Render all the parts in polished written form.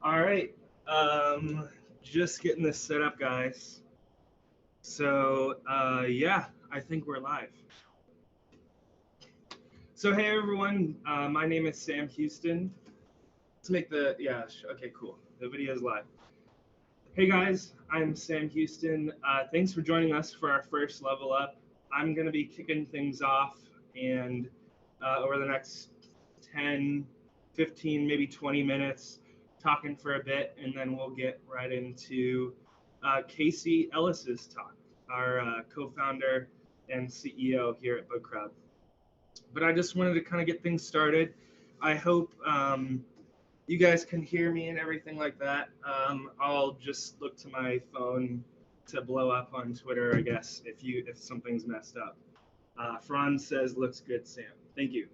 All right, just getting this set up, guys. Yeah, I think we're live. So, hey everyone, my name is Sam Houston. Let's make okay, cool. The video is live. Hey guys, I'm Sam Houston. Thanks for joining us for our first level up. I'm going to be kicking things off, and over the next 10, 15, maybe 20 minutes, talking for a bit, and then we'll get right into Casey Ellis's talk, our co-founder and CEO here at Bugcrowd. But I just wanted to kind of get things started. I hope you guys can hear me and everything like that. I'll just look to my phone to blow up on Twitter, I guess, if something's messed up. Franz says looks good, Sam. Thank you.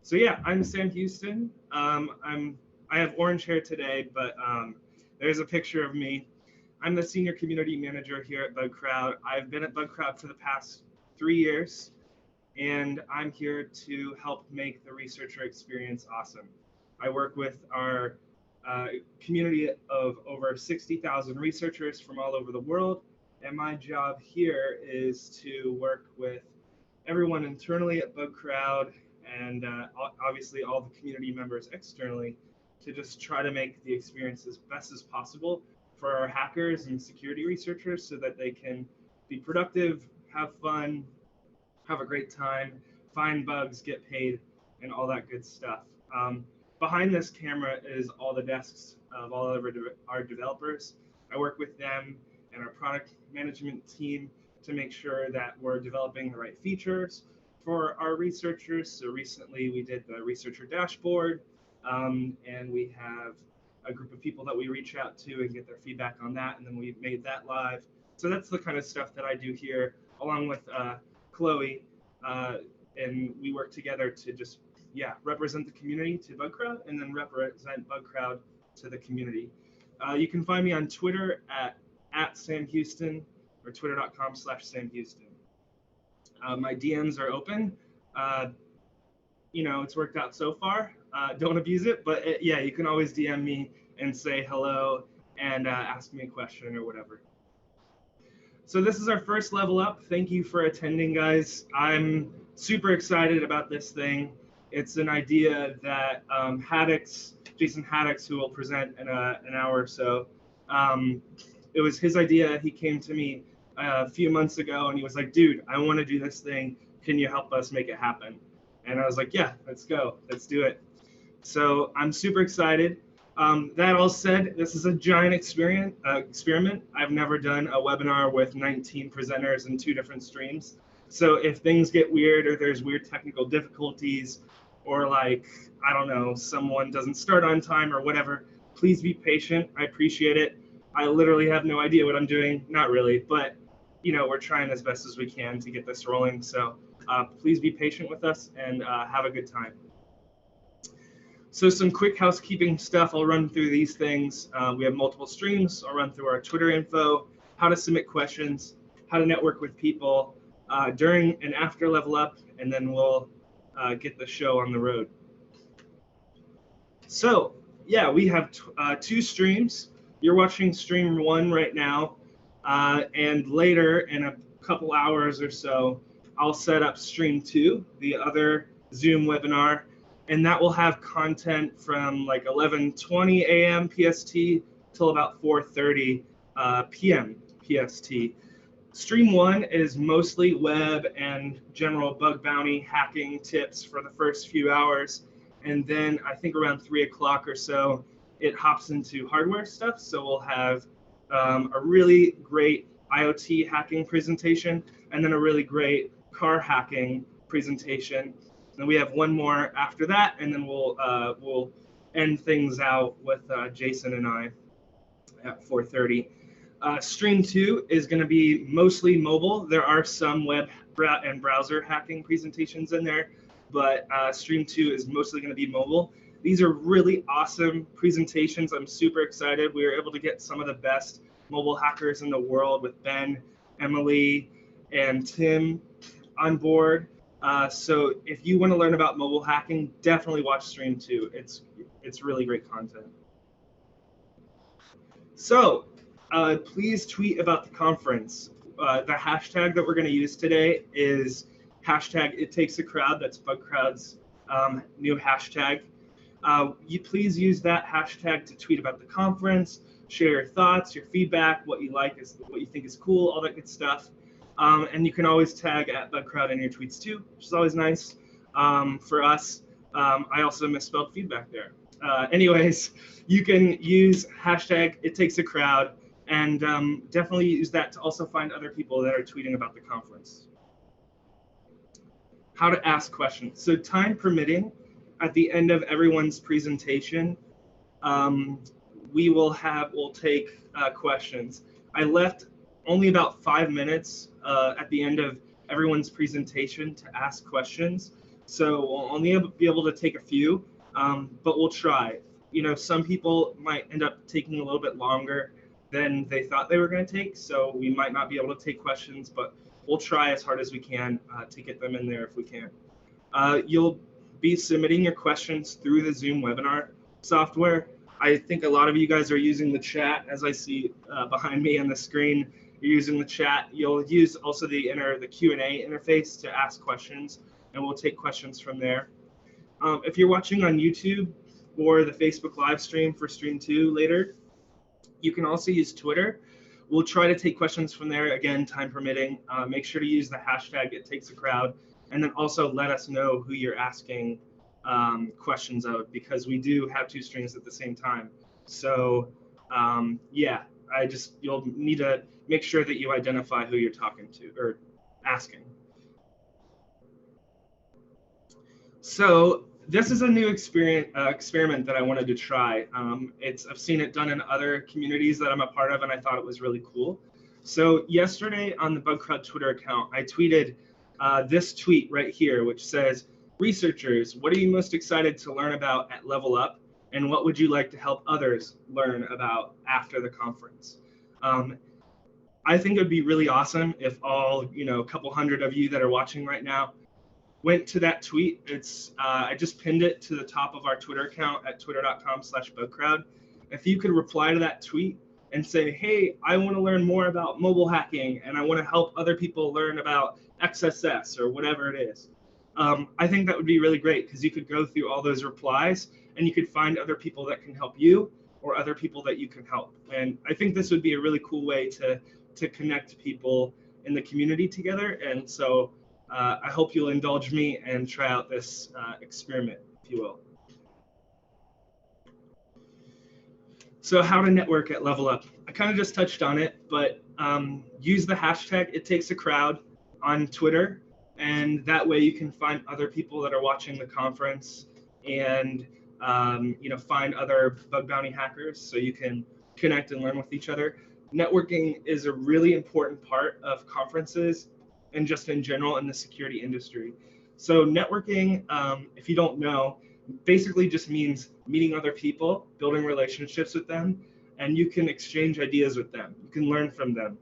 So yeah, I'm Sam Houston. I have orange hair today, but there's a picture of me. I'm the senior community manager here at Bugcrowd. I've been at Bugcrowd for the past 3 years, and I'm here to help make the researcher experience awesome. I work with our community of over 60,000 researchers from all over the world, and my job here is to work with everyone internally at Bugcrowd and obviously all the community members externally to just try to make the experience as best as possible for our hackers and security researchers so that they can be productive, have fun, have a great time, find bugs, get paid, and all that good stuff. Behind this camera is all the desks of all of our developers. I work with them and our product management team to make sure that we're developing the right features for our researchers. So recently we did the researcher dashboard, and we have a group of people that we reach out to and get their feedback on that, and then we made that live. So that's the kind of stuff that I do here, along with Chloe, and we work together to just represent the community to Bugcrowd, and then represent Bugcrowd to the community. You can find me on Twitter at Sam Houston, or twitter.com/SamHouston. My DMs are open. It's worked out so far. Don't abuse it, but you can always DM me and say hello and ask me a question or whatever. So this is our first level up. Thank you for attending, guys. I'm super excited about this thing. It's an idea that Jason Haddix, who will present in an hour or so, it was his idea. He came to me a few months ago and he was like, dude, I want to do this thing. Can you help us make it happen? And I was like, yeah, let's go. Let's do it. So I'm super excited. That all said, this is a giant experiment. I've never done a webinar with 19 presenters and 2 different streams. So if things get weird or there's weird technical difficulties or someone doesn't start on time or whatever, please be patient. I appreciate it. I literally have no idea what I'm doing. Not really, but we're trying as best as we can to get this rolling. So please be patient with us and have a good time. So some quick housekeeping stuff. I'll run through these things. We have multiple streams. I'll run through our Twitter info, how to submit questions, how to network with people during and after Level Up, and then we'll get the show on the road. So yeah, we have 2 streams. You're watching stream 1 right now, and later in a couple hours or so, I'll set up stream 2, the other Zoom webinar, and that will have content from like 11:20 a.m. PST till about 4:30 p.m. PST. Stream 1 is mostly web and general bug bounty hacking tips for the first few hours, and then I think around 3 o'clock or so, it hops into hardware stuff. So we'll have a really great IoT hacking presentation, and then a really great car hacking presentation. And we have one more after that, and then we'll end things out with Jason and I at 4:30. Stream 2 is going to be mostly mobile. There are some web and browser hacking presentations in there, but Stream 2 is mostly going to be mobile. These are really awesome presentations. I'm super excited. We were able to get some of the best mobile hackers in the world with Ben, Emily, and Tim on board. So if you want to learn about mobile hacking, definitely watch Stream 2. It's It's really great content. So please tweet about the conference. The hashtag that we're going to use today is hashtag It Takes a Crowd. That's Bugcrowd's new hashtag. You please use that hashtag to tweet about the conference, share your thoughts, your feedback, what you like, what you think is cool, all that good stuff. And you can always tag at Bugcrowd in your tweets too, which is always nice for us. I also misspelled feedback there. Anyways, you can use hashtag It Takes a Crowd, and definitely use that to also find other people that are tweeting about the conference. How to ask questions. So time permitting, at the end of everyone's presentation, we'll take questions. I left only about 5 minutes at the end of everyone's presentation to ask questions. So we'll only be able to take a few, but we'll try. You know, some people might end up taking a little bit longer than they thought they were going to take, so we might not be able to take questions, but we'll try as hard as we can to get them in there if we can. You'll be submitting your questions through the Zoom webinar software. I think a lot of you guys are using the chat, as I see behind me on the screen. You're using the chat. You'll use also the Q&A interface to ask questions, and we'll take questions from there. If you're watching on YouTube or the Facebook live stream for stream 2 later, you can also use Twitter. We'll try to take questions from there, again, time permitting. Make sure to use the hashtag It Takes a Crowd, and then also let us know who you're asking questions of, because we do have 2 streams at the same time. So yeah, you'll need to make sure that you identify who you're talking to or asking. So this is a new experiment that I wanted to try. I've seen it done in other communities that I'm a part of, and I thought it was really cool. So yesterday on the Bugcrowd Twitter account, I tweeted this tweet right here, which says, "Researchers, what are you most excited to learn about at LevelUp, and what would you like to help others learn about after the conference?" I think it would be really awesome if all, a couple hundred of you that are watching right now went to that tweet. I just pinned it to the top of our Twitter account at twitter.com/Bugcrowd. If you could reply to that tweet and say, "Hey, I want to learn more about mobile hacking, and I want to help other people learn about XSS," or whatever it is. I think that would be really great, because you could go through all those replies and you could find other people that can help you or other people that you can help. And I think this would be a really cool way to connect people in the community together. And so I hope you'll indulge me and try out this experiment, if you will. So how to network at LevelUp. I kind of just touched on it, but use the hashtag It Takes a Crowd on Twitter, and that way you can find other people that are watching the conference and find other bug bounty hackers, so you can connect and learn with each other. Networking is a really important part of conferences and just in general in the security industry. So networking, if you don't know, basically just means meeting other people, building relationships with them, and you can exchange ideas with them. You can learn from them.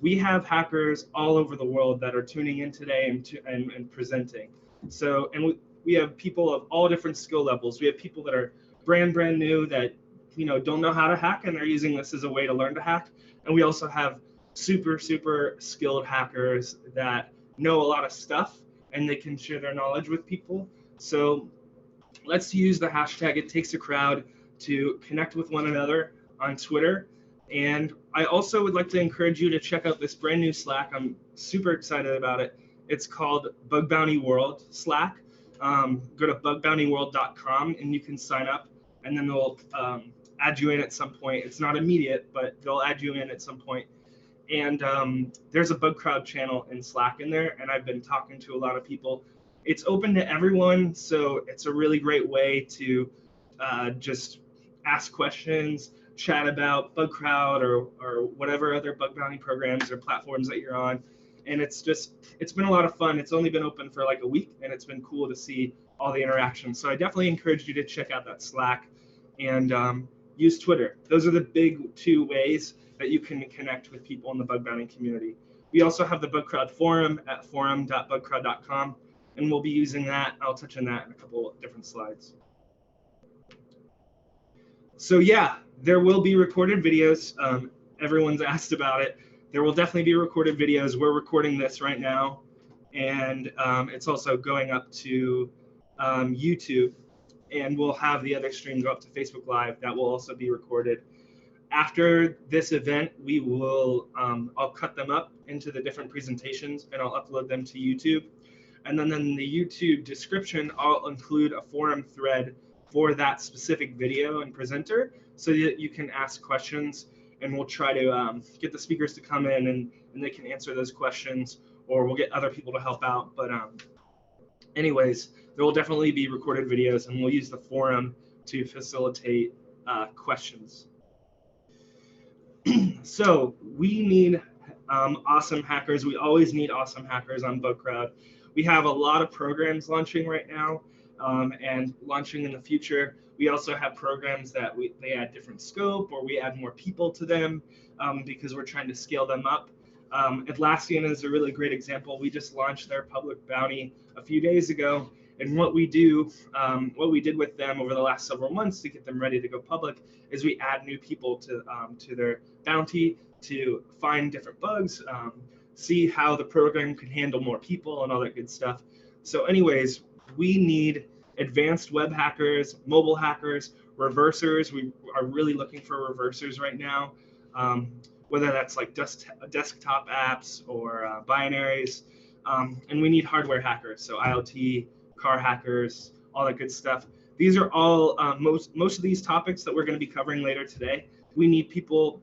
We have hackers all over the world that are tuning in today and presenting. So, and we have people of all different skill levels. We have people that are brand new that don't know how to hack, and they're using this as a way to learn to hack. And we also have super skilled hackers that know a lot of stuff, and they can share their knowledge with people. So let's use the hashtag It Takes a Crowd to connect with one another on Twitter. And I also would like to encourage you to check out this brand new Slack. I'm super excited about it. It's called Bug Bounty World Slack. Go to bugbountyworld.com and you can sign up, and then they'll add you in at some point. It's not immediate, but they'll add you in at some point. And there's a Bugcrowd channel in Slack in there, and I've been talking to a lot of people. It's open to everyone, so it's a really great way to just ask questions, chat about Bugcrowd or whatever other bug bounty programs or platforms that you're on. And it's been a lot of fun. It's only been open for like a week, and it's been cool to see all the interactions. So I definitely encourage you to check out that Slack and use Twitter. Those are the big 2 ways that you can connect with people in the bug bounty community. We also have the Bugcrowd forum at forum.bugcrowd.com, and we'll be using that. I'll touch on that in a couple of different slides. So yeah, there will be recorded videos. Everyone's asked about it. There will definitely be recorded videos. We're recording this right now, and it's also going up to YouTube, and we'll have the other stream go up to Facebook Live. That will also be recorded. After this event, we will I'll cut them up into the different presentations, and I'll upload them to YouTube. And then in the YouTube description, I'll include a forum thread for that specific video and presenter so that you can ask questions, and we'll try to get the speakers to come in, and they can answer those questions, or we'll get other people to help out. But anyways, there will definitely be recorded videos, and we'll use the forum to facilitate questions. So we need awesome hackers. We always need awesome hackers on Bugcrowd. We have a lot of programs launching right now and launching in the future. We also have programs that they add different scope, or we add more people to them because we're trying to scale them up. Atlassian is a really great example. We just launched their public bounty a few days ago, and what we did with them over the last several months to get them ready to go public is we add new people to their bounty to find different bugs, see how the program can handle more people and all that good stuff. So anyways, we need advanced web hackers, mobile hackers, reversers. We are really looking for reversers right now, whether that's like desktop apps or binaries. And we need hardware hackers, so IoT, car hackers, all that good stuff. These are all most of these topics that we're going to be covering later today. We need people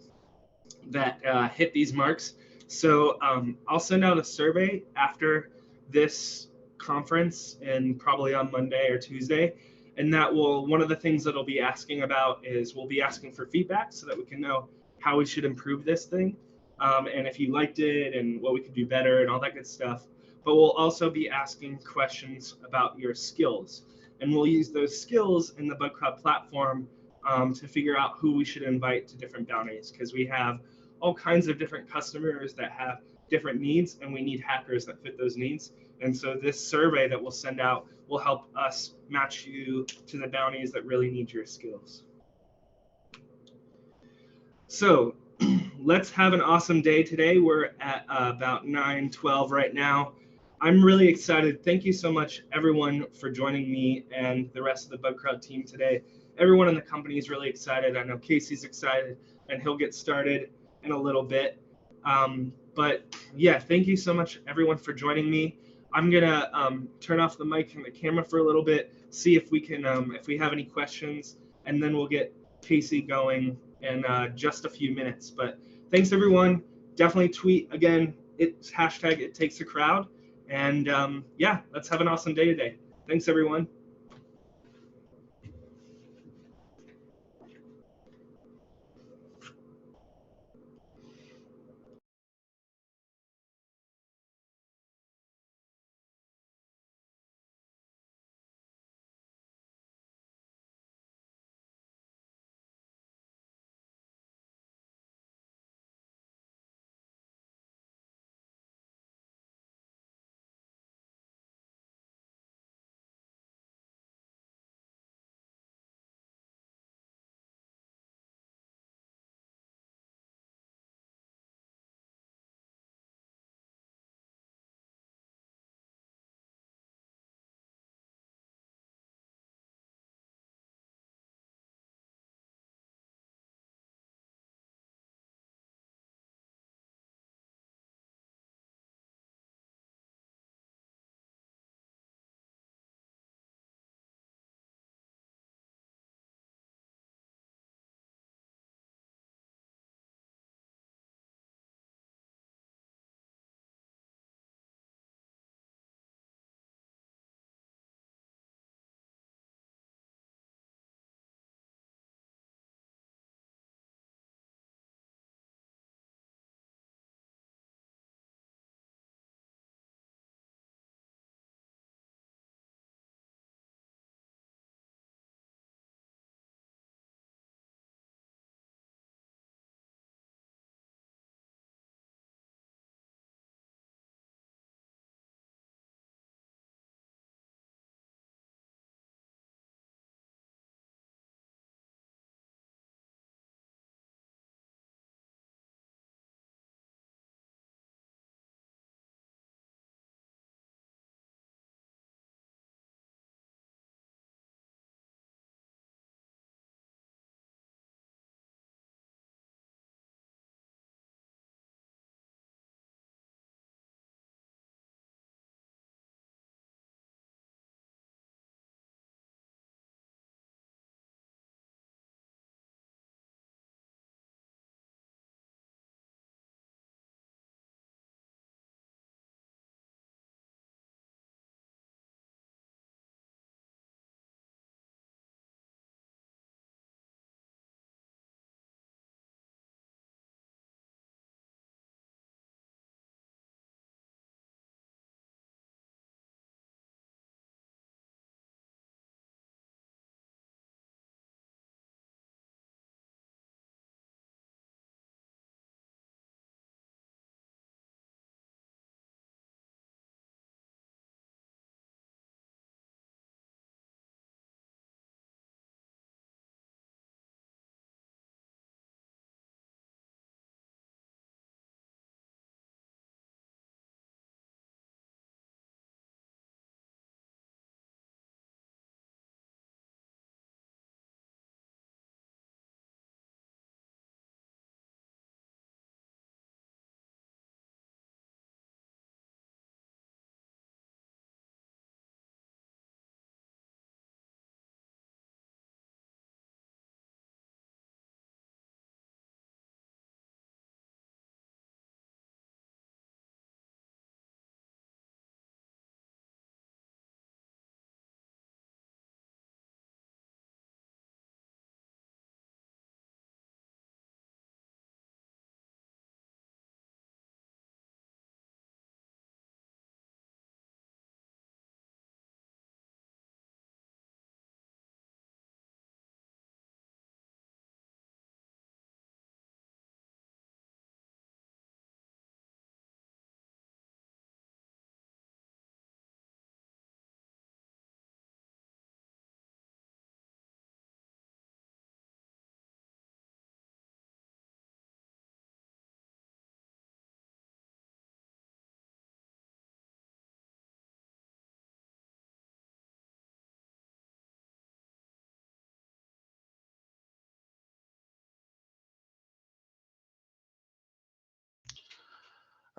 that hit these marks. So I'll send out a survey after this conference, and probably on Monday or Tuesday. And that will, one of the things that I'll be asking about is we'll be asking for feedback so that we can know how we should improve this thing, and if you liked it and what we could do better and all that good stuff. But we'll also be asking questions about your skills, and we'll use those skills in the Bugcrowd platform to figure out who we should invite to different bounties, because we have all kinds of different customers that have different needs, and we need hackers that fit those needs. And so this survey that we'll send out will help us match you to the bounties that really need your skills. So let's have an awesome day today. We're at about 9:12 right now. I'm really excited. Thank you so much, everyone, for joining me and the rest of the Bugcrowd team today. Everyone in the company is really excited. I know Casey's excited, and he'll get started in a little bit. But yeah, thank you so much, everyone, for joining me. I'm gonna turn off the mic and the camera for a little bit, see if we can, if we have any questions, and then we'll get Casey going in just a few minutes. But thanks, everyone. Definitely tweet again. It's hashtag It Takes a Crowd. And yeah, let's have an awesome day today. Thanks, everyone.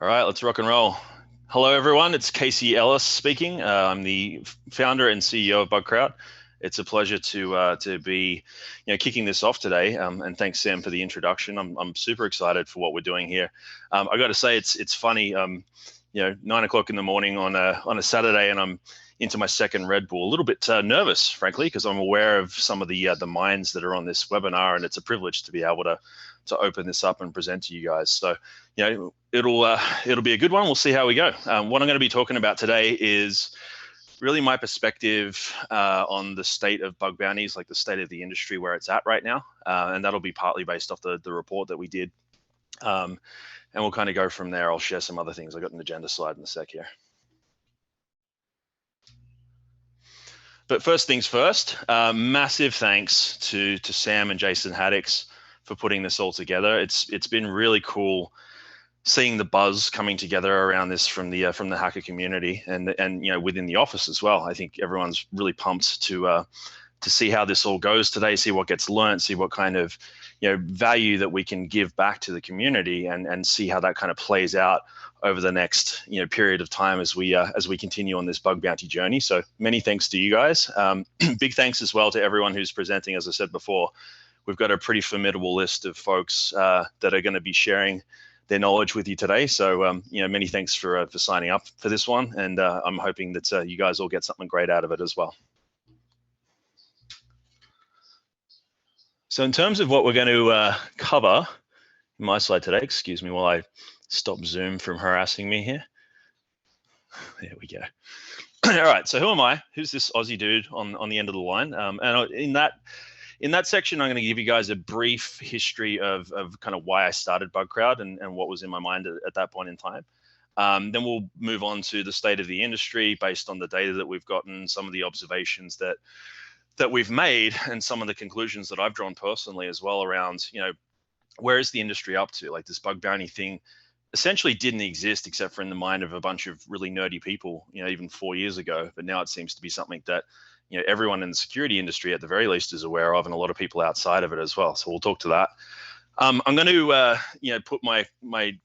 All right, let's rock and roll. Hello, everyone. It's Casey Ellis speaking. I'm the founder and CEO of Bugcrowd. It's a pleasure to be, kicking this off today. And thanks, Sam, for the introduction. I'm super excited for what we're doing here. I got to say, it's funny. 9 o'clock in the morning on a Saturday, and I'm into my second Red Bull. A little bit nervous, frankly, because I'm aware of some of the minds that are on this webinar, and it's a privilege to be able to open this up and present to you guys. So, it'll be a good one. We'll see how we go. What I'm going to be talking about today is really my perspective on the state of bug bounties, like the state of the industry where it's at right now, and that'll be partly based off the report that we did. And we'll kind of go from there. I'll share some other things. I got an agenda slide in a sec here. But first things first, massive thanks to Sam and Jason Haddix for putting this all together. It's been really cool seeing the buzz coming together around this from the hacker community and within the office as well. I think everyone's really pumped to see how this all goes today, see what gets learned, see what kind of value that we can give back to the community, and see how that kind of plays out over the next period of time as we continue on this bug bounty journey. So many thanks to you guys. Big thanks as well to everyone who's presenting. As I said before, we've got a pretty formidable list of folks that are going to be sharing their knowledge with you today. So many thanks for signing up for this one, and I'm hoping that you guys all get something great out of it as well. So in terms of what we're going to cover in my slide today, excuse me while I stop Zoom from harassing me here. There we go. All right, so who am I? Who's this Aussie dude on the end of the line? And in that section, I'm going to give you guys a brief history of kind of why I started Bugcrowd and what was in my mind at that point in time. Then we'll move on to the state of the industry based on the data that we've gotten, some of the observations that we've made, and some of the conclusions that I've drawn personally as well around, where is the industry up to? Like, this bug bounty thing essentially didn't exist except for in the mind of a bunch of really nerdy people, even 4 years ago. But now it seems to be something that, everyone in the security industry at the very least is aware of, and a lot of people outside of it as well. So we'll talk to that. I'm going to, put my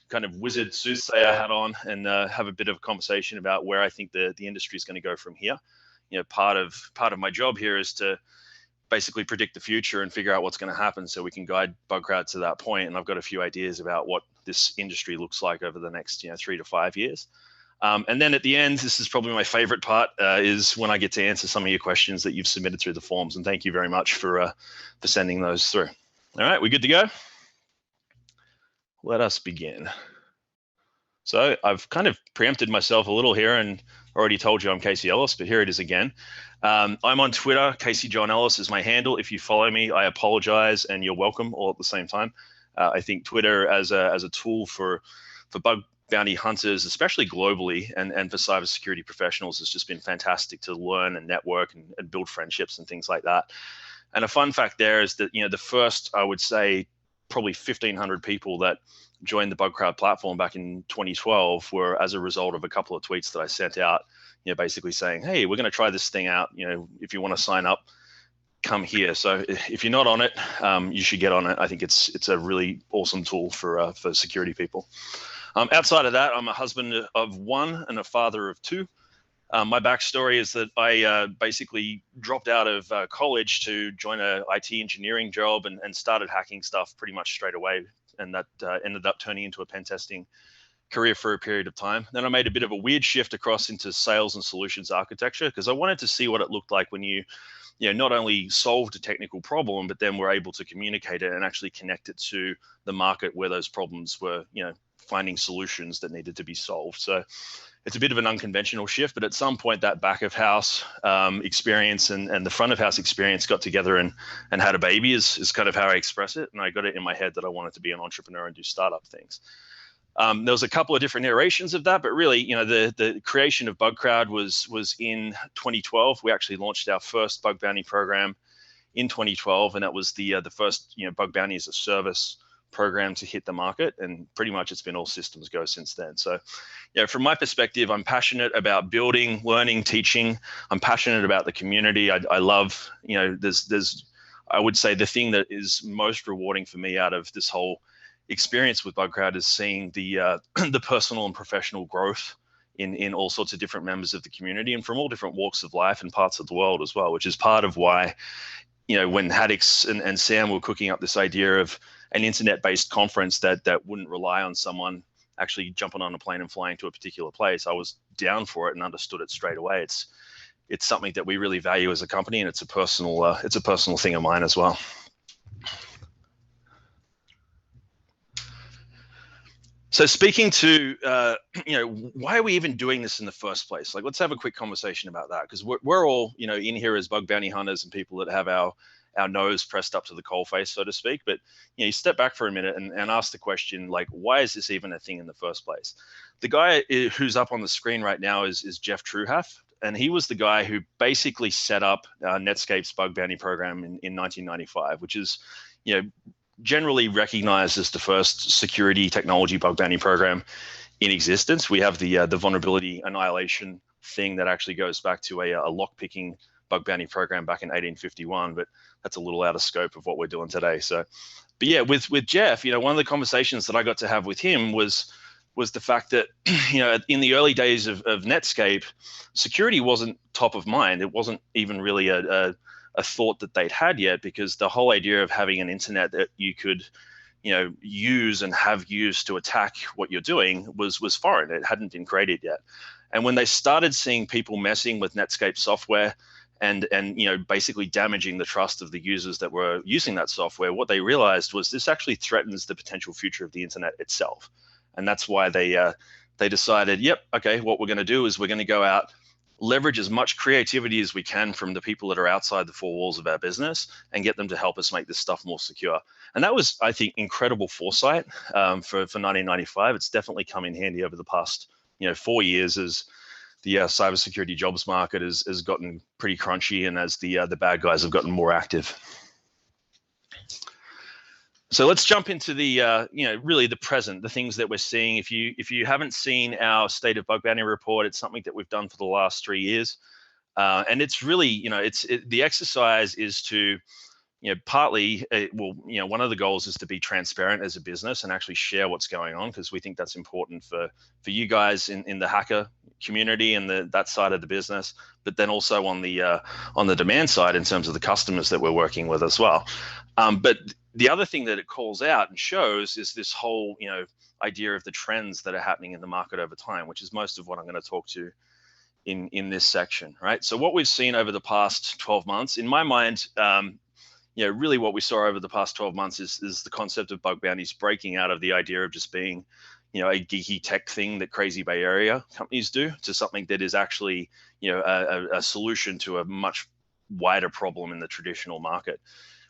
kind of wizard soothsayer hat on and have a bit of a conversation about where I think the industry is going to go from here. Part of my job here is to basically predict the future and figure out what's going to happen so we can guide Bugcrowd to that point. And I've got a few ideas about what this industry looks like over the next 3 to 5 years. And then at the end, this is probably my favorite part, is when I get to answer some of your questions that you've submitted through the forms. And thank you very much for sending those through. All right, we good to go? Let us begin. So I've kind of preempted myself a little here and already told you I'm Casey Ellis, but here it is again. I'm on Twitter. Casey John Ellis is my handle. If you follow me, I apologize, and you're welcome all at the same time. I think Twitter as a tool for bug bounty hunters, especially globally, and for cybersecurity professionals, has just been fantastic to learn and network and build friendships and things like that. And a fun fact there is that the first, I would say, probably 1,500 people that joined the Bugcrowd platform back in 2012 were as a result of a couple of tweets that I sent out, basically saying, hey, we're going to try this thing out. If you want to sign up, come here. So if you're not on it, you should get on it. I think it's a really awesome tool for security people. Outside of that, I'm a husband of one and a father of two. My backstory is that I basically dropped out of college to join a IT engineering job and started hacking stuff pretty much straight away. And that ended up turning into a pen testing career for a period of time. Then I made a bit of a weird shift across into sales and solutions architecture because I wanted to see what it looked like when you not only solved a technical problem, but then were able to communicate it and actually connect it to the market where those problems were, finding solutions that needed to be solved. So it's a bit of an unconventional shift, but at some point that back of house experience and the front of house experience got together and had a baby is kind of how I express it. And I got it in my head that I wanted to be an entrepreneur and do startup things. There was a couple of different iterations of that, but really, the creation of Bugcrowd was in 2012. We actually launched our first bug bounty program in 2012, and that was the first bug bounty as a service program to hit the market, and pretty much it's been all systems go since then. So from my perspective, I'm passionate about building, learning, teaching. I'm passionate about the community. I love, there's I would say the thing that is most rewarding for me out of this whole experience with Bugcrowd is seeing the the personal and professional growth in all sorts of different members of the community and from all different walks of life and parts of the world as well, which is part of why, when Haddix and Sam were cooking up this idea of an internet-based conference that wouldn't rely on someone actually jumping on a plane and flying to a particular place, I was down for it and understood it straight away. It's something that we really value as a company, and it's a personal thing of mine as well. So speaking to, why are we even doing this in the first place? Like, let's have a quick conversation about that, because we're all, in here as bug bounty hunters and people that have our nose pressed up to the coalface, so to speak. But, you step back for a minute and ask the question, like, why is this even a thing in the first place? The guy who's up on the screen right now is Jeff Truhaff, and he was the guy who basically set up Netscape's bug bounty program in 1995, which is, generally recognized as the first security technology bug bounty program in existence. We have the vulnerability annihilation thing that actually goes back to a lock-picking bug bounty program back in 1851, but that's a little out of scope of what we're doing today. So, but yeah, with Jeff, one of the conversations that I got to have with him was the fact that, in the early days of Netscape, security wasn't top of mind. It wasn't even really a thought that they'd had yet, because the whole idea of having an internet that you could, use and have used to attack what you're doing was foreign. It hadn't been created yet. And when they started seeing people messing with Netscape software and basically damaging the trust of the users that were using that software, what they realized was this actually threatens the potential future of the internet itself. And that's why they decided, yep, okay, what we're going to do is we're going to go out, leverage as much creativity as we can from the people that are outside the four walls of our business and get them to help us make this stuff more secure. And that was, I think, incredible foresight for 1995. It's definitely come in handy over the past 4 years as the cybersecurity jobs market has gotten pretty crunchy and as the bad guys have gotten more active. So let's jump into the, really the present, the things that we're seeing. If you haven't seen our State of Bug Bounty report, it's something that we've done for the last 3 years. And it's really, the exercise is to, partly, one of the goals is to be transparent as a business and actually share what's going on, because we think that's important for you guys in the hacker community and that side of the business, but then also on the demand side in terms of the customers that we're working with as well. But the other thing that it calls out and shows is this whole, idea of the trends that are happening in the market over time, which is most of what I'm going to talk to in this section, right? So what we've seen over the past 12 months, in my mind, really what we saw over the past 12 months is the concept of bug bounties breaking out of the idea of just being, a geeky tech thing that crazy Bay Area companies do to something that is actually, a solution to a much wider problem in the traditional market.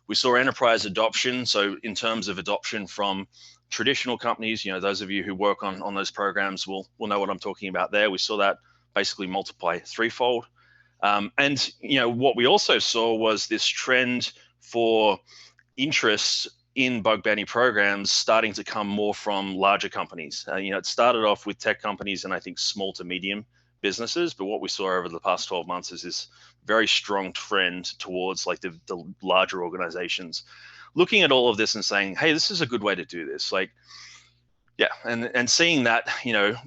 We saw enterprise adoption. So in terms of adoption from traditional companies, those of you who work on those programs will know what I'm talking about there. We saw that basically multiply threefold. And what we also saw was this trend for interest in bug bounty programs starting to come more from larger companies. It started off with tech companies and I think small to medium businesses, but what we saw over the past 12 months is this very strong trend towards like the larger organizations looking at all of this and saying, hey, this is a good way to do this. Like, yeah, and seeing that,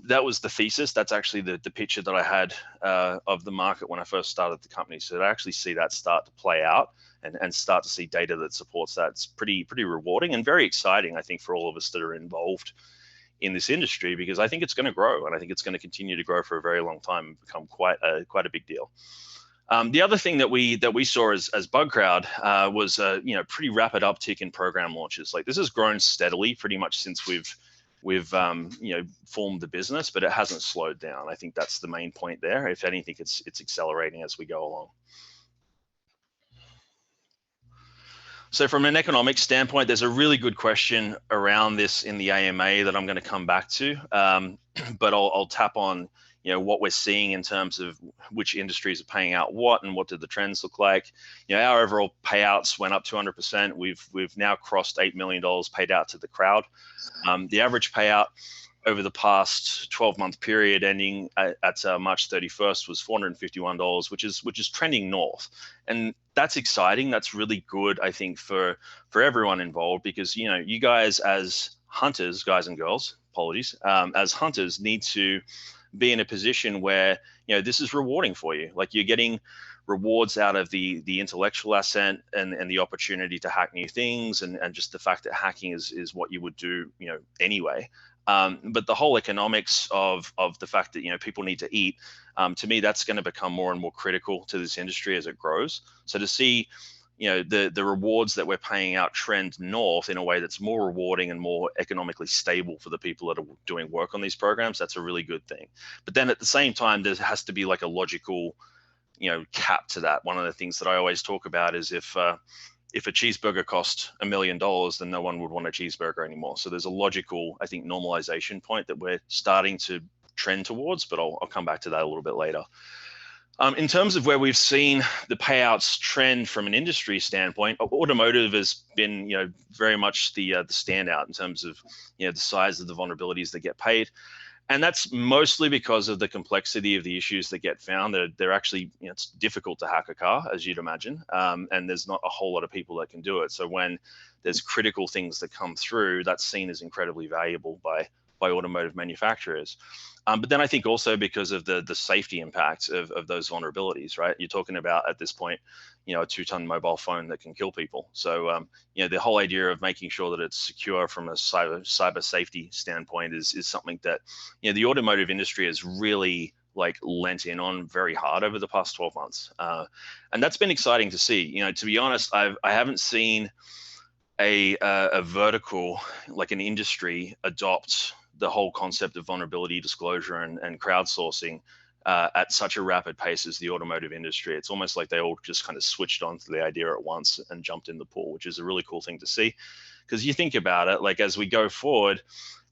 that was the thesis. That's actually the picture that I had of the market when I first started the company. So to actually see that start to play out and start to see data that supports that, it's pretty rewarding and very exciting, I think, for all of us that are involved in this industry, because I think it's going to grow and I think it's going to continue to grow for a very long time and become quite a big deal. The other thing that we saw as Bugcrowd was pretty rapid uptick in program launches. Like this has grown steadily pretty much since we've formed the business, but it hasn't slowed down. I think that's the main point there. If anything, it's accelerating as we go along. So from an economic standpoint, there's a really good question around this in the AMA that I'm going to come back to, but I'll tap on what we're seeing in terms of which industries are paying out what and what did the trends look like. Our overall payouts went up 200%. We've now crossed $8 million paid out to the crowd. The average payout over the past 12-month period ending at March 31st was $451, which is trending north. And that's exciting. That's really good, I think, for everyone involved, because you guys as hunters, guys and girls, apologies, as hunters need to be in a position where, this is rewarding for you. Like, you're getting rewards out of the intellectual asset and the opportunity to hack new things, and just the fact that hacking is what you would do, anyway. But the whole economics of the fact that, people need to eat, to me, that's going to become more and more critical to this industry as it grows. So to see, the rewards that we're paying out trend north in a way that's more rewarding and more economically stable for the people that are doing work on these programs, that's a really good thing. But then at the same time, there has to be like a logical, cap to that. One of the things that I always talk about is if a cheeseburger cost $1 million, then no one would want a cheeseburger anymore. So there's a logical, I think, normalization point that we're starting to trend towards, but I'll come back to that a little bit later. In terms of where we've seen the payouts trend from an industry standpoint, automotive has been, very much the standout in terms of, the size of the vulnerabilities that get paid. And that's mostly because of the complexity of the issues that get found. They're actually, it's difficult to hack a car, as you'd imagine, and there's not a whole lot of people that can do it. So when there's critical things that come through, that's seen as incredibly valuable by automotive manufacturers. But then I think also because of the safety impact of those vulnerabilities, right? You're talking about, at this point, a 2-ton mobile phone that can kill people. So, the whole idea of making sure that it's secure from a cyber safety standpoint is something that, the automotive industry has really lent in on very hard over the past 12 months. And that's been exciting to see. To be honest, I haven't seen a vertical, like an industry, adopt the whole concept of vulnerability disclosure and crowdsourcing at such a rapid pace as the automotive industry. It's almost like they all just kind of switched on to the idea at once and jumped in the pool, which is a really cool thing to see. Because you think about it, as we go forward,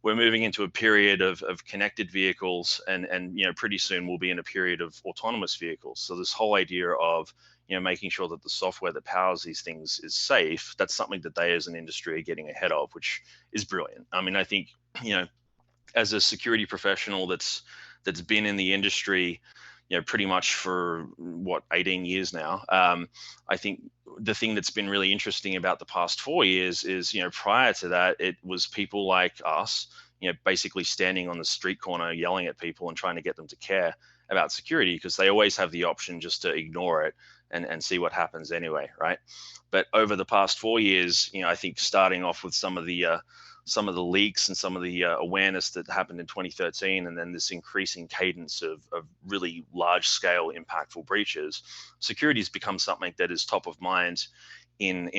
we're moving into a period of connected vehicles, and pretty soon we'll be in a period of autonomous vehicles. So this whole idea of making sure that the software that powers these things is safe, that's something that they as an industry are getting ahead of, which is brilliant. I mean, I think, as a security professional that's been in the industry, pretty much for 18 years now, I think the thing that's been really interesting about the past 4 years is, prior to that, it was people like us, basically standing on the street corner, yelling at people and trying to get them to care about security, because they always have the option just to ignore it and see what happens anyway, right? But over the past 4 years, I think starting off with some of the leaks and some of the awareness that happened in 2013, and then this increasing cadence of really large scale impactful breaches, security has become something that is top of mind in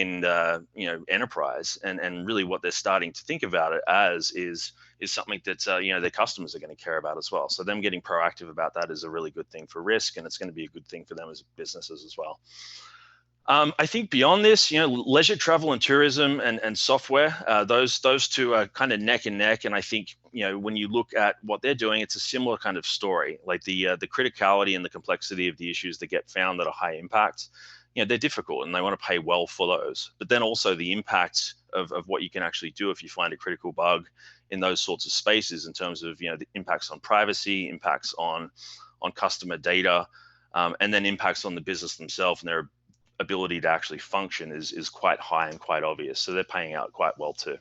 enterprise, and really what they're starting to think about it as is something that their customers are going to care about as well. So them getting proactive about that is a really good thing for risk, and it's going to be a good thing for them as businesses as well. I think beyond this, leisure travel and tourism and software, those two are kind of neck and neck. And I think, when you look at what they're doing, it's a similar kind of story. Like the criticality and the complexity of the issues that get found that are high impact, they're difficult, and they want to pay well for those. But then also the impact of what you can actually do if you find a critical bug in those sorts of spaces, in terms of, the impacts on privacy, impacts on customer data, and then impacts on the business themselves and their ability to actually function is quite high and quite obvious. So they're paying out quite well too.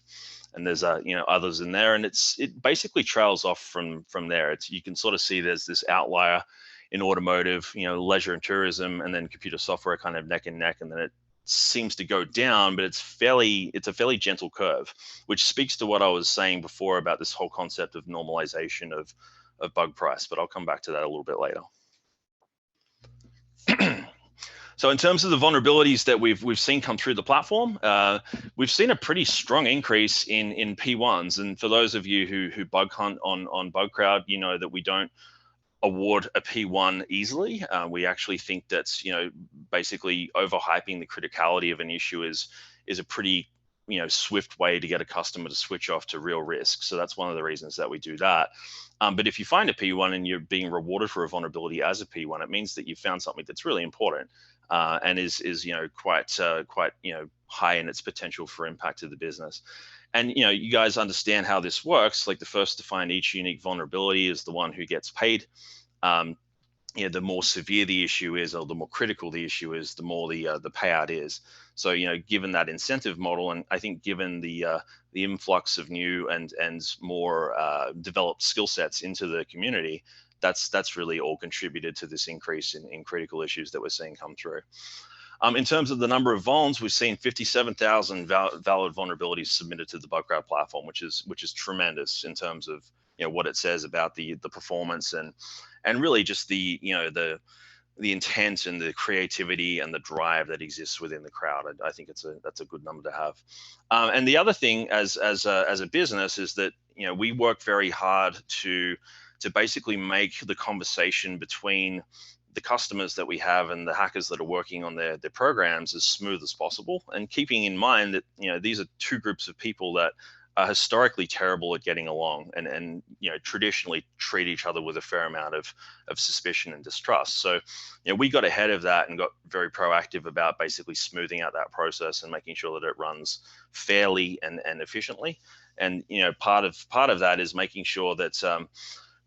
And there's others in there, and it basically trails off from there. You can sort of see there's this outlier in automotive, leisure and tourism, and then computer software kind of neck and neck, and then it seems to go down, but it's a fairly gentle curve, which speaks to what I was saying before about this whole concept of normalization of bug price. But I'll come back to that a little bit later. So in terms of the vulnerabilities that we've seen come through the platform, we've seen a pretty strong increase in P1s. And for those of you who bug hunt on Bugcrowd, you know that we don't award a P1 easily. We actually think that's basically overhyping the criticality of an issue is a pretty swift way to get a customer to switch off to real risk. So that's one of the reasons that we do that. But if you find a P1 and you're being rewarded for a vulnerability as a P1, it means that you found something that's really important and is quite high in its potential for impact to the business. And you guys understand how this works. Like the first to find each unique vulnerability is the one who gets paid. the more severe the issue is, or the more critical the issue is, the more the payout is. So given that incentive model, and I think given the influx of new and more developed skill sets into the community, that's really all contributed to this increase in critical issues that we're seeing come through. In terms of the number of vulns, we've seen 57,000 valid vulnerabilities submitted to the Bugcrowd platform, which is tremendous in terms of what it says about the performance and really just the intent and the creativity and the drive that exists within the crowd. I think that's a good number to have. And the other thing as a business is that we work very hard to basically make the conversation between the customers that we have and the hackers that are working on their programs as smooth as possible, and keeping in mind that these are two groups of people that are historically terrible at getting along and traditionally treat each other with a fair amount of suspicion and distrust. So we got ahead of that and got very proactive about basically smoothing out that process and making sure that it runs fairly and efficiently. And part of that is making sure that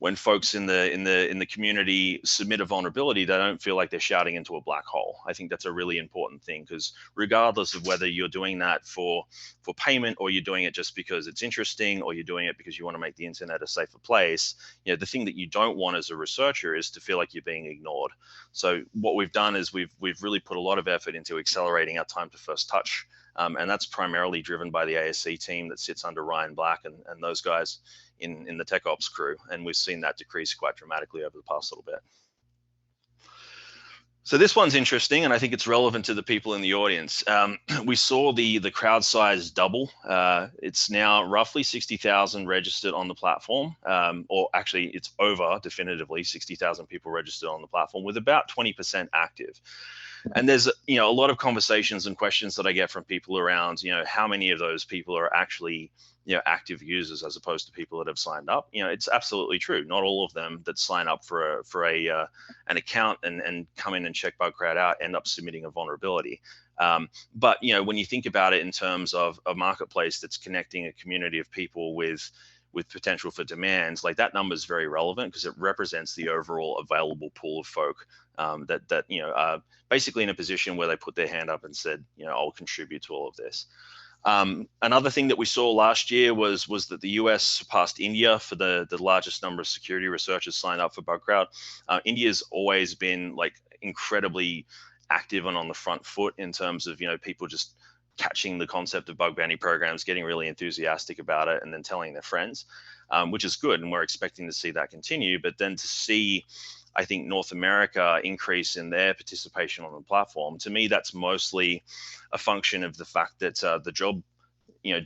when folks in the community submit a vulnerability, they don't feel like they're shouting into a black hole. I think that's a really important thing, because regardless of whether you're doing that for payment, or you're doing it just because it's interesting, or you're doing it because you want to make the internet a safer place, the thing that you don't want as a researcher is to feel like you're being ignored. So what we've done is we've really put a lot of effort into accelerating our time to first touch. And that's primarily driven by the ASC team that sits under Ryan Black and those guys in the tech ops crew. And we've seen that decrease quite dramatically over the past little bit. So this one's interesting, and I think it's relevant to the people in the audience. We saw the crowd size double. It's now roughly 60,000 registered on the platform, or actually it's over definitively 60,000 people registered on the platform, with about 20% active. And there's a lot of conversations and questions that I get from people around how many of those people are actually active users as opposed to people that have signed up. It's absolutely true. Not all of them that sign up for an account and come in and check Bugcrowd out end up submitting a vulnerability. But when you think about it in terms of a marketplace that's connecting a community of people with potential for demands, like that number is very relevant, because it represents the overall available pool of folk that are basically in a position where they put their hand up and said, I'll contribute to all of this. Another thing that we saw last year was that the US surpassed India for the largest number of security researchers signed up for Bugcrowd. India's always been like incredibly active and on the front foot in terms of people just catching the concept of bug bounty programs, getting really enthusiastic about it, and then telling their friends, which is good. And we're expecting to see that continue. But then to see, I think, North America increase in their participation on the platform, to me, that's mostly a function of the fact that the job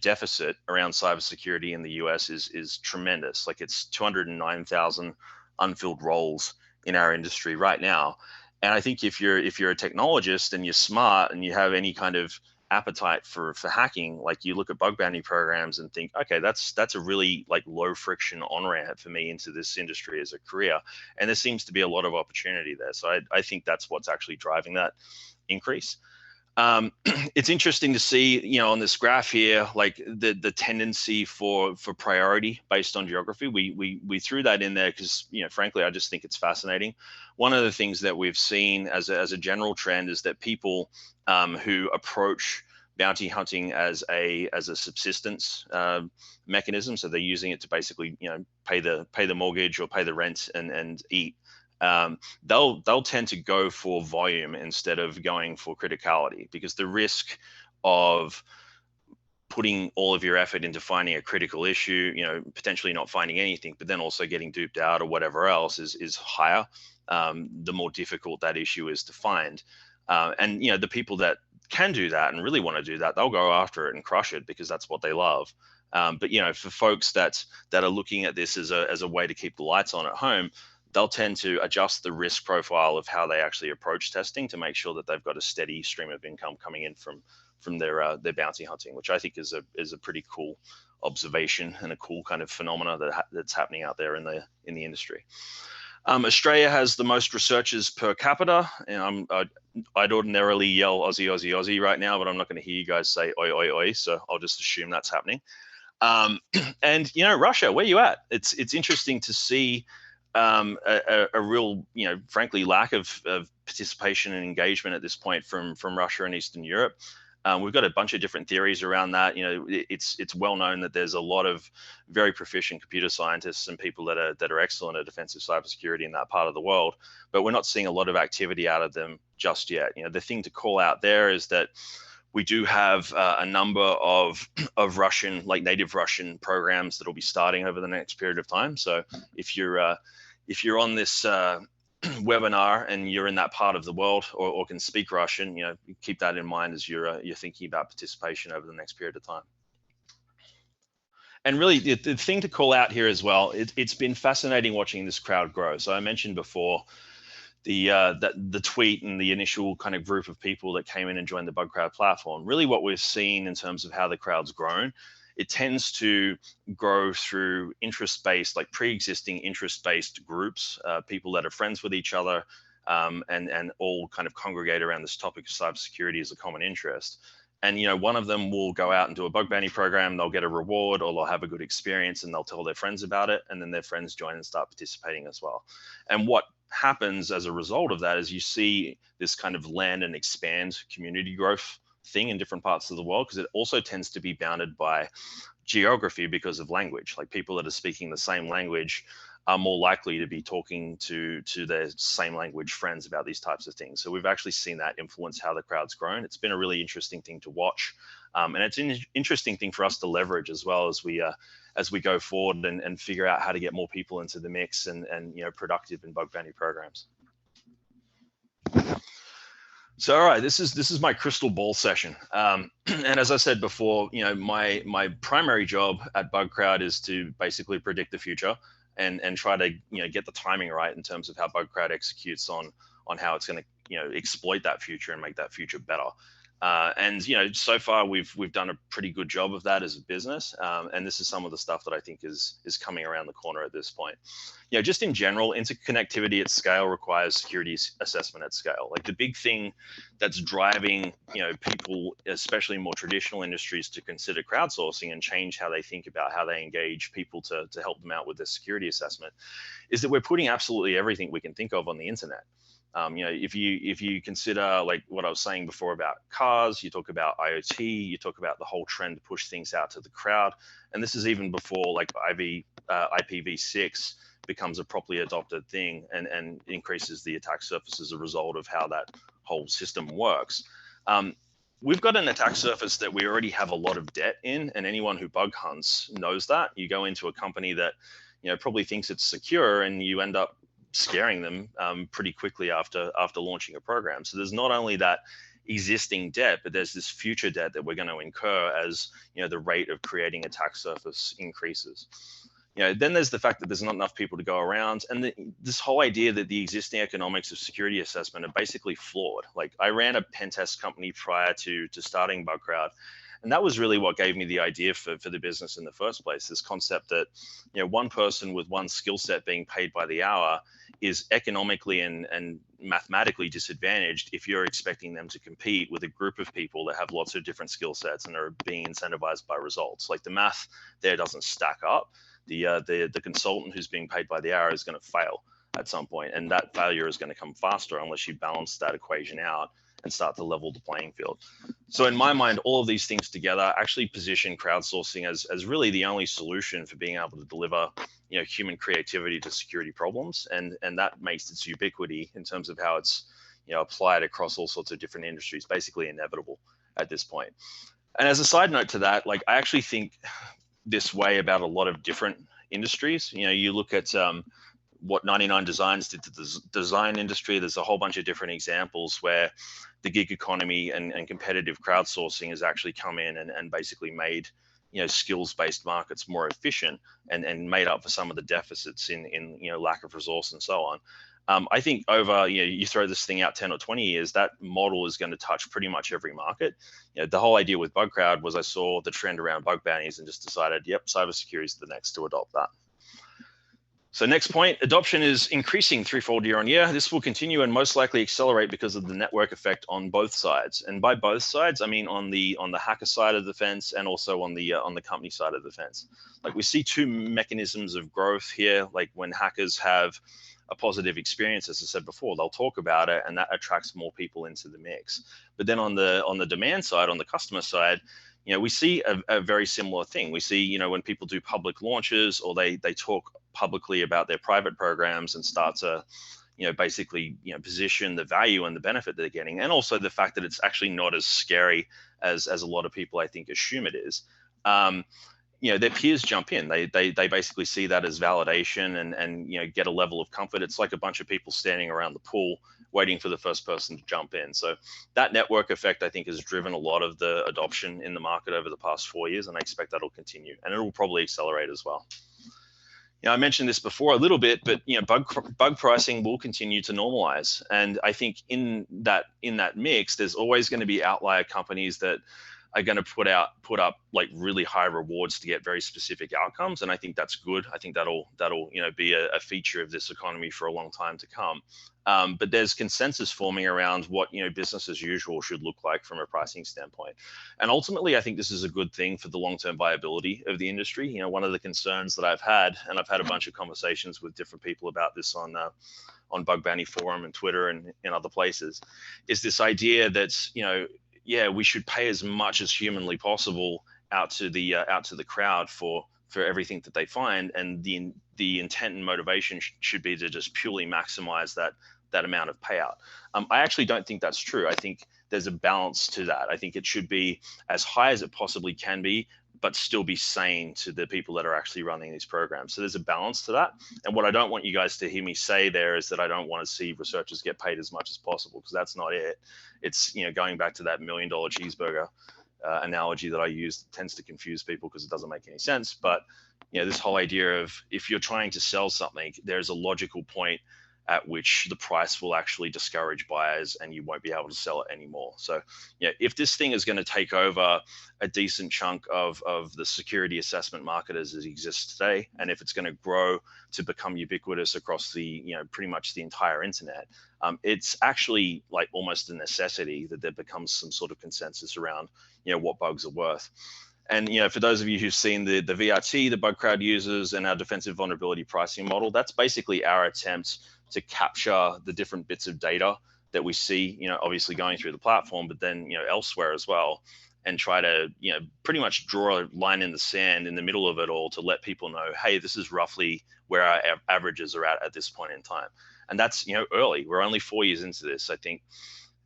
deficit around cybersecurity in the US is tremendous. Like, it's 209,000 unfilled roles in our industry right now. And I think if you're a technologist and you're smart and you have any kind of appetite for hacking, like, you look at bug bounty programs and think, okay, that's a really like low friction on ramp for me into this industry as a career. And there seems to be a lot of opportunity there. So I think that's what's actually driving that increase. It's interesting to see, on this graph here, like the tendency for priority based on geography. We threw that in there because, frankly, I just think it's fascinating. One of the things that we've seen as a general trend is that people who approach bounty hunting as a subsistence mechanism, so they're using it to basically pay the mortgage or pay the rent and eat. They'll tend to go for volume instead of going for criticality, because the risk of putting all of your effort into finding a critical issue, potentially not finding anything, but then also getting duped out or whatever else is higher. The more difficult that issue is to find. And the people that can do that and really want to do that, they'll go after it and crush it because that's what they love. But for folks that are looking at this as a way to keep the lights on at home, they'll tend to adjust the risk profile of how they actually approach testing to make sure that they've got a steady stream of income coming in from their bounty hunting, which I think is a pretty cool observation and a cool kind of phenomena that's happening out there in the industry. Australia has the most researchers per capita, and I'd ordinarily yell Aussie, Aussie, Aussie right now, but I'm not going to hear you guys say oi, oi, oi, so I'll just assume that's happening. And Russia, where you at? It's interesting to see a real, frankly, lack of participation and engagement at this point from Russia and Eastern Europe. We've got a bunch of different theories around that. It's well known that there's a lot of very proficient computer scientists and people that are excellent at defensive cybersecurity in that part of the world, but we're not seeing a lot of activity out of them just yet. The thing to call out there is that we do have a number of Russian, like native Russian programs that will be starting over the next period of time. So if you're on this webinar and you're in that part of the world or can speak Russian, keep that in mind as you're thinking about participation over the next period of time. And really, the thing to call out here as well, it's been fascinating watching this crowd grow. So I mentioned before the tweet and the initial kind of group of people that came in and joined the Bugcrowd platform. Really what we've seen in terms of how the crowd's grown, it tends to grow through interest-based, like pre-existing interest-based groups, people that are friends with each other, and all kind of congregate around this topic of cybersecurity as a common interest. And one of them will go out and do a bug bounty program, they'll get a reward, or they'll have a good experience and they'll tell their friends about it, and then their friends join and start participating as well. And what happens as a result of that is you see this kind of land and expand community growth thing in different parts of the world, because it also tends to be bounded by geography because of language. Like people that are speaking the same language are more likely to be talking to their same language friends about these types of things. So we've actually seen that influence how the crowd's grown. It's been a really interesting thing to watch. And it's an interesting thing for us to leverage as well as we go forward and figure out how to get more people into the mix and productive in bug bounty programs. So, all right, this is my crystal ball session. And as I said before, my primary job at Bugcrowd is to basically predict the future and try to get the timing right in terms of how Bugcrowd executes on how it's going to exploit that future and make that future better. And so far we've done a pretty good job of that as a business. And this is some of the stuff that I think is coming around the corner at this point. Just in general, interconnectivity at scale requires security assessment at scale. Like the big thing that's driving people, especially in more traditional industries, to consider crowdsourcing and change how they think about how they engage people to help them out with their security assessment, is that we're putting absolutely everything we can think of on the internet. If you consider like what I was saying before about cars, you talk about IoT, you talk about the whole trend to push things out to the crowd, and this is even before like IPv6 becomes a properly adopted thing and increases the attack surface as a result of how that whole system works. We've got an attack surface that we already have a lot of debt in, and anyone who bug hunts knows that. You go into a company that probably thinks it's secure, and you end up scaring them pretty quickly after launching a program. So there's not only that existing debt, but there's this future debt that we're going to incur as the rate of creating attack surface increases. Then there's the fact that there's not enough people to go around, and this whole idea that the existing economics of security assessment are basically flawed. Like I ran a pen test company prior to starting Bugcrowd, and that was really what gave me the idea for the business in the first place. This concept that one person with one skill set being paid by the hour is economically and mathematically disadvantaged if you're expecting them to compete with a group of people that have lots of different skill sets and are being incentivized by results. Like the math there doesn't stack up. The consultant who's being paid by the hour is going to fail at some point, and that failure is going to come faster unless you balance that equation out and start to level the playing field. So in my mind, all of these things together actually position crowdsourcing as really the only solution for being able to deliver human creativity to security problems, and that makes its ubiquity in terms of how it's applied across all sorts of different industries basically inevitable at this point. And as a side note to that, like I actually think this way about a lot of different industries. You look at what 99 Designs did to the design industry. There's a whole bunch of different examples where the gig economy and competitive crowdsourcing has actually come in and basically made skills-based markets more efficient and made up for some of the deficits in lack of resource and so on. I think over you throw this thing out 10 or 20 years, that model is going to touch pretty much every market. The whole idea with Bugcrowd was I saw the trend around bug bounties and just decided, yep, cybersecurity is the next to adopt that. So next point, adoption is increasing threefold year on year. This will continue and most likely accelerate because of the network effect on both sides. And by both sides, I mean on the hacker side of the fence and also on the company side of the fence. Like, we see two mechanisms of growth here. Like, when hackers have a positive experience, as I said before, they'll talk about it, and that attracts more people into the mix. But then on the demand side, on the customer side, we see a very similar thing. We see, when people do public launches, or they talk publicly about their private programs and start to, basically, position the value and the benefit they're getting, and also the fact that it's actually not as scary as a lot of people, I think, assume it is. Their peers jump in. They basically see that as validation and get a level of comfort. It's like a bunch of people standing around the pool waiting for the first person to jump in. So that network effect, I think, has driven a lot of the adoption in the market over the past 4 years, and I expect that'll continue, and it will probably accelerate as well. I mentioned this before a little bit, but bug pricing will continue to normalize, and I think in that mix, there's always going to be outlier companies that are going to put up like really high rewards to get very specific outcomes, and I think that's good. I think that'll be a feature of this economy for a long time to come. But there's consensus forming around what business as usual should look like from a pricing standpoint, and ultimately, I think this is a good thing for the long-term viability of the industry. One of the concerns that I've had, and I've had a bunch of conversations with different people about this on Bug Bounty Forum and Twitter and in other places, is this idea that we should pay as much as humanly possible out to the crowd for everything that they find, and the intent and motivation should be to just purely maximize that amount of payout. I actually don't think that's true. I think there's a balance to that. I think it should be as high as it possibly can be, but still be sane to the people that are actually running these programs. So there's a balance to that. And what I don't want you guys to hear me say there is that I don't want to see researchers get paid as much as possible, because that's not it. It's, going back to that $1 million cheeseburger analogy that I use, tends to confuse people because it doesn't make any sense. But, this whole idea of, if you're trying to sell something, there's a logical point at which the price will actually discourage buyers and you won't be able to sell it anymore. So, if this thing is going to take over a decent chunk of the security assessment market as it exists today, and if it's going to grow to become ubiquitous across the, pretty much the entire internet, it's actually like almost a necessity that there becomes some sort of consensus around, what bugs are worth. And for those of you who've seen the VRT, the Bugcrowd uses, and our defensive vulnerability pricing model, that's basically our attempt to capture the different bits of data that we see, obviously going through the platform, but then elsewhere as well, and try to pretty much draw a line in the sand in the middle of it all to let people know, hey, this is roughly where our averages are at this point in time. And that's early. We're only 4 years into this. I think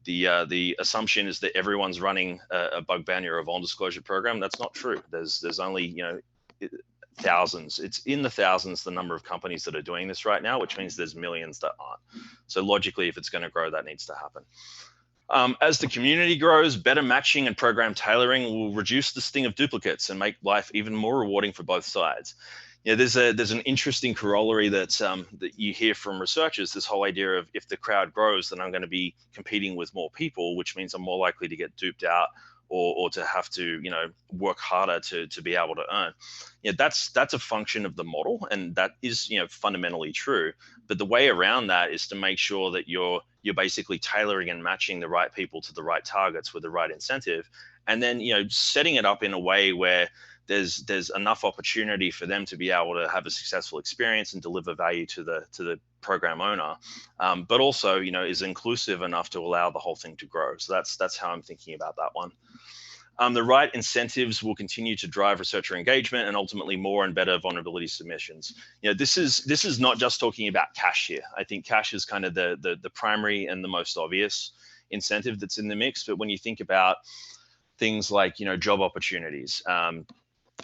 the assumption is that everyone's running a bug bounty or a vuln disclosure program. That's not true. There's only thousands. It's in the thousands the number of companies that are doing this right now, which means there's millions that aren't. So logically, if it's going to grow, that needs to happen. As the community grows, better matching and program tailoring will reduce the sting of duplicates and make life even more rewarding for both sides. There's an interesting corollary that you hear from researchers, this whole idea of, if the crowd grows, then I'm going to be competing with more people, which means I'm more likely to get duped out or to have to work harder to be able to earn. That's a function of the model, and that is fundamentally true. But the way around that is to make sure that you're basically tailoring and matching the right people to the right targets with the right incentive, and then setting it up in a way where there's enough opportunity for them to be able to have a successful experience and deliver value to the program owner, but also is inclusive enough to allow the whole thing to grow. So that's how I'm thinking about that one. The right incentives will continue to drive researcher engagement and ultimately more and better vulnerability submissions. This is not just talking about cash here. I think cash is kind of the primary and the most obvious incentive that's in the mix. But when you think about things like job opportunities,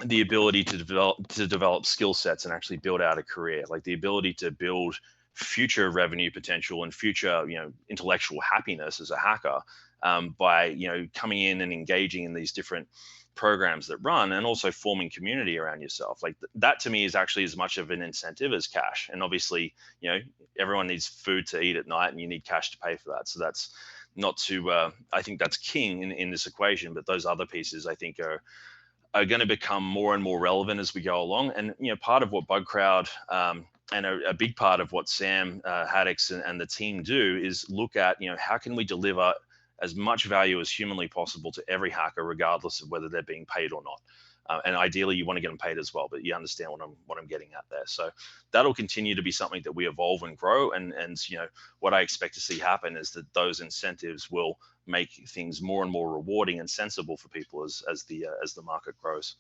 the ability to develop skill sets and actually build out a career, like the ability to build future revenue potential and future intellectual happiness as a hacker, by coming in and engaging in these different programs that run, and also forming community around yourself. Like that to me is actually as much of an incentive as cash. And obviously everyone needs food to eat at night, and you need cash to pay for that. So that's not to I think that's king in this equation, but those other pieces I think are going to become more and more relevant as we go along. And part of what Bugcrowd a big part of what Sam Haddix and the team do is look at, how can we deliver as much value as humanly possible to every hacker, regardless of whether they're being paid or not. And ideally, you want to get them paid as well, but you understand what I'm getting at there. So that'll continue to be something that we evolve and grow. And what I expect to see happen is that those incentives will make things more and more rewarding and sensible for people as the market grows.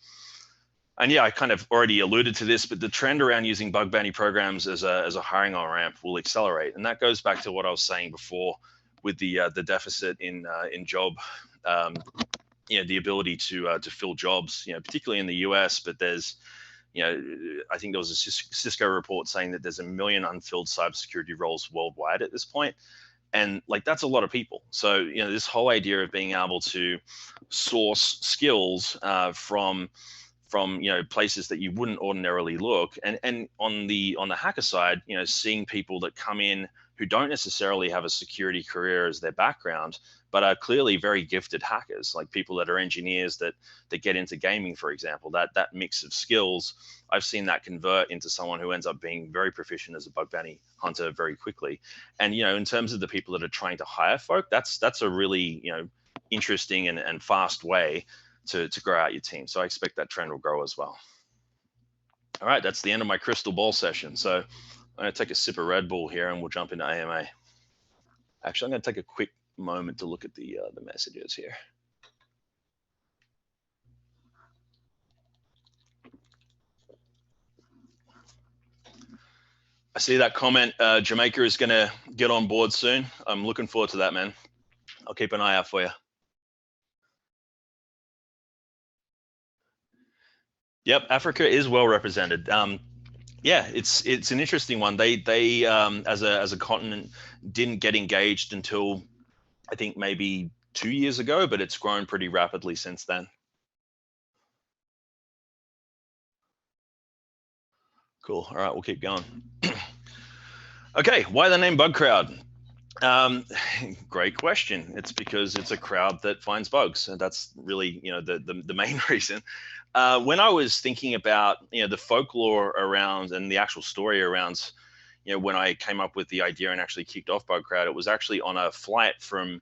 And yeah, I kind of already alluded to this, but the trend around using bug bounty programs as a hiring on ramp will accelerate, and that goes back to what I was saying before with the deficit in job. The ability to fill jobs, particularly in the US, but there's, I think there was a Cisco report saying that there's 1 million unfilled cybersecurity roles worldwide at this point. And like, that's a lot of people. So, this whole idea of being able to source skills from places that you wouldn't ordinarily look, and on the hacker side, seeing people that come in who don't necessarily have a security career as their background, but are clearly very gifted hackers, like people that are engineers that get into gaming, for example. That mix of skills, I've seen that convert into someone who ends up being very proficient as a bug bounty hunter very quickly. And in terms of the people that are trying to hire folk, that's a really interesting and fast way to grow out your team. So I expect that trend will grow as well. All right, that's the end of my crystal ball session. So I'm going to take a sip of Red Bull here and we'll jump into AMA. Actually, I'm going to take a quick moment to look at the messages here. I see that comment. Jamaica is going to get on board soon. I'm looking forward to that, man. I'll keep an eye out for you. Yep, Africa is well represented. Yeah, it's an interesting one. They as a continent didn't get engaged until I think maybe 2 years ago, but it's grown pretty rapidly since then. Cool. All right, we'll keep going. Okay, why the name Bugcrowd? Great question. It's because it's a crowd that finds bugs, and that's really the main reason. When I was thinking about the folklore around and the actual story around when I came up with the idea and actually kicked off Bugcrowd, it was actually on a flight from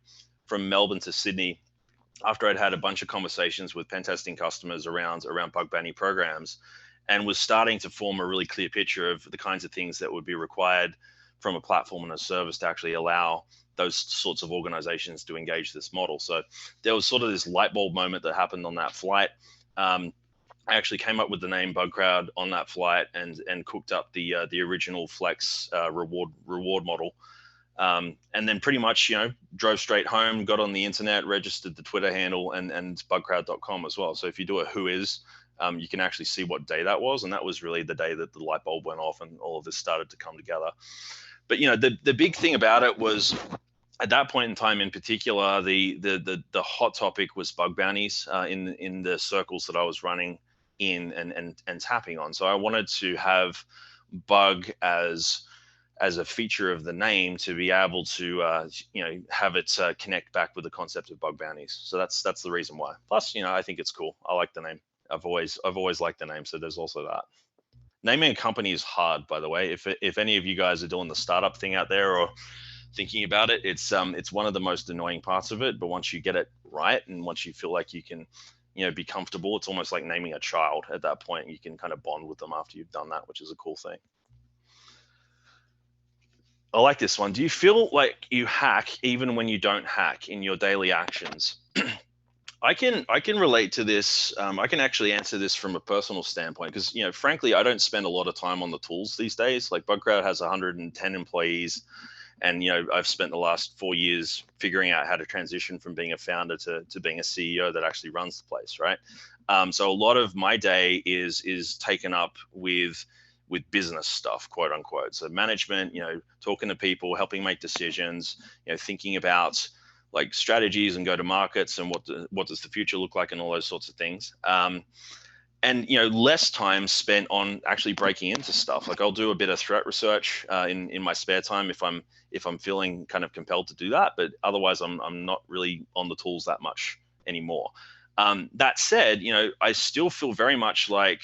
Melbourne to Sydney after I'd had a bunch of conversations with pen testing customers around bug bounty programs, and was starting to form a really clear picture of the kinds of things that would be required from a platform and a service to actually allow those sorts of organizations to engage this model. So there was sort of this light bulb moment that happened on that flight. I actually came up with the name Bugcrowd on that flight and cooked up the original Flex reward model. And then pretty much, drove straight home, got on the internet, registered the Twitter handle and bugcrowd.com as well. So if you do a who is, you can actually see what day that was. And that was really the day that the light bulb went off and all of this started to come together. But, the big thing about it was at that point in time in particular, the hot topic was bug bounties in the circles that I was running in and tapping on. So I wanted to have bug as a feature of the name to be able to have it connect back with the concept of bug bounties. So that's the reason why. Plus, I think it's cool. I like the name. I've always liked the name. So there's also that. Naming a company is hard, by the way. If any of you guys are doing the startup thing out there or thinking about it, it's one of the most annoying parts of it. But once you get it right and once you feel like you can be comfortable, it's almost like naming a child at that point. You can kind of bond with them after you've done that, which is a cool thing. I like this one. Do you feel like you hack even when you don't hack in your daily actions? I can relate to this. I can actually answer this from a personal standpoint because, frankly, I don't spend a lot of time on the tools these days. Like Bugcrowd has 110 employees, and I've spent the last 4 years figuring out how to transition from being a founder to being a CEO that actually runs the place, right? So a lot of my day is taken up with business stuff, quote unquote. So management, talking to people, helping make decisions, thinking about like strategies and go to markets and what does the future look like and all those sorts of things. And less time spent on actually breaking into stuff. Like I'll do a bit of threat research in my spare time if I'm feeling kind of compelled to do that. But otherwise, I'm not really on the tools that much anymore. That said, I still feel very much like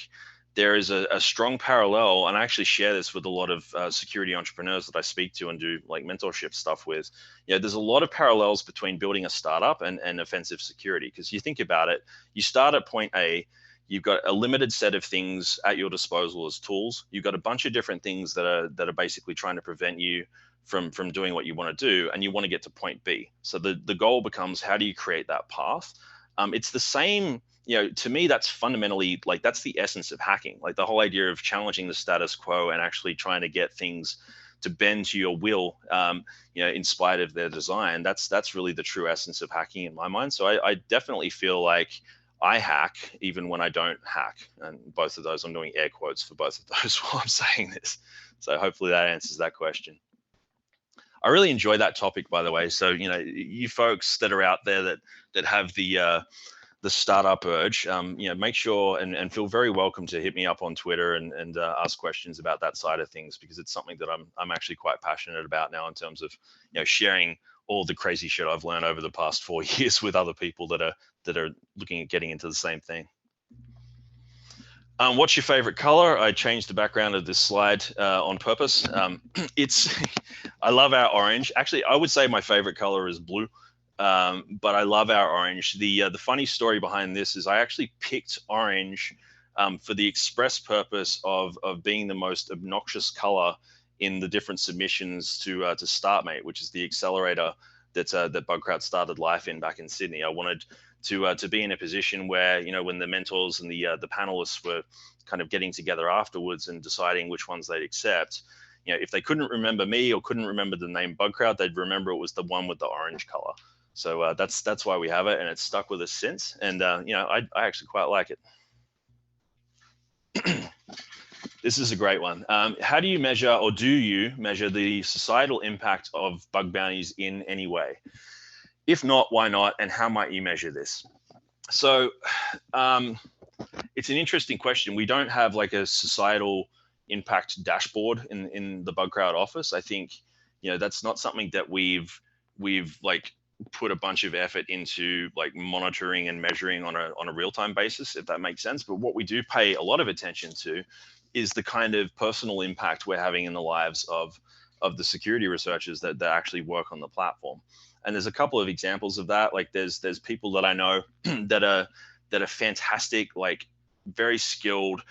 there is a strong parallel, and I actually share this with a lot of security entrepreneurs that I speak to and do like mentorship stuff with. There's a lot of parallels between building a startup and offensive security, because you think about it, you start at point A, you've got a limited set of things at your disposal as tools. You've got a bunch of different things that are basically trying to prevent you from doing what you want to do, and you want to get to point B. So the goal becomes, how do you create that path? It's the same. To me, that's fundamentally, like, that's the essence of hacking. Like, the whole idea of challenging the status quo and actually trying to get things to bend to your will, in spite of their design. That's really the true essence of hacking in my mind. So I definitely feel like I hack even when I don't hack. And both of those, I'm doing air quotes for both of those while I'm saying this. So hopefully that answers that question. I really enjoy that topic, by the way. So, you folks that are out there that have the startup urge, make sure and feel very welcome to hit me up on Twitter and ask questions about that side of things, because it's something that I'm actually quite passionate about now, in terms of sharing all the crazy shit I've learned over the past 4 years with other people that are looking at getting into the same thing. What's your favorite color? I changed the background of this slide on purpose. I love our orange. Actually, I would say my favorite color is blue. But I love our orange. The funny story behind this is I actually picked orange for the express purpose of being the most obnoxious color in the different submissions to StartMate, which is the accelerator that Bugcrowd started life in back in Sydney. I wanted to be in a position where, when the mentors and the panelists were kind of getting together afterwards and deciding which ones they'd accept, if they couldn't remember me or couldn't remember the name Bugcrowd, they'd remember it was the one with the orange color. So that's why we have it, and it's stuck with us since. And I actually quite like it. This is a great one. How do you measure, or do you measure, the societal impact of bug bounties in any way? If not, why not? And how might you measure this? So it's an interesting question. We don't have like a societal impact dashboard in the Bugcrowd office. I think that's not something that we've like put a bunch of effort into, like, monitoring and measuring on a real-time basis, if that makes sense. But what we do pay a lot of attention to is the kind of personal impact we're having in the lives of the security researchers that actually work on the platform. And there's a couple of examples of that. Like, there's people that I know that are fantastic, like, very skilled,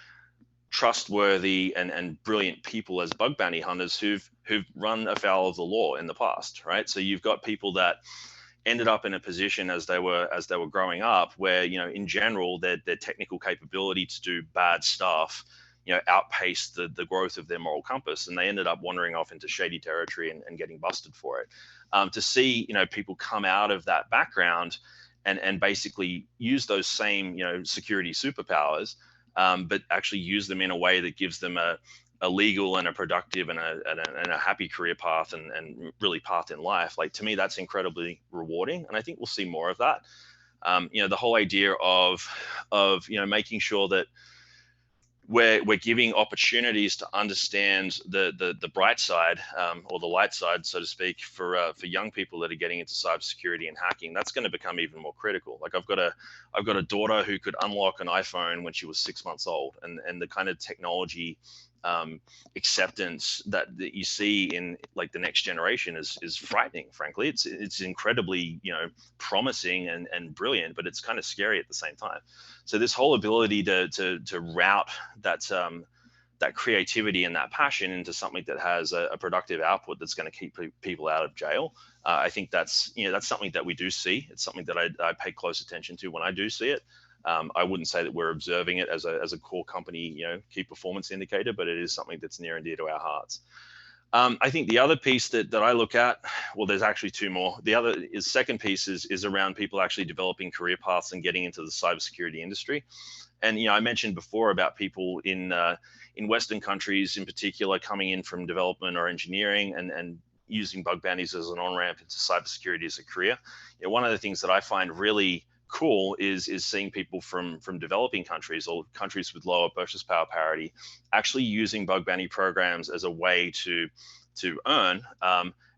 trustworthy and brilliant people as bug bounty hunters who've run afoul of the law in the past, right? So you've got people that ended up in a position as they were growing up where, in general, their technical capability to do bad stuff, outpaced the growth of their moral compass, and they ended up wandering off into shady territory and getting busted for it. To see, people come out of that background and basically use those same, security superpowers, but actually use them in a way that gives them a legal and a productive and a happy career path and really path in life. Like, to me, that's incredibly rewarding, and I think we'll see more of that. The whole idea of making sure that we're giving opportunities to understand the bright side, or the light side, so to speak, for young people that are getting into cybersecurity and hacking. That's going to become even more critical. Like, I've got a daughter who could unlock an iPhone when she was 6 months old, and the kind of technology acceptance that you see in, like, the next generation is frightening. Frankly, it's incredibly promising and brilliant, but it's kind of scary at the same time. So this whole ability to route that creativity and that passion into something that has a productive output that's going to keep people out of jail, I think that's something that we do see. It's something that I pay close attention to when I do see it. I wouldn't say that we're observing it as a core company, key performance indicator, but it is something that's near and dear to our hearts. I think the other piece that I look at, well, there's actually two more. The second piece is around people actually developing career paths and getting into the cybersecurity industry. And I mentioned before about people in Western countries in particular coming in from development or engineering and using bug bounties as an on-ramp into cybersecurity as a career. One of the things that I find really cool is seeing people from developing countries or countries with lower purchase power parity actually using bug bounty programs as a way to earn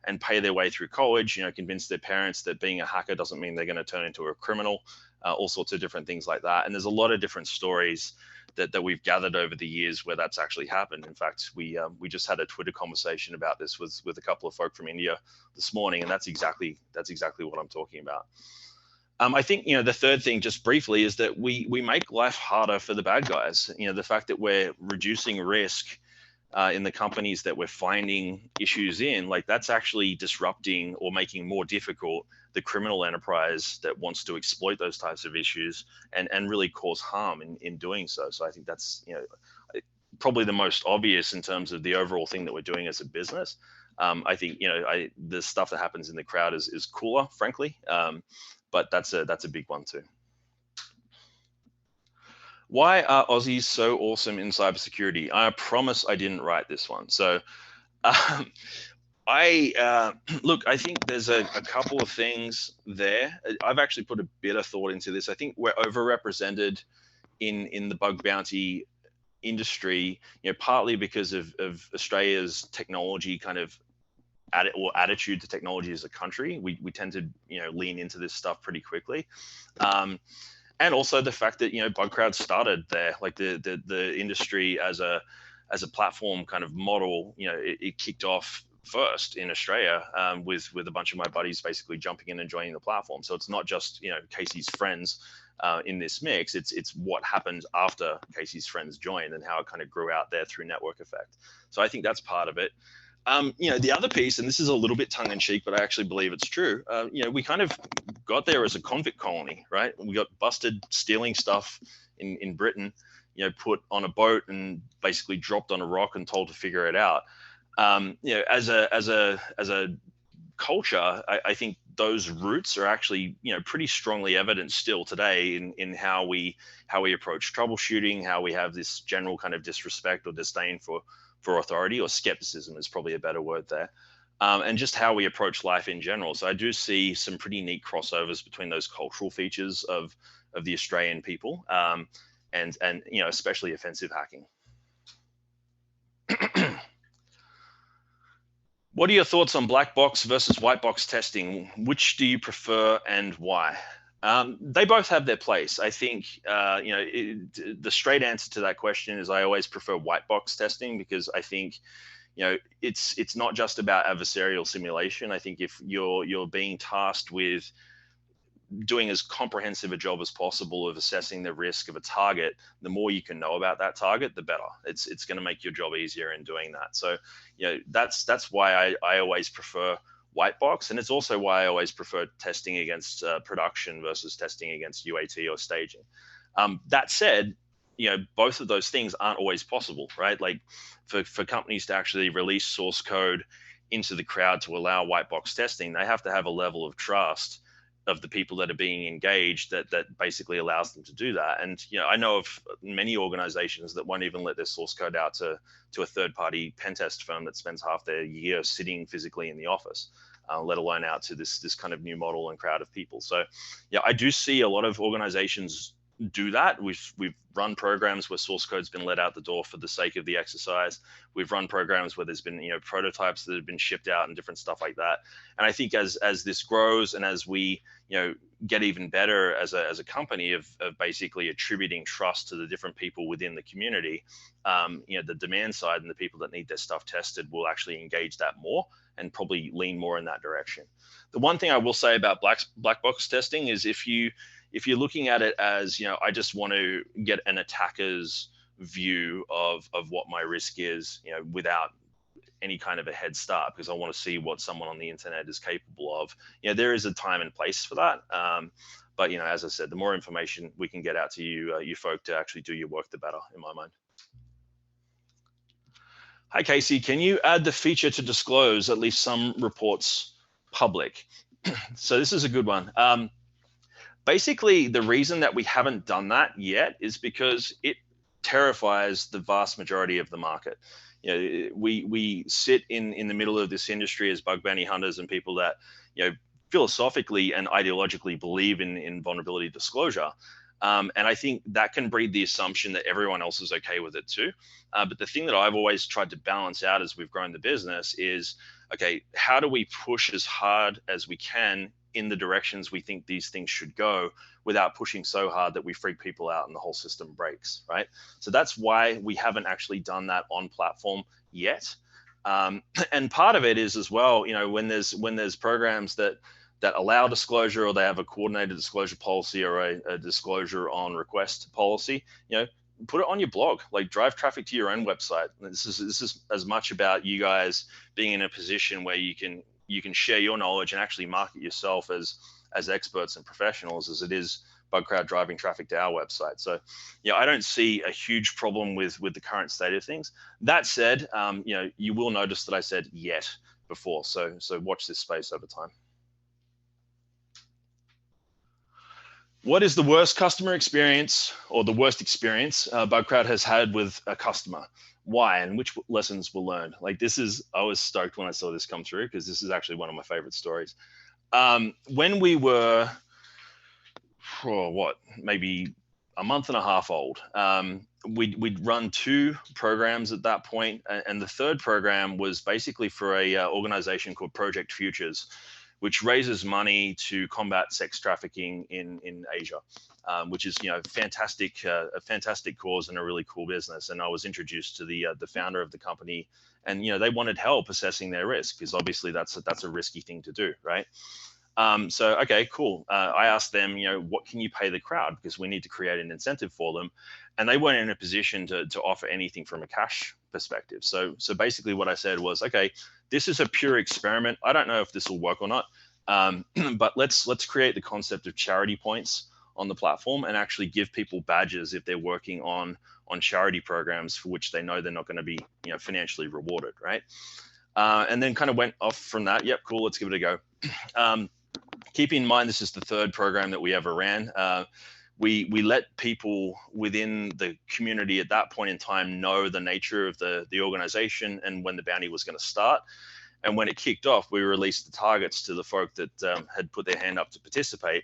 and pay their way through college, convince their parents that being a hacker doesn't mean they're going to turn into a criminal, all sorts of different things like that. And there's a lot of different stories that we've gathered over the years where that's actually happened. In fact, we just had a Twitter conversation about this with a couple of folk from India this morning, and that's exactly what I'm talking about. I think, the third thing, just briefly, is that we make life harder for the bad guys. The fact that we're reducing risk in the companies that we're finding issues in, like, that's actually disrupting or making more difficult the criminal enterprise that wants to exploit those types of issues and really cause harm in doing so. So I think that's probably the most obvious in terms of the overall thing that we're doing as a business. I think the stuff that happens in the crowd is cooler, frankly, but that's a big one too. Why are Aussies so awesome in cybersecurity? I promise I didn't write this one. So look, I think there's a couple of things there. I've actually put a bit of thought into this. I think we're overrepresented in the bug bounty industry, partly because of Australia's technology kind of attitude to technology as a country. We tend to lean into this stuff pretty quickly. And also the fact that Bugcrowd started there, like the industry as a platform kind of model. It kicked off first in Australia with a bunch of my buddies basically jumping in and joining the platform. So it's not just Casey's friends in this mix. It's what happened after Casey's friends joined and how it kind of grew out there through network effect. So I think that's part of it. The other piece, and this is a little bit tongue-in-cheek, but I actually believe it's true. We kind of got there as a convict colony, right? We got busted stealing stuff in Britain, put on a boat and basically dropped on a rock and told to figure it out. As a culture, I think those roots are actually pretty strongly evident still today in how we approach troubleshooting, how we have this general kind of disrespect or disdain for authority, or skepticism is probably a better word there, and just how we approach life in general. So I do see some pretty neat crossovers between those cultural features of the Australian people, and especially offensive hacking. What are your thoughts on black box versus white box testing? Which do you prefer and why? They both have their place. I think the straight answer to that question is I always prefer white box testing, because I think it's not just about adversarial simulation. I think if you're being tasked with doing as comprehensive a job as possible of assessing the risk of a target, the more you can know about that target, the better. It's going to make your job easier in doing that. So that's why I always prefer white box, and it's also why I always prefer testing against production versus testing against UAT or staging. That said, both of those things aren't always possible, right? Like for companies to actually release source code into the crowd to allow white box testing, they have to have a level of trust of the people that are being engaged that basically allows them to do that. And I know of many organizations that won't even let their source code out to a third-party pen test firm that spends half their year sitting physically in the office, let alone out to this kind of new model and crowd of people. So I do see a lot of organizations do that. We've run programs where source code's been let out the door for the sake of the exercise. We've run programs where there's been prototypes that have been shipped out and different stuff like that. And I think as this grows and as we get even better as a company of basically attributing trust to the different people within the community, the demand side and the people that need their stuff tested will actually engage that more and probably lean more in that direction. The one thing I will say about black box testing is if you're looking at it as, I just want to get an attacker's view of what my risk is, without any kind of a head start, because I want to see what someone on the internet is capable of. There is a time and place for that. But, as I said, the more information we can get out to you folk to actually do your work, the better, in my mind. Hi, Casey. Can you add the feature to disclose at least some reports public? So this is a good one. Basically, the reason that we haven't done that yet is because it terrifies the vast majority of the market. We sit in the middle of this industry as bug bounty hunters and people that philosophically and ideologically believe in vulnerability disclosure. And I think that can breed the assumption that everyone else is okay with it too. But the thing that I've always tried to balance out as we've grown the business is, okay, how do we push as hard as we can in the directions we think these things should go without pushing so hard that we freak people out and the whole system breaks, right? So that's why we haven't actually done that on platform yet. And part of it is as well, when there's programs that allow disclosure, or they have a coordinated disclosure policy, or a disclosure on request policy, put it on your blog, like drive traffic to your own website. This is as much about you guys being in a position where you can share your knowledge and actually market yourself as experts and professionals as it is Bugcrowd driving traffic to our website. So I don't see a huge problem with the current state of things. That said, you will notice that I said yet before, so watch this space over time. What is the worst customer experience, or the worst experience Bugcrowd has had with a customer? Why, and which lessons were learned? Like, I was stoked when I saw this come through, because this is actually one of my favorite stories. When we were, maybe a month and a half old, we'd run 2 programs at that point, and the third program was basically for a organization called Project Futures, which raises money to combat sex trafficking in Asia, which is a fantastic cause and a really cool business. And I was introduced to the founder of the company, and they wanted help assessing their risk, because obviously that's a risky thing to do, right? So okay, cool. I asked them, what can you pay the crowd, because we need to create an incentive for them, and they weren't in a position to offer anything from a cash perspective. So basically what I said was, okay, this is a pure experiment. I don't know if this will work or not, but let's create the concept of charity points on the platform and actually give people badges if they're working on charity programs for which they know they're not going to be financially rewarded, right? And then kind of went off from that. Yep, cool. Let's give it a go. Keep in mind, this is the third program that we ever ran. We let people within the community at that point in time know the nature of the organization and when the bounty was going to start. And when it kicked off, we released the targets to the folk that had put their hand up to participate.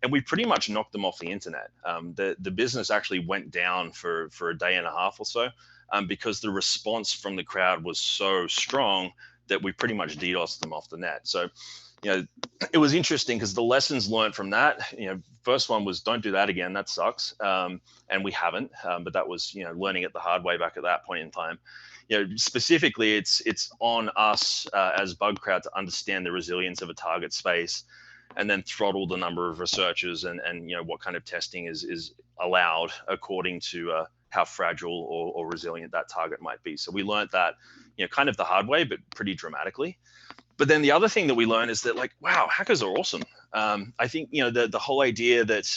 And we pretty much knocked them off the internet. The business actually went down for a day and a half or so, because the response from the crowd was so strong that we pretty much DDoSed them off the net. So it was interesting, because the lessons learned from that, first one was don't do that again. That sucks. And we haven't, but that was, learning it the hard way back at that point in time. Specifically, it's on us as Bugcrowd to understand the resilience of a target space, and then throttle the number of researchers and what kind of testing is allowed according to how fragile or resilient that target might be. So we learned that, kind of the hard way, but pretty dramatically. But then the other thing that we learned is that, like, wow, hackers are awesome. I think, the whole idea that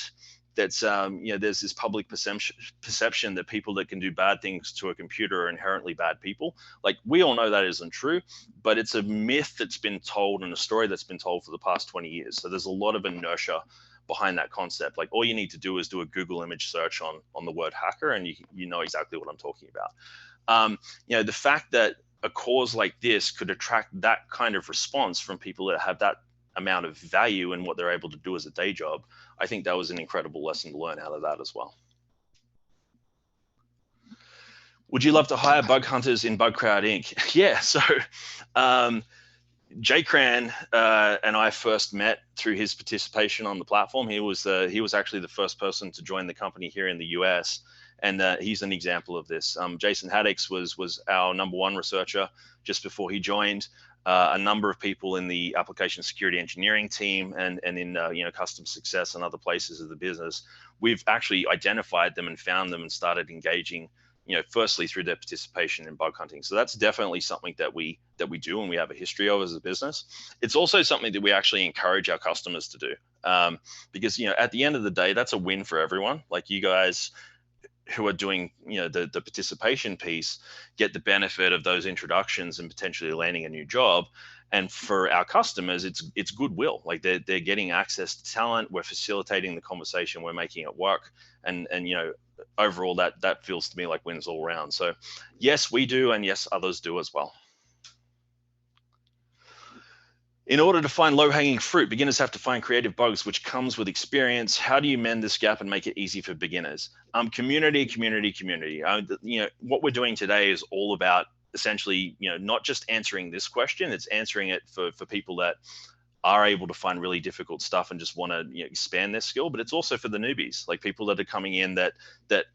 there's this public perception that people that can do bad things to a computer are inherently bad people. Like, we all know that isn't true, but it's a myth that's been told and a story that's been told for the past 20 years. So there's a lot of inertia behind that concept. Like, all you need to do is do a Google image search on the word hacker, and you know exactly what I'm talking about. The fact that a cause like this could attract that kind of response from people that have that amount of value in what they're able to do as a day job, I think that was an incredible lesson to learn out of that as well. Would you love to hire bug hunters in Bugcrowd Inc? Yeah, so Jay Cran and I first met through his participation on the platform. He was actually the first person to join the company here in the US. And he's an example of this. Jason Haddix was our #1 researcher just before he joined. A number of people in the application security engineering team and in custom success and other places of the business. We've actually identified them and found them and started engaging, firstly through their participation in bug hunting. So that's definitely something that we do and we have a history of as a business. It's also something that we actually encourage our customers to do, because at the end of the day, that's a win for everyone. Like, you guys who are doing the participation piece get the benefit of those introductions and potentially landing a new job, and for our customers it's goodwill. Like, they're getting access to talent, we're facilitating the conversation, we're making it work, and overall that feels to me like wins all around. So yes, we do, and yes, others do as well. In order to find low-hanging fruit, beginners have to find creative bugs, which comes with experience. How do you mend this gap and make it easy for beginners? Community. What we're doing today is all about essentially, not just answering this question, it's answering it for people that are able to find really difficult stuff and just want to expand their skill. But it's also for the newbies, like people that are coming in that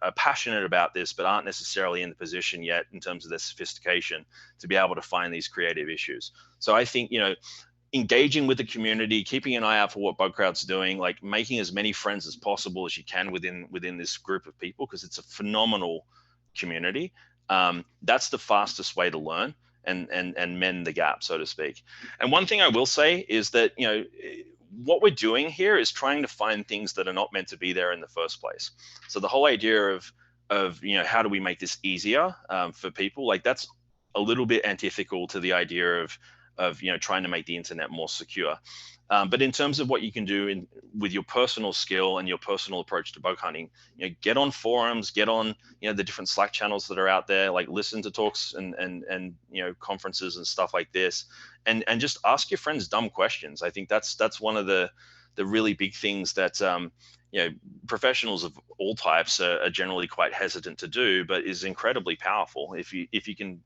are passionate about this but aren't necessarily in the position yet in terms of their sophistication to be able to find these creative issues. So I think engaging with the community, keeping an eye out for what Bugcrowd's doing, like making as many friends as possible as you can within this group of people, because it's a phenomenal community. That's the fastest way to learn and mend the gap, so to speak. And one thing I will say is that what we're doing here is trying to find things that are not meant to be there in the first place. So the whole idea of how do we make this easier for people, like that's a little bit antithetical to the idea of trying to make the internet more secure. But in terms of what you can do with your personal skill and your personal approach to bug hunting, get on forums, get on the different Slack channels that are out there, like listen to talks and conferences and stuff like this, and just ask your friends dumb questions. I think that's one of the really big things that professionals of all types are generally quite hesitant to do, but is incredibly powerful if you can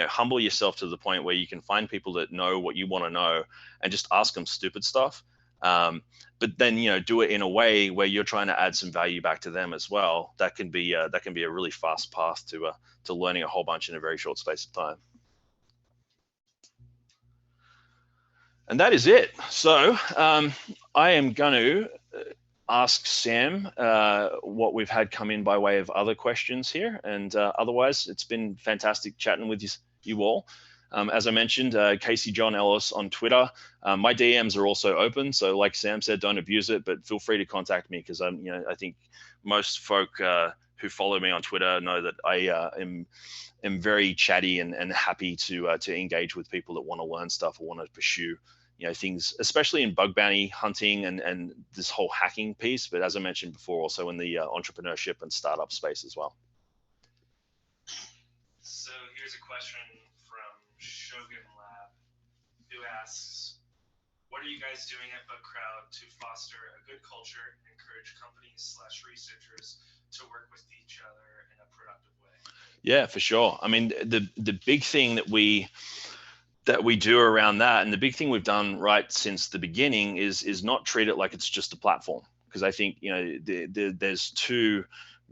humble yourself to the point where you can find people that know what you want to know and just ask them stupid stuff. But then, do it in a way where you're trying to add some value back to them as well. That can be a really fast path to learning a whole bunch in a very short space of time. And that is it. So I am going to ask Sam what we've had come in by way of other questions here. And otherwise, it's been fantastic chatting with you all. As I mentioned, Casey John Ellis on Twitter. My DMs are also open. So like Sam said, don't abuse it, but feel free to contact me, because I think most folk who follow me on Twitter know that I am very chatty and happy to engage with people that want to learn stuff or want to pursue things, especially in bug bounty hunting and this whole hacking piece. But as I mentioned before, also in the entrepreneurship and startup space as well. So here's a question from Shogun Lab, who asks, what are you guys doing at Bugcrowd to foster a good culture and encourage companies/researchers to work with each other in a productive way? Yeah, for sure. I mean, the big thing that we do around that, and the big thing we've done right since the beginning is not treat it like it's just a platform. Because I think there's two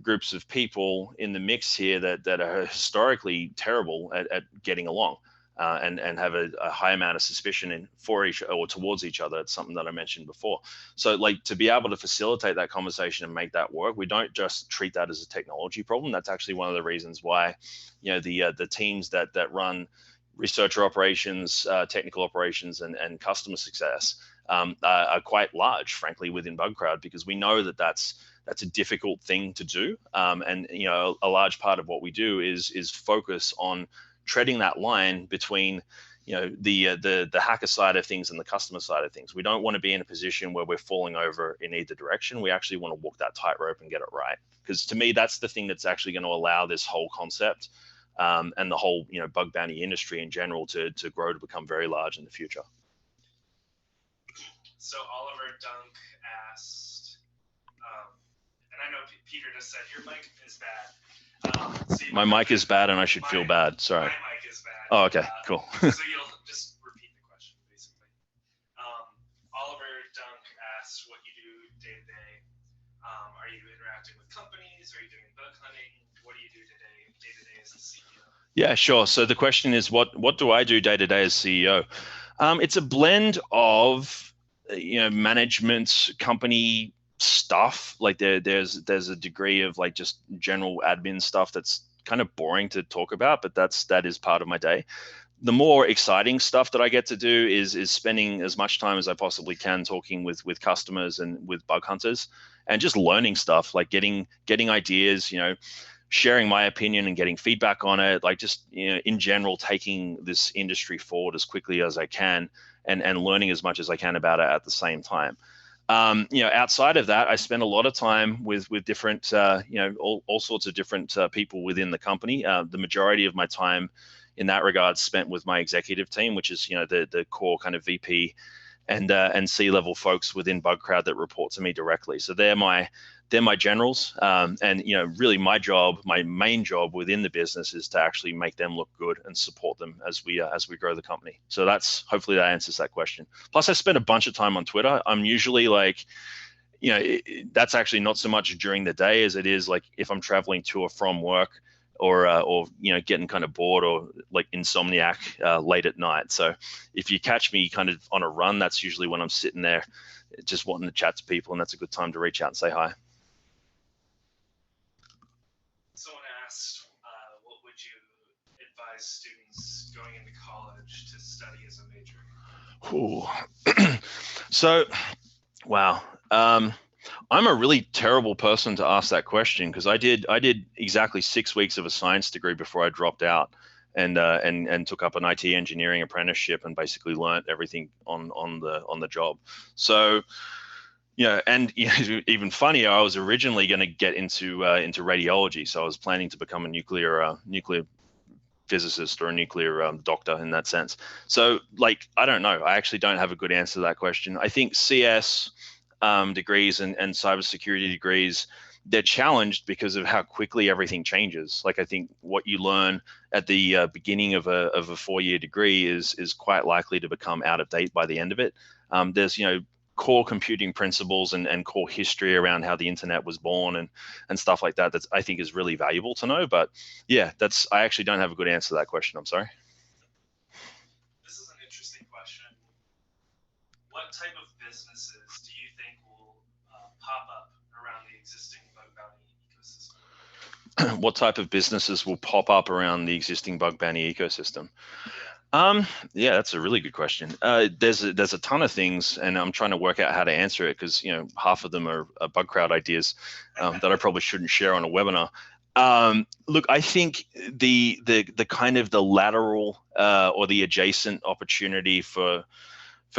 groups of people in the mix here that are historically terrible at getting along and have a high amount of suspicion for each or towards each other. It's something that I mentioned before. So like to be able to facilitate that conversation and make that work, we don't just treat that as a technology problem. That's actually one of the reasons why the teams that run researcher operations, technical operations, and customer success are quite large, frankly, within Bugcrowd, because we know that that's a difficult thing to do. And a large part of what we do is focus on treading that line between the hacker side of things and the customer side of things. We don't want to be in a position where we're falling over in either direction. We actually want to walk that tightrope and get it right, because to me, that's the thing that's actually going to allow this whole concept and the whole bug bounty industry in general to grow to become very large in the future. So Oliver Dunk asked, and I know Peter just said your mic is bad. So my mic is bad, and I should feel bad. Sorry. My mic is bad. Oh, okay, cool. So you'll just repeat the question, basically. Oliver Dunk asks what you do day to day. Are you interacting with companies? Are you doing bug hunting? What do you do day to day as the CEO? Yeah, sure. So the question is, what do I do day to day as CEO? It's a blend of management, company stuff. Like there's a degree of like just general admin stuff that's kind of boring to talk about, but that is part of my day. The more exciting stuff that I get to do is spending as much time as I possibly can talking with customers and with bug hunters, and just learning stuff, like getting ideas, sharing my opinion and getting feedback on it, like just in general taking this industry forward as quickly as I can and learning as much as I can about it at the same time. Outside of that, I spend a lot of time with different all sorts of different people within the company. The majority of my time in that regard spent with my executive team, which is the core kind of VP and C-level folks within Bugcrowd that report to me directly. So they're they're my generals, and really my main job within the business is to actually make them look good and support them as we grow the company. So that's, hopefully that answers that question. Plus, I spend a bunch of time on Twitter. I'm usually like, that's actually not so much during the day as it is like if I'm traveling to or from work, or getting kind of bored or like insomniac late at night. So if you catch me kind of on a run, that's usually when I'm sitting there just wanting to chat to people, and that's a good time to reach out and say hi. Someone asked, what would you advise students going into college to study as a major? Ooh. So, wow. I'm a really terrible person to ask that question, because I did exactly 6 weeks of a science degree before I dropped out and took up an IT engineering apprenticeship and basically learned everything on the job. So, and even funnier, I was originally going to get into radiology, so I was planning to become a nuclear physicist or a nuclear doctor in that sense. So, like, I don't know. I actually don't have a good answer to that question. I think CS degrees and cybersecurity degrees, they're challenged because of how quickly everything changes. Like, I think what you learn at the beginning of a 4-year degree is quite likely to become out of date by the end of it. There's core computing principles and core history around how the internet was born and stuff like that I think is really valuable to know. But yeah, I actually don't have a good answer to that question. I'm sorry. This is an interesting question. What type of businesses do you think will pop up around the existing bug bounty ecosystem? What type of businesses will pop up around the existing bug bounty ecosystem? Yeah, that's a really good question. There's a ton of things, and I'm trying to work out how to answer it, because half of them are Bugcrowd ideas that I probably shouldn't share on a webinar. Look, I think the kind of the lateral or the adjacent opportunity for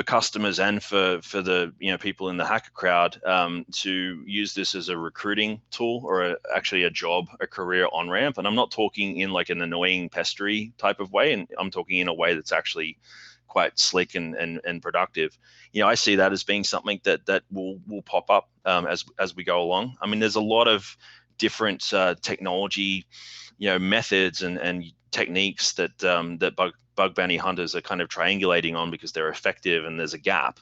customers and for the people in the hacker crowd to use this as a recruiting tool, or actually a career on ramp. And I'm not talking in like an annoying pestery type of way, and I'm talking in a way that's actually quite slick and productive. I see that as being something that will pop up as we go along. I mean, there's a lot of different technology methods and techniques that bug bounty hunters are kind of triangulating on because they're effective and there's a gap,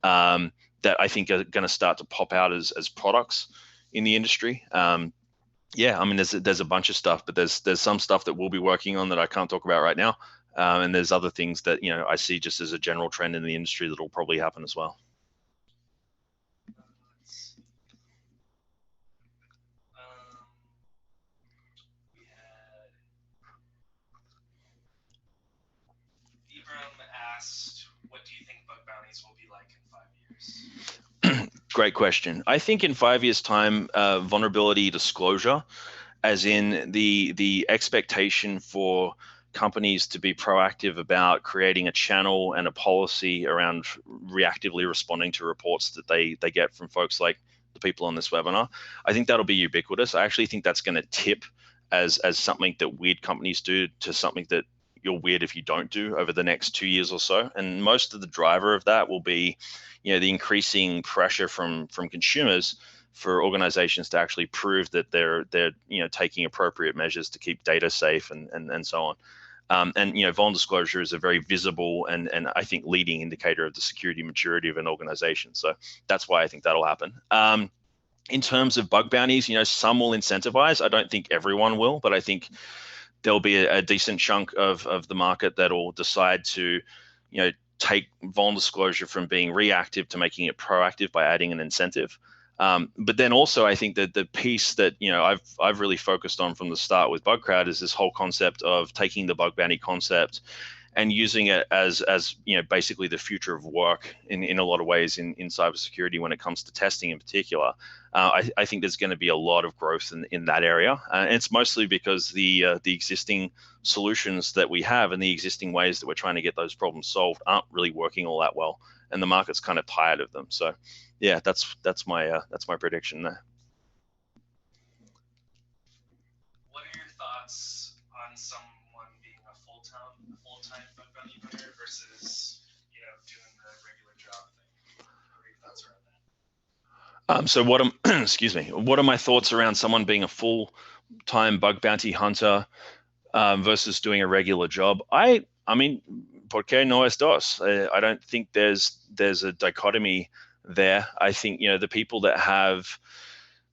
that I think are going to start to pop out as products in the industry. Yeah, I mean, there's a bunch of stuff, but there's some stuff that we'll be working on that I can't talk about right now, and there's other things that I see just as a general trend in the industry that will probably happen as well. Asked, what do you think bug bounties will be like in 5 years? Great question. I think in 5 years' time, vulnerability disclosure, as in the expectation for companies to be proactive about creating a channel and a policy around reactively responding to reports that they get from folks like the people on this webinar. I think that'll be ubiquitous. I actually think that's going to tip as something that weird companies do to something that you're weird if you don't do over the next 2 years or so. And most of the driver of that will be, the increasing pressure from consumers for organizations to actually prove that they're taking appropriate measures to keep data safe and so on. And vuln disclosure is a very visible and I think leading indicator of the security maturity of an organization. So that's why I think that'll happen. In terms of bug bounties, some will incentivize. I don't think everyone will, but I think there'll be a decent chunk of the market that'll decide to, take vuln disclosure from being reactive to making it proactive by adding an incentive. But then also, I think that the piece that I've really focused on from the start with Bugcrowd is this whole concept of taking the bug bounty concept and using it as basically the future of work in a lot of ways in cybersecurity when it comes to testing in particular. I think there's going to be a lot of growth in that area, and it's mostly because the existing solutions that we have and the existing ways that we're trying to get those problems solved aren't really working all that well, and the market's kind of tired of them. So, yeah, that's my prediction there. What are your thoughts on someone being a full-time bug bounty hunter versus doing the regular job thing? What are your thoughts around So what am excuse me? What are my thoughts around someone being a full-time bug bounty hunter versus doing a regular job? I mean, porque no es dos. I don't think there's a dichotomy there. I think the people that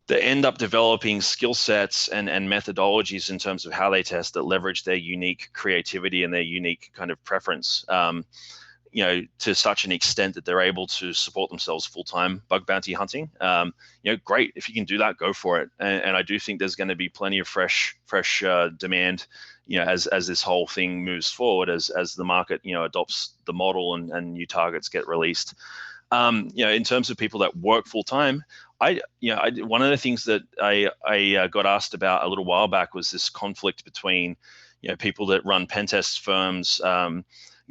end up developing skill sets and methodologies in terms of how they test that leverage their unique creativity and their unique kind of preference. To such an extent that they're able to support themselves full-time bug bounty hunting. Great. If you can do that, go for it. And I do think there's going to be plenty of fresh demand, as this whole thing moves forward, as the market, adopts the model and new targets get released. In terms of people that work full-time, one of the things that I got asked about a little while back was this conflict between, people that run pen test firms,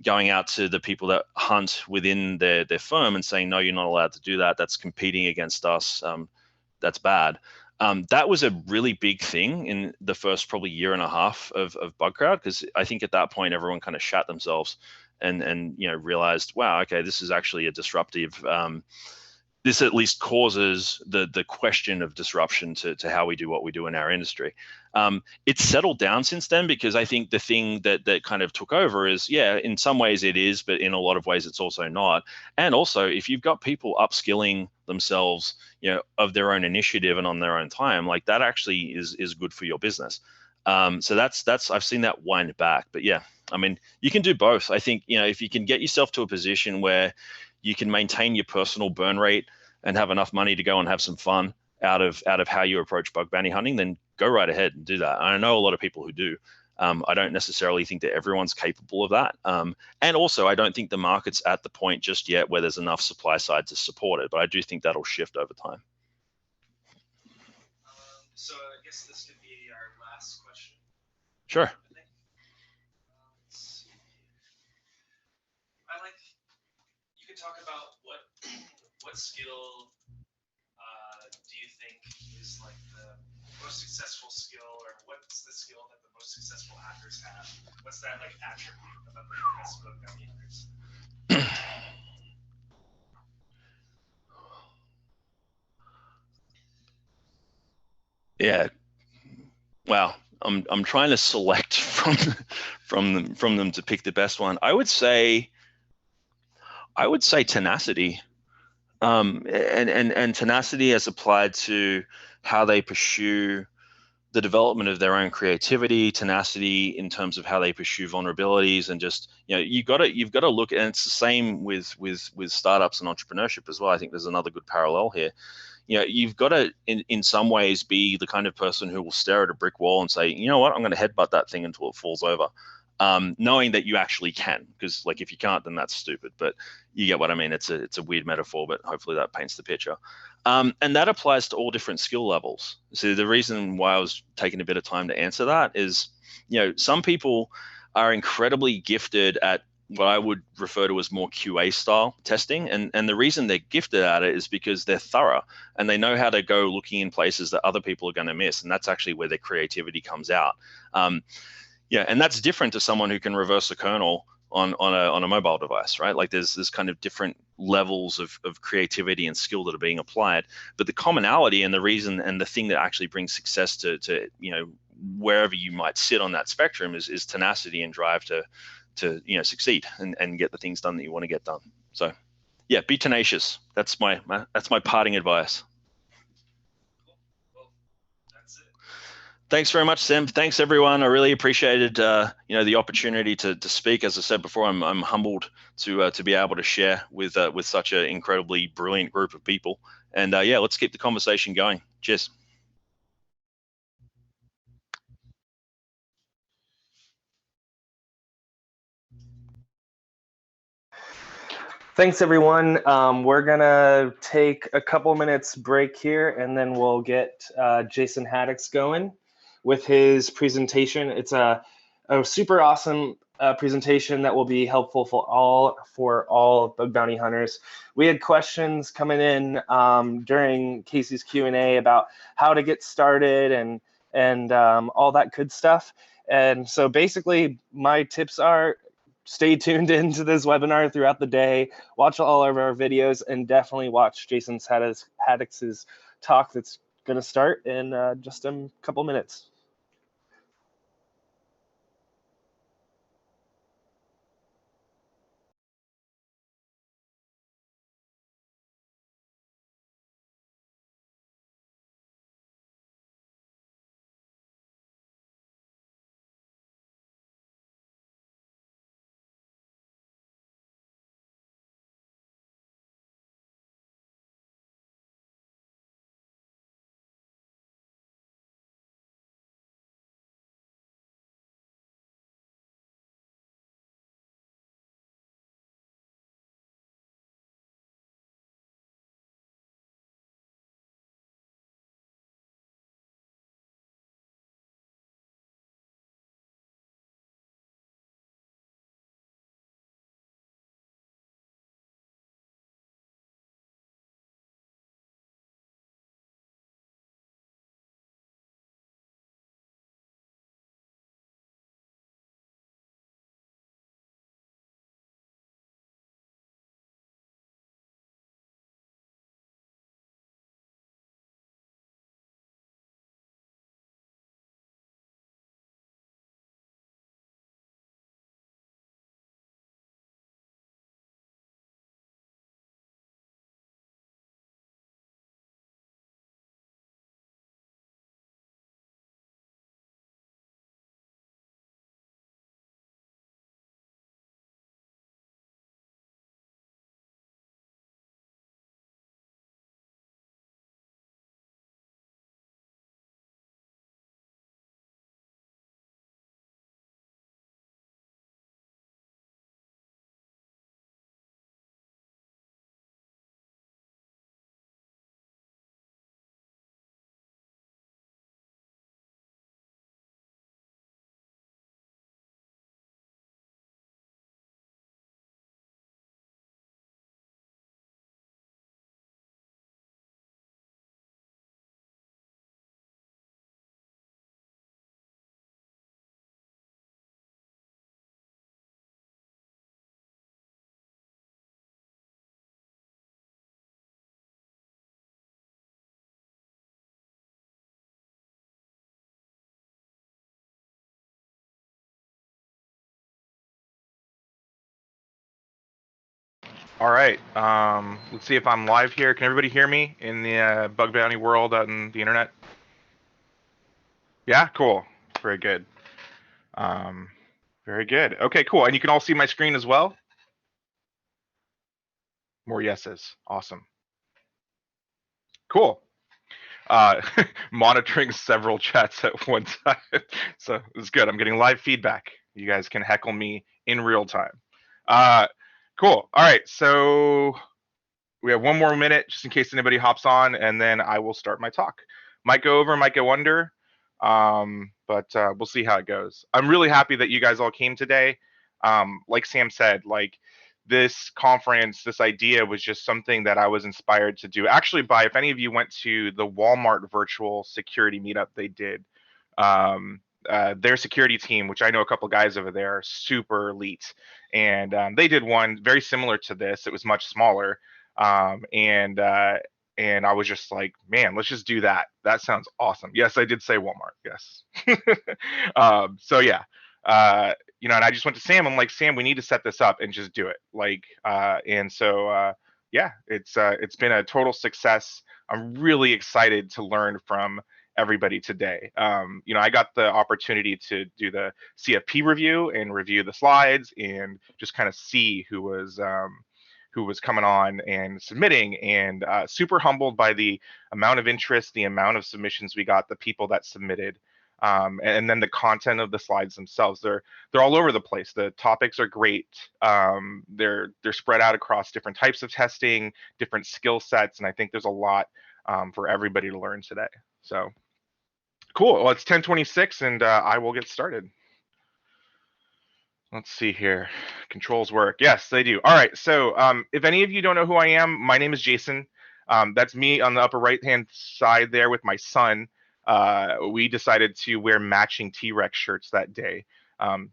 going out to the people that hunt within their firm and saying, no, you're not allowed to do that. That's competing against us. That's bad. That was a really big thing in the first probably year and a half of Bugcrowd, because I think at that point everyone kind of shat themselves and realized, wow, okay, this is actually a disruptive. This at least causes the question of disruption to how we do what we do in our industry. It's settled down since then, because I think the thing that kind of took over is, in some ways it is, but in a lot of ways it's also not. And also, if you've got people upskilling themselves, of their own initiative and on their own time, like that actually is good for your business. So that's I've seen that wind back. But you can do both. I think, if you can get yourself to a position where you can maintain your personal burn rate and have enough money to go and have some fun out of how you approach bug bounty hunting, then go right ahead and do that. I know a lot of people who do. I don't necessarily think that everyone's capable of that. And also, I don't think the market's at the point just yet where there's enough supply side to support it, but I do think that'll shift over time. So I guess this could be our last question. Sure. You could talk about what skill do you think is like the most successful skill, or what's the skill that the most successful hackers have? What's that like attribute about the best bug bounty hunters? Yeah. Wow. I'm trying to select from them to pick the best one. I would say tenacity. And tenacity as applied to how they pursue the development of their own creativity, tenacity in terms of how they pursue vulnerabilities, and just you've got to look, and it's the same with startups and entrepreneurship as well. I think there's another good parallel here. You've got to in some ways be the kind of person who will stare at a brick wall and say, you know what, I'm going to headbutt that thing until it falls over. Knowing that you actually can, because like if you can't, then that's stupid. But you get what I mean. It's a weird metaphor, but hopefully that paints the picture. And that applies to all different skill levels. So the reason why I was taking a bit of time to answer that is, some people are incredibly gifted at what I would refer to as more QA style testing. And the reason they're gifted at it is because they're thorough and they know how to go looking in places that other people are going to miss. And that's actually where their creativity comes out. And that's different to someone who can reverse a kernel on a mobile device, right? Like there's kind of different levels of creativity and skill that are being applied. But the commonality and the reason and the thing that actually brings success to wherever you might sit on that spectrum is tenacity and drive to succeed and get the things done that you want to get done. So be tenacious. That's my parting advice. Thanks very much, Sam. Thanks, everyone. I really appreciated the opportunity to speak. As I said before, I'm humbled to be able to share with such an incredibly brilliant group of people. And let's keep the conversation going. Cheers. Thanks, everyone. We're gonna take a couple minutes break here, and then we'll get Jason Haddix going with his presentation. It's a super awesome presentation that will be helpful for all bug bounty hunters. We had questions coming in during Casey's Q&A about how to get started and all that good stuff. And so basically, my tips are stay tuned into this webinar throughout the day. Watch all of our videos, and definitely watch Jason Haddock's talk that's going to start in just a couple minutes. All right, let's see if I'm live here. Can everybody hear me in the bug bounty world out in the internet? Yeah, cool. Very good. Very good. Okay, cool. And you can all see my screen as well? More yeses. Awesome. Cool. Monitoring several chats at one time. So it's good. I'm getting live feedback. You guys can heckle me in real time. Cool. All right, so we have one more minute just in case anybody hops on, and then I will start my talk. Might go over, might go under, but we'll see how it goes. I'm really happy that you guys all came today. Like Sam said, like this conference, this idea was just something that I was inspired to do. Actually, by if any of you went to the Walmart virtual security meetup they did, their security team, which I know a couple guys over there, are super elite, and they did one very similar to this. It was much smaller, and I was just like, man, let's just do that. That sounds awesome. Yes, I did say Walmart. Yes. So yeah, you know, and I just went to Sam. I'm like, Sam, we need to set this up and just do it. Like, and so yeah, it's been a total success. I'm really excited to learn from everybody today. You know, I got the opportunity to do the CFP review and review the slides and just kind of see who was coming on and submitting, and super humbled by the amount of interest, the amount of submissions we got, the people that submitted, and then the content of the slides themselves. They're all over the place. The topics are great. They're spread out across different types of testing, different skill sets, and I think there's a lot for everybody to learn today. So cool. Well, it's 10:26, and I will get started. Let's see here. Controls work. Yes, they do. All right. So if any of you don't know who I am, my name is Jason. That's me on the upper right-hand side there with my son. We decided to wear matching T-Rex shirts that day.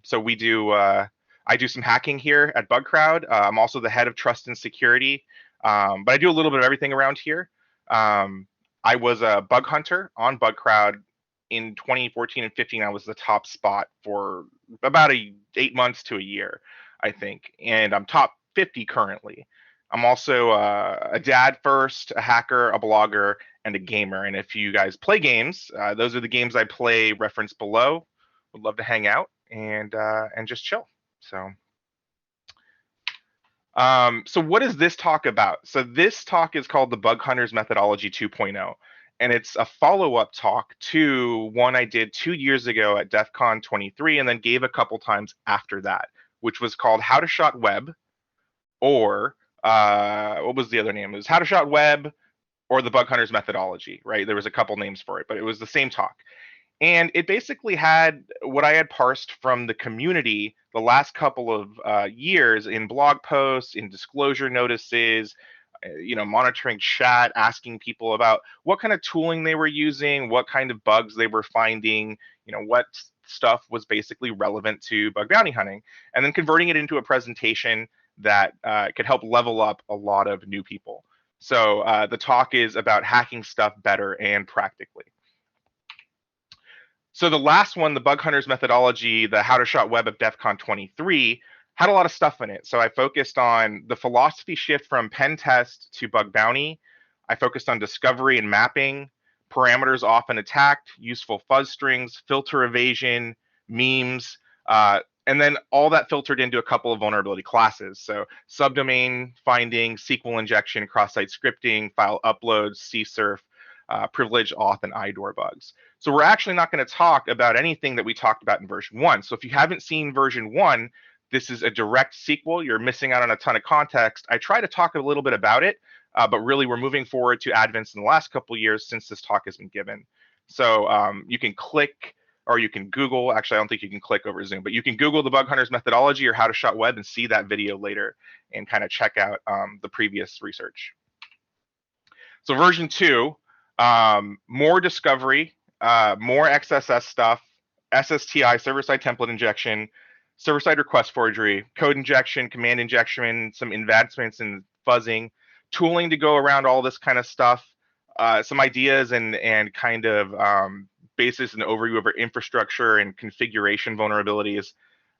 So we do I do some hacking here at Bugcrowd. I'm also the head of trust and security, but I do a little bit of everything around here. I was a bug hunter on Bugcrowd in 2014 and 15. I was the top spot for about 8 months to a year, I think, and I'm top 50 currently. I'm also a dad first, a hacker, a blogger, and a gamer. And if you guys play games, those are the games I play referenced below. Would love to hang out and just chill. So so what is this talk about? So this talk is called the Bug Hunters Methodology 2.0, and it's a follow-up talk to one I did 2 years ago at DEF CON 23 and then gave a couple times after that, which was called How to Shot Web, or what was the other name? It was How to Shot Web or the Bug Hunters Methodology, right? There was a couple names for it, but it was the same talk. And it basically had what I had parsed from the community the last couple of years in blog posts, in disclosure notices, monitoring chat, asking people about what kind of tooling they were using, what kind of bugs they were finding, what stuff was basically relevant to bug bounty hunting, and then converting it into a presentation that could help level up a lot of new people. So the talk is about hacking stuff better and practically. So the last one, the Bug Hunters Methodology, the How to Shot Web of DEF CON 23, had a lot of stuff in it. So I focused on the philosophy shift from pen test to bug bounty. I focused on discovery and mapping, parameters often attacked, useful fuzz strings, filter evasion, memes, and then all that filtered into a couple of vulnerability classes. So subdomain finding, SQL injection, cross-site scripting, file uploads, CSRF, privilege auth, and IDOR bugs. So we're actually not going to talk about anything that we talked about in version 1. So if you haven't seen version 1, this is a direct sequel. You're missing out on a ton of context. I try to talk a little bit about it, but really we're moving forward to advents in the last couple of years since this talk has been given. So you can click, or you can Google, actually I don't think you can click over Zoom, but you can Google the Bug Hunters Methodology or How to Shot Web and see that video later and kind of check out the previous research. So version 2, more discovery, more XSS stuff, SSTI, server-side template injection, server-side request forgery, code injection, command injection, some advancements in fuzzing, tooling to go around all this kind of stuff, some ideas and kind of basis and overview of our infrastructure and configuration vulnerabilities.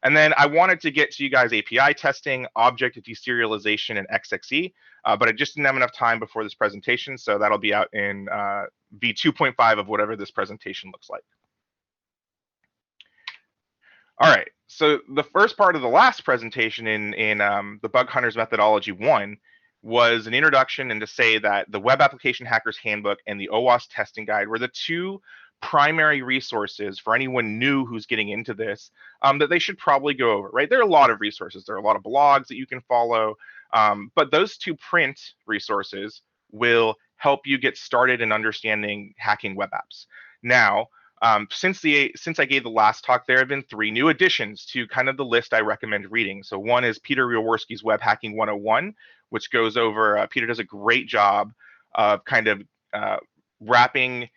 And then I wanted to get to you guys API testing, object deserialization, and XXE, but I just didn't have enough time before this presentation, so that'll be out in V2.5 of whatever this presentation looks like. All right, so the first part of the last presentation in the Bug Hunters Methodology 1 was an introduction and to say that the Web Application Hackers Handbook and the OWASP Testing Guide were the two primary resources for anyone new who's getting into this that they should probably go over, right? There are a lot of resources. There are a lot of blogs that you can follow, but those two print resources will help you get started in understanding hacking web apps. Now, since I gave the last talk, there have been 3 new additions to kind of the list I recommend reading. So one is Peter Jaworski's Web Hacking 101, which goes over, Peter does a great job of kind of wrapping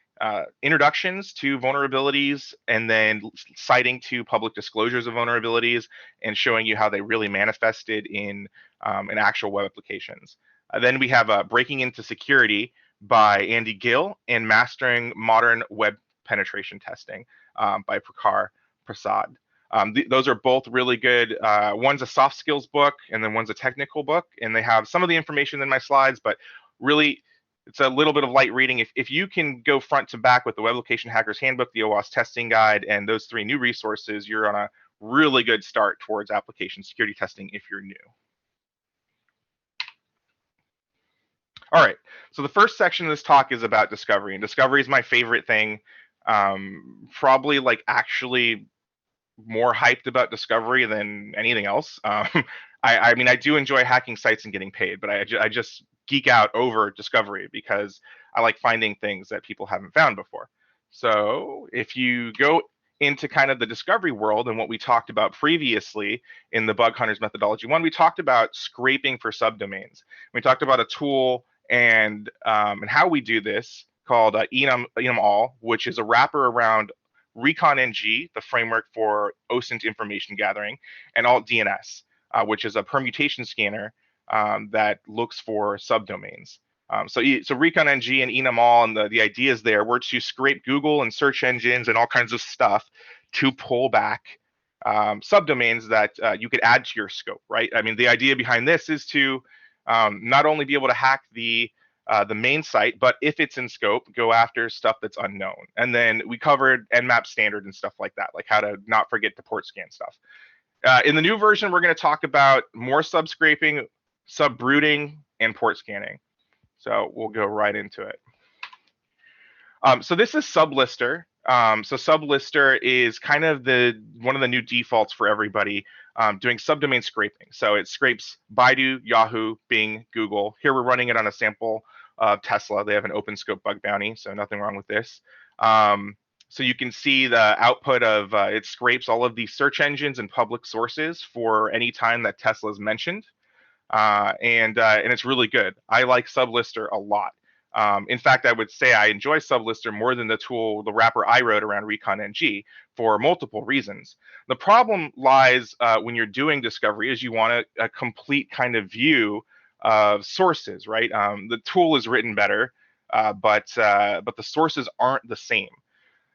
introductions to vulnerabilities and then citing to public disclosures of vulnerabilities and showing you how they really manifested in actual web applications. Then we have Breaking into Security by Andy Gill and Mastering Modern Web Penetration Testing by Prakhar Prasad. Those are both really good. One's a soft skills book and then one's a technical book, and they have some of the information in my slides, but really it's a little bit of light reading. If you can go front to back with the Web Application Hackers Handbook, the OWASP Testing Guide, and those 3 new resources, you're on a really good start towards application security testing if you're new. All right, so the first section of this talk is about discovery, and discovery is my favorite thing. Probably like actually more hyped about discovery than anything else. I mean, I do enjoy hacking sites and getting paid, but I just geek out over discovery because I like finding things that people haven't found before. So if you go into kind of the discovery world and what we talked about previously in the Bug Hunters Methodology 1, we talked about scraping for subdomains. We talked about a tool and how we do this called enum all, which is a wrapper around ReconNG, the framework for OSINT information gathering, and AltDNS, which is a permutation scanner that looks for subdomains. So ReconNG and enumall, and the ideas there were to scrape Google and search engines and all kinds of stuff to pull back subdomains that you could add to your scope, right? I mean, the idea behind this is to not only be able to hack the main site, but if it's in scope, go after stuff that's unknown. And then we covered Nmap standard and stuff like that, like how to not forget to port scan stuff. In the new version, we're going to talk about more sub-scraping, sub-brooding, and port scanning. So we'll go right into it. So this is sublister. So sublister is kind of one of the new defaults for everybody doing subdomain scraping. So it scrapes Baidu, Yahoo, Bing, Google. Here we're running it on a sample of Tesla. They have an open scope bug bounty, so nothing wrong with this. So you can see the output of it scrapes all of the search engines and public sources for any time that Tesla is mentioned. And it's really good. I like sublister a lot. In fact, I would say I enjoy sublister more than the wrapper I wrote around ReconNG for multiple reasons. The problem lies when you're doing discovery is you want a complete kind of view of sources, right? The tool is written better, but the sources aren't the same.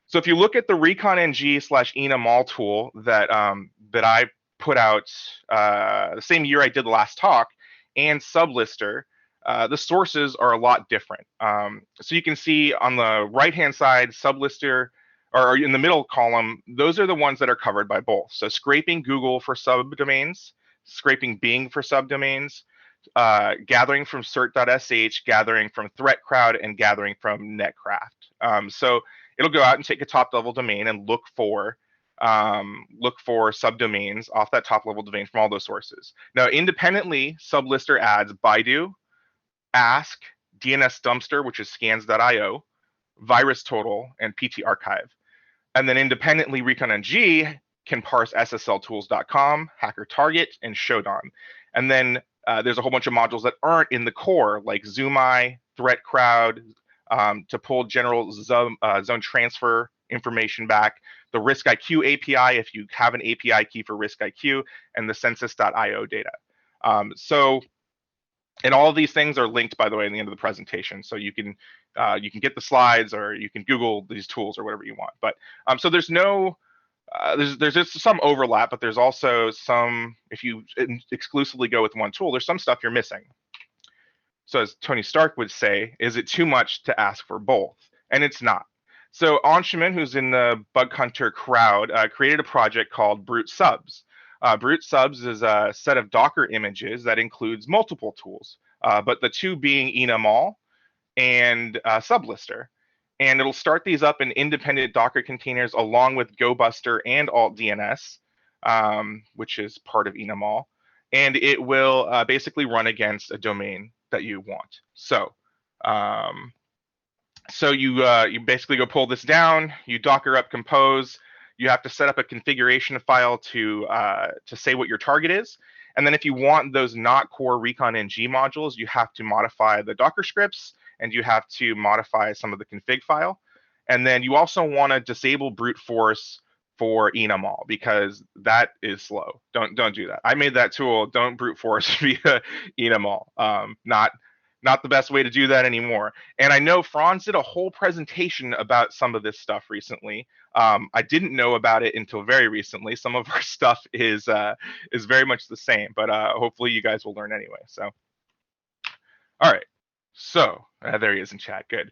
So if you look at the ReconNG/enumall tool that I put out the same year I did the last talk, and sublister, the sources are a lot different. So you can see on the right-hand side, sublister, or in the middle column, those are the ones that are covered by both. So scraping Google for subdomains, scraping Bing for subdomains, gathering from cert.sh, gathering from ThreatCrowd, and gathering from Netcraft. So it'll go out and take a top-level domain and look for subdomains off that top-level domain from all those sources. Now, independently, sublister adds Baidu, Ask, DNS Dumpster, which is scans.io, VirusTotal, and PT Archive. And then independently, ReconNG can parse SSLtools.com, HackerTarget, and Shodan. And then there's a whole bunch of modules that aren't in the core, like ZoomEye, ThreatCrowd, to pull general zone transfer information back, the RiskIQ API if you have an API key for RiskIQ, and the census.io data. And all of these things are linked, by the way, in the end of the presentation. So you can get the slides, or you can Google these tools, or whatever you want. But so there's just some overlap, but there's also some, if you exclusively go with one tool, there's some stuff you're missing. So as Tony Stark would say, is it too much to ask for both? And it's not. So Anshuman, who's in the Bug Hunter crowd, created a project called Brute Subs. Brute Subs is a set of Docker images that includes multiple tools, but the two being enumall and sublister. And it'll start these up in independent Docker containers along with GoBuster and AltDNS, which is part of enumall. And it will basically run against a domain that you want. So you basically go pull this down, you Docker up compose, you have to set up a configuration file to say what your target is. And then if you want those not core ReconNG modules, you have to modify the Docker scripts, and you have to modify some of the config file. And then you also want to disable brute force for enumall, because that is slow. Don't do that. I made that tool. Don't brute force via enumall. Not the best way to do that anymore. And I know Franz did a whole presentation about some of this stuff recently. I didn't know about it until very recently. Some of our stuff is very much the same, but hopefully you guys will learn anyway. So, all right. So there he is in chat. Good.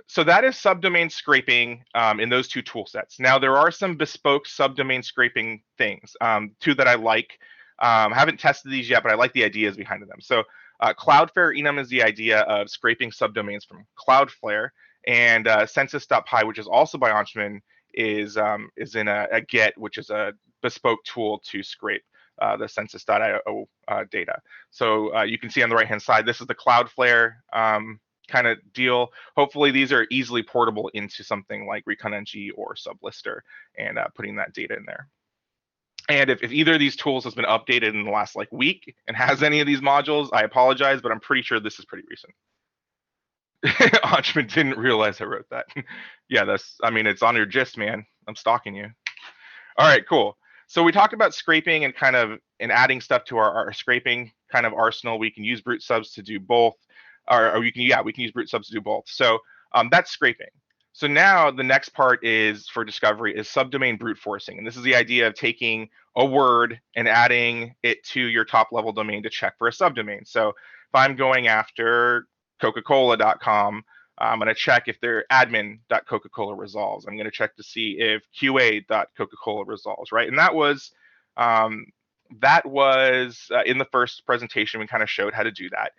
So that is subdomain scraping in those two tool sets. Now there are some bespoke subdomain scraping things, two that I like. I haven't tested these yet, but I like the ideas behind them. So Cloudflare enum is the idea of scraping subdomains from Cloudflare, and census.py, which is also by Anshuman, is in a Get, which is a bespoke tool to scrape the census.io data. So you can see on the right-hand side, this is the Cloudflare kind of deal. Hopefully these are easily portable into something like ReconNG or sublister, and putting that data in there. And if either of these tools has been updated in the last week and has any of these modules, I apologize, but I'm pretty sure this is pretty recent. Anshuman didn't realize I wrote that. Yeah, it's on your gist, man. I'm stalking you. All right, cool. So we talked about scraping and kind of adding stuff to our scraping kind of arsenal. We can use brute subs to do both, or we can use brute subs to do both. So that's scraping. So now the next part is for discovery is subdomain brute forcing, and this is the idea of taking a word and adding it to your top level domain to check for a subdomain. So if I'm going after Coca-Cola.com, I'm going to check if their admin.coca-cola resolves. I'm going to check to see if qa.coca-cola resolves, right? And that was in the first presentation, we kind of showed how to do that.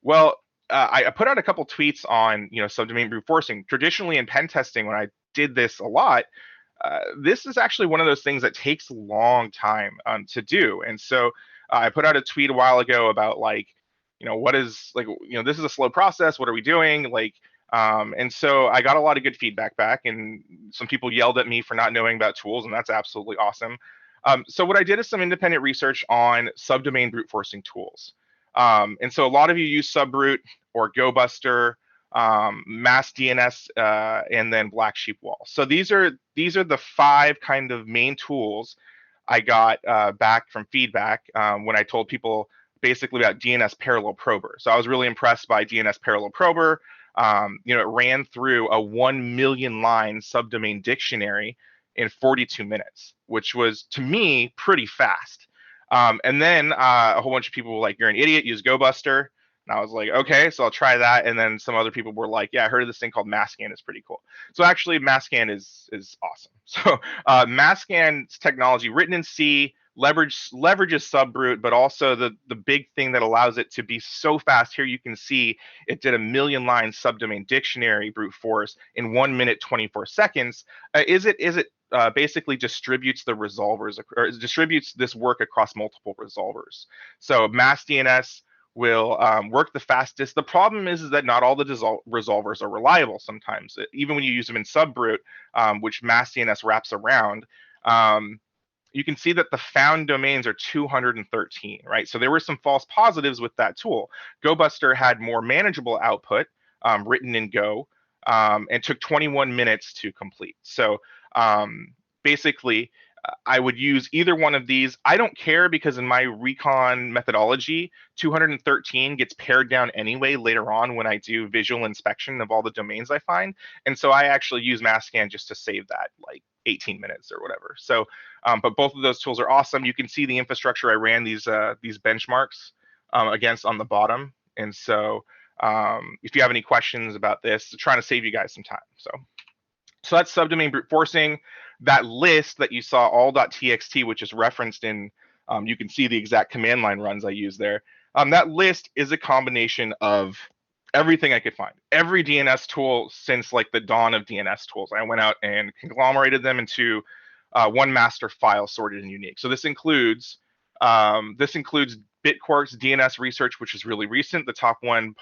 Well, I put out a couple tweets on subdomain brute forcing. Traditionally in pen testing, when I did this a lot, this is actually one of those things that takes a long time to do. And so I put out a tweet a while ago about what is this is a slow process. What are we doing? And so I got a lot of good feedback back, and some people yelled at me for not knowing about tools, and that's absolutely awesome. So what I did is some independent research on subdomain brute forcing tools. And so a lot of you use Subbrute or GoBuster, Mass DNS, and then Black Sheep Wall. So these are the 5 kind of main tools I got back from feedback when I told people basically about DNS Parallel Prober. So I was really impressed by DNS Parallel Prober. It ran through a 1 million line subdomain dictionary in 42 minutes, which was, to me, pretty fast. And then a whole bunch of people were like, "You're an idiot, use GoBuster." And I was like, okay, so I'll try that. And then some other people were like, "Yeah, I heard of this thing called Masscan, it's pretty cool." So actually, Masscan is awesome. So Masscan's technology, written in C, leverages Subbrute, but also the big thing that allows it to be so fast. Here you can see it did a 1 million line subdomain dictionary brute force in 1 minute 24 seconds. Basically distributes the resolvers, or distributes this work across multiple resolvers. So Mass DNS will work the fastest. The problem is that not all the resolvers are reliable sometimes. Even when you use them in Subbrute, which Mass DNS wraps around, you can see that the found domains are 213, right? So there were some false positives with that tool. GoBuster had more manageable output written in Go, and took 21 minutes to complete. So basically, I would use either one of these. I don't care, because in my recon methodology, 213 gets pared down anyway later on when I do visual inspection of all the domains I find. And so I actually use Masscan just to save that 18 minutes or whatever. So, but both of those tools are awesome. You can see the infrastructure I ran these benchmarks against on the bottom. And so if you have any questions about this, trying to save you guys some time. So that's subdomain brute forcing. That list that you saw, all.txt, which is referenced in, you can see the exact command line runs I use there. That list is a combination of everything I could find. Every DNS tool since the dawn of DNS tools. I went out and conglomerated them into one master file sorted and unique. So this includes Bitquark's DNS research, which is really recent, the top 1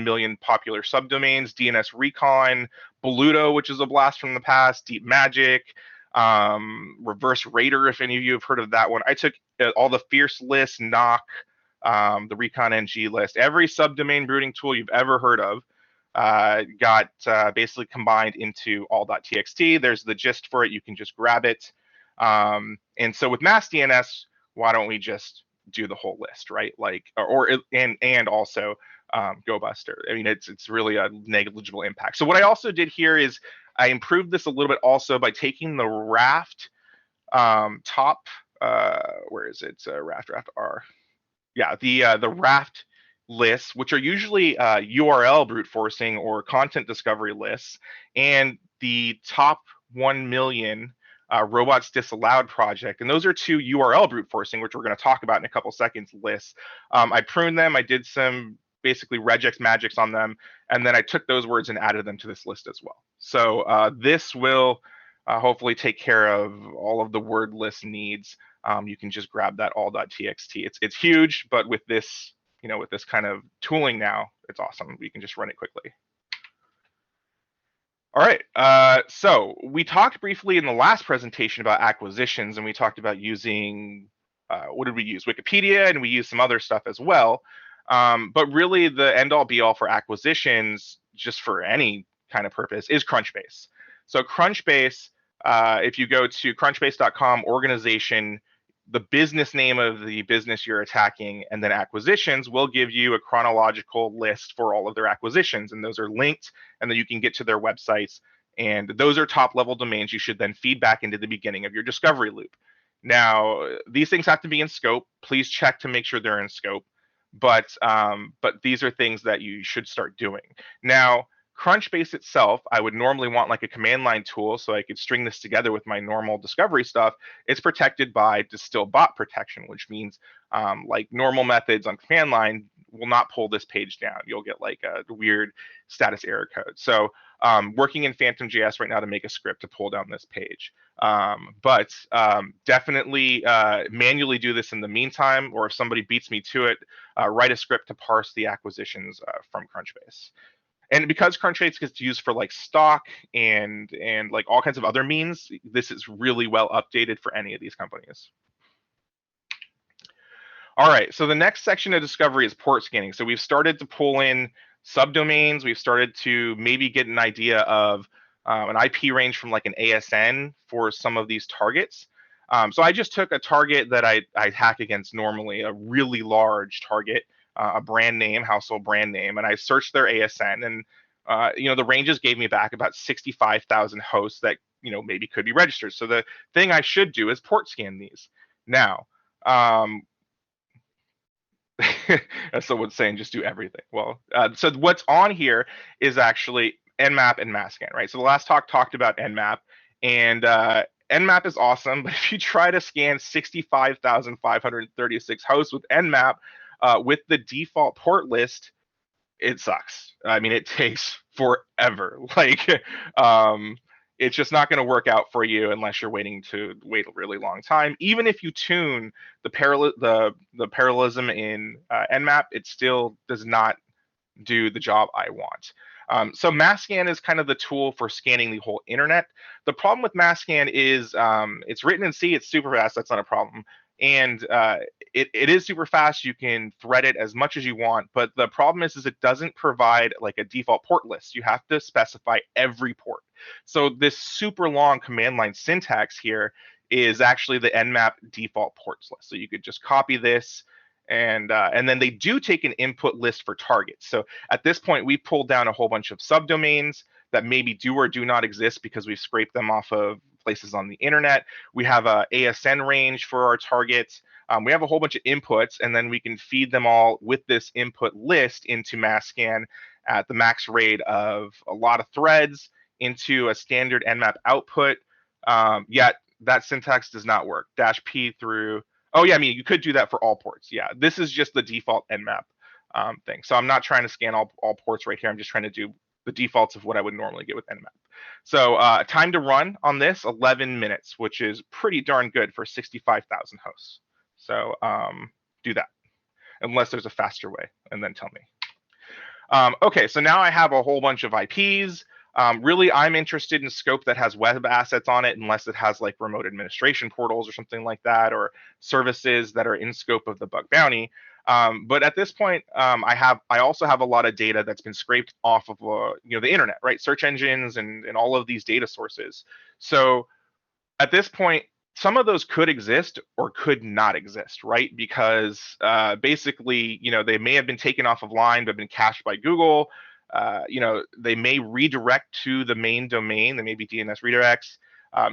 million popular subdomains, DNS Recon, Boluto, which is a blast from the past, Deep Magic, Reverse Raider, if any of you have heard of that one. I took all the Fierce list, Knock, the Recon NG list, every subdomain brooding tool you've ever heard of got basically combined into all.txt. There's the gist for it. You can just grab it. And so with Mass DNS, why don't we just do the whole list, right? And also GoBuster. I mean, it's really a negligible impact. So what I also did here is I improved this a little bit also by taking the Raft top, where is it? Raft R. Yeah, the Raft lists, which are usually URL brute forcing or content discovery lists, and the top 1 million robots disallowed project, and those are 2 URL brute forcing, which we're going to talk about in a couple seconds, lists. I pruned them. I did some basically regex magics on them, and then I took those words and added them to this list as well. So this will hopefully take care of all of the word list needs. You can just grab that all.txt. It's huge, but with this, with this kind of tooling now, it's awesome. We can just run it quickly. All right, so we talked briefly in the last presentation about acquisitions, and we talked about using, what did we use? Wikipedia, and we used some other stuff as well. But really the end all be all for acquisitions, just for any kind of purpose, is Crunchbase. So Crunchbase If you go to crunchbase.com, organization, the business name of the business you're attacking, and then acquisitions will give you a chronological list for all of their acquisitions, and those are linked, and then you can get to their websites, and those are top level domains you should then feed back into the beginning of your discovery loop. Now, these things have to be in scope. Please check to make sure they're in scope, but these are things that you should start doing. Now, Crunchbase itself, I would normally want like a command line tool so I could string this together with my normal discovery stuff. It's protected by distill bot protection, which means like normal methods on command line will not pull this page down. You'll get like a weird status error code. So working in Phantom.js right now to make a script to pull down this page. But definitely manually do this in the meantime, or if somebody beats me to it, write a script to parse the acquisitions from Crunchbase. And because Crunchbase gets used for like stock and like all kinds of other means, this is really well updated for any of these companies. All right, so the next section of discovery is port scanning. So we've started to pull in subdomains. We've started to maybe get an idea of an IP range from like an ASN for some of these targets. So I just took a target that I hack against normally, a really large target, a brand name, household brand name, and I searched their ASN, and the ranges gave me back about 65,000 hosts that maybe could be registered. So the thing I should do is port scan these. Now, as someone's saying, just do everything. Well, so what's on here is actually Nmap and Masscan, right? So the last talk talked about Nmap, and Nmap is awesome, but if you try to scan 65,536 hosts with Nmap, with the default port list, it sucks. I mean, it takes forever. Like, it's just not going to work out for you unless you're wait a really long time. Even if you tune the parallelism in Nmap, it still does not do the job I want. So Masscan is kind of the tool for scanning the whole internet. The problem with Masscan is it's written in C, it's super fast, that's not a problem. And it is super fast, you can thread it as much as you want, but the problem is it doesn't provide like a default port list. You have to specify every port. So this super long command line syntax here is actually the Nmap default ports list. So you could just copy this, and then they do take an input list for targets. So at this point, we pulled down a whole bunch of subdomains that maybe do or do not exist because we've scraped them off of places on the internet. We have a ASN range for our targets. We have a whole bunch of inputs, and then we can feed them all with this input list into Masscan at the max rate of a lot of threads into a standard Nmap output. Yet that syntax does not work. -p through. Oh yeah, I mean, you could do that for all ports. Yeah, this is just the default Nmap thing. So I'm not trying to scan all ports right here. I'm just trying to do the defaults of what I would normally get with Nmap. So time to run on this, 11 minutes, which is pretty darn good for 65,000 hosts. So do that, unless there's a faster way, and then tell me. Okay, so now I have a whole bunch of IPs. Really, I'm interested in scope that has web assets on it, unless it has like remote administration portals or something like that, or services that are in scope of the bug bounty. But at this point, I also have a lot of data that's been scraped off of the internet, right? Search engines and all of these data sources. So at this point, some of those could exist or could not exist, right? Because basically, they may have been taken off of line but been cached by Google. They may redirect to the main domain. They may be DNS redirects.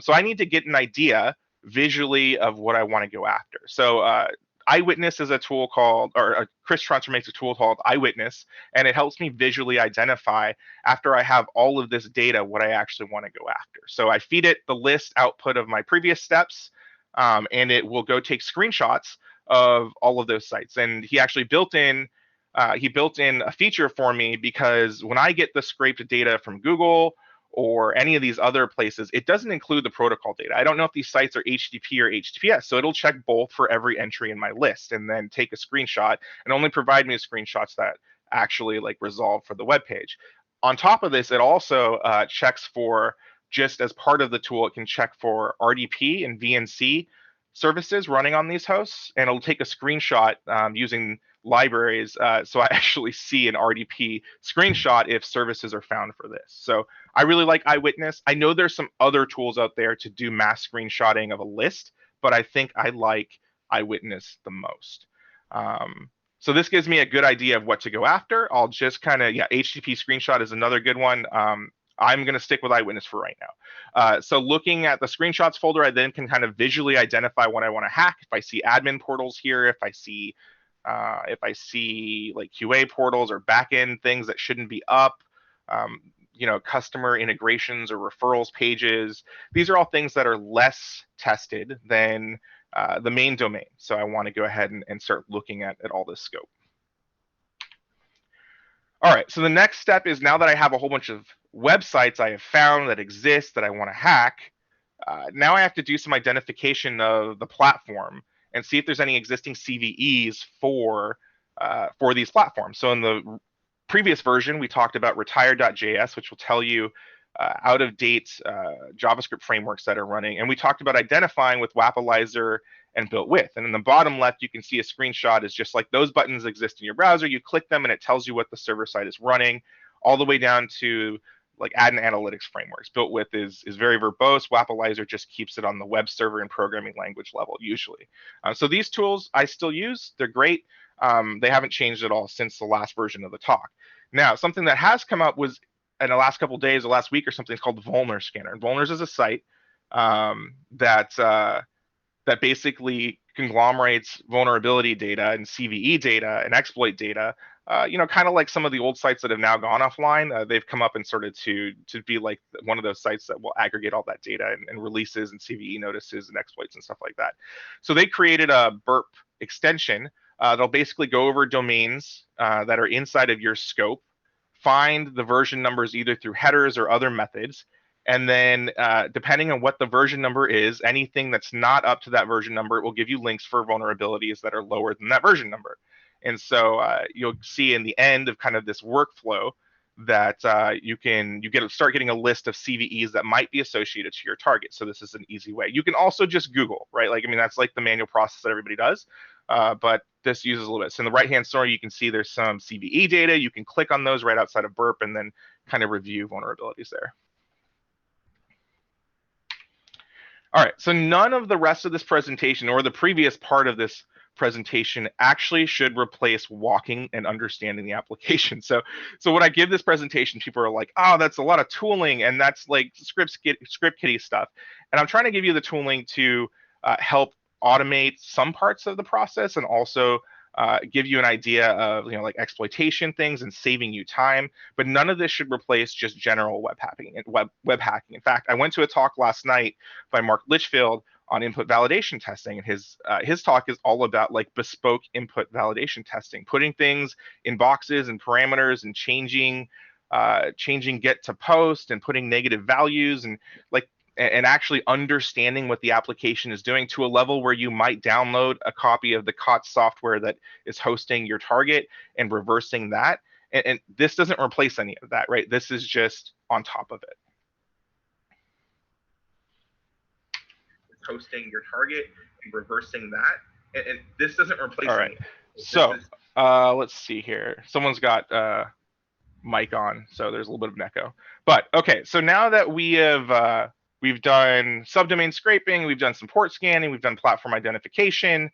So I need to get an idea visually of what I want to go after. So Eyewitness is a tool called, or Chris Transfer makes a tool called Eyewitness, and it helps me visually identify, after I have all of this data, what I actually want to go after. So I feed it the list output of my previous steps, and it will go take screenshots of all of those sites. And he actually built in a feature for me, because when I get the scraped data from Google or any of these other places, it doesn't include the protocol data. I don't know if these sites are HTTP or HTTPS, so it'll check both for every entry in my list and then take a screenshot and only provide me screenshots that actually like resolve for the web page. On top of this, it also checks for, just as part of the tool, it can check for RDP and VNC services running on these hosts, and it'll take a screenshot using libraries. So I actually see an RDP screenshot if services are found for this. So I really like Eyewitness. I know there's some other tools out there to do mass screenshotting of a list, but I think I like Eyewitness the most. So this gives me a good idea of what to go after. I'll just kind of, HTTP screenshot is another good one. I'm going to stick with Eyewitness for right now. So looking at the screenshots folder, I then can kind of visually identify what I want to hack. If I see admin portals here, if I see like QA portals or backend things that shouldn't be up, customer integrations or referrals pages, these are all things that are less tested than the main domain. So I want to go ahead and start looking at all this scope. All right, so the next step is, now that I have a whole bunch of websites I have found that exist that I want to hack, now I have to do some identification of the platform and see if there's any existing CVEs for these platforms. So in the previous version, we talked about retire.js, which will tell you out-of-date JavaScript frameworks that are running. And we talked about identifying with Wappalyzer and built with. And in the bottom left, you can see a screenshot is just like those buttons exist in your browser. You click them and it tells you what the server side is running, all the way down to like ad and analytics frameworks. Built with is very verbose. Wappalyzer just keeps it on the web server and programming language level usually. So these tools I still use. They're great. They haven't changed at all since the last version of the talk. Now, something that has come up was in the last couple of days, the last week or something, it's called VulnerScanner. And Vulners is a site that basically conglomerates vulnerability data and CVE data and exploit data. Kind of like some of the old sites that have now gone offline. They've come up and started to be like one of those sites that will aggregate all that data and releases and CVE notices and exploits and stuff like that. So they created a burp extension. They'll basically go over domains that are inside of your scope, find the version numbers either through headers or other methods, and then depending on what the version number is, anything that's not up to that version number, it will give you links for vulnerabilities that are lower than that version number. And so you'll see in the end of kind of this workflow that start getting a list of CVEs that might be associated to your target. So this is an easy way. You can also just Google, right? Like, I mean, that's like the manual process that everybody does. But this uses a little bit. So in the right-hand side, you can see there's some CVE data. You can click on those right outside of burp and then kind of review vulnerabilities there. All right, so none of the rest of this presentation or the previous part of this presentation actually should replace walking and understanding the application. So when I give this presentation, people are like, oh, that's a lot of tooling and that's like script kiddie stuff. And I'm trying to give you the tooling to help automate some parts of the process and also give you an idea of like exploitation things and saving you time. But none of this should replace just general web hacking. In fact, I went to a talk last night by Mark Litchfield on input validation testing, and his talk is all about like bespoke input validation testing, putting things in boxes and parameters and changing get to post and putting negative values and actually understanding what the application is doing to a level where you might download a copy of the COTS software that is hosting your target and reversing that. And this doesn't replace any of that, right? This is just on top of it. It's hosting your target and reversing that. And this doesn't replace. All right. So let's see here. Someone's got mic on, so there's a little bit of an echo. But okay, so now that we have we've done subdomain scraping, we've done some port scanning, we've done platform identification.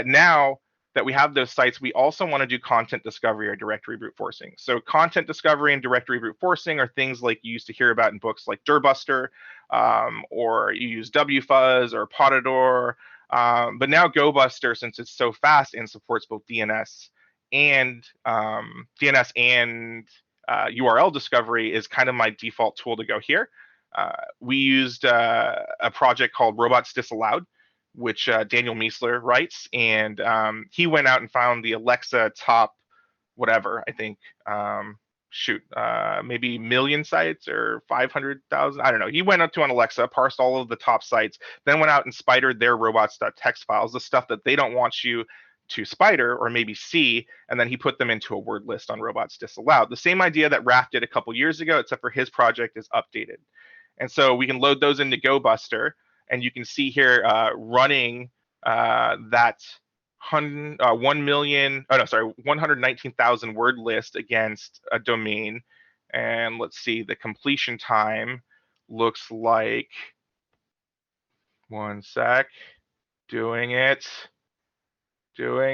Now that we have those sites, we also want to do content discovery or directory brute forcing. So content discovery and directory brute forcing are things like you used to hear about in books like Dirbuster, or you use WFuzz or Potador. But now GoBuster, since it's so fast and supports both DNS and URL discovery, is kind of my default tool to go here. We used a project called Robots Disallowed, which Daniel Miesler writes, and he went out and found the Alexa top whatever, I think, maybe million sites or 500,000, I don't know. He went up to an Alexa, parsed all of the top sites, then went out and spidered their robots.txt files, the stuff that they don't want you to spider or maybe see, and then he put them into a word list on Robots Disallowed. The same idea that Raph did a couple years ago, except for his project is updated. And so we can load those into GoBuster, and you can see here running that 119,000 word list against a domain. And let's see, the completion time looks like, one sec, doing it, 40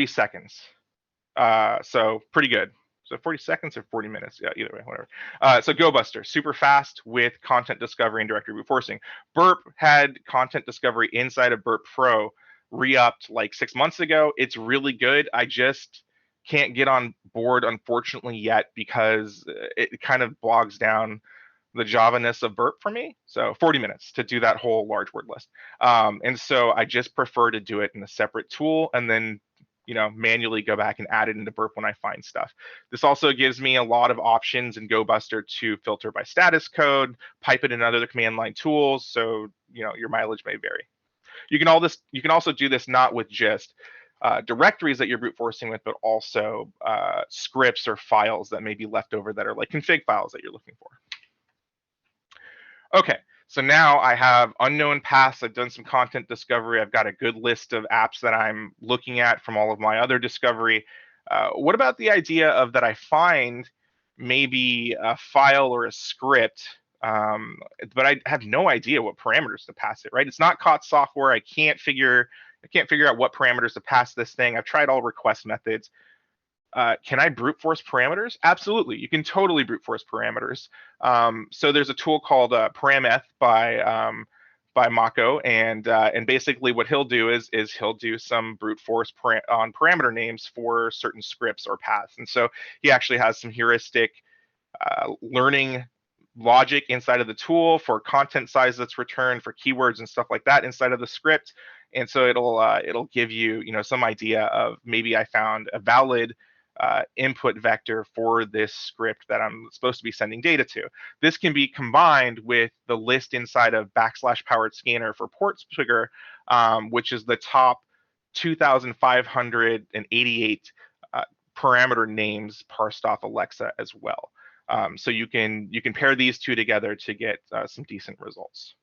seconds. So pretty good. So 40 seconds or 40 minutes, yeah, either way, whatever. So GoBuster, super fast with content discovery and directory brute forcing. Burp had content discovery inside of Burp Pro re-upped like 6 months ago. It's really good. I just can't get on board, unfortunately, yet because it kind of bogs down the Java-ness of Burp for me. So 40 minutes to do that whole large word list. And so I just prefer to do it in a separate tool and then manually go back and add it into Burp when I find stuff. This also gives me a lot of options in GoBuster to filter by status code, pipe it in other command line tools, so your mileage may vary. You can also do this not with just directories that you're brute forcing with, but also scripts or files that may be left over that are like config files that you're looking for. Okay, so now I have unknown paths. I've done some content discovery. I've got a good list of apps that I'm looking at from all of my other discovery. What about the idea of that I find maybe a file or a script, but I have no idea what parameters to pass it, right? It's not COTS software. I can't figure out what parameters to pass this thing. I've tried all request methods. Can I brute force parameters? Absolutely, you can totally brute force parameters. So there's a tool called parameth by Mako, and basically what he'll do is he'll do some brute force on parameter names for certain scripts or paths. And so he actually has some heuristic learning logic inside of the tool for content size that's returned, for keywords and stuff like that inside of the script. And so it'll give you some idea of, maybe I found a valid input vector for this script that I'm supposed to be sending data to. This can be combined with the list inside of /powered scanner for port trigger, which is the top 2,588 parameter names parsed off Alexa as well. So you can pair these two together to get some decent results.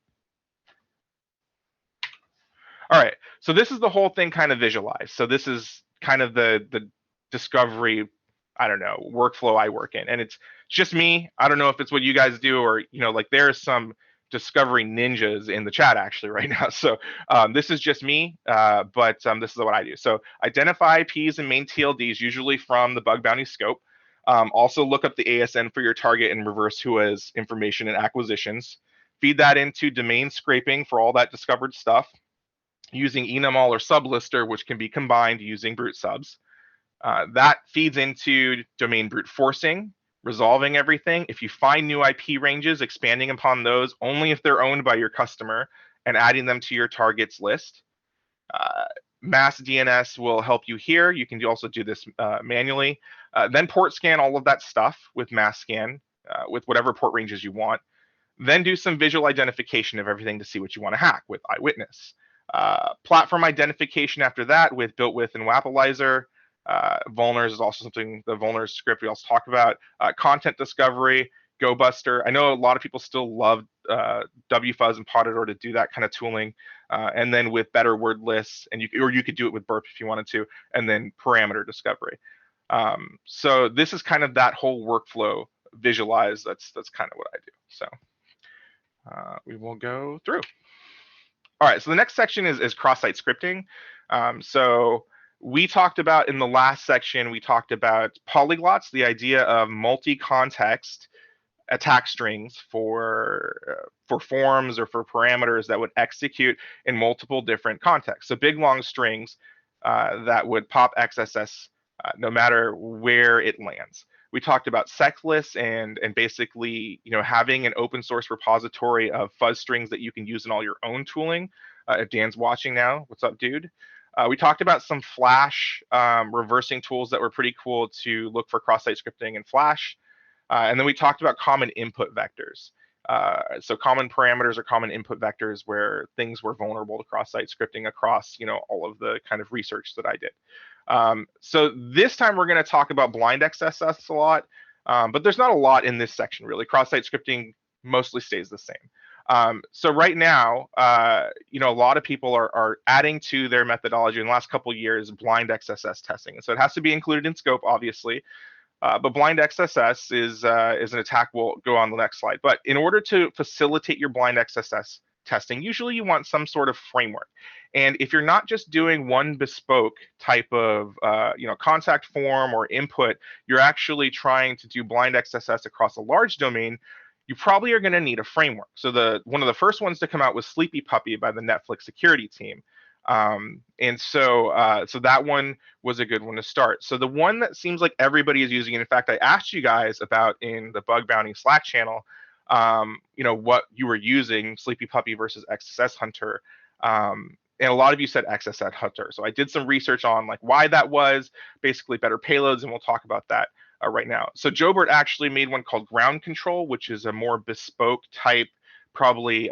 All right, so this is the whole thing kind of visualized. So this is kind of the discovery, I don't know, workflow I work in, and it's just me. I don't know if it's what you guys do, or like there's some discovery ninjas in the chat actually right now. So this is just me, but this is what I do. So identify IPs and main TLDs, usually from the bug bounty scope. Also look up the ASN for your target and reverse whoas information and acquisitions. Feed that into domain scraping for all that discovered stuff, using enumall or sublister, which can be combined using brute subs. That feeds into domain brute forcing, resolving everything. If you find new IP ranges, expanding upon those only if they're owned by your customer and adding them to your targets list. Mass DNS will help you here. You can also do this manually. Then port scan all of that stuff with mass scan with whatever port ranges you want. Then do some visual identification of everything to see what you want to hack with Eyewitness. Platform identification after that with built with and Wapalizer. Vulners is also something, the Vulners script we also talk about. Content discovery, GoBuster. I know a lot of people still love WFuzz and Potador to do that kind of tooling. And then with better word lists, and you could do it with Burp if you wanted to, and then parameter discovery. So this is kind of that whole workflow visualized. That's kind of what I do. So we will go through. All right, so the next section is cross-site scripting. So we talked about in the last section, we talked about polyglots, the idea of multi-context attack strings for forms or for parameters that would execute in multiple different contexts. So big long strings that would pop XSS no matter where it lands. We talked about seclists and basically having an open source repository of fuzz strings that you can use in all your own tooling. If Dan's watching now, what's up, dude? We talked about some Flash reversing tools that were pretty cool to look for cross-site scripting in Flash. And then we talked about common input vectors. So common parameters or common input vectors where things were vulnerable to cross-site scripting across all of the kind of research that I did. So this time we're going to talk about blind XSS a lot, but there's not a lot in this section really. Cross-site scripting mostly stays the same. So right now, you know, a lot of people are adding to their methodology in the last couple of years blind XSS testing. And so it has to be included in scope, obviously. But blind XSS is an attack we'll go on the next slide. But in order to facilitate your blind XSS testing, usually you want some sort of framework. And if you're not just doing one bespoke type of you know, contact form or input, you're actually trying to do blind XSS across a large domain, you probably are going to need a framework. So one of the first ones to come out was Sleepy Puppy by the Netflix security team. And so that one was a good one to start. So the one that seems like everybody is using, and in fact, I asked you guys about in the Bug Bounty Slack channel, you know, what you were using, Sleepy Puppy versus XSS Hunter. And a lot of you said XSS Hunter. So I did some research on like why that was, basically better payloads, and we'll talk about that right now. So Jobert actually made one called Ground Control, which is a more bespoke type, probably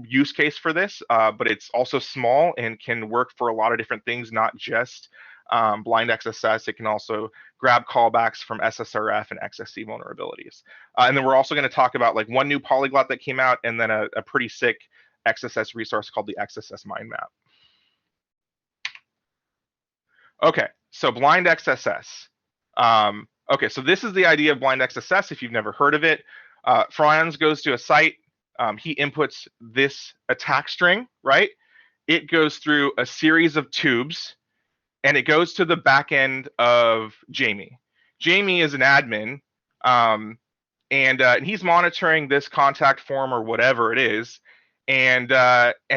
use case for this, but it's also small and can work for a lot of different things, not just blind XSS. It can also grab callbacks from SSRF and XSC vulnerabilities. And then we're also going to talk about like one new polyglot that came out, and then a pretty sick XSS resource called the XSS mind map. Okay, so blind XSS. Okay, so this is the idea of blind XSS if you've never heard of it. Franz goes to a site, he inputs this attack string, right? It goes through a series of tubes, and it goes to the back end of Jamie. Jamie is an admin, and he's monitoring this contact form or whatever it is, and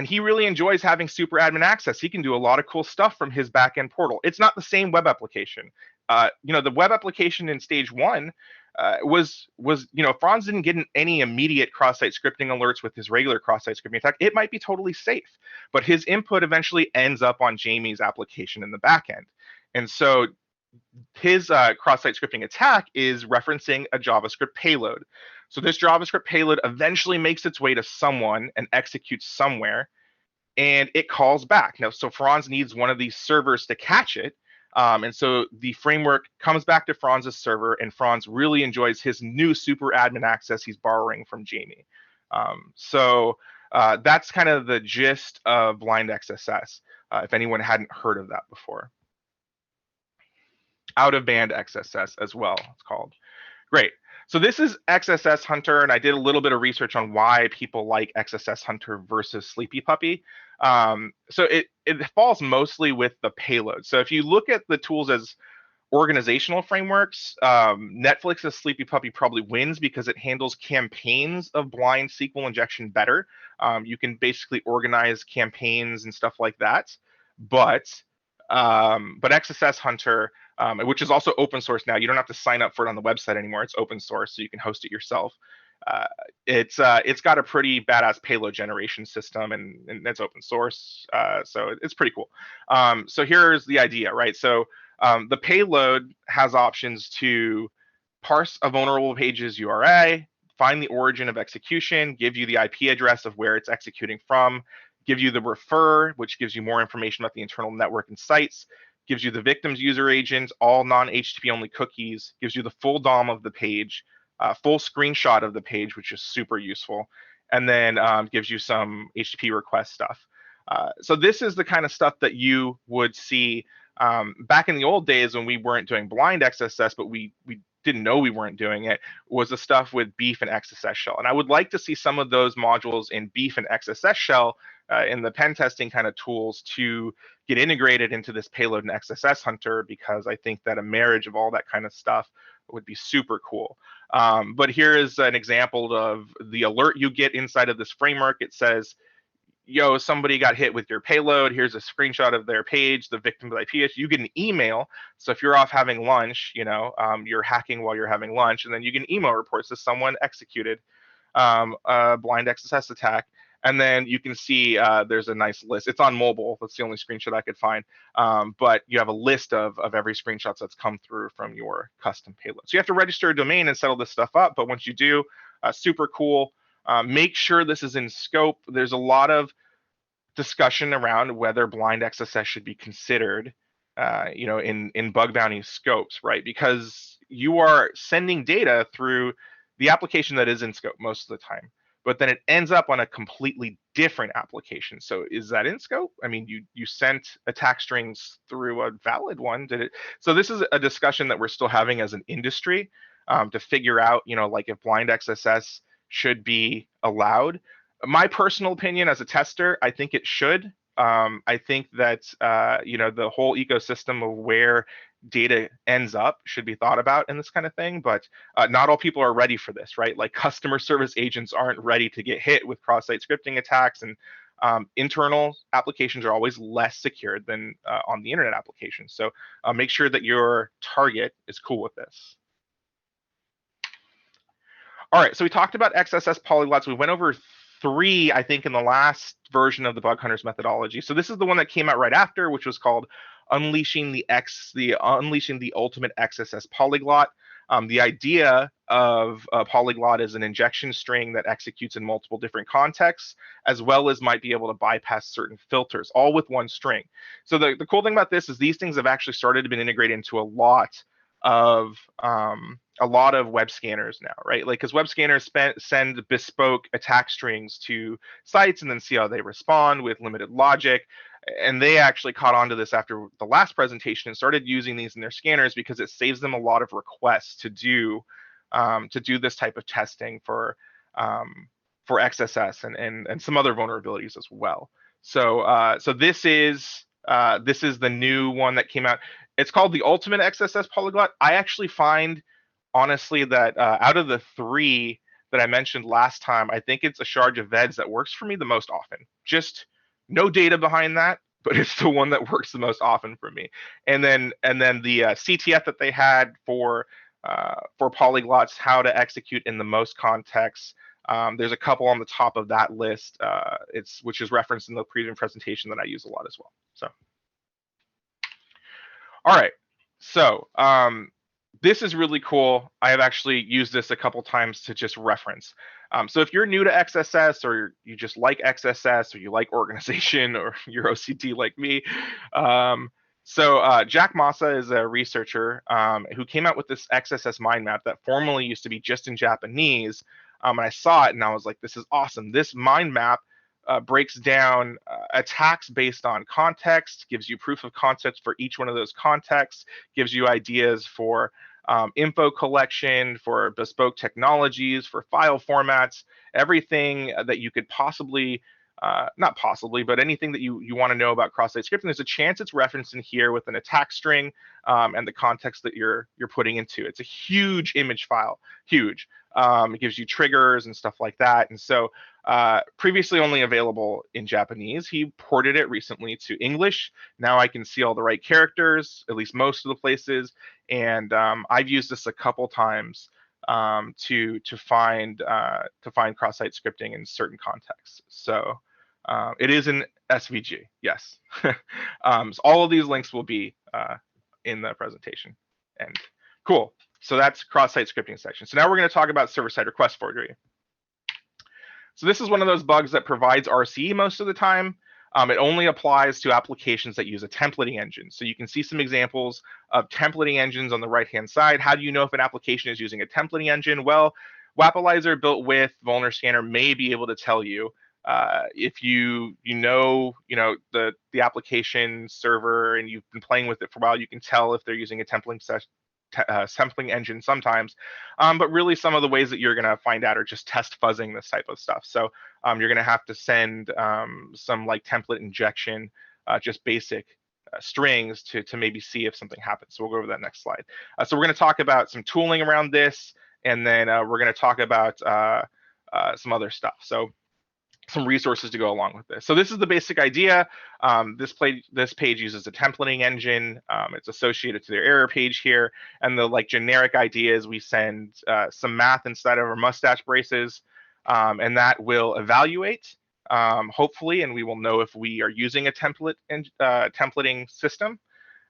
he really enjoys having super admin access. He can do a lot of cool stuff from his backend portal. It's not the same web application. You know, the web application in stage one was you know, Franz didn't get any immediate cross-site scripting alerts with his regular cross-site scripting attack. It might be totally safe, but his input eventually ends up on Jamie's application in the backend, and so his cross-site scripting attack is referencing a JavaScript payload. So this JavaScript payload eventually makes its way to someone and executes somewhere, and it calls back. Now, so Franz needs one of these servers to catch it. And so the framework comes back to Franz's server, and Franz really enjoys his new super admin access he's borrowing from Jamie. So that's kind of the gist of blind XSS, if anyone hadn't heard of that before. Out of band XSS as well, it's called. Great. So this is XSS Hunter, and I did a little bit of research on why people like XSS Hunter versus Sleepy Puppy. So it falls mostly with the payload. So if you look at the tools as organizational frameworks, Netflix's Sleepy Puppy probably wins because it handles campaigns of blind SQL injection better. You can basically organize campaigns and stuff like that. But XSS Hunter, which is also open source now, you don't have to sign up for it on the website anymore. It's open source, so you can host it yourself. It's got a pretty badass payload generation system, and it's open source, so it's pretty cool. So here's the idea, right? So the payload has options to parse a vulnerable page's URI, find the origin of execution, give you the IP address of where it's executing from, give you the refer, which gives you more information about the internal network and sites, gives you the victim's user agent, all non-HTTP only cookies, gives you the full DOM of the page, full screenshot of the page, which is super useful, and then gives you some HTTP request stuff. So this is the kind of stuff that you would see back in the old days when we weren't doing blind XSS, but we didn't know we weren't doing it, was the stuff with Beef and XSS Shell. And I would like to see some of those modules in Beef and XSS Shell in the pen testing kind of tools to get integrated into this payload and XSS Hunter, because I think that a marriage of all that kind of stuff would be super cool. But here is an example of the alert you get inside of this framework. It says, yo, somebody got hit with your payload. Here's a screenshot of their page, the victim's IP. You get an email. So if you're off having lunch, you know, you're hacking while you're having lunch, and then you get an email report that someone executed a blind XSS attack. And then you can see there's a nice list. It's on mobile. That's the only screenshot I could find. But you have a list of every screenshot that's come through from your custom payload. So you have to register a domain and settle this stuff up. But once you do, super cool. Make sure this is in scope. There's a lot of discussion around whether blind XSS should be considered, you know, in bug bounty scopes, right? Because you are sending data through the application that is in scope most of the time. but then it ends up on a completely different application. So is that in scope? I mean, you sent attack strings through a valid one. Did it? So this is a discussion that we're still having as an industry to figure out, like if blind XSS should be allowed. My personal opinion as a tester, I think it should. I think that the whole ecosystem of where data ends up should be thought about in this kind of thing, but not all people are ready for this, right? Like customer service agents aren't ready to get hit with cross-site scripting attacks, and internal applications are always less secured than on the internet applications. So make sure that your target is cool with this. All right, so we talked about XSS polyglots. We went over 3, I think, in the last version of the Bug Hunters methodology. So this is the one that came out right after, which was called Unleashing the Ultimate XSS Polyglot. The idea of a polyglot is an injection string that executes in multiple different contexts, as well as might be able to bypass certain filters, all with one string. So the cool thing about this is these things have actually started to be integrated into a lot of web scanners now, right? Like, because web scanners send bespoke attack strings to sites and then see how they respond with limited logic. And they actually caught on to this after the last presentation and started using these in their scanners because it saves them a lot of requests to do this type of testing for XSS and some other vulnerabilities as well. So this is the new one that came out. It's called the Ultimate XSS Polyglot. I actually find, honestly, that out of the 3 that I mentioned last time, I think it's a charge of VEDS that works for me the most often. Just no data behind that, but it's the one that works the most often for me. And then the CTF that they had for polyglots, how to execute in the most contexts. There's a couple on the top of that list, which is referenced in the previous presentation that I use a lot as well. So, all right. So this is really cool. I have actually used this a couple times to just reference. So if you're new to XSS, or you just like XSS, or you like organization, or you're OCD like me, Jack Massa is a researcher who came out with this XSS mind map that formerly used to be just in Japanese. And I saw it and I was like, this is awesome. This mind map breaks down attacks based on context, gives you proof of concept for each one of those contexts, gives you ideas for info collection, for bespoke technologies, for file formats, everything that you could possibly, not possibly, but anything that you want to know about cross-site scripting. There's a chance it's referenced in here with an attack string and the context that you're putting into. It's a huge image file, huge. It gives you triggers and stuff like that. And so previously only available in Japanese, he ported it recently to English. Now I can see all the right characters, at least most of the places. And I've used this a couple times to find cross-site scripting in certain contexts. So it is an SVG, yes. So all of these links will be in the presentation. And cool. So that's cross-site scripting section. So now we're going to talk about server-side request forgery. So this is one of those bugs that provides RCE most of the time. It only applies to applications that use a templating engine. So you can see some examples of templating engines on the right-hand side. How do you know if an application is using a templating engine? Well, Wapalizer built with VulnerScanner may be able to tell you if you know the application server and you've been playing with it for a while. You can tell if they're using a sampling engine sometimes, but really some of the ways that you're going to find out are just test fuzzing this type of stuff. So you're going to have to send some like template injection, just basic strings to maybe see if something happens. So we'll go over that next slide. So we're going to talk about some tooling around this, and then we're going to talk about some other stuff. So some resources to go along with this. So this is the basic idea. This page uses a templating engine. It's associated to their error page here. And the generic idea is we send some math inside of our mustache braces, and that will evaluate, hopefully, and we will know if we are using a templating system.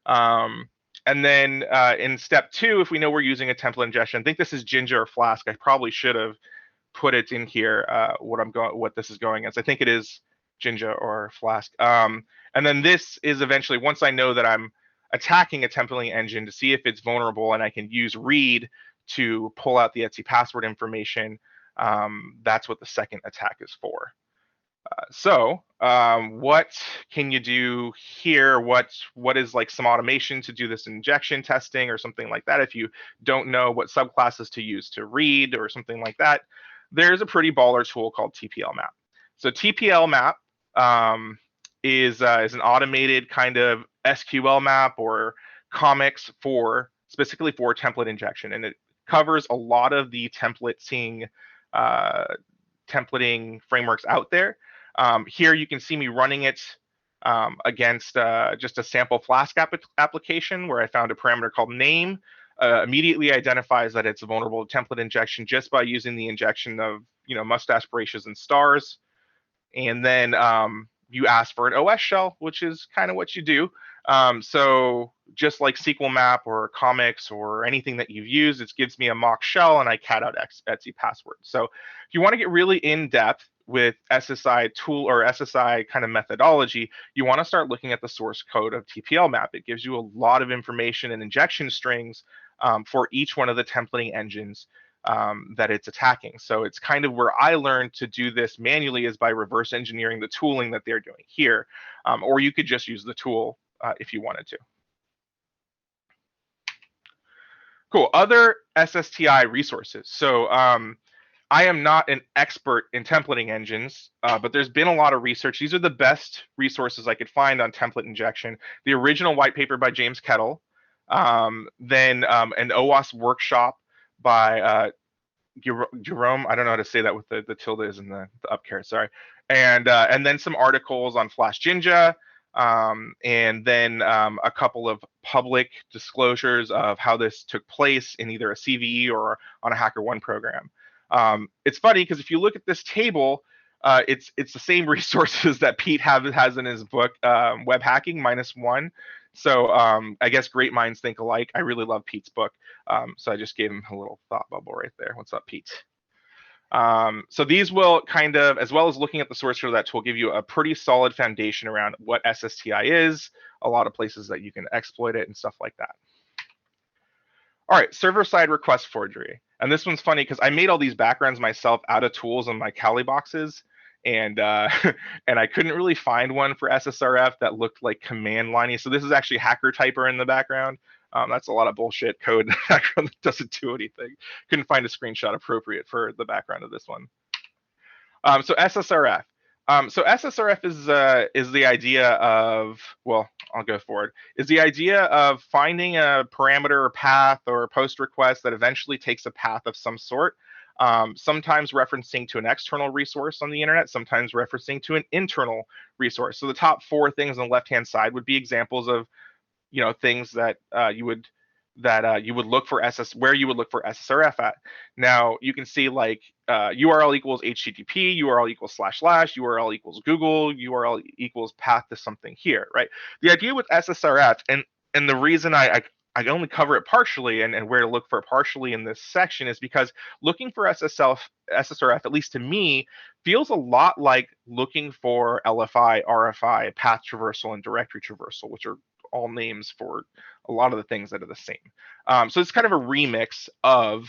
And then in step 2, if we know we're using a template ingestion, I think this is Jinja or Flask. I probably should have put it in here what this is going as. I think it is Jinja or Flask. And then this is eventually, once I know that I'm attacking a templating engine to see if it's vulnerable, and I can use read to pull out the Etsy password information, That's what the second attack is for. What can you do here? What is like some automation to do this injection testing or something like that? If you don't know what subclasses to use to read or something like that, there's a pretty baller tool called TPL map. So TPL map is an automated kind of SQL map or comics specifically for template injection, and it covers a lot of the templating frameworks out there. Here you can see me running it against just a sample Flask application where I found a parameter called name. Immediately identifies that it's a vulnerable template injection just by using the injection of mustache braces and stars. And then you ask for an OS shell, which is kind of what you do. So just like SQL map or comics or anything that you've used, it gives me a mock shell and I cat out etc password. So if you want to get really in depth with SSI tool or SSI kind of methodology, you want to start looking at the source code of TPL map. It gives you a lot of information and injection strings for each one of the templating engines that it's attacking. So it's kind of where I learned to do this manually is by reverse engineering the tooling that they're doing here. Or you could just use the tool if you wanted to. Cool. Other SSTI resources. So I am not an expert in templating engines, but there's been a lot of research. These are the best resources I could find on template injection. The original white paper by James Kettle, then an OWASP workshop by Jerome. I don't know how to say that with the tildes and the up caret, sorry. And then some articles on Flash Jinja, and then a couple of public disclosures of how this took place in either a CVE or on a HackerOne program. It's funny because if you look at this table, it's the same resources that Pete has in his book, Web Hacking -1. So I guess great minds think alike. I really love Pete's book, so I just gave him a little thought bubble right there. What's up, Pete? So these will kind of, as well as looking at the source code of that tool, give you a pretty solid foundation around what SSTI is, a lot of places that you can exploit it and stuff like that. All right, server-side request forgery. And this one's funny because I made all these backgrounds myself out of tools on my Kali boxes, and and I couldn't really find one for SSRF that looked like command liney. So this is actually Hacker Typer in the background. That's a lot of bullshit code in the background that doesn't do anything. Couldn't find a screenshot appropriate for the background of this one. So SSRF. So SSRF is the idea of, well, I'll go forward, is the idea of finding a parameter or path or a post request that eventually takes a path of some sort, sometimes referencing to an external resource on the internet, sometimes referencing to an internal resource. So the top 4 things on the left-hand side would be examples of, things that you would look for where you would look for SSRF at. Now you can see like URL equals HTTP, URL equals // URL equals Google, URL equals path to something here, right? The idea with SSRF, and the reason I only cover it partially and where to look for it partially in this section is because looking for SSRF, at least to me, feels a lot like looking for LFI, RFI, path traversal, and directory traversal, which are all names for a lot of the things that are the same. So it's kind of a remix of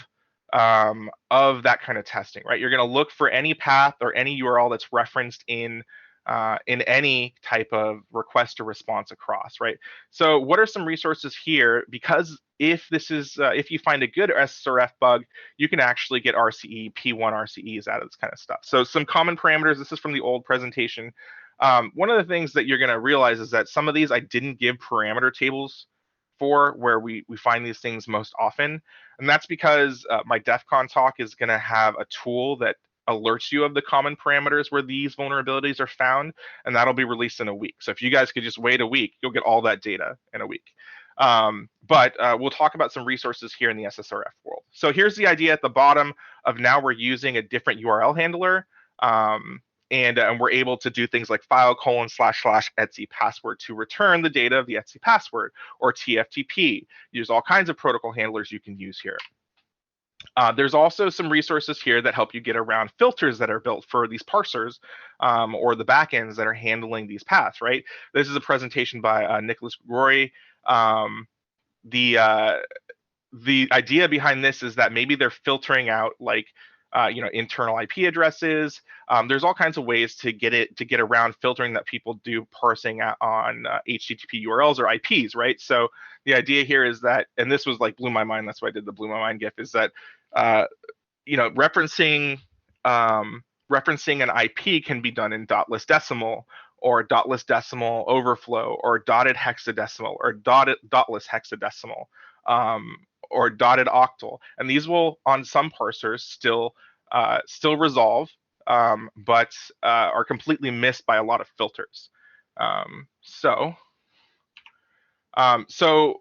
that kind of testing, right? You're going to look for any path or any URL that's referenced in any type of request or response across, right? So what are some resources here? Because if you find a good SSRF bug, you can actually get RCE, P1 RCEs out of this kind of stuff. So some common parameters, this is from the old presentation. One of the things that you're going to realize is that some of these I didn't give parameter tables for, where we find these things most often. And that's because my DEF CON talk is going to have a tool that alerts you of the common parameters where these vulnerabilities are found, and that'll be released in a week. So if you guys could just wait a week, you'll get all that data in a week. But we'll talk about some resources here in the SSRF world. So here's the idea at the bottom of now we're using a different URL handler. And we're able to do things like file : / etc password to return the data of the etc password, or TFTP. There's all kinds of protocol handlers you can use here. There's also some resources here that help you get around filters that are built for these parsers or the backends that are handling these paths, right? This is a presentation by Nicholas Roy. The idea behind this is that maybe they're filtering out like internal IP addresses. There's all kinds of ways to get around filtering that people do parsing on HTTP URLs or IPs, right? So the idea here is that, and this was like blew my mind. That's why I did the blew my mind GIF. Is that referencing an IP can be done in dotless decimal or dotless decimal overflow or dotted hexadecimal or dotless hexadecimal. Or dotted octal, and these will, on some parsers, still resolve, but are completely missed by a lot of filters. So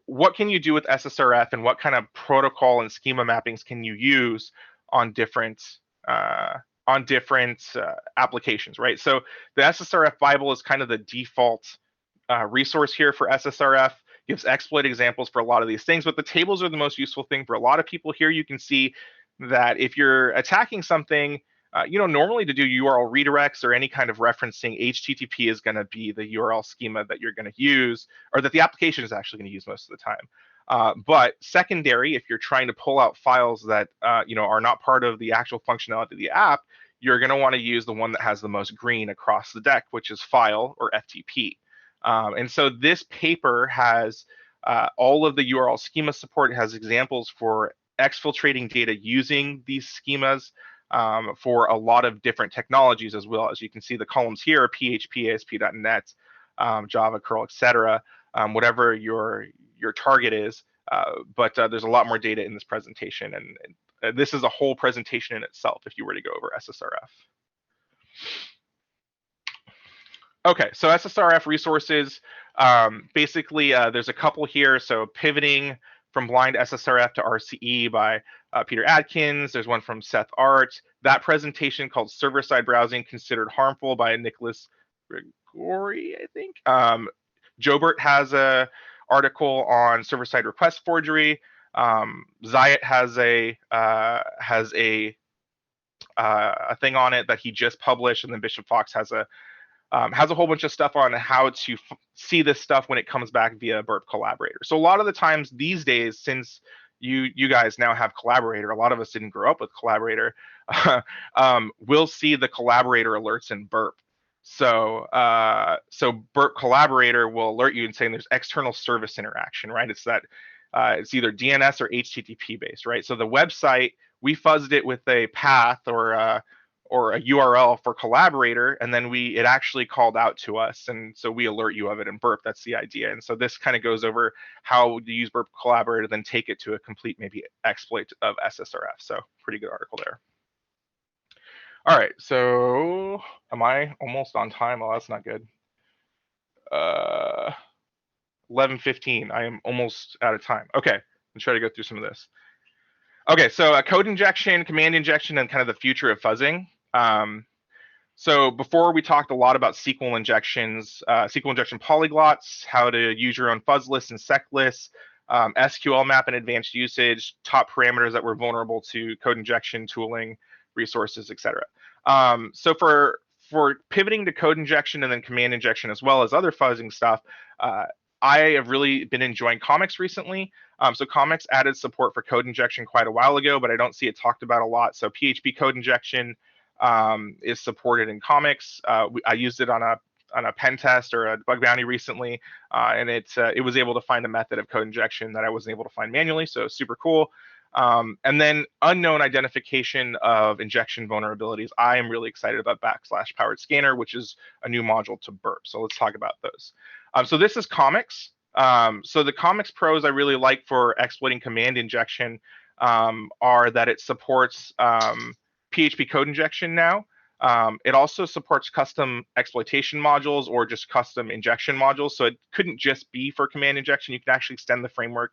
what can you do with SSRF, and what kind of protocol and schema mappings can you use on different applications, right? So the SSRF Bible is kind of the default resource here for SSRF. Gives exploit examples for a lot of these things, but the tables are the most useful thing for a lot of people. Here you can see that if you're attacking something, normally to do URL redirects or any kind of referencing, HTTP is going to be the URL schema that you're going to use, or that the application is actually going to use most of the time. But secondary, if you're trying to pull out files that are not part of the actual functionality of the app, you're going to want to use the one that has the most green across the deck, which is file or FTP. And so this paper has all of the URL schema support. It has examples for exfiltrating data using these schemas for a lot of different technologies as well. As you can see, the columns here are PHP, ASP.NET, Java, curl, etc., whatever your target is. But there's a lot more data in this presentation, and this is a whole presentation in itself if you were to go over SSRF. Okay, so SSRF resources, basically there's a couple here. So pivoting from blind SSRF to RCE by Peter Adkins. There's one from Seth Art. That presentation called Server-Side Browsing Considered Harmful by Nicholas Grigori, I think. Jobert has a article on server-side request forgery. Zayat has a thing on it that he just published, and then Bishop Fox has a whole bunch of stuff on how to see this stuff when it comes back via Burp Collaborator. So a lot of the times these days, since you guys now have Collaborator, a lot of us didn't grow up with Collaborator, we'll see the Collaborator alerts in Burp. So Burp Collaborator will alert you and saying there's external service interaction, right? It's that it's either DNS or HTTP based, right? So the website, we fuzzed it with a path or a URL for Collaborator, and then it actually called out to us, and so we alert you of it in Burp. That's the idea. And so this kind of goes over how to use Burp Collaborator, then take it to a complete maybe exploit of SSRF. So pretty good article there. All right, so am I almost on time? Oh, that's not good. 11:15. I am almost out of time. Okay, let's try to go through some of this. Okay, so code injection, command injection, and kind of the future of fuzzing. So before we talked a lot about SQL injections, SQL injection polyglots, how to use your own fuzz lists and sec lists, SQL map and advanced usage, top parameters that were vulnerable to code injection, tooling, resources, etc. So for pivoting to code injection and then command injection as well as other fuzzing stuff, I have really been enjoying comics recently. So comics added support for code injection quite a while ago, but I don't see it talked about a lot. So PHP code injection is supported in comics. I used it on a pen test or a bug bounty recently, and it was able to find a method of code injection that I wasn't able to find manually. So super cool. And then unknown identification of injection vulnerabilities. I am really excited about / powered scanner, which is a new module to Burp. So let's talk about those. So this is comics. So the comics pros I really like for exploiting command injection are that it supports PHP code injection now. It also supports custom exploitation modules or just custom injection modules. So it couldn't just be for command injection. You can actually extend the framework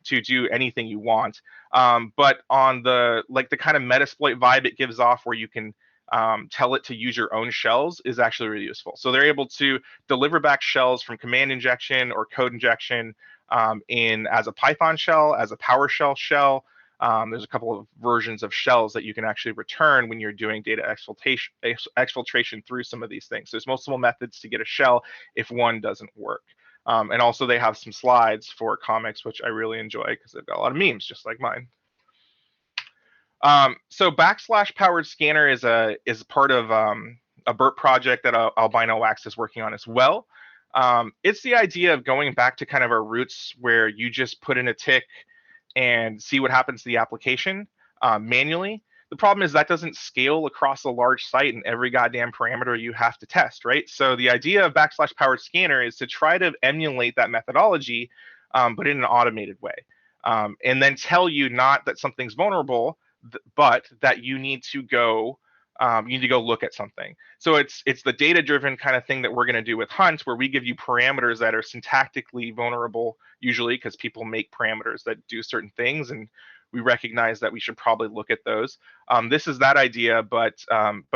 to do anything you want. But on the kind of Metasploit vibe it gives off, where you can tell it to use your own shells, is actually really useful. So they're able to deliver back shells from command injection or code injection as a Python shell, as a PowerShell shell. There's a couple of versions of shells that you can actually return when you're doing data exfiltration through some of these things. There's multiple methods to get a shell if one doesn't work. And also they have some slides for comics, which I really enjoy because they've got a lot of memes, just like mine. So backslash powered scanner is part of a BERT project that Albino Wax is working on as well. It's the idea of going back to kind of our roots where you just put in a tick and see what happens to the application manually. The problem is that doesn't scale across a large site and every goddamn parameter you have to test, right? So the idea of backslash powered scanner is to try to emulate that methodology, but in an automated way. And then tell you not that something's vulnerable, but that you need to go look at something. So it's the data-driven kind of thing that we're going to do with Hunt, where we give you parameters that are syntactically vulnerable, usually because people make parameters that do certain things, and we recognize that we should probably look at those. This is that idea, but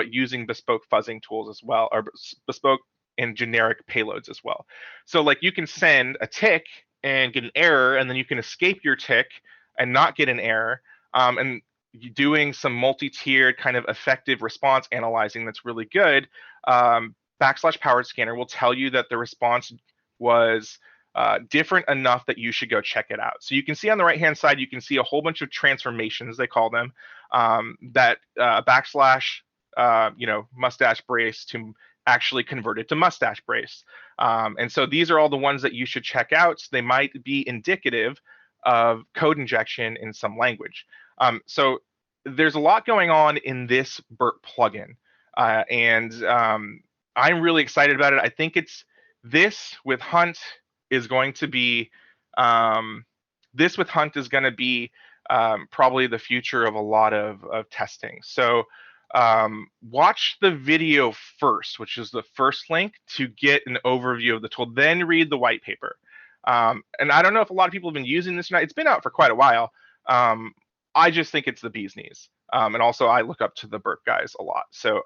using bespoke fuzzing tools as well, or bespoke and generic payloads as well. So like you can send a tick and get an error, and then you can escape your tick and not get an error. And doing some multi-tiered kind of effective response analyzing that's really good, backslash powered scanner will tell you that the response was different enough that you should go check it out. So you can see on the right-hand side, you can see a whole bunch of transformations, they call them, that backslash, mustache brace to actually convert it to mustache brace. And so these are all the ones that you should check out. So they might be indicative of code injection in some language. So there's a lot going on in this BERT plugin, and I'm really excited about it. I think this with Hunt is going to be probably the future of a lot of testing. So watch the video first, which is the first link, to get an overview of the tool, then read the white paper. And I don't know if a lot of people have been using this or not. It's been out for quite a while. I just think it's the bee's knees. And also I look up to the BERT guys a lot. So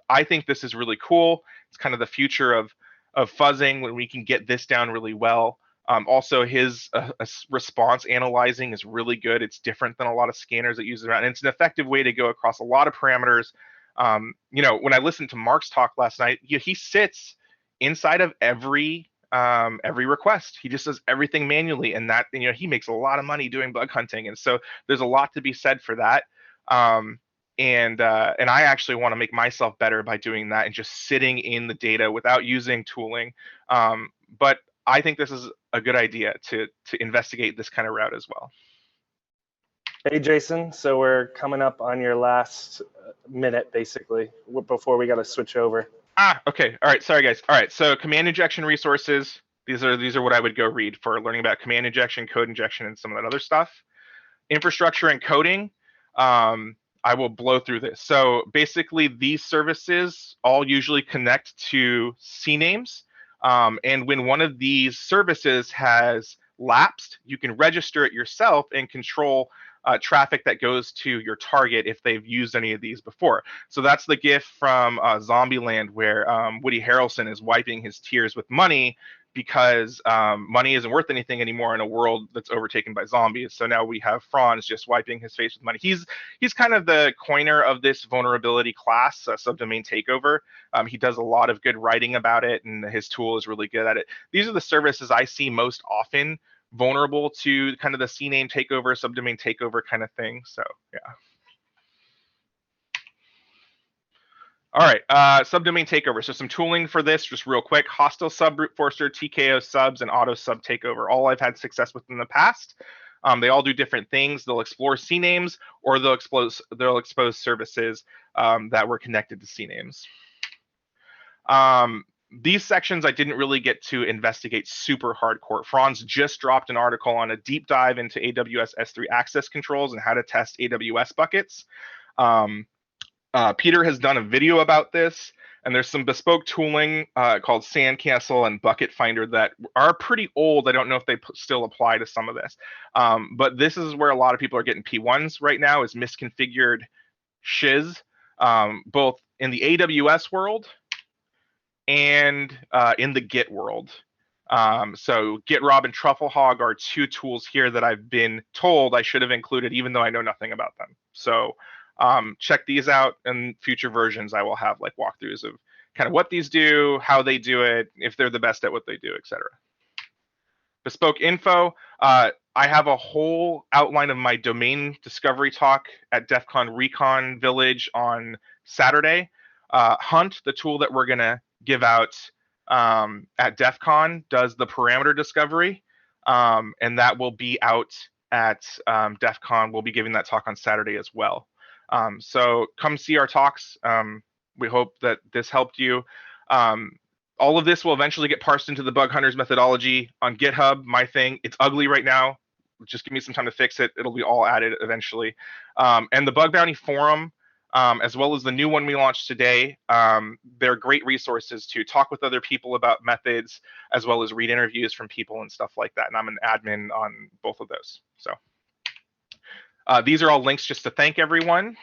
I think this is really cool. It's kind of the future of fuzzing when we can get this down really well. Also his response analyzing is really good. It's different than a lot of scanners that use it around. And it's an effective way to go across a lot of parameters. When I listened to Mark's talk last night, he sits inside of every request. He just does everything manually, and that, he makes a lot of money doing bug hunting, and so there's a lot to be said for that. And I actually want to make myself better by doing that and just sitting in the data without using tooling. But I think this is a good idea to investigate this kind of route as well. Hey, Jason, so we're coming up on your last minute, basically, before we got to switch over. Okay. All right. Sorry, guys. All right. So command injection resources. These are what I would go read for learning about command injection, code injection, and some of that other stuff. Infrastructure and coding. I will blow through this. So basically, these services all usually connect to CNAMEs. And when one of these services has lapsed, you can register it yourself and control traffic that goes to your target if they've used any of these before. So that's the GIF from Zombieland, where Woody Harrelson is wiping his tears with money because money isn't worth anything anymore in a world that's overtaken by zombies. So now we have Franz just wiping his face with money. He's kind of the coiner of this vulnerability class, subdomain takeover. He does a lot of good writing about it, and his tool is really good at it. These are the services I see most often vulnerable to kind of the CNAME takeover, subdomain takeover kind of thing. So yeah. All right, subdomain takeover. So some tooling for this, just real quick: hostile sub brute forcer, TKO subs, and auto sub takeover. All I've had success with in the past. They all do different things. They'll explore CNAMEs, or they'll expose services that were connected to CNAMEs. These sections I didn't really get to investigate super hardcore. Franz just dropped an article on a deep dive into AWS S3 access controls and how to test AWS buckets. Peter has done a video about this, and there's some bespoke tooling called Sandcastle and Bucket Finder that are pretty old. I don't know if they still apply to some of this, but this is where a lot of people are getting P1s right now, is misconfigured shiz, both in the AWS world and in the Git world. So GitRob and TruffleHog are two tools here that I've been told I should have included, even though I know nothing about them. So check these out. In future versions, I will have like walkthroughs of kind of what these do, how they do it, if they're the best at what they do, etc. bespoke info. I have a whole outline of my domain discovery talk at DEF CON Recon Village on Saturday. Hunt, the tool that we're going to give out at DEF CON, does the parameter discovery, and that will be out at DEF CON. We'll be giving that talk on Saturday as well. So come see our talks. We hope that this helped you. All of this will eventually get parsed into the Bug Hunters methodology on GitHub. My thing, it's ugly right now. Just give me some time to fix it. It'll be all added eventually. And the Bug Bounty Forum, as well as the new one we launched today, they're great resources to talk with other people about methods, as well as read interviews from people and stuff like that. And I'm an admin on both of those. So these are all links just to thank everyone.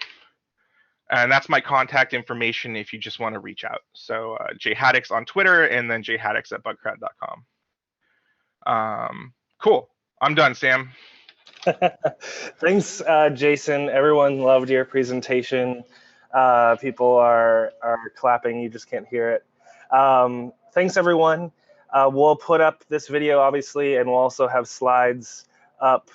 And that's my contact information if you just want to reach out. So jhaddix on Twitter, and then jhaddix@bugcrowd.com. Cool. I'm done, Sam. Thanks, Jason. Everyone loved your presentation. People are clapping. You just can't hear it. Thanks, everyone. We'll put up this video, obviously, and we'll also have slides up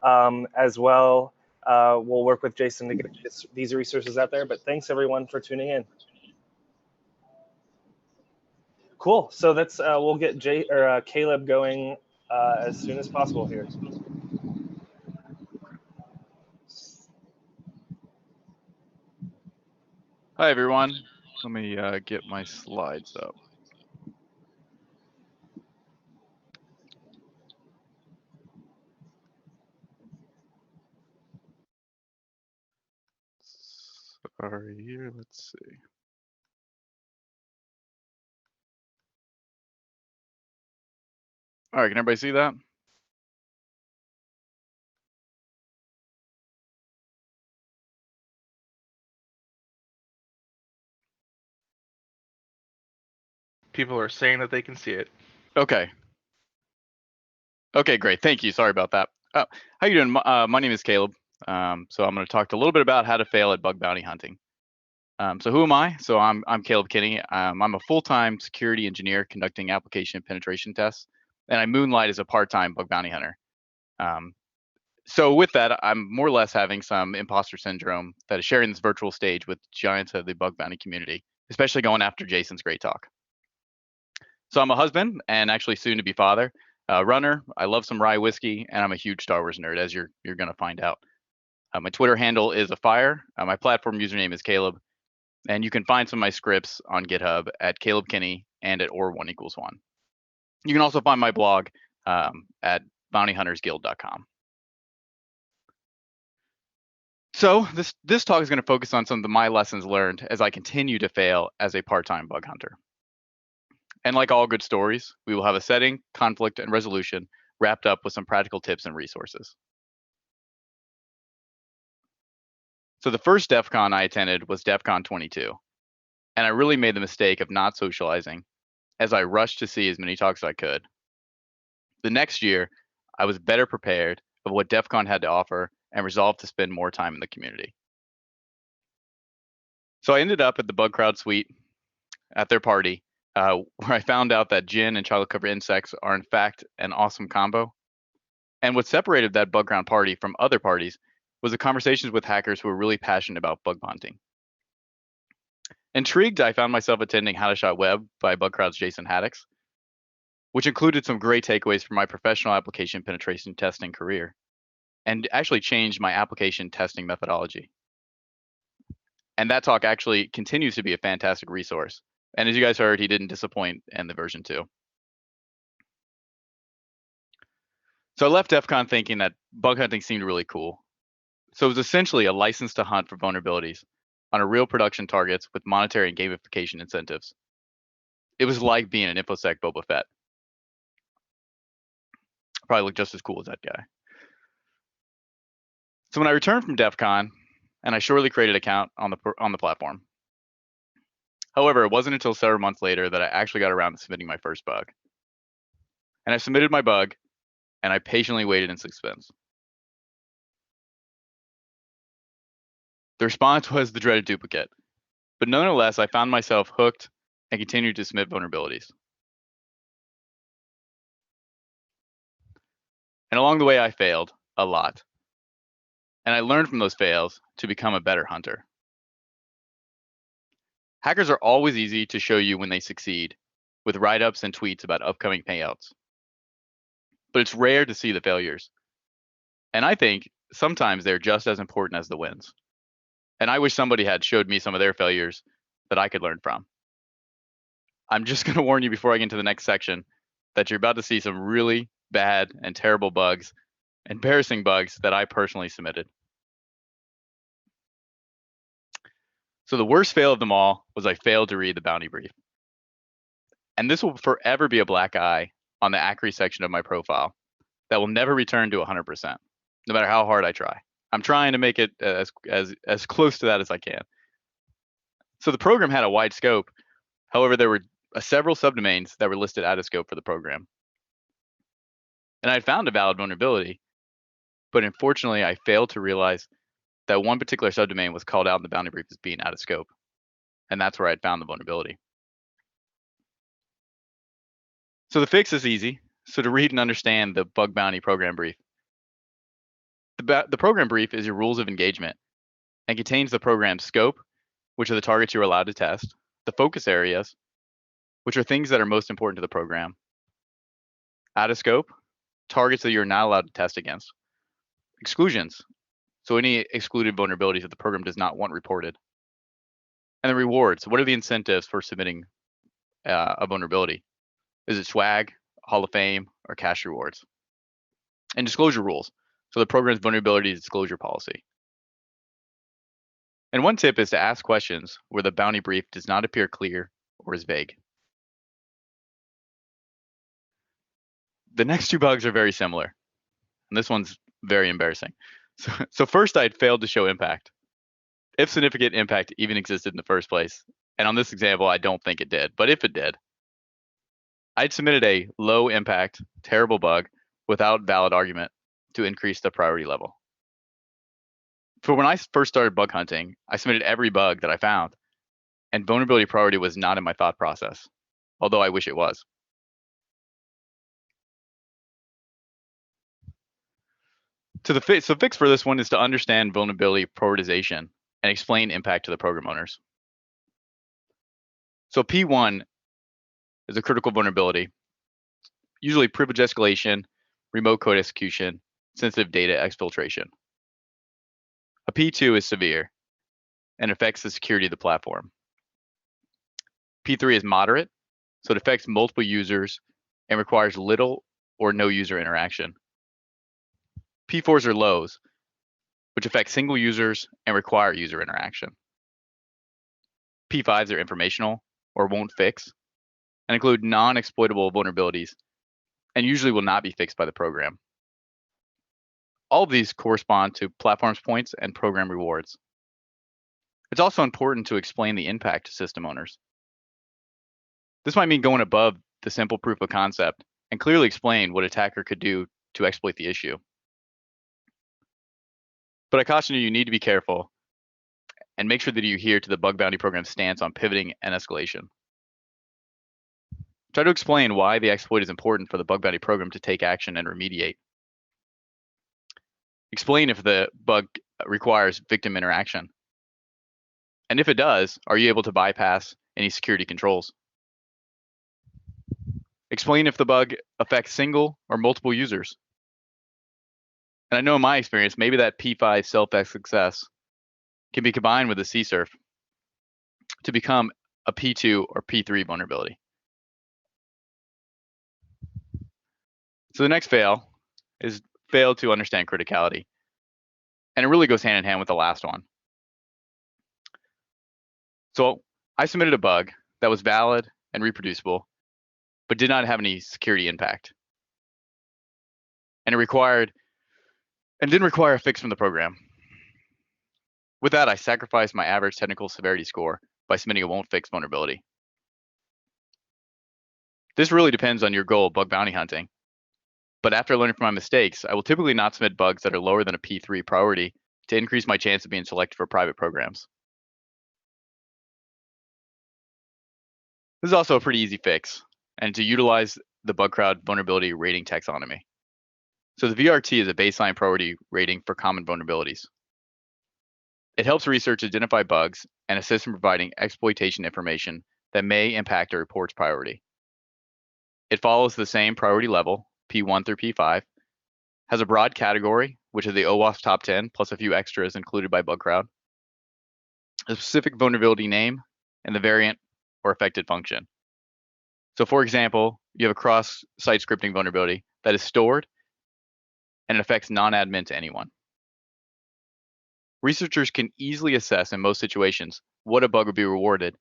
as well. We'll work with Jason to get these resources out there. But thanks, everyone, for tuning in. Cool. So that's we'll get Caleb going as soon as possible here. Hi, everyone. Let me get my slides up. Sorry, here, let's see. All right, can everybody see that? People are saying that they can see it. Okay. Okay, great. Thank you. Sorry about that. How you doing? My name is Caleb. So I'm going to talk a little bit about how to fail at bug bounty hunting. So who am I? So I'm Caleb Kinney. I'm a full-time security engineer conducting application penetration tests, and I moonlight as a part-time bug bounty hunter. So with that, I'm more or less having some imposter syndrome that is sharing this virtual stage with giants of the bug bounty community, especially going after Jason's great talk. So I'm a husband and actually soon to be father, runner. I love some rye whiskey, and I'm a huge Star Wars nerd, as you're going to find out. My Twitter handle is afire. My platform username is Caleb, and you can find some of my scripts on GitHub at Caleb Kinney and at or1=1. You can also find my blog at bountyhuntersguild.com. So this talk is going to focus on some of my lessons learned as I continue to fail as a part-time bug hunter. And like all good stories, we will have a setting, conflict, and resolution wrapped up with some practical tips and resources. So the first DEF CON I attended was DEF CON 22, and I really made the mistake of not socializing as I rushed to see as many talks as I could. The next year, I was better prepared of what DEF CON had to offer and resolved to spend more time in the community. So I ended up at the Bugcrowd suite at their party, where I found out that gin and chocolate-covered insects are in fact an awesome combo. And what separated that Bugcrowd party from other parties was the conversations with hackers who were really passionate about bug hunting. Intrigued, I found myself attending How to Shot Web by Bugcrowd's Jason Haddix, which included some great takeaways from my professional application penetration testing career, and actually changed my application testing methodology. And that talk actually continues to be a fantastic resource. And as you guys heard, he didn't disappoint in the version 2. So I left DEF CON thinking that bug hunting seemed really cool. So it was essentially a license to hunt for vulnerabilities on a real production targets with monetary and gamification incentives. It was like being an InfoSec Boba Fett. Probably looked just as cool as that guy. So when I returned from DEF CON, and I shortly created an account on the platform. However, it wasn't until several months later that I actually got around to submitting my first bug. And I submitted my bug, and I patiently waited in suspense. The response was the dreaded duplicate, but nonetheless, I found myself hooked and continued to submit vulnerabilities. And along the way, I failed a lot. And I learned from those fails to become a better hunter. Hackers are always easy to show you when they succeed, with write-ups and tweets about upcoming payouts. But it's rare to see the failures. And I think sometimes they're just as important as the wins. And I wish somebody had showed me some of their failures that I could learn from. I'm just going to warn you before I get into the next section that you're about to see some really bad and terrible bugs, embarrassing bugs that I personally submitted. So the worst fail of them all was I failed to read the bounty brief. And this will forever be a black eye on the accuracy section of my profile that will never return to 100%, no matter how hard I try. I'm trying to make it as close to that as I can. So the program had a wide scope. However, there were several subdomains that were listed out of scope for the program. And I found a valid vulnerability, but unfortunately, I failed to realize that one particular subdomain was called out in the bounty brief as being out of scope. And that's where I'd found the vulnerability. So the fix is easy. So to read and understand the bug bounty program brief. The program brief is your rules of engagement and contains the program's scope, which are the targets you're allowed to test, the focus areas, which are things that are most important to the program, out of scope, targets that you're not allowed to test against, exclusions, so any excluded vulnerabilities that the program does not want reported, and the rewards. What are the incentives for submitting a vulnerability? Is it swag, Hall of Fame, or cash rewards? And disclosure rules. So the program's vulnerability disclosure policy. And one tip is to ask questions where the bounty brief does not appear clear or is vague. The next two bugs are very similar. And this one's very embarrassing. So first, I'd failed to show impact, if significant impact even existed in the first place. And on this example, I don't think it did. But if it did, I'd submitted a low impact, terrible bug without valid argument to increase the priority level. For when I first started bug hunting, I submitted every bug that I found, and vulnerability priority was not in my thought process, although I wish it was. So the fix for this one is to understand vulnerability prioritization and explain impact to the program owners. So P1 is a critical vulnerability, usually privilege escalation, remote code execution, sensitive data exfiltration. A P2 is severe and affects the security of the platform. P3 is moderate, so it affects multiple users and requires little or no user interaction. P4s are lows, which affect single users and require user interaction. P5s are informational or won't fix and include non-exploitable vulnerabilities and usually will not be fixed by the program. All of these correspond to platforms points and program rewards. It's also important to explain the impact to system owners. This might mean going above the simple proof of concept and clearly explain what an attacker could do to exploit the issue. But I caution you, you need to be careful and make sure that you adhere to the bug bounty program's stance on pivoting and escalation. Try to explain why the exploit is important for the bug bounty program to take action and remediate. Explain if the bug requires victim interaction. And if it does, are you able to bypass any security controls? Explain if the bug affects single or multiple users. And I know in my experience, maybe that P5 self-X success can be combined with a CSRF to become a P2 or P3 vulnerability. So the next fail is fail to understand criticality. And it really goes hand in hand with the last one. So I submitted a bug that was valid and reproducible, but did not have any security impact. And didn't require a fix from the program. With that, I sacrificed my average technical severity score by submitting a won't fix vulnerability. This really depends on your goal of bug bounty hunting. But after learning from my mistakes, I will typically not submit bugs that are lower than a P3 priority to increase my chance of being selected for private programs. This is also a pretty easy fix, and to utilize the Bugcrowd vulnerability rating taxonomy. So the VRT is a baseline priority rating for common vulnerabilities. It helps research identify bugs and assists in providing exploitation information that may impact a report's priority. It follows the same priority level, P1 through P5, has a broad category, which is the OWASP top 10, plus a few extras included by Bugcrowd, a specific vulnerability name, and the variant or affected function. So for example, you have a cross-site scripting vulnerability that is stored and it affects non-admin to anyone. Researchers can easily assess in most situations what a bug would be rewarded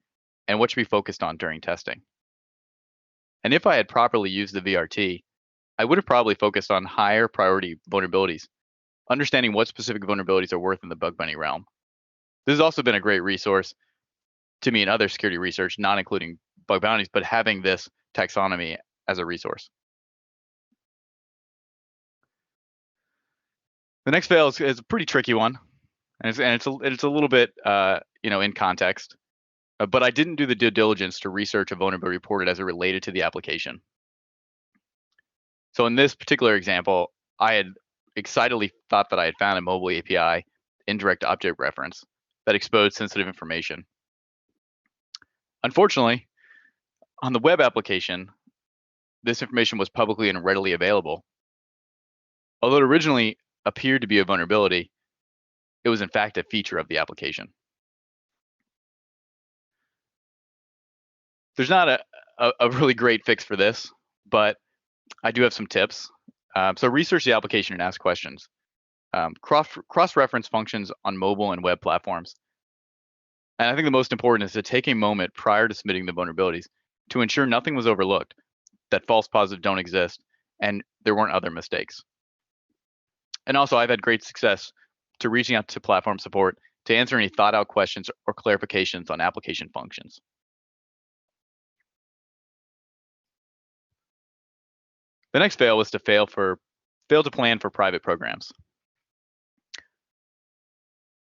and what should be focused on during testing. And if I had properly used the VRT, I would have probably focused on higher priority vulnerabilities, understanding what specific vulnerabilities are worth in the bug bounty realm. This has also been a great resource to me in other security research, not including bug bounties, but having this taxonomy as a resource. The next fail is a pretty tricky one, and it's a little bit in context, but I didn't do the due diligence to research a vulnerability reported as it related to the application. So in this particular example, I had excitedly thought that I had found a mobile API indirect object reference that exposed sensitive information. Unfortunately, on the web application, this information was publicly and readily available. Although it originally appeared to be a vulnerability, it was in fact a feature of the application. There's not a really great fix for this, but I do have some tips. So research the application and ask questions. Cross-reference functions on mobile and web platforms. And I think the most important is to take a moment prior to submitting the vulnerabilities to ensure nothing was overlooked, that false positives don't exist, and there weren't other mistakes. And also, I've had great success to reaching out to platform support to answer any thought out questions or clarifications on application functions. The next fail was to fail to plan for private programs.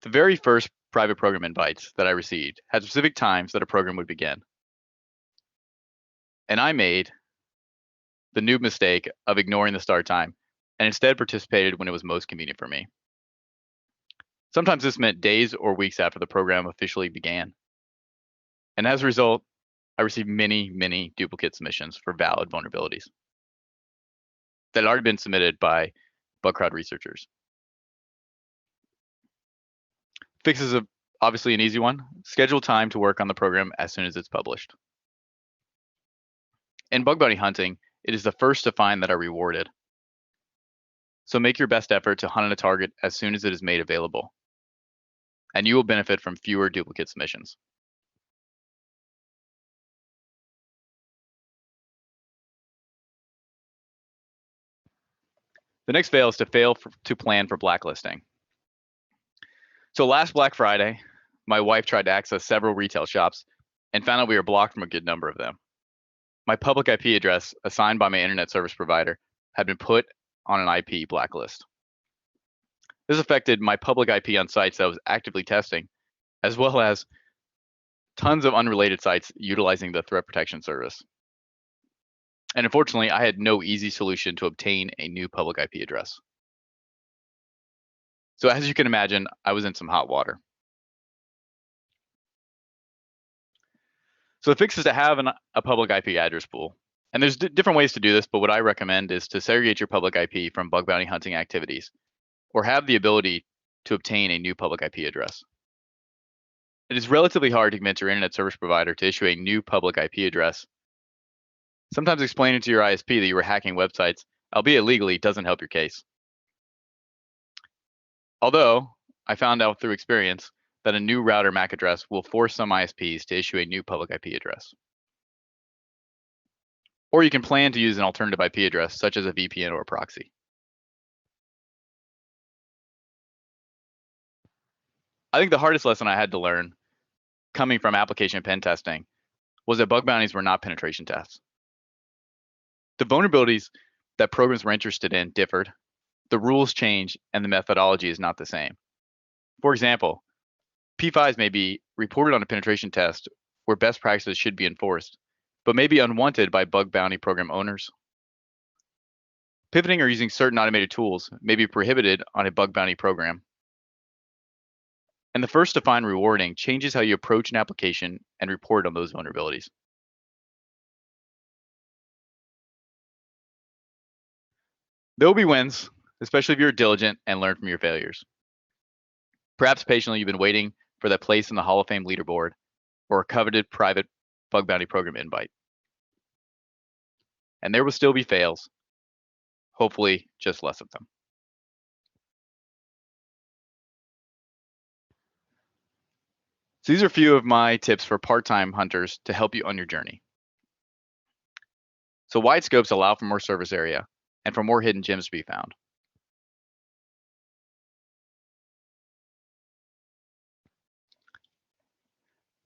The very first private program invites that I received had specific times that a program would begin. And I made the noob mistake of ignoring the start time and instead participated when it was most convenient for me. Sometimes this meant days or weeks after the program officially began. And as a result, I received many duplicate submissions for valid vulnerabilities that had already been submitted by Bugcrowd researchers. Fix is obviously an easy one. Schedule time to work on the program as soon as it's published. In bug bounty hunting, it is the first to find that are rewarded. So make your best effort to hunt on a target as soon as it is made available, and you will benefit from fewer duplicate submissions. The next fail is to plan for blacklisting. So last Black Friday, my wife tried to access several retail shops and found out we were blocked from a good number of them. My public IP address assigned by my internet service provider had been put on an IP blacklist. This affected my public IP on sites that I was actively testing, as well as tons of unrelated sites utilizing the threat protection service. And unfortunately, I had no easy solution to obtain a new public IP address. So as you can imagine, I was in some hot water. So the fix is to have a public IP address pool. And there's different ways to do this, but what I recommend is to segregate your public IP from bug bounty hunting activities, or have the ability to obtain a new public IP address. It is relatively hard to convince your internet service provider to issue a new public IP address. Sometimes explaining to your ISP that you were hacking websites, albeit legally, doesn't help your case. Although, I found out through experience that a new router MAC address will force some ISPs to issue a new public IP address. Or you can plan to use an alternative IP address, such as a VPN or a proxy. I think the hardest lesson I had to learn, coming from application pen testing, was that bug bounties were not penetration tests. The vulnerabilities that programs were interested in differed, the rules change, and the methodology is not the same. For example, P5s may be reported on a penetration test where best practices should be enforced, but may be unwanted by bug bounty program owners. Pivoting or using certain automated tools may be prohibited on a bug bounty program. And the first defined rewarding changes how you approach an application and report on those vulnerabilities. There will be wins, especially if you're diligent and learn from your failures. Perhaps patiently you've been waiting for that place in the Hall of Fame leaderboard or a coveted private bug bounty program invite. And there will still be fails, hopefully just less of them. So these are a few of my tips for part-time hunters to help you on your journey. So wide scopes allow for more surface area and for more hidden gems to be found.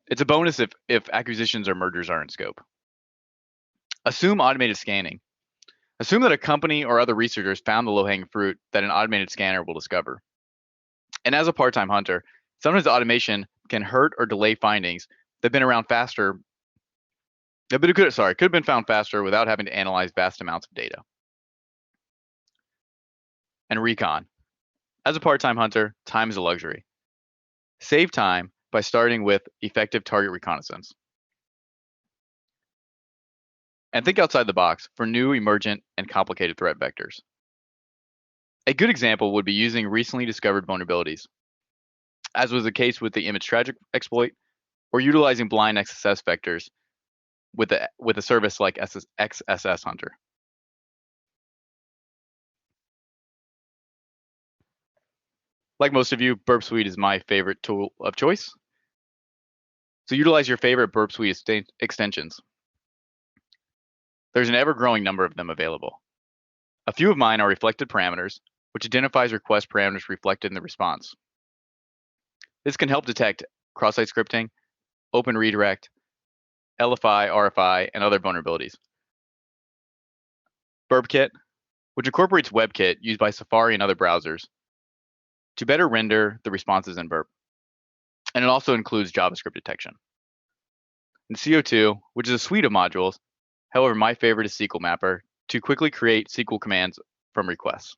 It's a bonus if acquisitions or mergers are in scope. Assume automated scanning. Assume that a company or other researchers found the low-hanging fruit that an automated scanner will discover. And as a part-time hunter, sometimes automation can hurt or delay findings that have been around faster. Could have been found faster without having to analyze vast amounts of data. And recon. As a part-time hunter, time is a luxury. Save time by starting with effective target reconnaissance. And think outside the box for new, emergent, and complicated threat vectors. A good example would be using recently discovered vulnerabilities, as was the case with the image tragic exploit, or utilizing blind XSS vectors with a service like XSS Hunter. Like most of you, Burp Suite is my favorite tool of choice. So utilize your favorite Burp Suite extensions. There's an ever-growing number of them available. A few of mine are reflected parameters, which identifies request parameters reflected in the response. This can help detect cross-site scripting, open redirect, LFI, RFI, and other vulnerabilities. BurbKit, which incorporates WebKit used by Safari and other browsers to better render the responses in Burp. And it also includes JavaScript detection. And CO2, which is a suite of modules. However, my favorite is SQL Mapper to quickly create SQL commands from requests.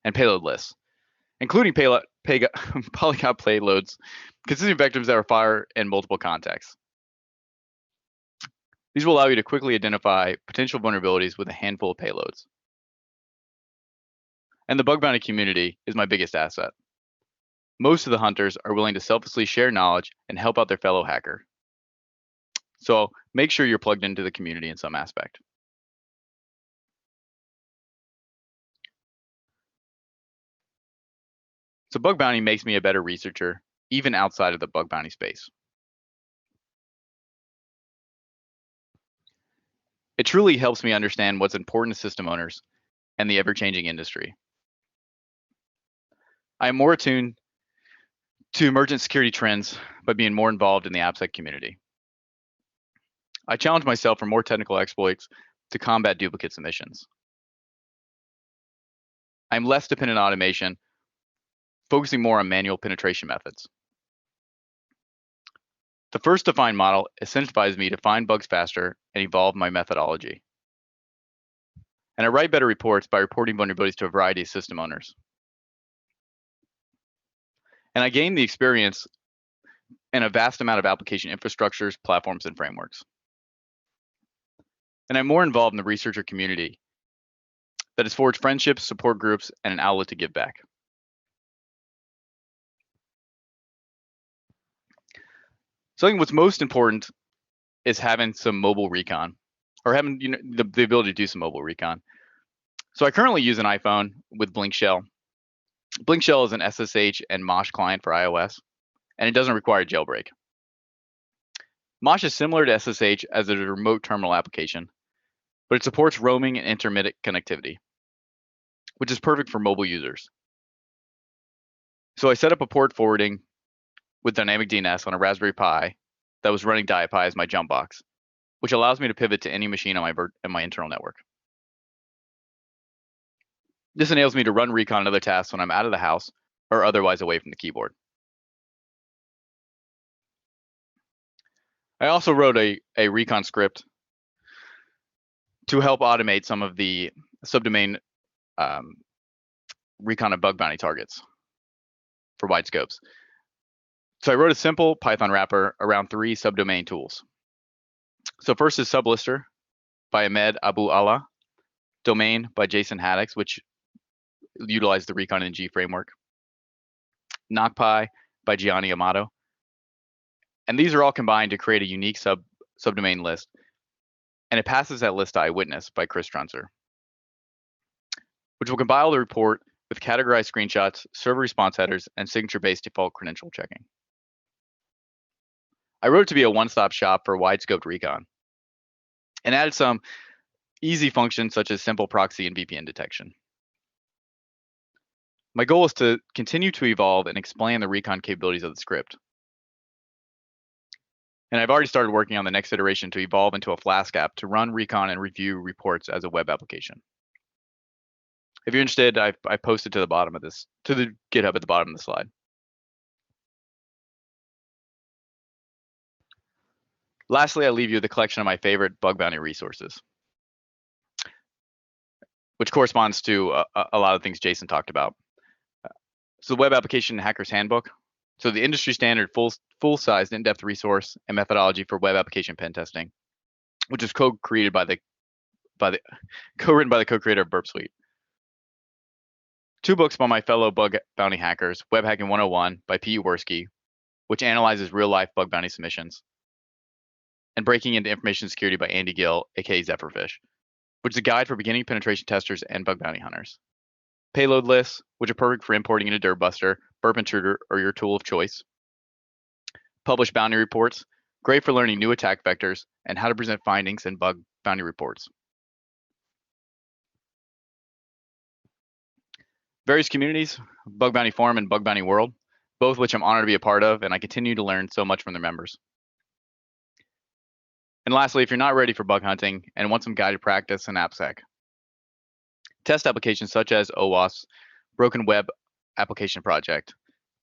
And payload lists, including polygon payloads, consisting of vectors that are fire in multiple contexts. These will allow you to quickly identify potential vulnerabilities with a handful of payloads. And the bug bounty community is my biggest asset. Most of the hunters are willing to selflessly share knowledge and help out their fellow hacker. So make sure you're plugged into the community in some aspect. So bug bounty makes me a better researcher, even outside of the bug bounty space. It truly helps me understand what's important to system owners and the ever-changing industry. I am more attuned to emergent security trends by being more involved in the AppSec community. I challenge myself for more technical exploits to combat duplicate submissions. I'm less dependent on automation, focusing more on manual penetration methods. The first defined model incentivizes me to find bugs faster and evolve my methodology. And I write better reports by reporting vulnerabilities to a variety of system owners. And I gain the experience in a vast amount of application infrastructures, platforms, and frameworks. And I'm more involved in the researcher community that has forged friendships, support groups, and an outlet to give back. So I think what's most important is having some mobile recon, or having the ability to do some mobile recon. So I currently use an iPhone with Blink Shell. Blink Shell is an SSH and Mosh client for iOS, and it doesn't require a jailbreak. Mosh is similar to SSH as a remote terminal application, but it supports roaming and intermittent connectivity, which is perfect for mobile users. So I set up a port forwarding with dynamic DNS on a Raspberry Pi that was running DiaPi as my jump box, which allows me to pivot to any machine on my internal network. This enables me to run recon and other tasks when I'm out of the house or otherwise away from the keyboard. I also wrote a recon script to help automate some of the subdomain recon and bug bounty targets for wide scopes. So I wrote a simple Python wrapper around 3 subdomain tools. So first is Sublister by Ahmed Abu Allah, Domain by Jason Haddix, which utilized the Recon NG framework, NocPy by Gianni Amato. And these are all combined to create a unique subdomain list. And it passes that list to Eyewitness by Chris Strunzer, which will compile the report with categorized screenshots, server response headers, and signature-based default credential checking. I wrote it to be a one-stop shop for wide-scoped recon and added some easy functions such as simple proxy and VPN detection. My goal is to continue to evolve and explain the recon capabilities of the script. And I've already started working on the next iteration to evolve into a Flask app to run recon and review reports as a web application. If you're interested, I posted to the bottom of this, to the GitHub at the bottom of the slide. Lastly, I leave you with a collection of my favorite bug bounty resources, which corresponds to a lot of things Jason talked about. So the Web Application Hacker's Handbook. So the industry standard full-sized in-depth resource and methodology for web application pen testing, which is co-written by the co-creator of Burp Suite. 2 books by my fellow bug bounty hackers, Web Hacking 101 by P. Worski, which analyzes real-life bug bounty submissions, and Breaking into Information Security by Andy Gill, aka Zephyrfish, which is a guide for beginning penetration testers and bug bounty hunters. Payload lists, which are perfect for importing into Dirtbuster, Burp Intruder, or your tool of choice. Published bounty reports, great for learning new attack vectors and how to present findings in bug bounty reports. Various communities, Bug Bounty Forum and Bug Bounty World, both which I'm honored to be a part of, and I continue to learn so much from their members. And lastly, if you're not ready for bug hunting and want some guided practice in AppSec, test applications such as OWASP, Broken Web Application Project,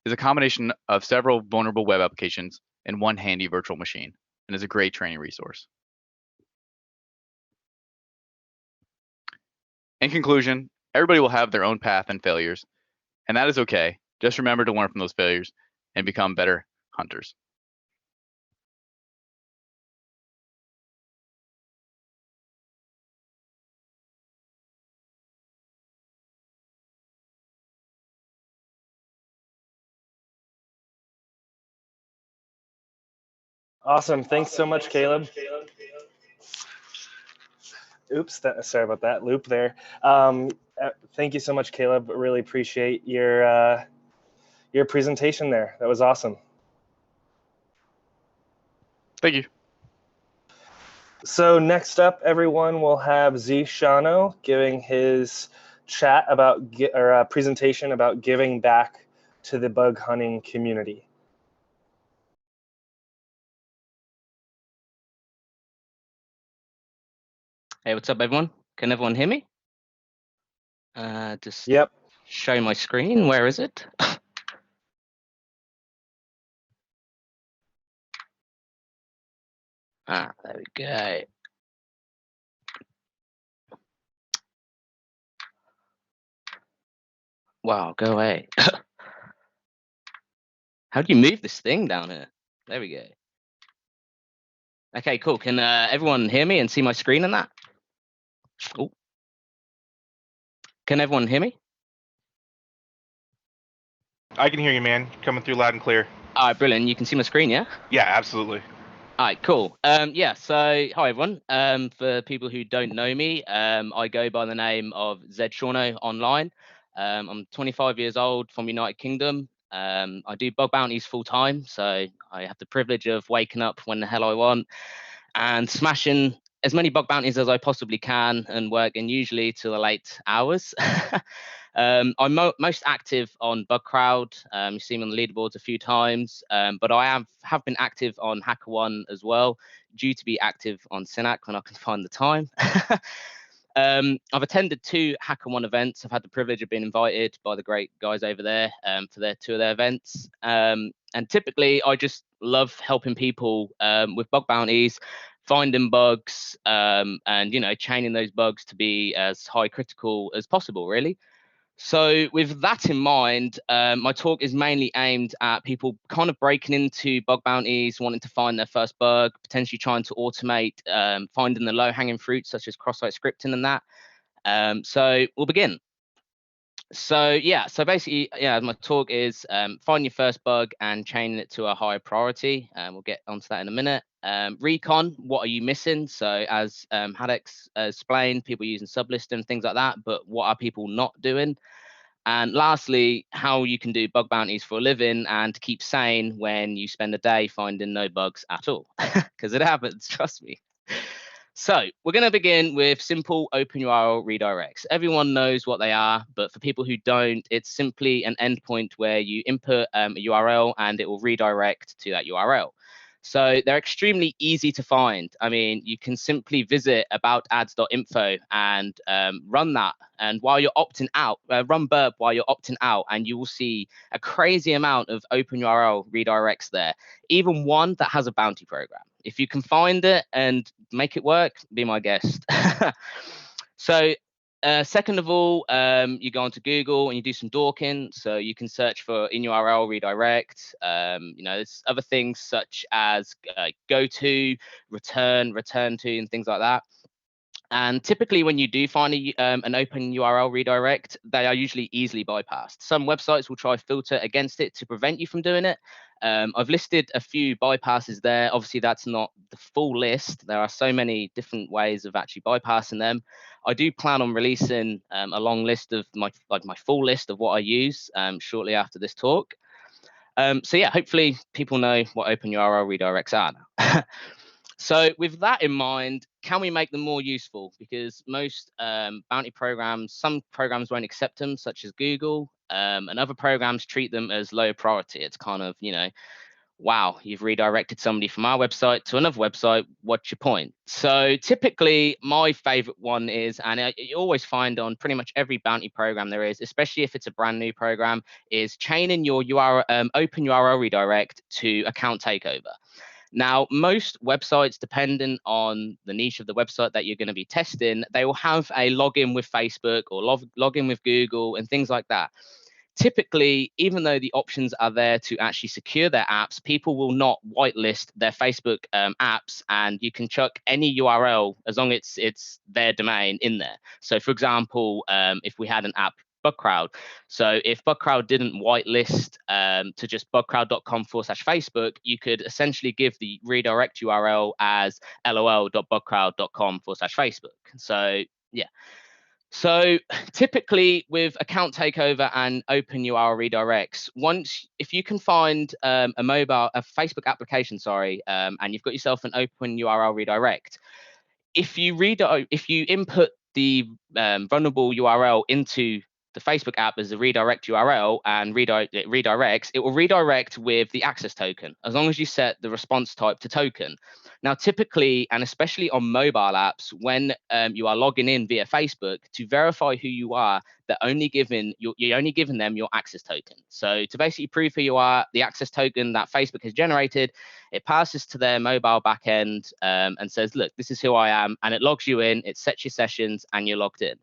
is a combination of several vulnerable web applications in one handy virtual machine, and is a great training resource. In conclusion, everybody will have their own path and failures, and that is okay. Just remember to learn from those failures and become better hunters. Awesome. Thanks so much, Caleb. Oops, sorry about that loop there. Thank you so much, Caleb. Really appreciate your presentation there. That was awesome. Thank you. So next up, everyone, will have Z Shano giving his chat about presentation about giving back to the bug hunting community. Hey, what's up, everyone? Can everyone hear me? Just Yep. show my screen. Where is it? There we go. Wow, go away. How do you move this thing down here? There we go. Okay, cool. Can everyone hear me and see my screen and that? Oh. Can everyone hear me? I can hear you, man. Coming through loud and clear. All right, brilliant. You can see my screen, yeah? Yeah, absolutely. All right, cool. Yeah, so hi, everyone. For people who don't know me, I go by the name of Zed Shauno online. I'm 25 years old from United Kingdom. I do bug bounties full time, so I have the privilege of waking up when the hell I want and smashing as many bug bounties as I possibly can and working usually to the late hours. I'm most active on Bugcrowd. You've seen me on the leaderboards a few times, but I have been active on HackerOne as well, due to be active on Synac when I can find the time. I've attended 2 HackerOne events. I've had the privilege of being invited by the great guys over there for 2 of their events. And typically, I just love helping people with bug bounties finding bugs, and chaining those bugs to be as high critical as possible, really. So with that in mind, my talk is mainly aimed at people kind of breaking into bug bounties, wanting to find their first bug, potentially trying to automate finding the low-hanging fruit, such as cross-site scripting and that. So we'll begin. So basically, my talk is find your first bug and chaining it to a higher priority. We'll get onto that in a minute. Recon, what are you missing? So as Hadex explained, people using sublisting, things like that, but what are people not doing? And lastly, how you can do bug bounties for a living and to keep sane when you spend a day finding no bugs at all, because it happens, trust me. So we're going to begin with simple open URL redirects. Everyone knows what they are, but for people who don't, it's simply an endpoint where you input a URL and it will redirect to that URL. So they're extremely easy to find. I mean, you can simply visit aboutads.info and run that. And while you're opting out, run burp while you're opting out, and you will see a crazy amount of open URL redirects there, even one that has a bounty program. If you can find it and make it work, be my guest. So second of all, you go onto Google and you do some dorking. So you can search for in URL redirect. There's other things such as go to, return to, and things like that. And typically when you do find an open URL redirect, they are usually easily bypassed. Some websites will try to filter against it to prevent you from doing it. I've listed a few bypasses there. Obviously, that's not the full list. There are so many different ways of actually bypassing them. I do plan on releasing a long list of my full list of what I use shortly after this talk. So yeah, hopefully people know what open URL redirects are now. So with that in mind, can we make them more useful? Because most bounty programs, some programs won't accept them, such as Google, and other programs treat them as low priority. It's kind of, wow, you've redirected somebody from our website to another website. What's your point? So typically my favorite one is, and you always find on pretty much every bounty program there is, especially if it's a brand new program, is chaining your open URL redirect to account takeover. Now, most websites, depending on the niche of the website that you're going to be testing, they will have a login with Facebook or login with Google and things like that. Typically, even though the options are there to actually secure their apps, people will not whitelist their Facebook apps, and you can chuck any URL as long as it's their domain in there. So, for example, if we had an app, Bugcrowd. So if Bugcrowd didn't whitelist to just bugcrowd.com/Facebook, you could essentially give the redirect URL as lol.bugcrowd.com/Facebook. So yeah. So typically with account takeover and open URL redirects, if you can find a Facebook application, and you've got yourself an open URL redirect, if you input the vulnerable URL into the Facebook app as a redirect URL and it redirects, it will redirect with the access token, as long as you set the response type to token. Now, typically, and especially on mobile apps, when you are logging in via Facebook, to verify who you are, you're only giving them your access token. So to basically prove who you are, the access token that Facebook has generated, it passes to their mobile backend and says, look, this is who I am, and it logs you in, it sets your sessions, and you're logged in.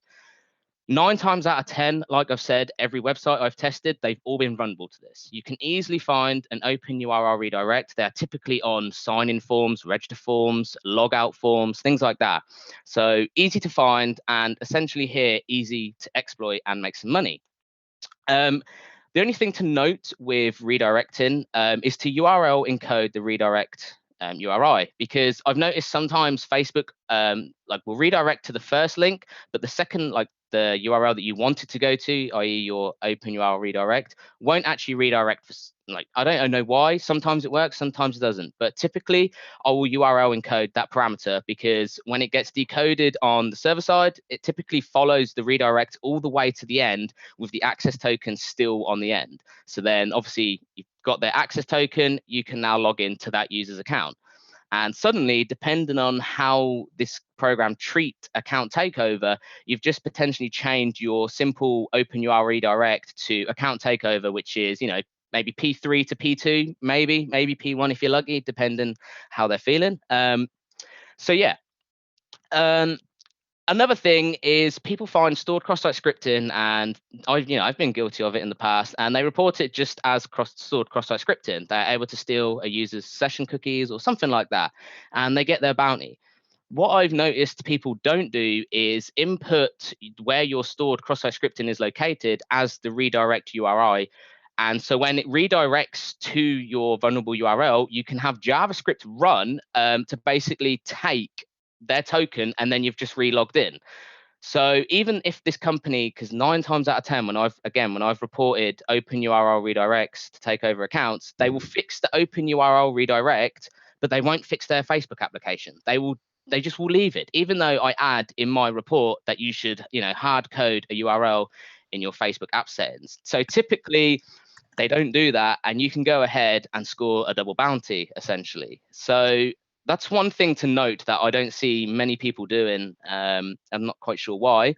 9 times out of 10, like I've said, every website I've tested, they've all been vulnerable to this. You can easily find an open URL redirect. They're typically on sign-in forms, register forms, logout forms, things like that. So easy to find, and essentially here, easy to exploit and make some money. The only thing to note with redirecting is to URL encode the redirect URI, because I've noticed sometimes Facebook will redirect to the first link, but the second, the URL that you wanted to go to, i.e. your open URL redirect, won't actually redirect for, I don't know why. Sometimes it works, sometimes it doesn't. But typically, I will URL encode that parameter, because when it gets decoded on the server side, it typically follows the redirect all the way to the end with the access token still on the end. So then obviously you've got their access token, you can now log into that user's account. And suddenly, depending on how this program treat account takeover, you've just potentially changed your simple open URL redirect to account takeover, which is, maybe P3 to P2, maybe P1 if you're lucky, depending how they're feeling. So yeah. Another thing is people find stored cross-site scripting, and I've been guilty of it in the past, and they report it just as stored cross-site scripting. They're able to steal a user's session cookies or something like that, and they get their bounty. What I've noticed people don't do is input where your stored cross-site scripting is located as the redirect URI. And so when it redirects to your vulnerable URL, you can have JavaScript run to basically take their token, and then you've just re-logged in. So even if this company, because 9 times out of 10, when I've reported open URL redirects to take over accounts, they will fix the open URL redirect, but they won't fix their Facebook application. They just will leave it, even though I add in my report that you should, hard code a URL in your Facebook app settings. So typically they don't do that, and you can go ahead and score a double bounty essentially. So that's one thing to note that I don't see many people doing. I'm not quite sure why.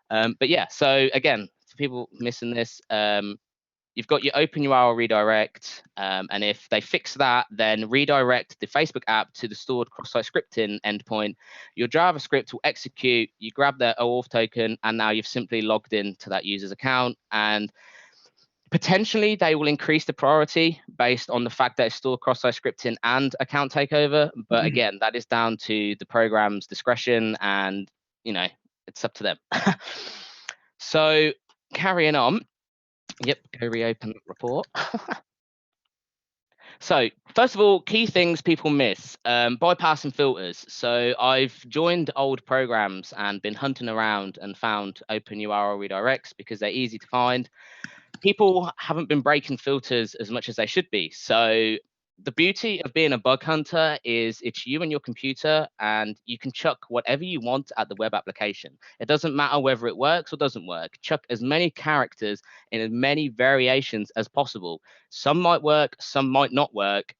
But yeah, so again, for people missing this, you've got your open URL redirect, and if they fix that, then redirect the Facebook app to the stored cross-site scripting endpoint. Your JavaScript will execute, you grab their OAuth token, and now you've simply logged into that user's account. And potentially they will increase the priority based on the fact that it's stored cross-site scripting and account takeover. But again, that is down to the program's discretion, and it's up to them. So carrying on. Yep, go reopen the report. So first of all, key things people miss, bypassing filters. So I've joined old programs and been hunting around and found open URL redirects because they're easy to find. People haven't been breaking filters as much as they should be. So the beauty of being a bug hunter is it's you and your computer, and you can chuck whatever you want at the web application. It doesn't matter whether it works or doesn't work. Chuck as many characters in as many variations as possible. Some might work, some might not work.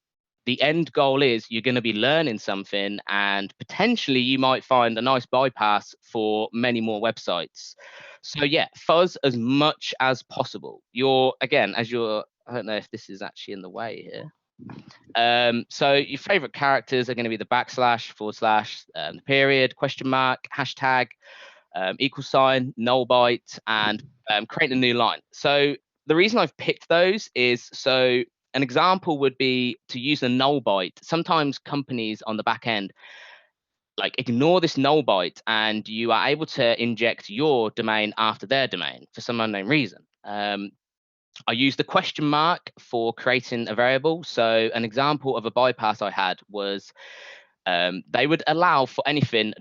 The end goal is you're going to be learning something, and potentially you might find a nice bypass for many more websites. So yeah, fuzz as much as possible. I don't know if this is actually in the way here. So your favorite characters are going to be the backslash, /, the period, question mark, hashtag, equal sign, null byte, and creating a new line. So the reason I've picked those is so an example would be to use a null byte. Sometimes companies on the back end ignore this null byte, and you are able to inject your domain after their domain for some unknown reason. I use the question mark for creating a variable. So an example of a bypass I had was they would allow for anything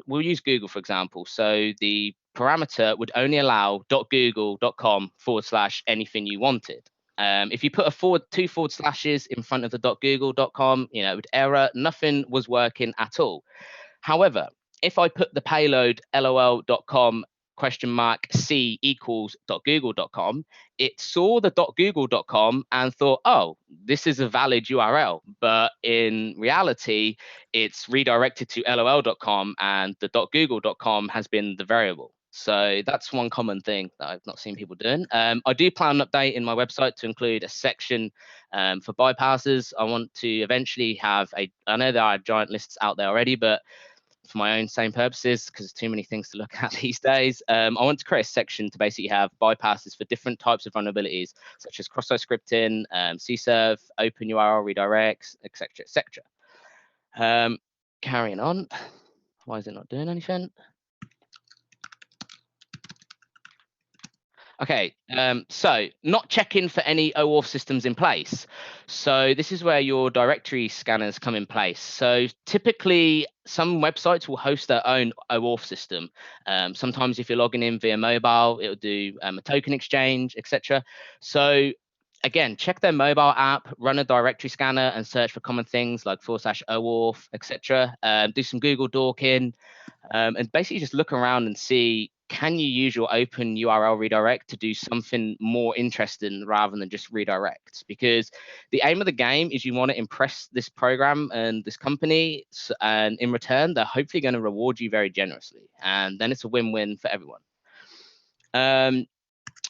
we'll use Google, for example. So the parameter would only allow .google.com / anything you wanted. If you put two forward slashes in front of the .google.com, it would error. Nothing was working at all. However, if I put the payload lol.com $C equals .google.com, it saw the .google.com and thought, oh, this is a valid URL. But in reality, it's redirected to lol.com, and the .google.com has been the variable. So that's one common thing that I've not seen people doing. I do plan an update in my website to include a section for bypasses. I want to eventually have I know there are giant lists out there already, but for my own same purposes, because there's too many things to look at these days, I want to create a section to basically have bypasses for different types of vulnerabilities, such as cross-site scripting, CServe, open URL redirects, etc., etc. Carrying on. Why is it not doing anything? Okay, so not checking for any OAuth systems in place. So this is where your directory scanners come in place. So typically, some websites will host their own OAuth system. Sometimes if you're logging in via mobile, it'll do a token exchange, etc. So again, check their mobile app, run a directory scanner, and search for common things like /OAuth, etc. Do some Google dorking, and basically just look around and see, can you use your open URL redirect to do something more interesting rather than just redirect? Because the aim of the game is you want to impress this program and this company, and in return, they're hopefully going to reward you very generously. And then it's a win-win for everyone.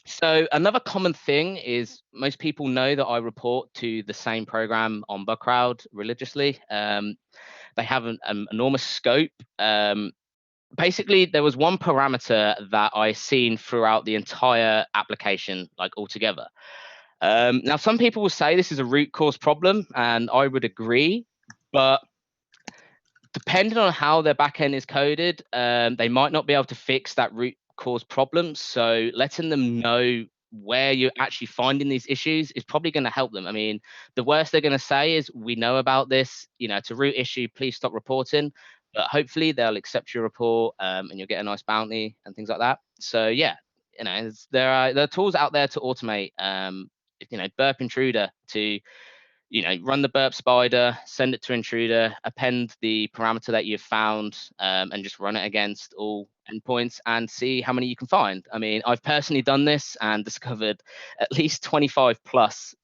So another common thing is most people know that I report to the same program on Bugcrowd religiously. They have an enormous scope. Basically, there was one parameter that I seen throughout the entire application, like altogether. Now, some people will say this is a root cause problem, and I would agree, but depending on how their backend is coded, they might not be able to fix that root cause problem. So letting them know where you're actually finding these issues is probably going to help them. I mean, the worst they're going to say is, we know about this, it's a root issue, please stop reporting. But hopefully they'll accept your report, and you'll get a nice bounty and things like that. So yeah, there are tools out there to automate, burp intruder to run the burp spider, send it to intruder, append the parameter that you've found, and just run it against all endpoints and see how many you can find. I mean, I've personally done this and discovered at least 25 plus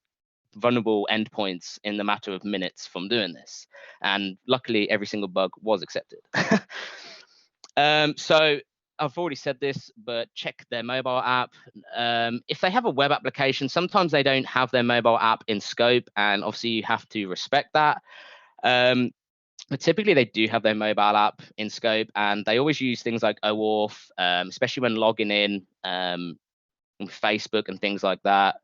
vulnerable endpoints in the matter of minutes from doing this. And luckily, every single bug was accepted. So I've already said this, but check their mobile app. If they have a web application, sometimes they don't have their mobile app in scope, and obviously you have to respect that. But typically they do have their mobile app in scope, and they always use things like OAuth, especially when logging in with Facebook and things like that.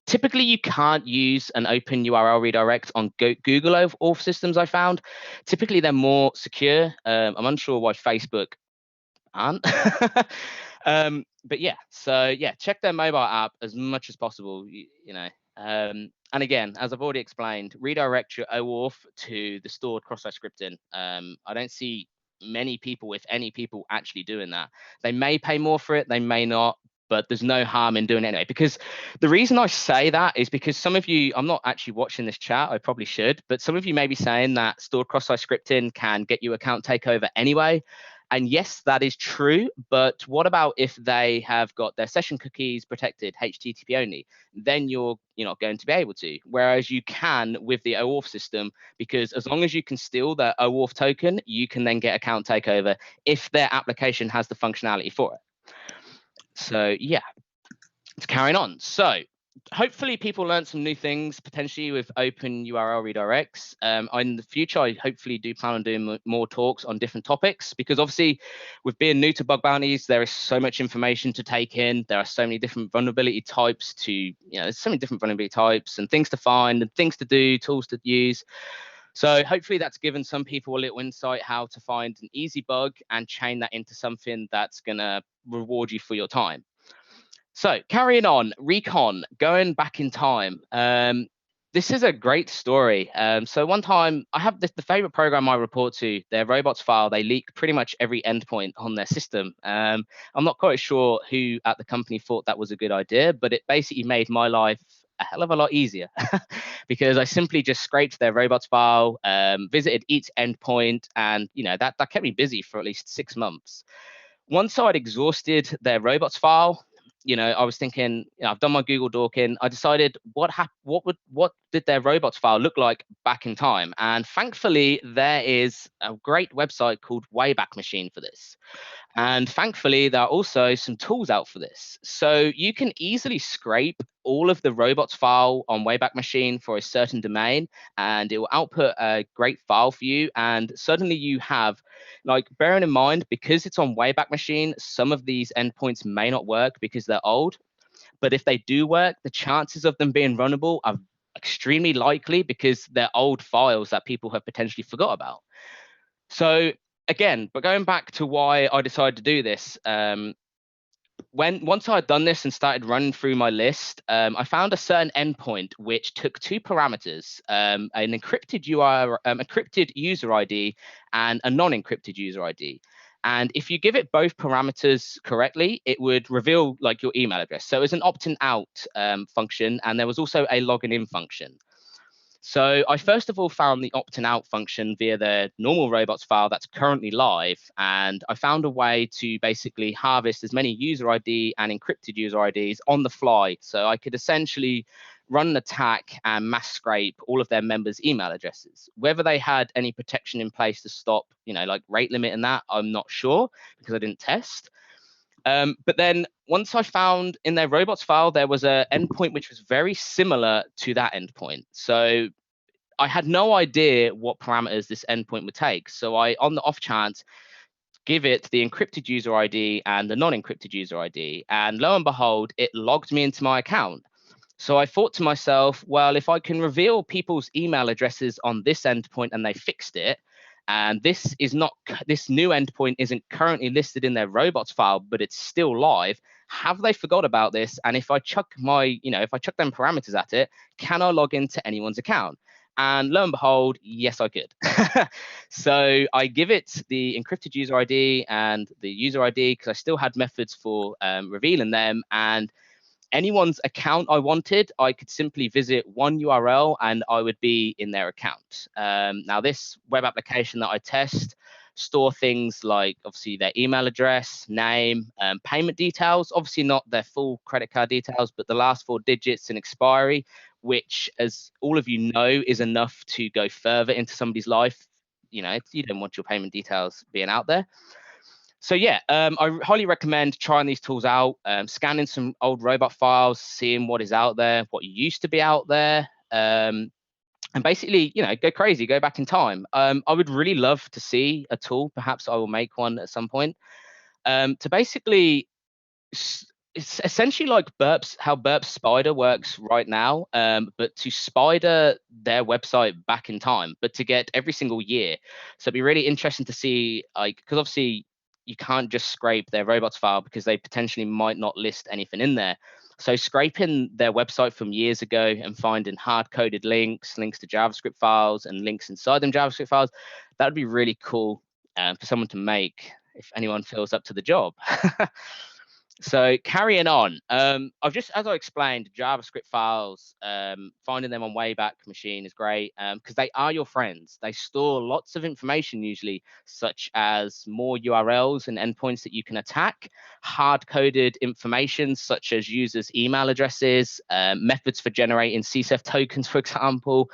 Typically, you can't use an open URL redirect on Google auth systems, I found. Typically, they're more secure. I'm unsure why Facebook aren't. But yeah, so yeah, check their mobile app as much as possible, and again, as I've already explained, redirect your OAuth to the stored cross-site scripting. I don't see many people, if any people, actually doing that. They may pay more for it, they may not, but there's no harm in doing it anyway. Because the reason I say that is because some of you, I'm not actually watching this chat, I probably should, but some of you may be saying that stored cross-site scripting can get you account takeover anyway. And yes, that is true, but what about if they have got their session cookies protected, HTTP only? Then you're not going to be able to. Whereas you can with the OAuth system, because as long as you can steal their OAuth token, you can then get account takeover if their application has the functionality for it. So yeah, it's carrying on. So hopefully people learn some new things potentially with open URL redirects. In the future, I hopefully do plan on doing more talks on different topics, because obviously with being new to bug bounties, there is so much information to take in. There are so many different vulnerability types there's so many different vulnerability types and things to find and things to do, tools to use. So hopefully that's given some people a little insight how to find an easy bug and chain that into something that's going to reward you for your time. So carrying on, recon, going back in time. This is a great story. So one time, I have the favorite program I report to, their robots file. They leak pretty much every endpoint on their system. I'm not quite sure who at the company thought that was a good idea, but it basically made my life a hell of a lot easier because I simply just scraped their robots file, visited each endpoint, and that kept me busy for at least 6 months. Once I'd exhausted their robots file, I was thinking, I've done my Google Dorking. I decided what did their robots file look like back in time? And thankfully, there is a great website called Wayback Machine for this. And thankfully, there are also some tools out for this. So you can easily scrape all of the robots file on Wayback Machine for a certain domain, and it will output a great file for you. And suddenly you have, bearing in mind, because it's on Wayback Machine, some of these endpoints may not work because they're old. But if they do work, the chances of them being runnable are extremely likely because they're old files that people have potentially forgot about. So again, but going back to why I decided to do this, once I had done this and started running through my list, I found a certain endpoint which took 2 parameters, an encrypted encrypted user ID and a non-encrypted user ID. And if you give it both parameters correctly, it would reveal your email address. So it's an opt-in out function, and there was also a login in function. So I first of all found the opt-in out function via the normal robots file that's currently live, and I found a way to basically harvest as many user ID and encrypted user IDs on the fly. So I could essentially run an attack and mass scrape all of their members' email addresses. Whether they had any protection in place to stop, rate limit and that, I'm not sure because I didn't test. But then once I found in their robots file, there was an endpoint which was very similar to that endpoint. So I had no idea what parameters this endpoint would take. So I, on the off chance, give it the encrypted user ID and the non-encrypted user ID. And lo and behold, it logged me into my account. So I thought to myself, well, if I can reveal people's email addresses on this endpoint and they fixed it, and this new endpoint isn't currently listed in their robots file, but it's still live, have they forgot about this? And if I chuck if I chuck them parameters at it, can I log into anyone's account? And lo and behold, yes, I could. So I give it the encrypted user ID and the user ID because I still had methods for revealing them. And anyone's account I wanted, I could simply visit one URL and I would be in their account. Now, this web application that I test store things like obviously their email address, name, payment details, obviously not their full credit card details, but the last 4 digits and expiry, which, as all of you know, is enough to go further into somebody's life. You don't want your payment details being out there. So yeah, I highly recommend trying these tools out, scanning some old robot files, seeing what is out there, what used to be out there, and basically, go crazy, go back in time. I would really love to see a tool, perhaps I will make one at some point, to basically, it's essentially like how Burp Spider works right now, but to spider their website back in time, but to get every single year. So it'd be really interesting to see, because obviously, you can't just scrape their robots file because they potentially might not list anything in there. So scraping their website from years ago and finding hard-coded links to JavaScript files and links inside them JavaScript files, that would be really cool for someone to make if anyone feels up to the job. So carrying on, I've just, as I explained, JavaScript files, finding them on Wayback Machine is great because they are your friends. They store lots of information usually, such as more URLs and endpoints that you can attack, hard-coded information such as users' email addresses, methods for generating CSEF tokens, for example.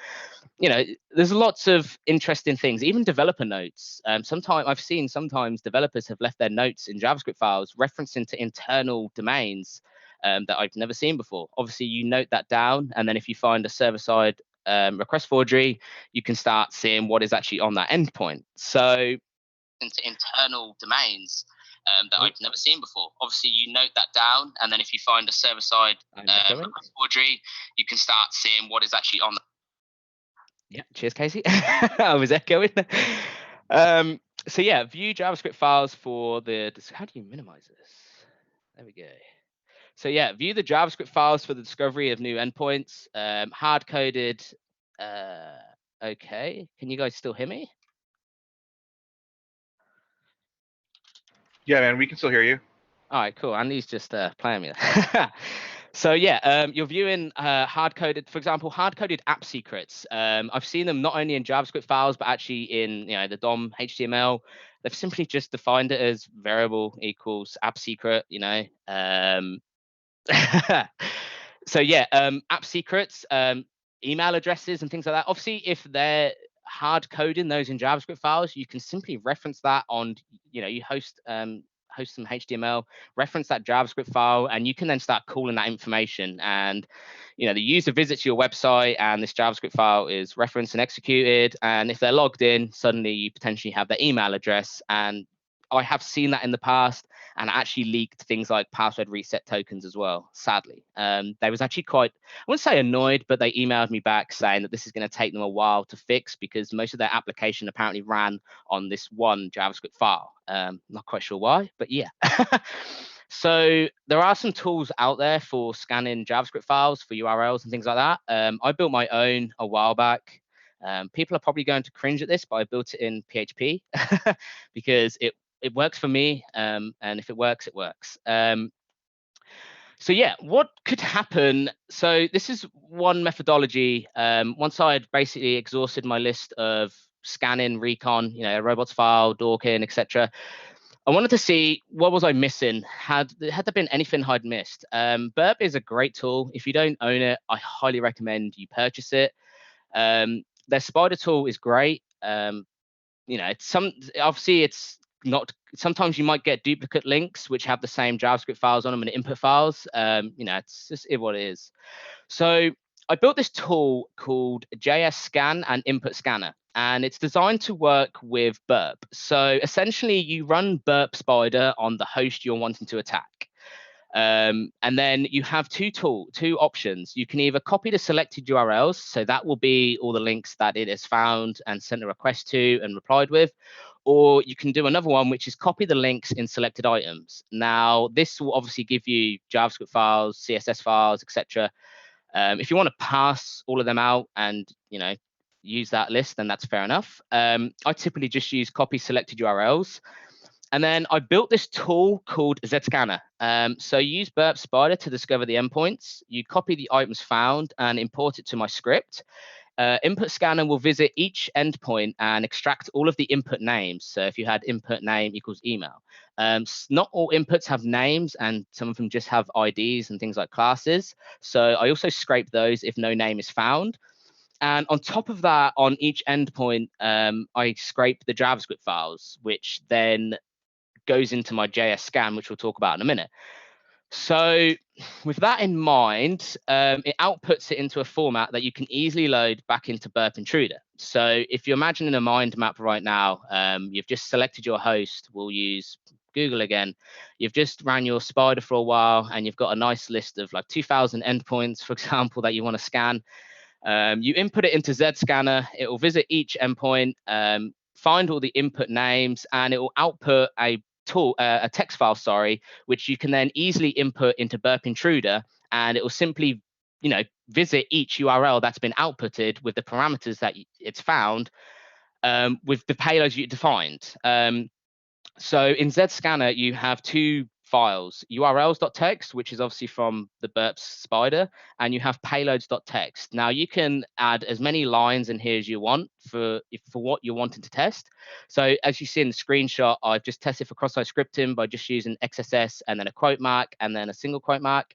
There's lots of interesting things, even developer notes. Sometimes developers have left their notes in JavaScript files referencing to internal domains that I've never seen before. Obviously, you note that down, and then if you find a server-side request forgery, you can start seeing what is actually on that endpoint. So into internal domains that I've never seen before. Obviously, you note that down, and then if you find a server-side request forgery, you can start seeing what is actually on the. Yeah, cheers, Casey. I was echoing. So yeah, view JavaScript files for the. How do you minimize this? There we go. So yeah, view the JavaScript files for the discovery of new endpoints. Hard-coded. Okay, can you guys still hear me? Yeah, man, we can still hear you. All right, cool. Andy's just playing me. So yeah, you're viewing hard-coded, for example, hard-coded app secrets. I've seen them not only in JavaScript files, but actually in the DOM HTML. They've simply just defined it as variable equals app secret. So yeah, app secrets, email addresses, and things like that. Obviously, if they're hard coding those in JavaScript files, you can simply reference that on, you host some HTML, reference that JavaScript file, and you can then start calling that information. And the user visits your website, and this JavaScript file is referenced and executed. And if they're logged in, suddenly you potentially have their email address. And I have seen that in the past, and actually leaked things like password reset tokens as well, sadly. They was actually quite, I wouldn't say annoyed, but they emailed me back saying that this is going to take them a while to fix because most of their application apparently ran on this one JavaScript file. Not quite sure why, but yeah. So there are some tools out there for scanning JavaScript files for URLs and things like that. I built my own a while back. People are probably going to cringe at this, but I built it in PHP because it works for me, and if it works, it works. So yeah, what could happen? So this is one methodology. Once I had basically exhausted my list of scanning, recon, robots file, Dawkins, etc., I wanted to see what was I missing. Had there been anything I'd missed? Burp is a great tool. If you don't own it, I highly recommend you purchase it. Their spider tool is great. Obviously it's not, sometimes you might get duplicate links which have the same JavaScript files on them and input files. It's just what it is. So I built this tool called JS Scan and Input Scanner, and it's designed to work with Burp. So essentially, you run Burp Spider on the host you're wanting to attack. And then you have two options. You can either copy the selected URLs, so that will be all the links that it has found and sent a request to and replied with, or you can do another one, which is copy the links in selected items. Now, this will obviously give you JavaScript files, CSS files, etc. If you want to pass all of them out and use that list, then that's fair enough. I typically just use copy selected URLs. And then I built this tool called Zscanner. So you use Burp Spider to discover the endpoints. You copy the items found and import it to my script. Input Scanner will visit each endpoint and extract all of the input names. So if you had input name equals email. Not all inputs have names, and some of them just have IDs and things like classes. So I also scrape those if no name is found. And on top of that, on each endpoint, I scrape the JavaScript files, which then goes into my JS scan, which we'll talk about in a minute. So with that in mind, it outputs it into a format that you can easily load back into Burp Intruder. So if you're imagining a mind map right now, you've just selected your host. We'll use Google again. You've just ran your spider for a while, and you've got a nice list of like 2,000 endpoints, for example, that you want to scan. You input it into Zscanner. It will visit each endpoint, find all the input names, and it will output a text file, which you can then easily input into Burp Intruder, and it will simply, visit each URL that's been outputted with the parameters that it's found, with the payloads you defined. So in Zscanner, you have two files, urls.txt, which is obviously from the Burp Spider, and you have payloads.txt. Now you can add as many lines in here as you want for what you're wanting to test. So as you see in the screenshot, I've just tested for cross-site scripting by just using XSS and then a quote mark and then a single quote mark.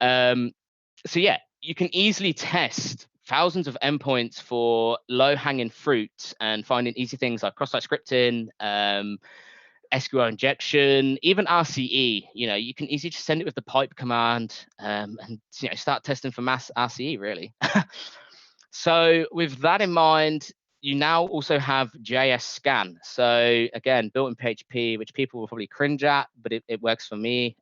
So yeah, you can easily test thousands of endpoints for low-hanging fruit and finding easy things like cross-site scripting, SQL injection, even RCE. You can easily just send it with the pipe command, and start testing for mass RCE really. So with that in mind, you now also have JS Scan. So again, built in PHP, which people will probably cringe at, but it works for me.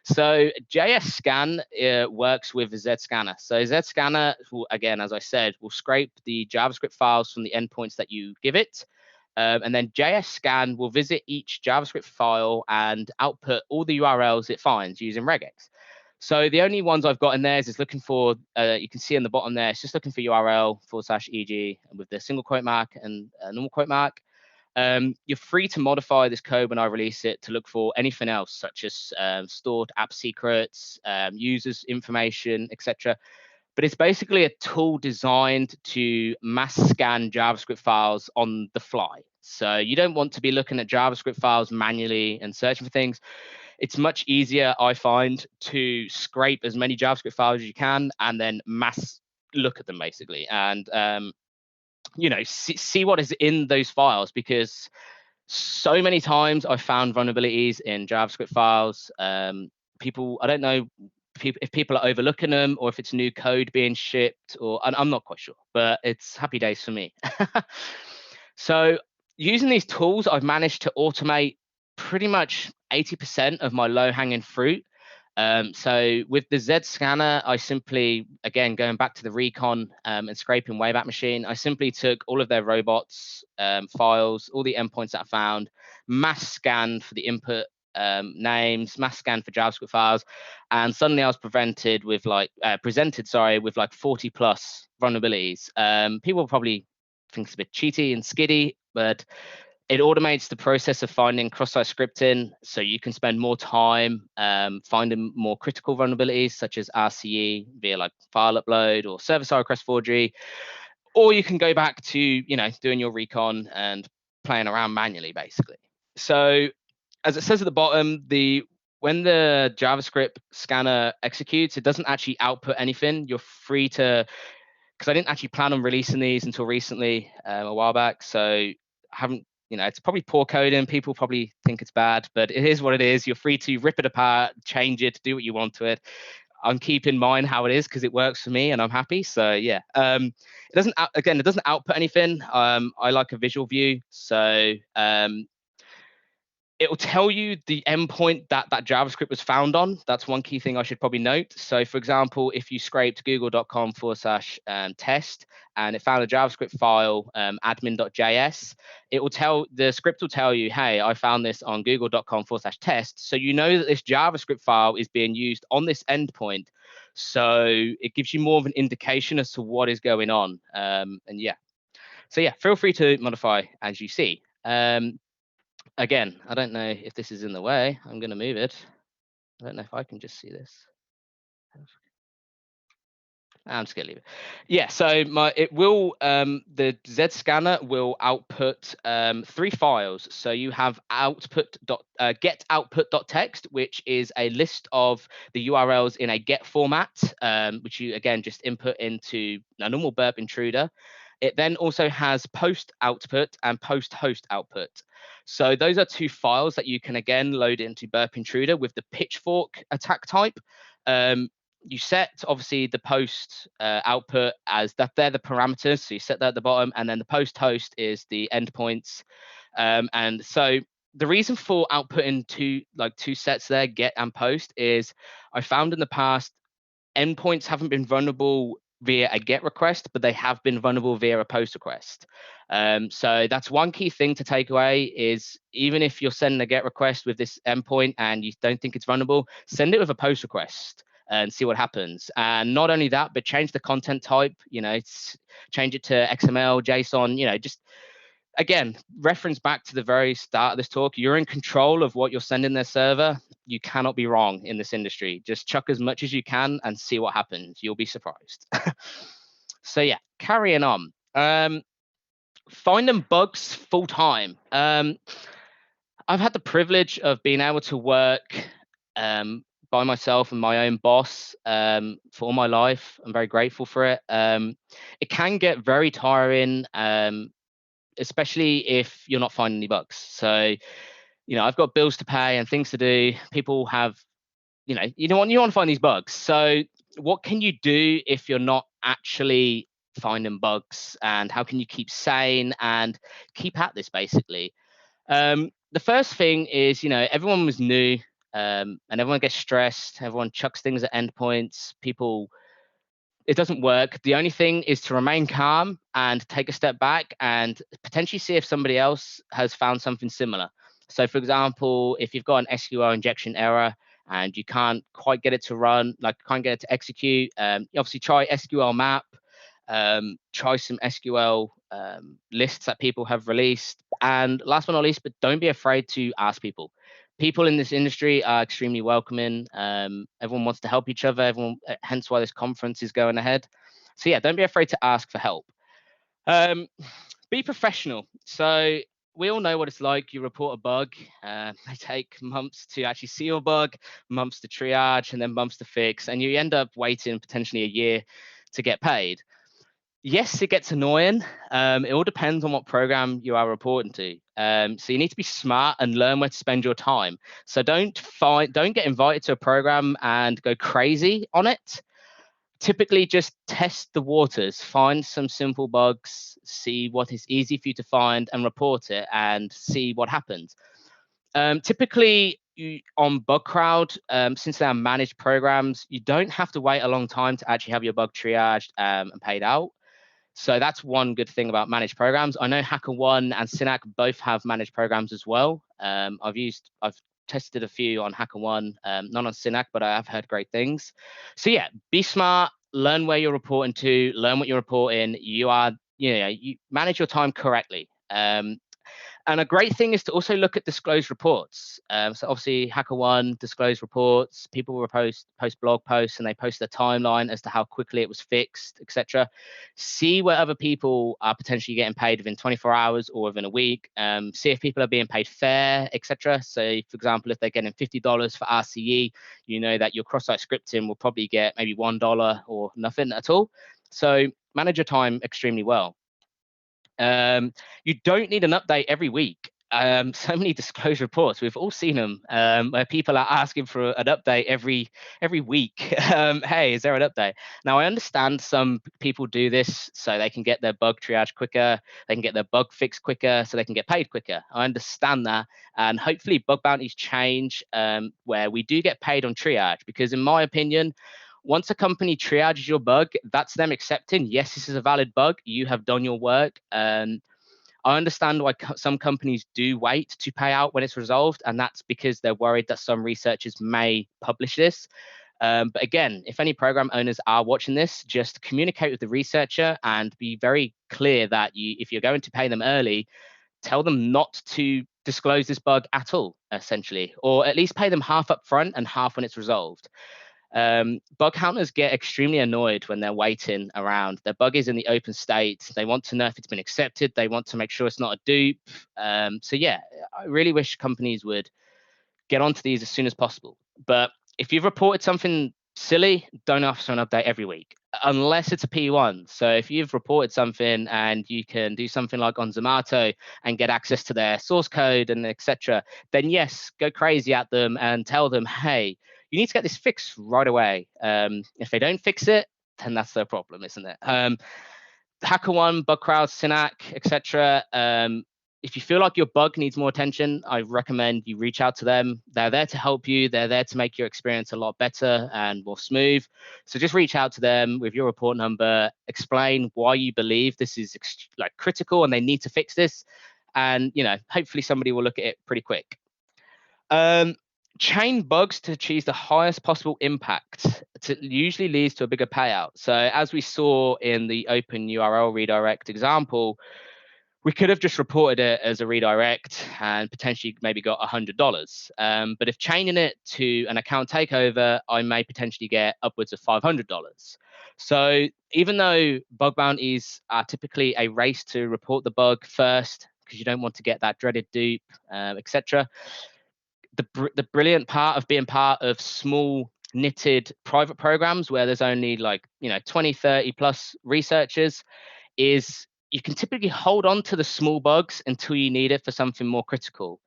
So JS Scan works with Zscanner. So Zscanner, again, as I said, will scrape the JavaScript files from the endpoints that you give it. And then JS Scan will visit each JavaScript file and output all the URLs it finds using regex. So the only ones I've got in there is looking for, you can see in the bottom there, it's just looking for URL/EG with the single quote mark and a normal quote mark. You're free to modify this code when I release it to look for anything else, such as stored app secrets, users information, etc. But it's basically a tool designed to mass scan JavaScript files on the fly. So you don't want to be looking at JavaScript files manually and searching for things. It's much easier, I find, to scrape as many JavaScript files as you can and then mass look at them basically, and see what is in those files, because so many times I found vulnerabilities in JavaScript files. I don't know if people are overlooking them or if it's new code being shipped, or I'm not quite sure, but it's happy days for me. So using these tools, I've managed to automate pretty much 80% of my low-hanging fruit. So with the Zscanner, I simply, again, going back to the recon and scraping Wayback Machine, I simply took all of their robots files, all the endpoints that I found, mass scanned for the input names, mass scanned for JavaScript files, and suddenly I was presented with like 40 plus vulnerabilities. People probably think it's a bit cheaty and skiddy, but it automates the process of finding cross-site scripting, so you can spend more time finding more critical vulnerabilities, such as RCE via like file upload or server-side request forgery, or you can go back to doing your recon and playing around manually, basically. So, as it says at the bottom, when the JavaScript scanner executes, it doesn't actually output anything. You're free to, because I didn't actually plan on releasing these until recently, a while back, so I haven't you know, it's probably poor coding. People probably think it's bad, but it is what it is. You're free to rip it apart, change it, do what you want to it. I'm keeping mine how it is because it works for me and I'm happy. So yeah, it doesn't output anything. I like a visual view, so it will tell you the endpoint that JavaScript was found on. That's one key thing I should probably note. So for example, if you scraped google.com/test and it found a JavaScript file, admin.js, the script will tell you, hey, I found this on google.com/test. So you know that this JavaScript file is being used on this endpoint. So it gives you more of an indication as to what is going on. And yeah, so yeah, feel free to modify as you see. Again, I don't know if this is in the way. I'm going to move it. I don't know if I can just see this. I'm just going to leave it. Yeah, so the Z scanner will output 3 files. So you have get output.txt, which is a list of the URLs in a get format, which you again just input into a normal burp intruder. It then also has post output and post host output. So those are 2 files that you can again load into burp intruder with the pitchfork attack type. You set obviously the post output as that they're the parameters. So you set that at the bottom, and then the post host is the endpoints. And so the reason for outputting two sets there, get and post, is I found in the past endpoints haven't been vulnerable via a get request, but they have been vulnerable via a post request. So that's one key thing to take away is even if you're sending a get request with this endpoint and you don't think it's vulnerable, send it with a post request and see what happens. And not only that, but change the content type, change it to XML, JSON, just again, reference back to the very start of this talk. You're in control of what you're sending their server. You cannot be wrong in this industry. Just chuck as much as you can and see what happens. You'll be surprised. So yeah, carrying on. Finding bugs full time. I've had the privilege of being able to work by myself and my own boss for all my life. I'm very grateful for it. It can get very tiring, especially if you're not finding any bugs. So, I've got bills to pay and things to do. People have, you want to find these bugs. So what can you do if you're not actually finding bugs, and how can you keep sane and keep at this basically? The first thing is, everyone was new, and everyone gets stressed. Everyone chucks things at endpoints. It doesn't work. The only thing is to remain calm and take a step back and potentially see if somebody else has found something similar. So for example, if you've got an SQL injection error and you can't quite get it to run, can't get it to execute, obviously try SQL map, try some SQL lists that people have released. And last but not least, but don't be afraid to ask people. People in this industry are extremely welcoming. Everyone wants to help each other. Hence why this conference is going ahead. So yeah, don't be afraid to ask for help. Be professional. So we all know what it's like. You report a bug. They take months to actually see your bug, months to triage, and then months to fix. And you end up waiting potentially a year to get paid. Yes, it gets annoying. It all depends on what program you are reporting to. So you need to be smart and learn where to spend your time. So don't get invited to a program and go crazy on it. Typically, just test the waters, find some simple bugs, see what is easy for you to find, and report it, and see what happens. Typically, on Bugcrowd, since they are managed programs, you don't have to wait a long time to actually have your bug triaged and paid out. So that's one good thing about managed programs. I know HackerOne and Synack both have managed programs as well. I've tested a few on HackerOne, not on Synack, but I have heard great things. So yeah, be smart, learn where you're reporting to, learn what you're reporting. You manage your time correctly. And a great thing is to also look at disclosed reports. So obviously HackerOne disclosed reports. People will post blog posts and they post their timeline as to how quickly it was fixed, etc. See where other people are potentially getting paid within 24 hours or within a week. See if people are being paid fair, etc. So for example, if they're getting $50 for RCE, you know that your cross-site scripting will probably get maybe $1 or nothing at all. So manage your time extremely well. You don't need an update every week. So many disclosure reports, we've all seen them, where people are asking for an update every week. Hey, is there an update? Now, I understand some people do this so they can get their bug triage quicker, they can get their bug fixed quicker, so they can get paid quicker. I understand that, and hopefully bug bounties change where we do get paid on triage, because in my opinion, once a company triages your bug, that's them accepting, yes, this is a valid bug, you have done your work. I understand why some companies do wait to pay out when it's resolved, and that's because they're worried that some researchers may publish this. But again, if any program owners are watching this, just communicate with the researcher and be very clear that if you're going to pay them early, tell them not to disclose this bug at all, essentially, or at least pay them half up front and half when it's resolved. Bug hunters get extremely annoyed when they're waiting around. Their bug is in the open state. They want to know if it's been accepted. They want to make sure it's not a dupe. So yeah, I really wish companies would get onto these as soon as possible. But if you've reported something silly, don't ask for an update every week, unless it's a P1. So if you've reported something and you can do something like on Zomato and get access to their source code and etc., then yes, go crazy at them and tell them, hey, you need to get this fixed right away. If they don't fix it, then that's their problem, isn't it? HackerOne, Bugcrowd, Synac, etc. If you feel like your bug needs more attention, I recommend you reach out to them. They're there to help you. They're there to make your experience a lot better and more smooth. So just reach out to them with your report number, explain why you believe this is critical and they need to fix this. And hopefully somebody will look at it pretty quick. Chain bugs to achieve the highest possible impact usually leads to a bigger payout. So as we saw in the open URL redirect example, we could have just reported it as a redirect and potentially maybe got $100. But if chaining it to an account takeover, I may potentially get upwards of $500. So even though bug bounties are typically a race to report the bug first, because you don't want to get that dreaded dupe, etc., the brilliant part of being part of small knitted private programs where there's only 20, 30 plus researchers is you can typically hold on to the small bugs until you need it for something more critical.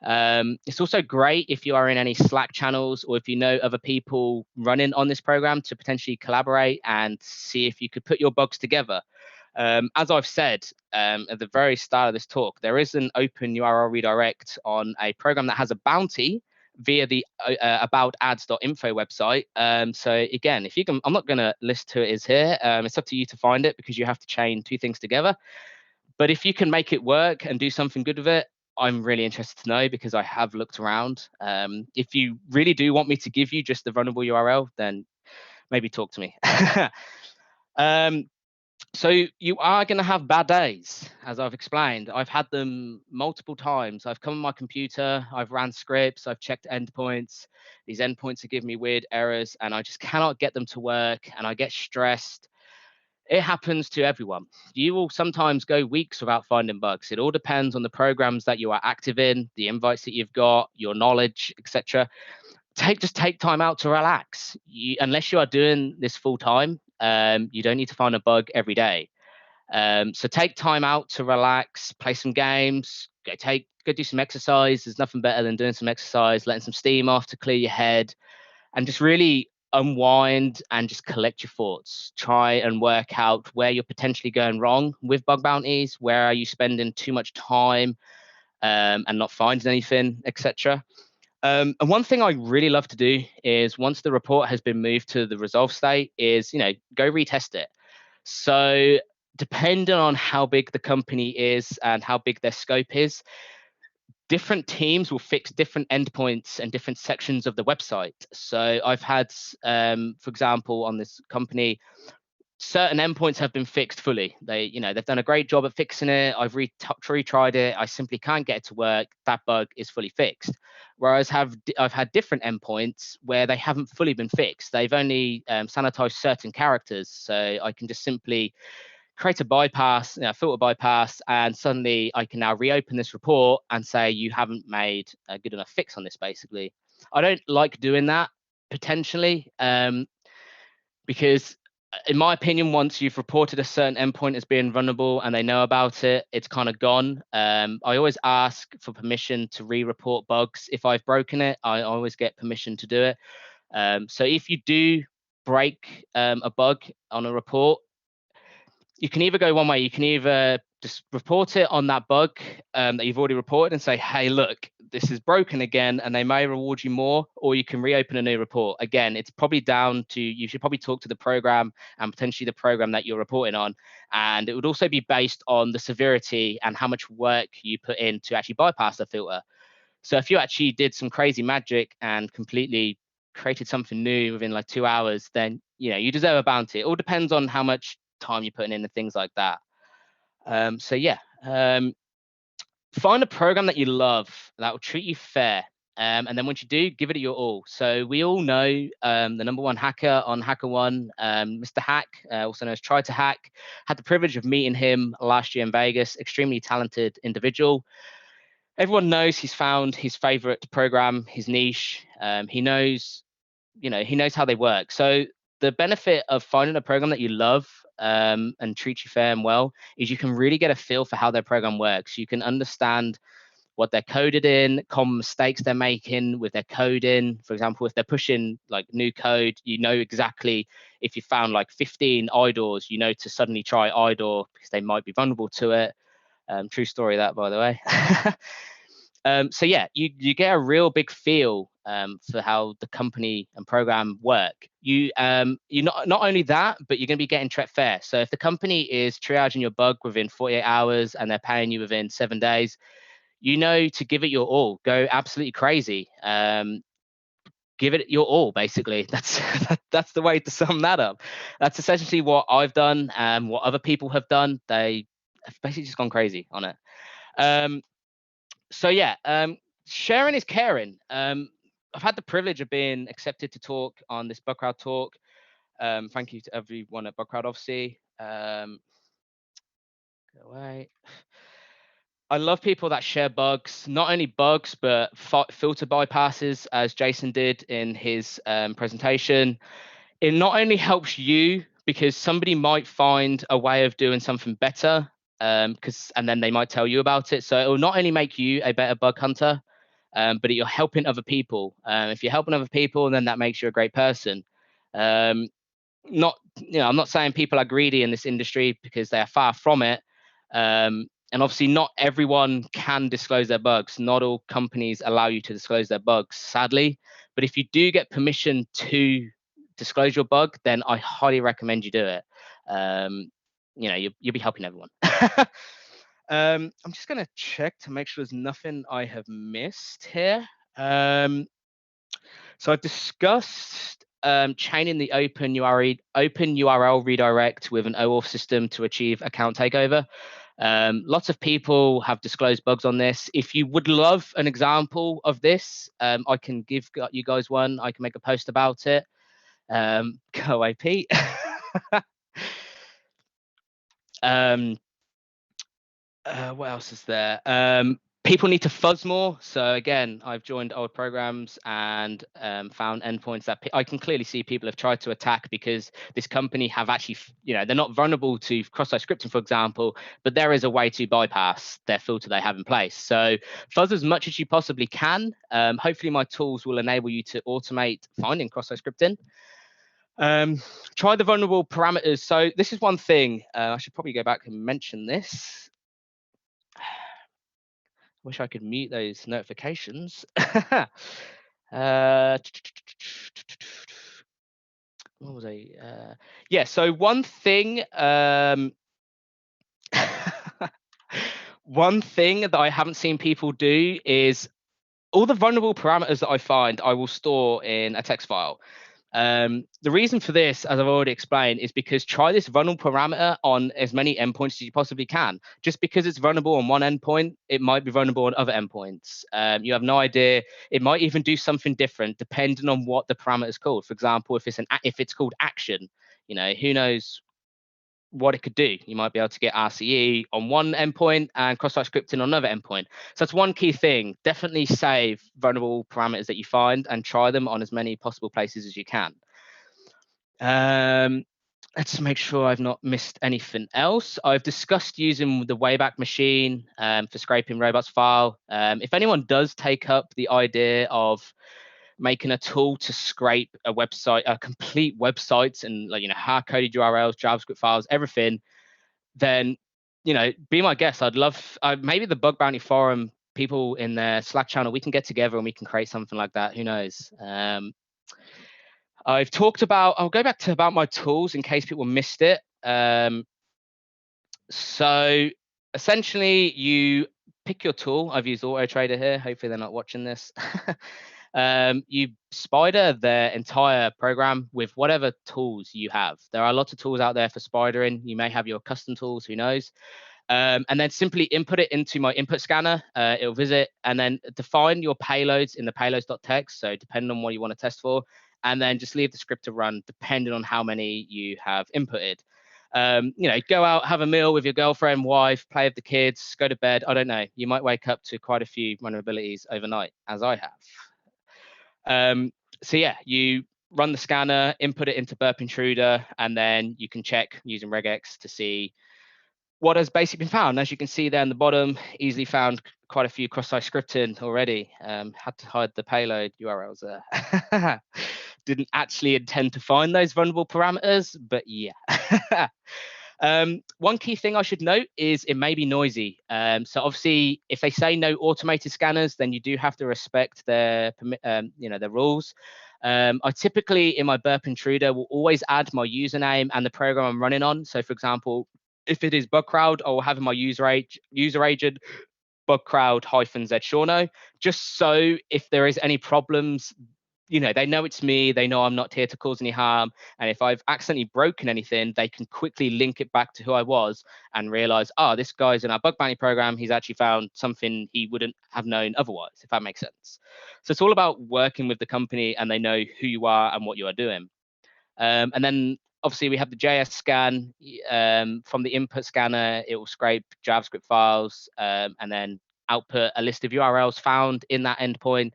It's also great if you are in any Slack channels or if you know other people running on this program to potentially collaborate and see if you could put your bugs together. As I've said at the very start of this talk, there is an open URL redirect on a program that has a bounty via the aboutads.info website. So again, if you can, I'm not going to list who it is here. It's up to you to find it because you have to chain two things together. But if you can make it work and do something good with it, I'm really interested to know because I have looked around. If you really do want me to give you just the vulnerable URL, then maybe talk to me. So you are going to have bad days, as I've explained. I've had them multiple times. I've come on my computer, I've ran scripts, I've checked endpoints. These endpoints are giving me weird errors and I just cannot get them to work and I get stressed. It happens to everyone. You will sometimes go weeks without finding bugs. It all depends on the programs that you are active in, the invites that you've got, your knowledge, etc. Just take time out to relax. Unless you are doing this full time, you don't need to find a bug every day. So take time out to relax, play some games, go do some exercise. There's nothing better than doing some exercise, letting some steam off to clear your head, and just really unwind and just collect your thoughts. Try and work out where you're potentially going wrong with bug bounties. Where are you spending too much time and not finding anything, etc. And one thing I really love to do is once the report has been moved to the resolve state is, go retest it. So depending on how big the company is and how big their scope is, different teams will fix different endpoints and different sections of the website. So I've had, for example, on this company, certain endpoints have been fixed fully. They've done a great job at fixing it. I've retried it. I simply can't get it to work. That bug is fully fixed. Whereas I've had different endpoints where they haven't fully been fixed. They've only sanitized certain characters. So I can just simply create a bypass, filter bypass, and suddenly I can now reopen this report and say you haven't made a good enough fix on this. Basically, I don't like doing that potentially because in my opinion, once you've reported a certain endpoint as being vulnerable and they know about it, it's kind of gone. I always ask for permission to re-report bugs. If I've broken it, I always get permission to do it. So if you do break a bug on a report, you can either go one way. You can either just report it on that bug that you've already reported and say, hey, look, this is broken again, and they may reward you more, or you can reopen a new report. Again, it's probably down to, you should probably talk to the program and potentially the program that you're reporting on. And it would also be based on the severity and how much work you put in to actually bypass the filter. So if you actually did some crazy magic and completely created something new within like 2 hours, then you deserve a bounty. It all depends on how much time you're putting in and things like that. So yeah, find a program that you love that will treat you fair. And then once you do, give it your all. So we all know the #1 hacker on HackerOne, Mr. Hack, also known as Try to Hack. Had the privilege of meeting him last year in Vegas. Extremely talented individual. Everyone knows he's found his favorite program, his niche. He knows how they work. So the benefit of finding a program that you love and treats you fair and well is you can really get a feel for how their program works. You can understand what they're coded in, common mistakes they're making with their coding. For example, if they're pushing like new code, you know exactly, if you found like 15 IDORs, to suddenly try IDOR because they might be vulnerable to it. True story that, by the way. So yeah, you get a real big feel for how the company and program work. You not only that, but you're going to be getting threat fair. So if the company is triaging your bug within 48 hours and they're paying you within 7 days, to give it your all. Go absolutely crazy. Give it your all, basically. That's the way to sum that up. That's essentially what I've done. What other people have done. They have basically just gone crazy on it. So yeah, sharing is caring. I've had the privilege of being accepted to talk on this Bugcrowd talk. Thank you to everyone at Bugcrowd, obviously. Go away. I love people that share bugs, not only bugs, but filter bypasses, as Jason did in his presentation. It not only helps you because somebody might find a way of doing something better, and then they might tell you about it. So it will not only make you a better bug hunter, but you're helping other people. If you're helping other people, then that makes you a great person. I'm not saying people are greedy in this industry, because they are far from it. And obviously not everyone can disclose their bugs. Not all companies allow you to disclose their bugs, sadly. But if you do get permission to disclose your bug, then I highly recommend you do it. You'll be helping everyone. I'm just going to check to make sure there's nothing I have missed here. So I've discussed chaining the open URL redirect with an OAuth system to achieve account takeover. Lots of people have disclosed bugs on this. If you would love an example of this, I can give you guys one. I can make a post about it. Go away, Pete. What else is there? People need to fuzz more. So again, I've joined old programs and found endpoints that I can clearly see people have tried to attack, because this company have actually, they're not vulnerable to cross-site scripting, for example, but there is a way to bypass their filter they have in place. So fuzz as much as you possibly can. Hopefully my tools will enable you to automate finding cross-site scripting. Try the vulnerable parameters. So this is one thing. I should probably go back and mention this. Wish I could mute those notifications. What was I? Yeah, so one thing, one thing that I haven't seen people do is all the vulnerable parameters that I find, I will store in a text file. The reason for this, as I've already explained, is because try this vulnerable parameter on as many endpoints as you possibly can. Just because it's vulnerable on one endpoint, it might be vulnerable on other endpoints. You have no idea. It might even do something different depending on what the parameter is called. For example, if it's called action, who knows what it could do. You might be able to get RCE on one endpoint and cross-site scripting on another endpoint. So that's one key thing. Definitely save vulnerable parameters that you find and try them on as many possible places as you can. let's make sure I've not missed anything else. I've discussed using the Wayback Machine for scraping robots file. If anyone does take up the idea of making a tool to scrape a website, a complete website, and like, hard-coded URLs, JavaScript files, everything, then be my guest. I'd love maybe the Bug Bounty forum people in their Slack channel. We can get together and we can create something like that. Who knows? I've talked about. I'll go back to about my tools in case people missed it. So essentially, you pick your tool. I've used AutoTrader here. Hopefully, they're not watching this. You spider their entire program with whatever tools you have. There are lots of tools out there for spidering. You may have your custom tools, who knows? And then simply input it into my input scanner. It'll visit and then define your payloads in the payloads.txt. So depending on what you want to test for, and then just leave the script to run depending on how many you have inputted. Go out, have a meal with your girlfriend, wife, play with the kids, go to bed. I don't know. You might wake up to quite a few vulnerabilities overnight, as I have. So yeah, you run the scanner, input it into Burp Intruder, and then you can check using regex to see what has basically been found. As you can see there in the bottom, easily found quite a few cross-site scripting already. Had to hide the payload URLs there. Didn't actually intend to find those vulnerable parameters, but yeah. One key thing I should note is it may be noisy. So obviously, if they say no automated scanners, then you do have to respect their rules. I typically, in my Burp Intruder, will always add my username and the program I'm running on. So for example, if it is Bugcrowd, I will have in my user agent Bugcrowd-Z just so if there is any problems, they know it's me, they know I'm not here to cause any harm, and if I've accidentally broken anything, they can quickly link it back to who I was and realize, this guy's in our bug bounty program, he's actually found something he wouldn't have known otherwise, if that makes sense. So it's all about working with the company and they know who you are and what you are doing. And then obviously we have the JS scan. From the input scanner, it will scrape JavaScript files and then output a list of URLs found in that endpoint.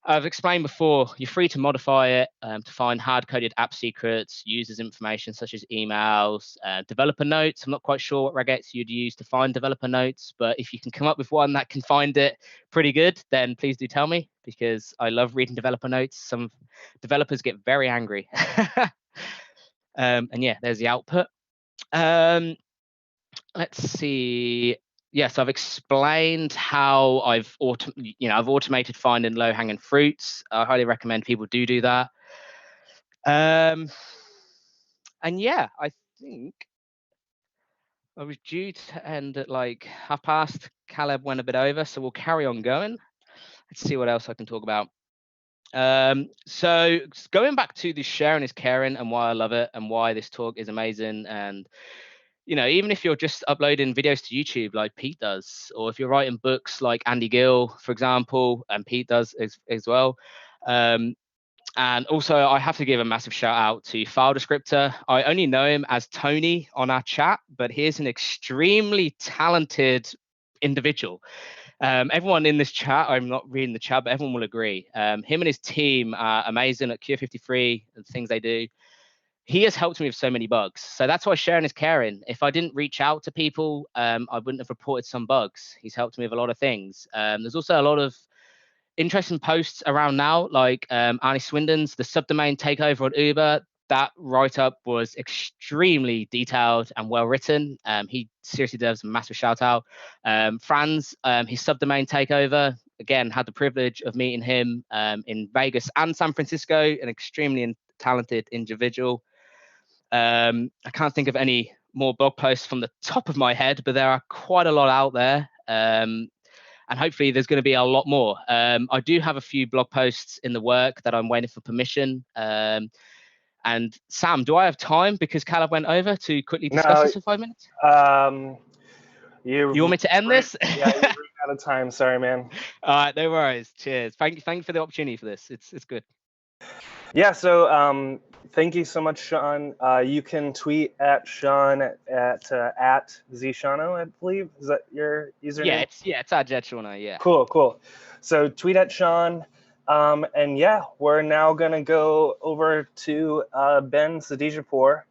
I've explained before, you're free to modify it to find hard-coded app secrets, users' information such as emails, developer notes. I'm not quite sure what regex you'd use to find developer notes, but if you can come up with one that can find it pretty good, then please do tell me, because I love reading developer notes. Some developers get very angry. And yeah, there's the output. Let's see. Yes, I've explained how I've automated finding low-hanging fruits. I highly recommend people do that. And yeah, I think I was due to end at like past. Caleb went a bit over, so we'll carry on going. Let's see what else I can talk about. So going back to the sharing is caring and why I love it and why this talk is amazing. And even if you're just uploading videos to YouTube like Pete does, or if you're writing books like Andy Gill, for example, and Pete does as well. And also, I have to give a massive shout out to File Descriptor. I only know him as Tony on our chat, but he's an extremely talented individual. Everyone in this chat, I'm not reading the chat, but everyone will agree. Him and his team are amazing at Cure53 and the things they do. He has helped me with so many bugs. So that's why sharing is caring. If I didn't reach out to people, I wouldn't have reported some bugs. He's helped me with a lot of things. There's also a lot of interesting posts around now, like Arnie Swindon's The Subdomain Takeover on Uber. That write-up was extremely detailed and well written. He seriously deserves a massive shout out. Franz, his Subdomain Takeover, again, had the privilege of meeting him in Vegas and San Francisco, an extremely talented individual. I can't think of any more blog posts from the top of my head, but there are quite a lot out there. And hopefully there's going to be a lot more. I do have a few blog posts in the work that I'm waiting for permission. And Sam, do I have time? Because Caleb went over to quickly discuss this for 5 minutes. You want me to end this? Yeah, you're running out of time. Sorry, man. All right, no worries. Cheers. Thank you for the opportunity for this. It's good. Yeah, so thank you so much, Sean. You can tweet at Sean at @zshano, I believe. Is that your username? Yeah, it's at JetShawno, yeah. Cool. So tweet at Sean. And yeah, we're now gonna go over to Ben Sadijapur.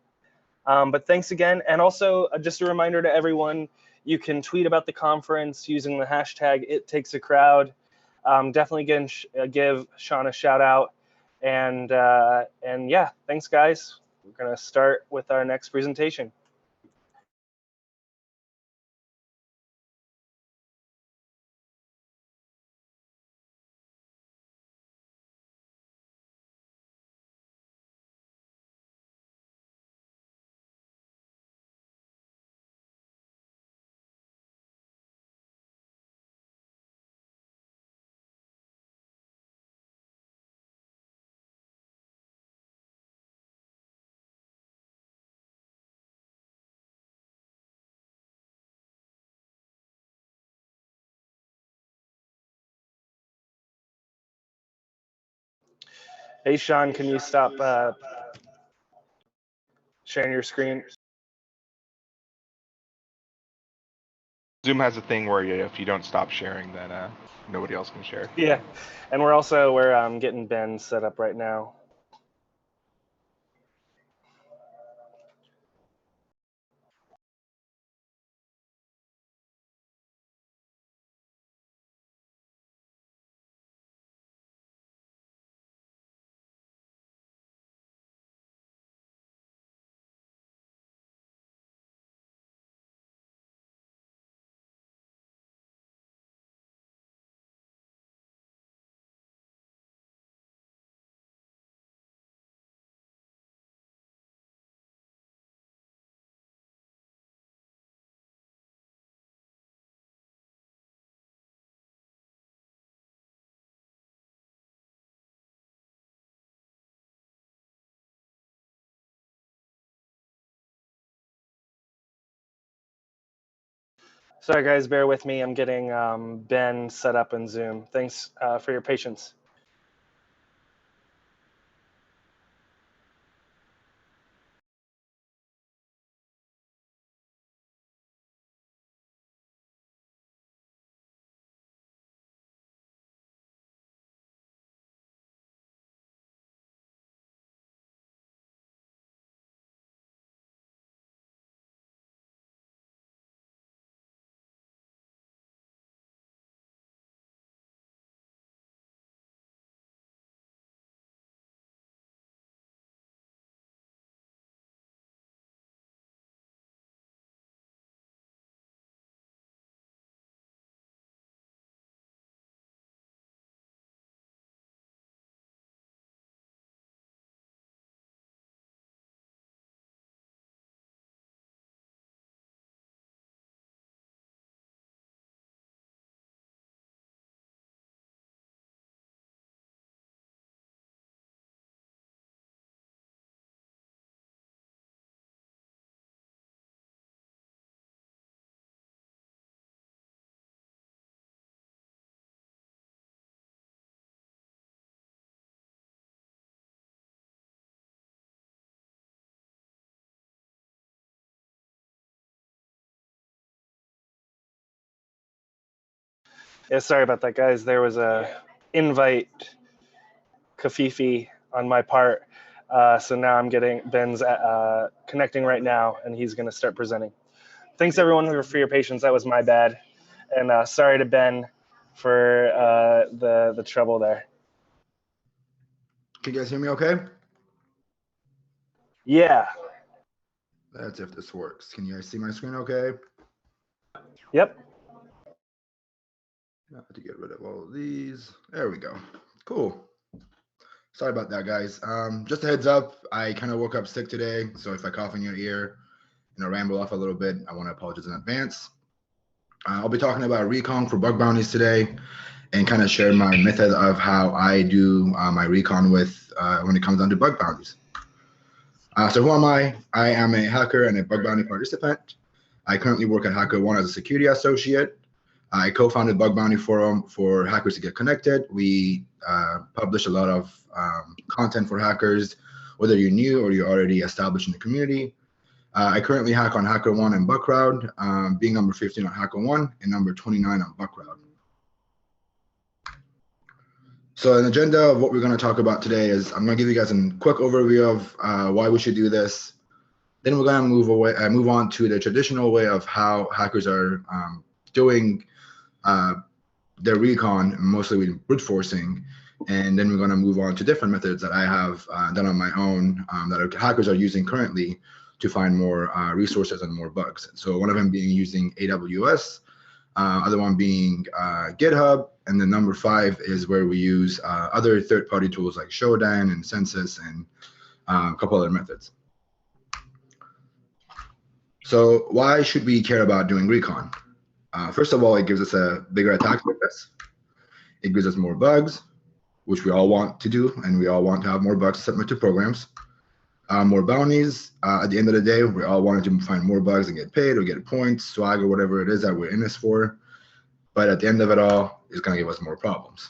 But thanks again. And also just a reminder to everyone, you can tweet about the conference using the hashtag #ItTakesACrowd. Definitely give Sean a shout out. And yeah, thanks guys. We're gonna start with our next presentation. Hey, Sean, can you stop sharing your screen? Zoom has a thing where if you don't stop sharing, then nobody else can share. Yeah, and we're getting Ben set up right now. Sorry, guys, bear with me. I'm getting Ben set up in Zoom. Thanks for your patience. Yeah, sorry about that, guys. There was a invite kafifi on my part. So now I'm getting Ben's connecting right now, and he's going to start presenting. Thanks, everyone, for your patience. That was my bad. And sorry to Ben for the trouble there. Can you guys hear me okay? Yeah. That's if this works. Can you guys see my screen okay? Yep. I have to get rid of all of these. There we go. Cool. Sorry about that, guys. Just a heads up, I kind of woke up sick today, so if I cough in your ear and I ramble off a little bit, I want to apologize in advance. I'll be talking about recon for bug bounties today and kind of share my method of how I do my recon with when it comes down to bug bounties. So who am I? I am a hacker and a bug bounty participant. I currently work at HackerOne as a security associate. I co-founded Bug Bounty Forum for hackers to get connected. We publish a lot of content for hackers, whether you're new or you're already established in the community. I currently hack on HackerOne and Bugcrowd, being number 15 on HackerOne and number 29 on Bugcrowd. So an agenda of what we're going to talk about today is I'm going to give you guys a quick overview of why we should do this, Then we're going to move on to the traditional way of how hackers are doing their recon, mostly with brute forcing. And then we're going to move on to different methods that I have done on my own that hackers are using currently to find more resources and more bugs. So one of them being using AWS, other one being GitHub, and then number 5 is where we use other third-party tools like Shodan and Census and a couple other methods. So why should we care about doing recon? First of all, it gives us a bigger attack surface. It gives us more bugs, which we all want to do, and we all want to have more bugs to submit to programs. More bounties. At the end of the day, we all wanted to find more bugs and get paid or get points, swag, or whatever it is that we're in this for. But at the end of it all, it's going to give us more problems.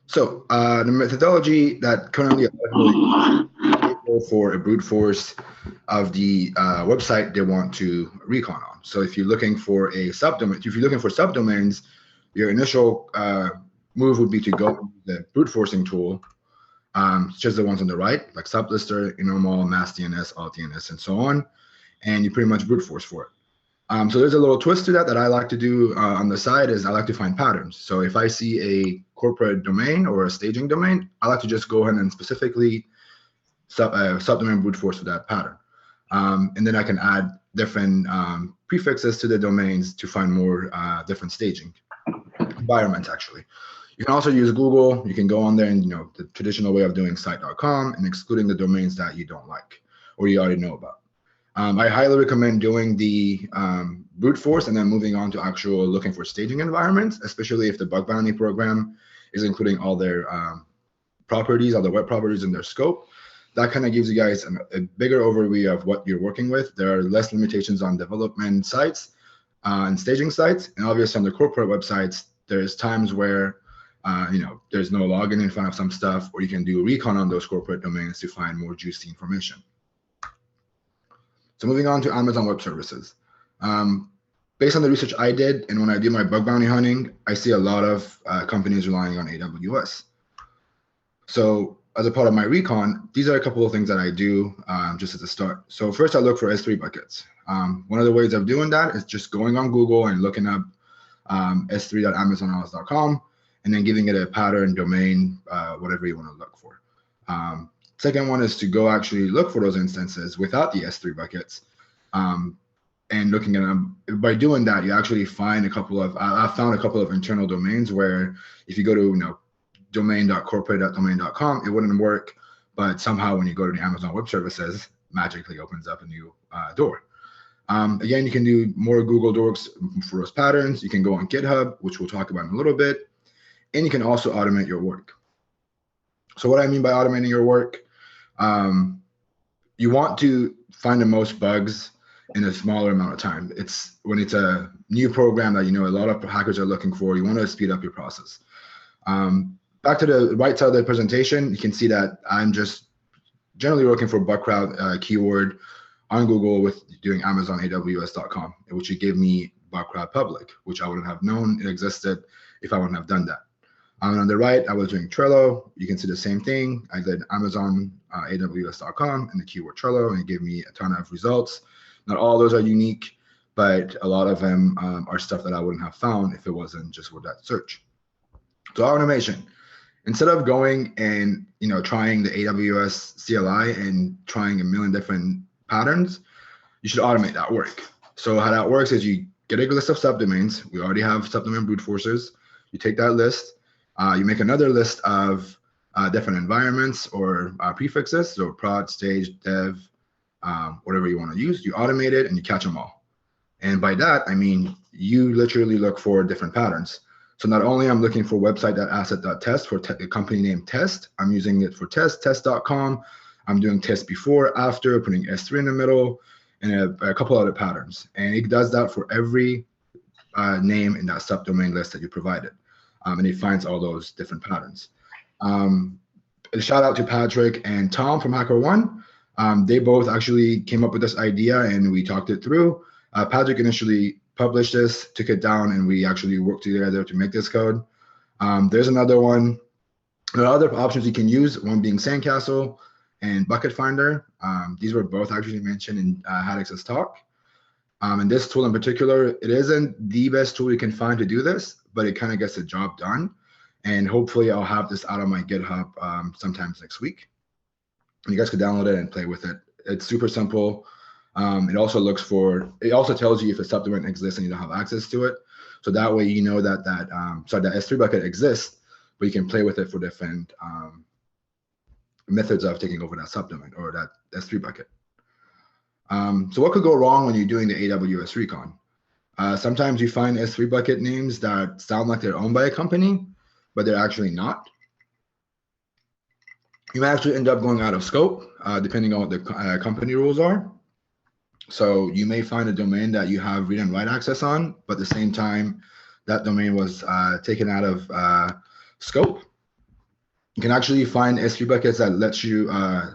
So the methodology that currently for a brute force of the website they want to recon on. So if you're looking for a subdomain, if you're looking for subdomains, your initial move would be to go to the brute forcing tool, just the ones on the right, like sublister, normal, mass DNS, alt DNS, and so on, and you pretty much brute force for it. So there's a little twist to that I like to do on the side is I like to find patterns. So if I see a corporate domain or a staging domain, I like to just go ahead and specifically subdomain brute force for that pattern. And then I can add different prefixes to the domains to find more different staging environments, actually. You can also use Google. You can go on there and, the traditional way of doing site.com and excluding the domains that you don't like or you already know about. I highly recommend doing the brute force and then moving on to actual looking for staging environments, especially if the bug bounty program is including all their properties, all the web properties in their scope. That kind of gives you guys a bigger overview of what you're working with. There are less limitations on development sites and staging sites. And obviously on the corporate websites, there's times where there's no login in front of some stuff, or you can do recon on those corporate domains to find more juicy information. So moving on to Amazon Web Services. Based on the research I did, and when I do my bug bounty hunting, I see a lot of companies relying on AWS. So as a part of my recon, these are a couple of things that I do just at the start. So first I look for S3 buckets. One of the ways of doing that is just going on Google and looking up s3.amazonals.com and then giving it a pattern, domain, whatever you want to look for. Second one is to go actually look for those instances without the S3 buckets. And looking at them, by doing that, you actually find I found a couple of internal domains where if you go to, domain.corporate.domain.com, it wouldn't work, but somehow when you go to the Amazon Web Services, magically opens up a new door. Again, you can do more Google Docs for those patterns. You can go on GitHub, which we'll talk about in a little bit, and you can also automate your work. So what I mean by automating your work, you want to find the most bugs in a smaller amount of time. When it's a new program that a lot of hackers are looking for, you want to speed up your process. Back to the right side of the presentation, you can see that I'm just generally working for Bugcrowd keyword on Google with doing Amazon AWS.com, which would give me Bugcrowd public, which I wouldn't have known it existed if I wouldn't have done that. On the right, I was doing Trello. You can see the same thing. I did Amazon AWS.com and the keyword Trello, and it gave me a ton of results. Not all those are unique, but a lot of them are stuff that I wouldn't have found if it wasn't just with that search. So automation. Instead of going and trying the AWS CLI and trying a million different patterns, you should automate that work. So how that works is you get a list of subdomains. We already have subdomain brute forces. You take that list, you make another list of different environments or prefixes, so prod, stage, dev, whatever you want to use. You automate it and you catch them all. And by that, I mean you literally look for different patterns. So not only I'm looking for website.asset.test for a company name test, I'm using it for test.com. I'm doing test before, after, putting S3 in the middle, and a couple other patterns. And it does that for every name in that subdomain list that you provided. And it finds all those different patterns. A shout out to Patrick and Tom from HackerOne. They both actually came up with this idea and we talked it through. Patrick initially published this, took it down, and we actually worked together to make this code. There's another one. There are other options you can use, one being Sandcastle. and Bucket Finder. These were both actually mentioned in Haddix's talk. And this tool in particular, it isn't the best tool you can find to do this, but it kind of gets the job done. And hopefully I'll have this out on my GitHub sometimes next week. And you guys could download it and play with it. It's super simple. It also tells you if a subdomain exists and you don't have access to it. So that way you know that that S3 bucket exists, but you can play with it for different methods of taking over that subdomain or that S3 bucket. So what could go wrong when you're doing the AWS recon? Sometimes you find S3 bucket names that sound like they're owned by a company, but they're actually not. You might actually end up going out of scope, depending on what the company rules are. So you may find a domain that you have read and write access on, but at the same time, that domain was taken out of scope. You can actually find S3 buckets that lets you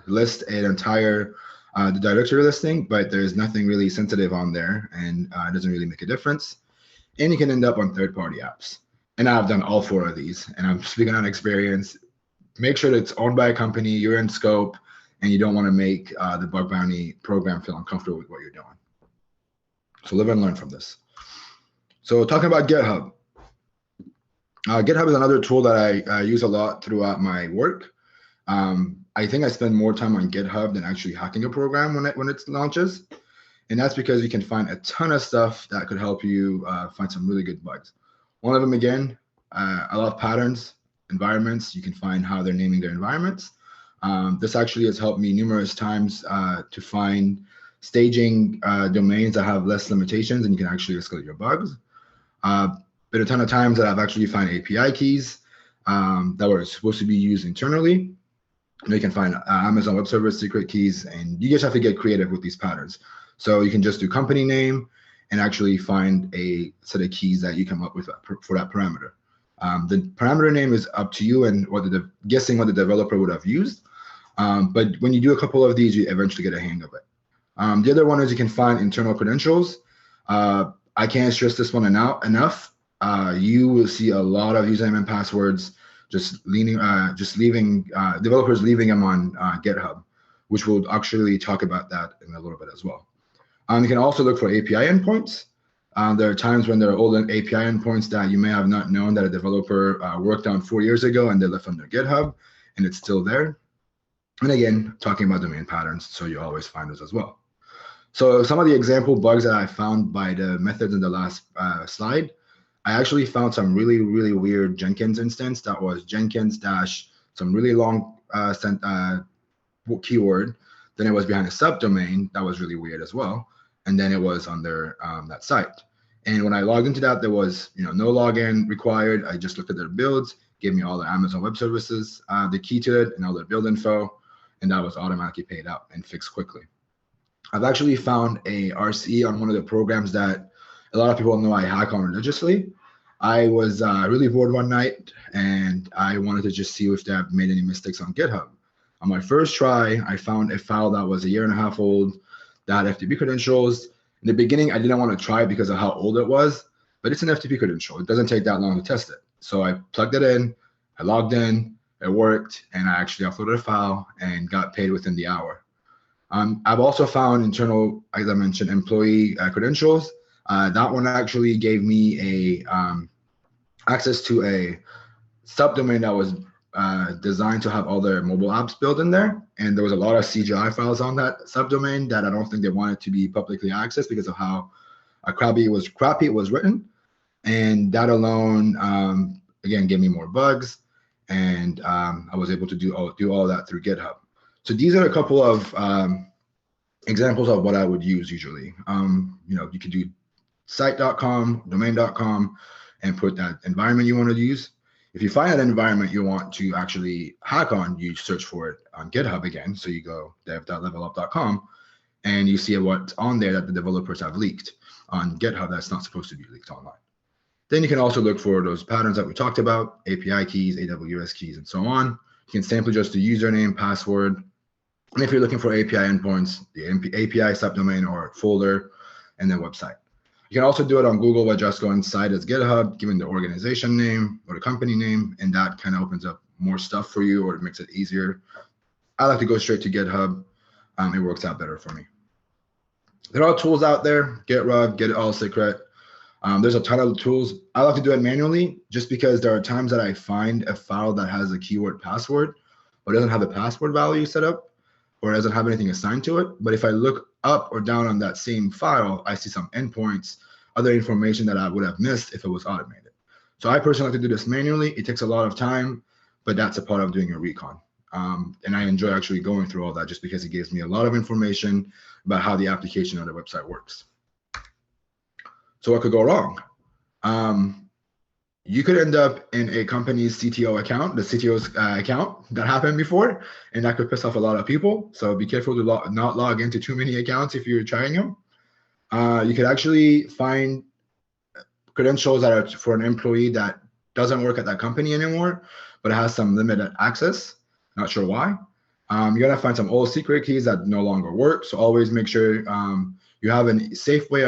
list an entire the directory listing, but there's nothing really sensitive on there, and it doesn't really make a difference. And you can end up on third-party apps. And I've done all 4 of these, and I'm speaking on experience. Make sure that it's owned by a company, you're in scope, and you don't want to make the bug bounty program feel uncomfortable with what you're doing. So live and learn from this. So talking about GitHub. GitHub is another tool that I use a lot throughout my work. I think I spend more time on GitHub than actually hacking a program when it launches. And that's because you can find a ton of stuff that could help you find some really good bugs. One of them, again, I love patterns, environments. You can find how they're naming their environments. This actually has helped me numerous times to find staging domains that have less limitations, and you can actually escalate your bugs. Been a ton of times that I've actually found API keys that were supposed to be used internally. You can find Amazon Web Service secret keys, and you just have to get creative with these patterns. So you can just do company name and actually find a set of keys that you come up with for that parameter. The parameter name is up to you and guessing what the developer would have used. But when you do a couple of these, you eventually get a hang of it. The other one is you can find internal credentials. I can't stress this one enough. You will see a lot of username and passwords just leaving developers leaving them on GitHub, which we'll actually talk about that in a little bit as well. You can also look for API endpoints. There are times when there are old API endpoints that you may have not known that a developer worked on 4 years ago and they left on their GitHub, and it's still there. And again, talking about domain patterns, so you always find those as well. So some of the example bugs that I found by the methods in the last slide, I actually found some really, really weird Jenkins instance that was Jenkins dash some really long keyword. Then it was behind a subdomain that was really weird as well. And then it was under that site. And when I logged into that, there was no login required. I just looked at their builds, gave me all the Amazon Web Services, the key to it, and all their build info, and that was automatically paid out and fixed quickly. I've actually found a RCE on one of the programs that a lot of people know I hack on religiously. I was really bored one night, and I wanted to just see if they have made any mistakes on GitHub. On my first try, I found a file that was 1.5 years old that had FTP credentials. In the beginning, I didn't want to try it because of how old it was, but it's an FTP credential. It doesn't take that long to test it. So I plugged it in, I logged in, it worked, and I actually uploaded a file and got paid within the hour. I've also found internal, as I mentioned, employee credentials. That one actually gave me access to a subdomain that was designed to have all their mobile apps built in there. And there was a lot of CGI files on that subdomain that I don't think they wanted to be publicly accessed because of how crappy it was written. And that alone, again, gave me more bugs. And I was able to do all that through GitHub. So these are a couple of examples of what I would use usually. You could do site.com, domain.com, and put that environment you want to use. If you find an environment you want to actually hack on, you search for it on GitHub again. So you go dev.levelup.com, and you see what's on there that the developers have leaked on GitHub that's not supposed to be leaked online. Then you can also look for those patterns that we talked about, API keys, AWS keys, and so on. You can simply just do username, password. And if you're looking for API endpoints, the API subdomain or folder, and then website. You can also do it on Google by just going site as GitHub, giving the organization name or the company name, and that kind of opens up more stuff for you or it makes it easier. I like to go straight to GitHub. It works out better for me. There are tools out there, GitRub, Get It All Secret. There's a ton of tools. I like to do it manually just because there are times that I find a file that has a keyword password, but doesn't have the password value set up, or doesn't have anything assigned to it. But if I look up or down on that same file, I see some endpoints, other information that I would have missed if it was automated. So I personally like to do this manually. It takes a lot of time, but that's a part of doing a recon. And I enjoy actually going through all that just because it gives me a lot of information about how the application on the website works. So what could go wrong? You could end up in a company's CTO account, the CTO's account. That happened before, and that could piss off a lot of people. So be careful to not log into too many accounts if you're trying them. You could actually find credentials that are for an employee that doesn't work at that company anymore, but it has some limited access. Not sure why. You're gonna find some old secret keys that no longer work. So always make sure you have a safe way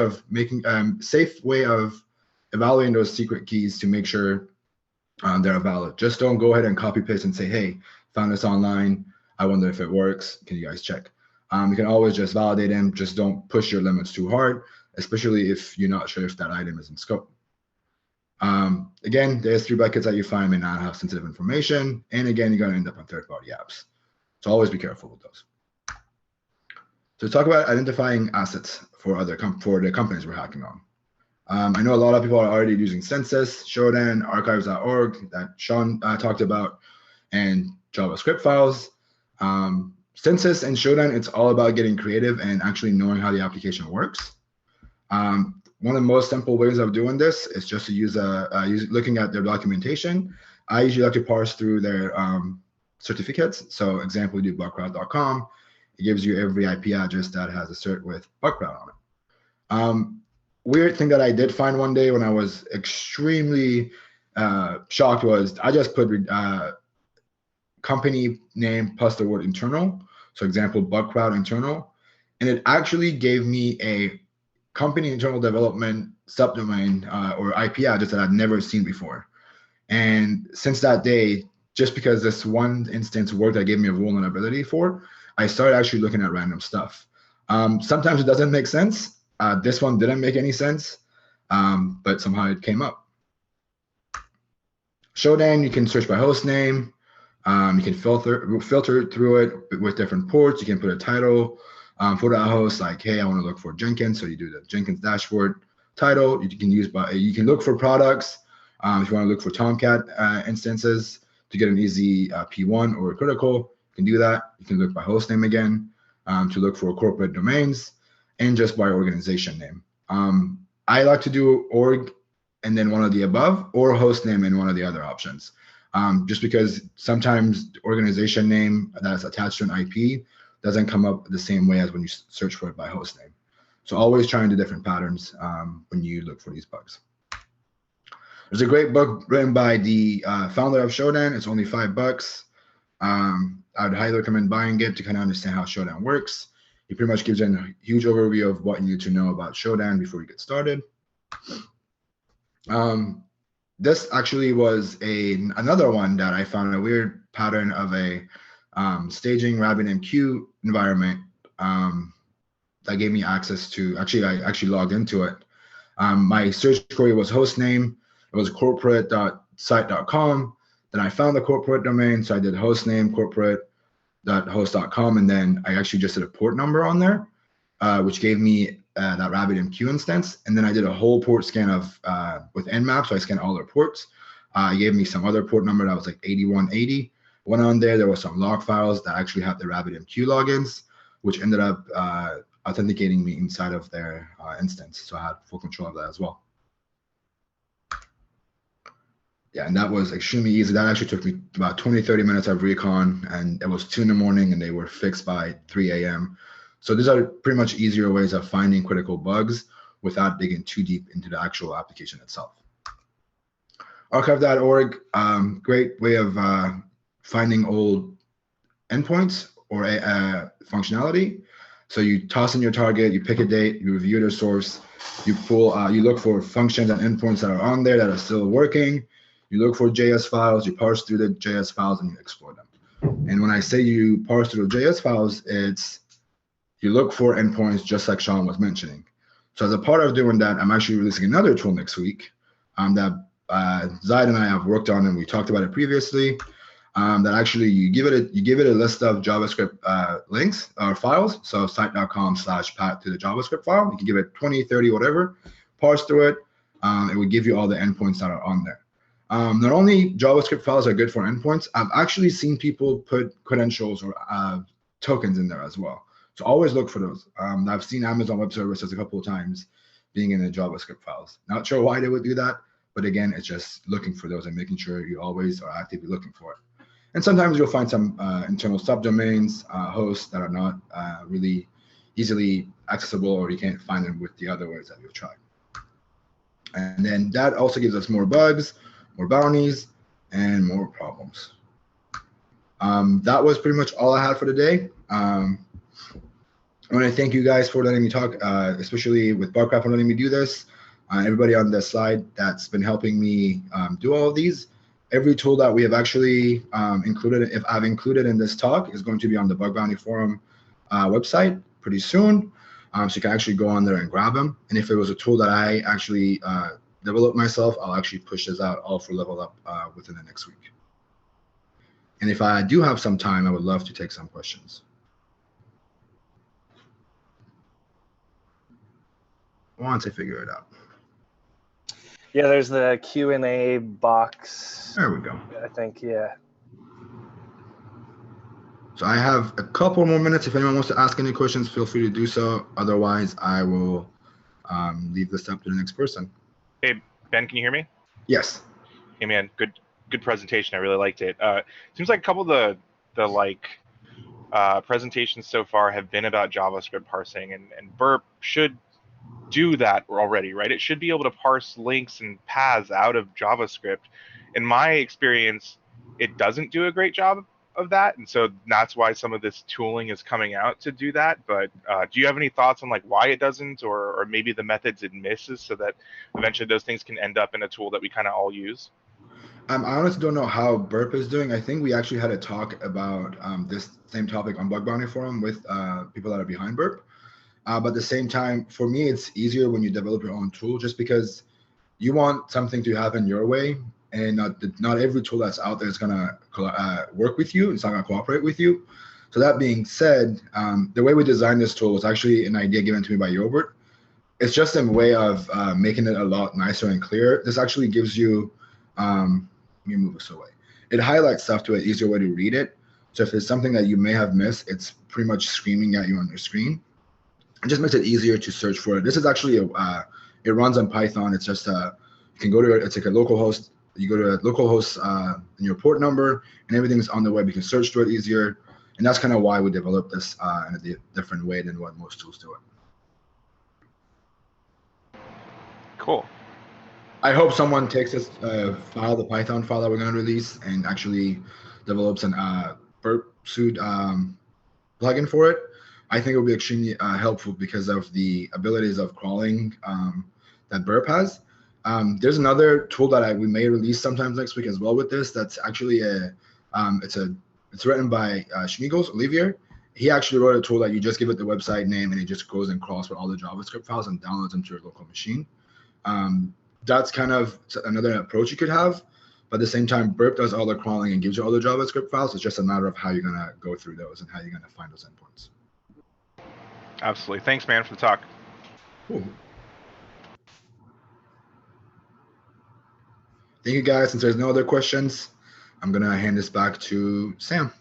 of evaluating those secret keys to make sure they're valid. Just don't go ahead and copy paste and say, hey, found this online. I wonder if it works. Can you guys check? You can always just validate them. Just don't push your limits too hard, especially if you're not sure if that item is in scope. Again, the S3 buckets that you find may not have sensitive information. And again, you're gonna end up on third-party apps. So always be careful with those. So talk about identifying assets for the companies we're hacking on. I know a lot of people are already using Census, Shodan, archives.org that Sean talked about, and JavaScript files. Census and Shodan, it's all about getting creative and actually knowing how the application works. One of the most simple ways of doing this is just to use looking at their documentation. I usually like to parse through their certificates. So example, we do bugcrowd.com. It gives you every IP address that has a cert with Bugcrowd on it. Weird thing that I did find one day when I was extremely shocked was I just put company name plus the word internal. So example, Bugcrowd internal. And it actually gave me a company internal development subdomain or IP address that I'd never seen before. And since that day, just because this one instance worked that gave me a vulnerability for, I started actually looking at random stuff. Sometimes it doesn't make sense. This one didn't make any sense, but somehow it came up. Shodan, you can search by host name. You can filter through it with different ports. You can put a title for that host, like, hey, I want to look for Jenkins. So you do the Jenkins dashboard title. You can look for products. If you want to look for Tomcat instances to get an easy P1 or critical, you can do that. You can look by host name again to look for corporate domains, and just by organization name. I like to do org and then one of the above, or host name and one of the other options. Just because sometimes the organization name that's attached to an IP doesn't come up the same way as when you search for it by host name. So always try and do different patterns when you look for these bugs. There's a great book written by the founder of Shodan. It's only $5. I would highly recommend buying it to kind of understand how Shodan works. It pretty much gives you a huge overview of what you need to know about Shodan before you get started. This actually was another one that I found a weird pattern of a staging RabbitMQ environment that gave me access to, I actually logged into it. My search query was host name. It was corporate.site.com. Then I found the corporate domain. So I did host name, corporate.host.com. And then I actually just did a port number on there, which gave me that RabbitMQ instance. And then I did a whole port scan with Nmap. So I scanned all their ports. It gave me some other port number that was like 8180. Went on there was some log files that actually have the RabbitMQ logins, which ended up authenticating me inside of their instance. So I had full control of that as well. Yeah, and that was extremely easy. That actually took me about 20-30 minutes of recon, and it was 2 in the morning, and they were fixed by 3 a.m. So these are pretty much easier ways of finding critical bugs without digging too deep into the actual application itself. Archive.org, great way of finding old endpoints or functionality. So you toss in your target, you pick a date, you review their source, you look for functions and endpoints that are on there that are still working. You look for JS files, you parse through the JS files, and you explore them. And when I say you parse through the JS files, it's you look for endpoints just like Sean was mentioning. So as a part of doing that, I'm actually releasing another tool next week that Zaid and I have worked on, and we talked about it previously. That actually you give it a list of JavaScript links or files. So site.com/path to the JavaScript file. You can give it 20, 30, whatever. Parse through it. It would give you all the endpoints that are on there. Not only JavaScript files are good for endpoints, I've actually seen people put credentials or tokens in there as well. So always look for those. I've seen Amazon Web Services a couple of times being in the JavaScript files. Not sure why they would do that, but again, it's just looking for those and making sure you always are actively looking for it. And sometimes you'll find some internal subdomains, hosts that are not really easily accessible, or you can't find them with the other ways that you've tried. And then that also gives us more bugs, more bounties, and more problems. That was pretty much all I had for today. I want to thank you guys for letting me talk, especially with Bugcrowd for letting me do this. Everybody on the slide that's been helping me do all of these. Every tool that we have actually included, if I've included in this talk, is going to be on the Bug Bounty Forum website pretty soon. So you can actually go on there and grab them. And if it was a tool that I actually developed myself, I'll actually push this out all for LevelUp within the next week. And if I do have some time, I would love to take some questions. Once I figure it out. Yeah, there's the Q&A box. There we go. I think, yeah. So I have a couple more minutes. If anyone wants to ask any questions, feel free to do so. Otherwise, I will leave this up to the next person. Hey, Ben, can you hear me? Yes. Hey, man, good presentation. I really liked it. Seems like a couple of the presentations so far have been about JavaScript parsing, and Burp should do that already, right? It should be able to parse links and paths out of JavaScript. In my experience, it doesn't do a great job of that, and so that's why some of this tooling is coming out to do that. But do you have any thoughts on like why it doesn't, or maybe the methods it misses, so that eventually those things can end up in a tool that we kind of all use? I honestly don't know how Burp is doing. I think we actually had a talk about this same topic on Bug Bounty Forum with people that are behind Burp. But at the same time, for me, it's easier when you develop your own tool, just because you want something to happen your way, and not every tool that's out there is going to work with you. It's not going to cooperate with you. So that being said, the way we designed this tool was actually an idea given to me by Yobert. It's just a way of making it a lot nicer and clearer. This actually gives you, let me move this away. It highlights stuff to an easier way to read it. So if there's something that you may have missed, it's pretty much screaming at you on your screen. It just makes it easier to search for it. This is actually it runs on Python. It's just you can go to it's like a local host. You go to a local host and your port number, and everything's on the web. You can search for it easier, and that's kind of why we developed this in a different way than what most tools do it. Cool. I hope someone takes this file, the Python file that we're going to release, and actually develops an Burp suite plugin for it. I think it will be extremely helpful because of the abilities of crawling that Burp has. There's another tool that we may release sometimes next week as well with this. That's actually it's written by Schmiegels, Olivier. He actually wrote a tool that you just give it the website name, and it just goes and crawls with all the JavaScript files and downloads them to your local machine. That's kind of another approach you could have. But at the same time, Burp does all the crawling and gives you all the JavaScript files. It's just a matter of how you're going to go through those and how you're going to find those endpoints. Absolutely. Thanks, man, for the talk. Cool. Thank you, guys. Since there's no other questions, I'm going to hand this back to Sam.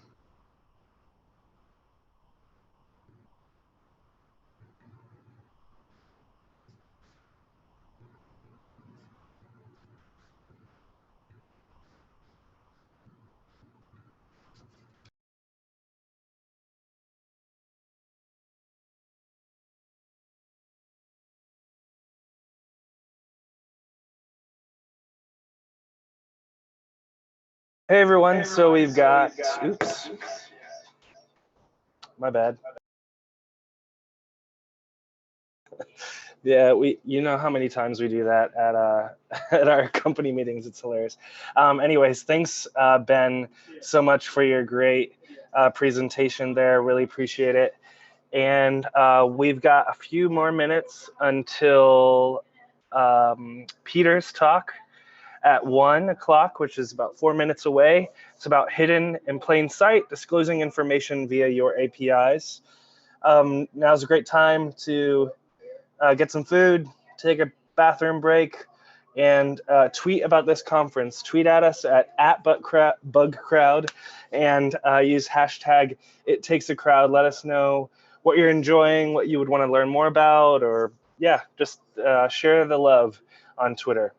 Hey everyone, so we've got, oops, my bad. Yeah, you know how many times we do that at at our company meetings. It's hilarious. Anyways, thanks, Ben, so much for your great presentation there. Really appreciate it. And we've got a few more minutes until Peter's talk at 1 o'clock, which is about 4 minutes away. It's about hidden in plain sight, disclosing information via your APIs. Now's a great time to get some food, take a bathroom break, and tweet about this conference. Tweet at us at Bugcrowd and use hashtag #ItTakesACrowd. Let us know what you're enjoying, what you would want to learn more about, or yeah, just share the love on Twitter.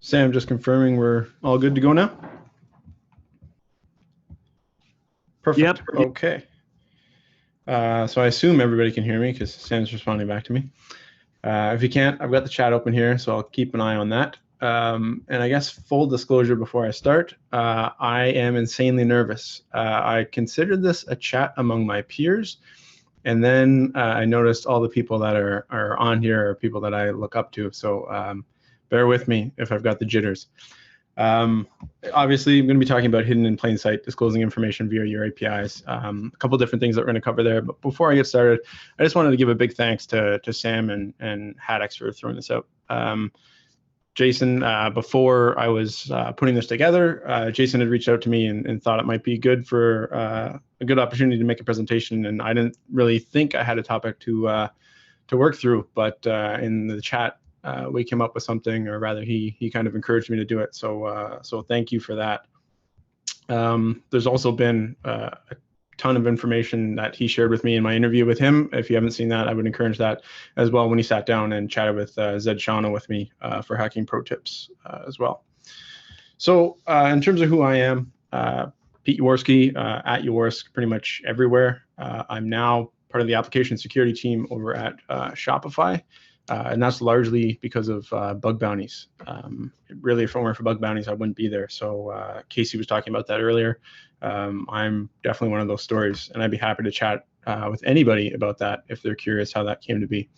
Sam, just confirming we're all good to go now? Perfect. Yep. Okay. So I assume everybody can hear me because Sam's responding back to me. If you can't, I've got the chat open here, so I'll keep an eye on that. And I guess full disclosure before I start, I am insanely nervous. I considered this a chat among my peers, and then I noticed all the people that are on here are people that I look up to. So bear with me if I've got the jitters. Obviously, I'm going to be talking about hidden in plain sight, disclosing information via your APIs. A couple of different things that we're going to cover there. But before I get started, I just wanted to give a big thanks to Sam and Hadex for throwing this out. Jason, before I was putting this together, Jason had reached out to me and thought it might be good for a good opportunity to make a presentation. And I didn't really think I had a topic to work through, but in the chat, we came up with something, or rather he kind of encouraged me to do it. So thank you for that. There's also been a ton of information that he shared with me in my interview with him. If you haven't seen that, I would encourage that as well when he sat down and chatted with Zed Shauna with me for hacking pro tips as well. So in terms of who I am, Pete Jaworski, at Jaworsk pretty much everywhere. I'm now part of the application security team over at Shopify. And that's largely because of bug bounties. Really, if it weren't for bug bounties, I wouldn't be there. So Casey was talking about that earlier. I'm definitely one of those stories, and I'd be happy to chat with anybody about that if they're curious how that came to be.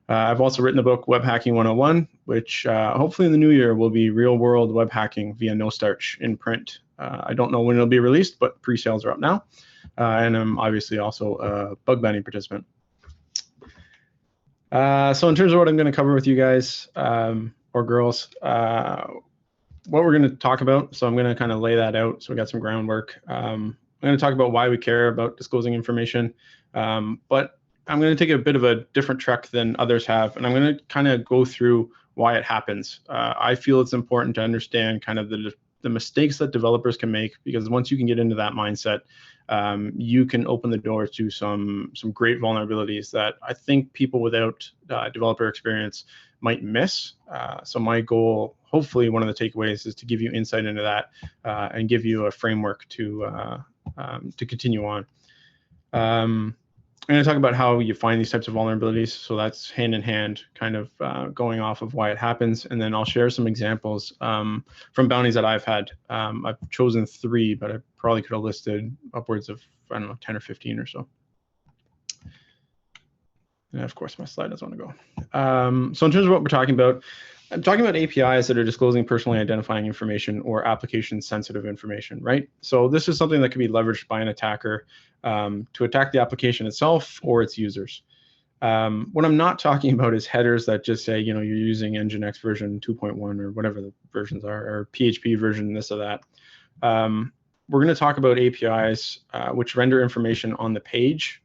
I've also written the book Web Hacking 101, which hopefully in the new year will be real-world web hacking via no starch in print. I don't know when it'll be released, but pre-sales are up now. And I'm obviously also a bug bounty participant. So in terms of what I'm going to cover with you guys or girls, what we're going to talk about. So I'm going to kind of lay that out. So we got some groundwork. I'm going to talk about why we care about disclosing information, but I'm going to take a bit of a different track than others have, and I'm going to kind of go through why it happens. I feel it's important to understand kind of the mistakes that developers can make, because once you can get into that mindset, you can open the door to some great vulnerabilities that I think people without developer experience might miss. So my goal, hopefully one of the takeaways, is to give you insight into that and give you a framework to continue on. I'm going to talk about how you find these types of vulnerabilities. So that's hand in hand, kind of going off of why it happens. And then I'll share some examples from bounties that I've had. I've chosen 3, but I probably could have listed upwards of, I don't know, 10 or 15 or so. And of course, my slide doesn't want to go. So in terms of what we're talking about, I'm talking about APIs that are disclosing personally identifying information or application-sensitive information, right? So this is something that can be leveraged by an attacker to attack the application itself or its users. What I'm not talking about is headers that just say, you know, you're using Nginx version 2.1 or whatever the versions are, or PHP version this or that. We're going to talk about APIs which render information on the page,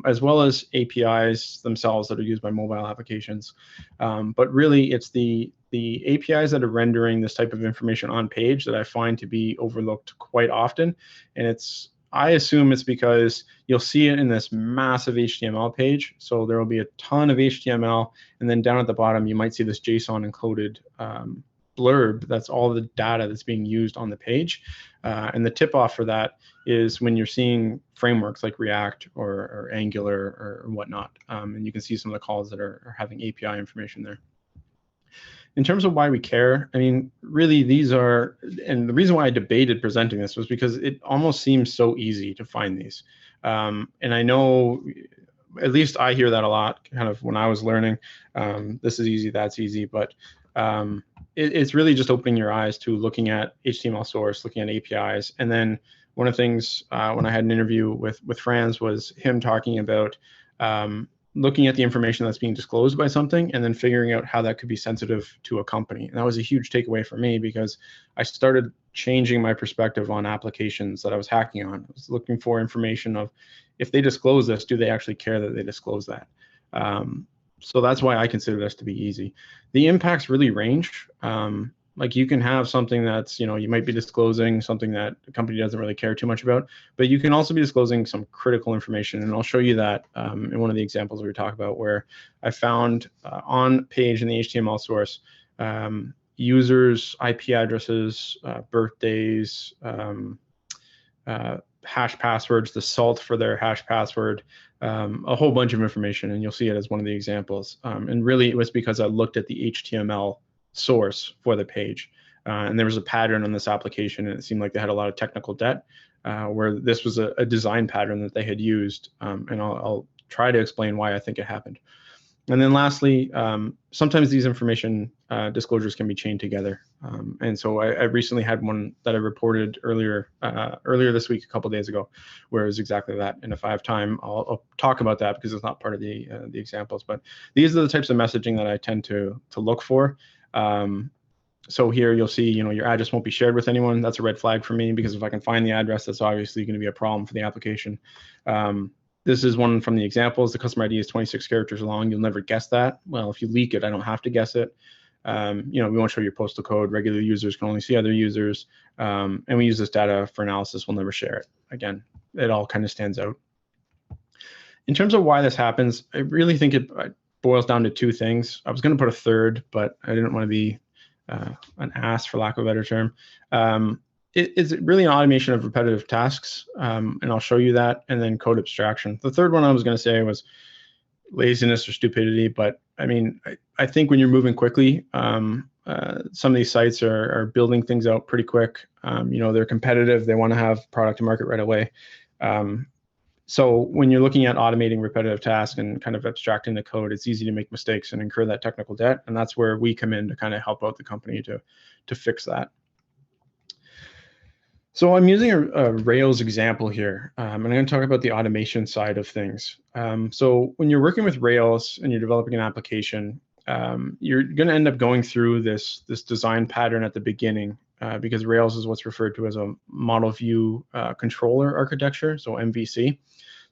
as well as APIs themselves that are used by mobile applications. But really, it's the APIs that are rendering this type of information on page that I find to be overlooked quite often. And I assume it's because you'll see it in this massive HTML page. So there will be a ton of HTML, and then down at the bottom, you might see this JSON encoded blurb. That's all the data that's being used on the page. And the tip off for that is when you're seeing frameworks like React or Angular or whatnot. And you can see some of the calls that are having API information there. In terms of why we care, I mean, really these are, and the reason why I debated presenting this was because it almost seems so easy to find these. And I know, at least I hear that a lot, kind of when I was learning, this is easy, that's easy, but it's really just opening your eyes to looking at HTML source, looking at APIs. And then one of the things when I had an interview with Franz was him talking about looking at the information that's being disclosed by something and then figuring out how that could be sensitive to a company. And that was a huge takeaway for me, because I started changing my perspective on applications that I was hacking on. I was looking for information of, if they disclose this, do they actually care that they disclose that? So that's why I consider this to be easy. The impacts really range. Like you can have something that's, you know, you might be disclosing something that the company doesn't really care too much about, but you can also be disclosing some critical information. And I'll show you that in one of the examples we talk about, where I found on page in the HTML source, users' IP addresses, birthdays, hash passwords, the salt for their hash password, a whole bunch of information, and you'll see it as one of the examples. And really, it was because I looked at the HTML source for the page, and there was a pattern on this application, and it seemed like they had a lot of technical debt, where this was a design pattern that they had used, and I'll try to explain why I think it happened. And then lastly, sometimes these information disclosures can be chained together. And so I recently had one that I reported earlier this week, a couple days ago, where it was exactly that. And if I have time, I'll talk about that because it's not part of the examples. But these are the types of messaging that I tend to look for. So here you'll see, your address won't be shared with anyone. That's a red flag for me, because if I can find the address, that's obviously going to be a problem for the application. This is one from the examples. The customer ID is 26 characters long. You'll never guess that. Well, if you leak it, I don't have to guess it. We won't show your postal code. Regular users can only see other users. And we use this data for analysis. We'll never share it. Again, it all kind of stands out. In terms of why this happens, I really think it boils down to two things. I was going to put a third, but I didn't want to be an ass, for lack of a better term. It's really an automation of repetitive tasks, and I'll show you that, and then code abstraction. The third one I was going to say was laziness or stupidity, but I mean, I think when you're moving quickly, some of these sites are building things out pretty quick. They're competitive. They want to have product to market right away. So when you're looking at automating repetitive tasks and kind of abstracting the code, it's easy to make mistakes and incur that technical debt, and that's where we come in to kind of help out the company to fix that. So I'm using a Rails example here, and I'm going to talk about the automation side of things. So when you're working with Rails and you're developing an application, you're going to end up going through this design pattern at the beginning, because Rails is what's referred to as a model view controller architecture, so MVC.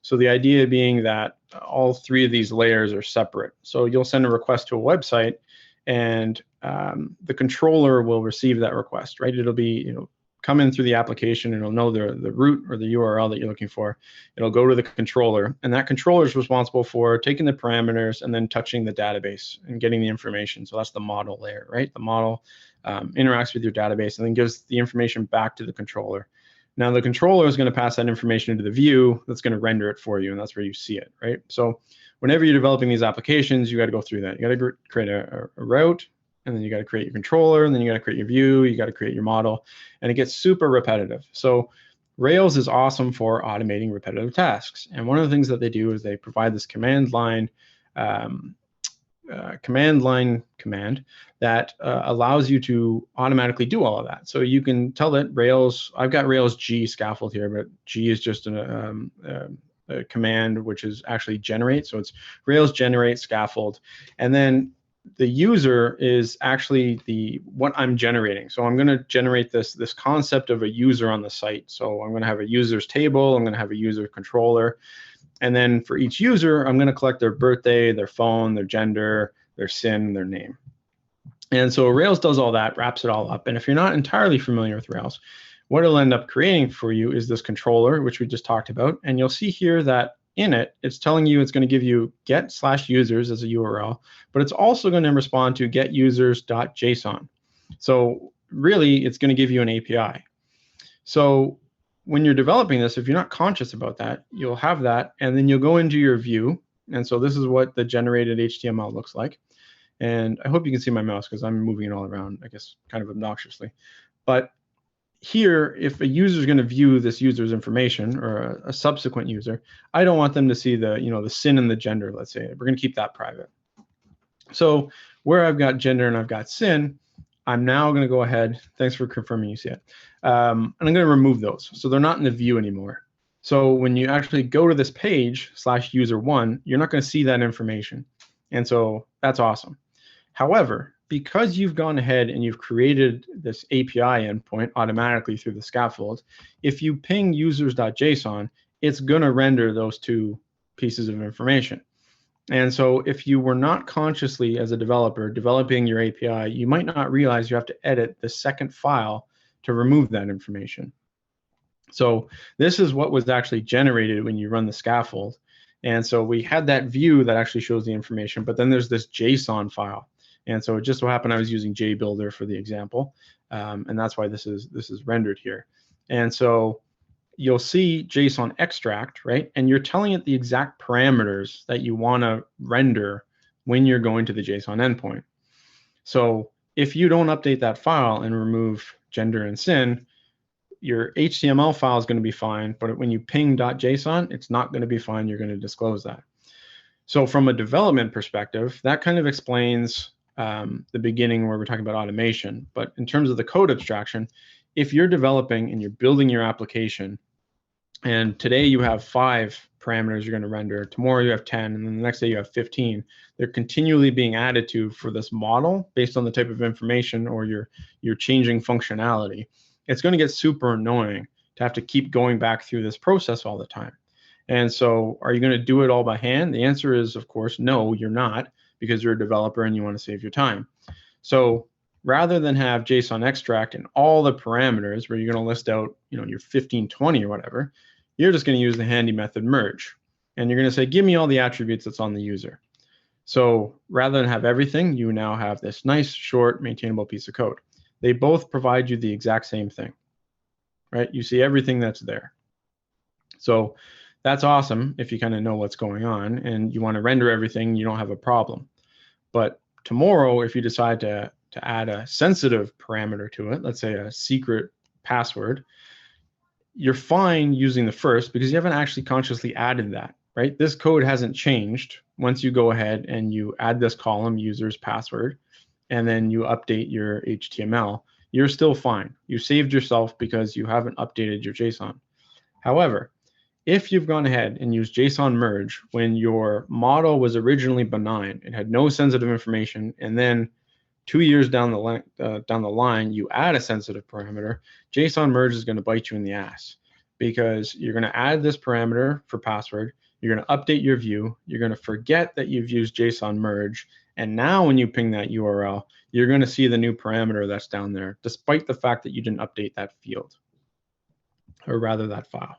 So the idea being that all three of these layers are separate. So you'll send a request to a website, and the controller will receive that request, right? It'll be, come in through the application, and it'll know the root or the URL that you're looking for. It'll go to the controller, and that controller is responsible for taking the parameters and then touching the database and getting the information. So that's the model layer, right? The model interacts with your database and then gives the information back to the controller. Now the controller is going to pass that information into the view that's going to render it for you, and that's where you see it, right? So whenever you're developing these applications, you got to go through that. You got to create a route, and then you got to create your controller, and then you got to create your view, you got to create your model, and it gets super repetitive. So Rails is awesome for automating repetitive tasks. And one of the things that they do is they provide this command line command that allows you to automatically do all of that. So you can tell it Rails, I've got Rails G scaffold here, but G is just a command which is actually generate. So it's Rails generate scaffold. And then the user is actually what I'm generating. So I'm going to generate this concept of a user on the site. So I'm going to have a users table. I'm going to have a user controller. And then for each user, I'm going to collect their birthday, their phone, their gender, their SIN, their name. And so Rails does all that, wraps it all up. And if you're not entirely familiar with Rails, what it'll end up creating for you is this controller, which we just talked about. And you'll see here that in it, it's telling you it's going to give you get/users as a URL, but it's also going to respond to getUsers.json. So really, it's going to give you an API. So when you're developing this, if you're not conscious about that, you'll have that, and then you'll go into your view. And so this is what the generated HTML looks like. And I hope you can see my mouse because I'm moving it all around, I guess, kind of obnoxiously. But here, if a user is going to view this user's information, or a subsequent user, I don't want them to see the SIN and the gender, let's say. We're going to keep that private. So where I've got gender and I've got SIN, I'm now going to go ahead. Thanks for confirming you see it. And I'm going to remove those. So they're not in the view anymore. So when you actually go to this page /user1, you're not going to see that information. And so that's awesome. However, because you've gone ahead and you've created this API endpoint automatically through the scaffold, if you ping users.json, it's going to render those two pieces of information. And so if you were not consciously, as a developer, developing your API, you might not realize you have to edit the second file to remove that information. So this is what was actually generated when you run the scaffold. And so we had that view that actually shows the information, but then there's this JSON file. And so it just so happened I was using JBuilder for the example, and that's why this is rendered here. And so you'll see JSON extract, right? And you're telling it the exact parameters that you want to render when you're going to the JSON endpoint. So if you don't update that file and remove gender and sin, your HTML file is going to be fine, but when you ping.json, it's not going to be fine. You're going to disclose that. So from a development perspective, that kind of explains the beginning where we're talking about automation. But in terms of the code abstraction, if you're developing and you're building your application, and today you have 5 parameters you're going to render, tomorrow you have 10, and then the next day you have 15, they're continually being added to for this model based on the type of information, or you're changing functionality. It's going to get super annoying to have to keep going back through this process all the time. And so are you going to do it all by hand? The answer is, of course, no, you're not, because you're a developer and you want to save your time. So rather than have JSON extract and all the parameters where you're going to list out, your 1520 or whatever, you're just going to use the handy method merge. And you're going to say, give me all the attributes that's on the user. So rather than have everything, you now have this nice, short, maintainable piece of code. They both provide you the exact same thing, right? You see everything that's there. So that's awesome if you kind of know what's going on and you want to render everything, you don't have a problem. But tomorrow, if you decide to add a sensitive parameter to it, let's say a secret password, you're fine using the first because you haven't actually consciously added that, right? This code hasn't changed once you go ahead and you add this column, user's password, and then you update your HTML. You're still fine. You saved yourself because you haven't updated your JSON. However, if you've gone ahead and used JSON merge when your model was originally benign, it had no sensitive information, and then 2 years down the line, you add a sensitive parameter, JSON merge is going to bite you in the ass because you're going to add this parameter for password, you're going to update your view, you're going to forget that you've used JSON merge, and now when you ping that URL, you're going to see the new parameter that's down there, despite the fact that you didn't update that field, or rather that file.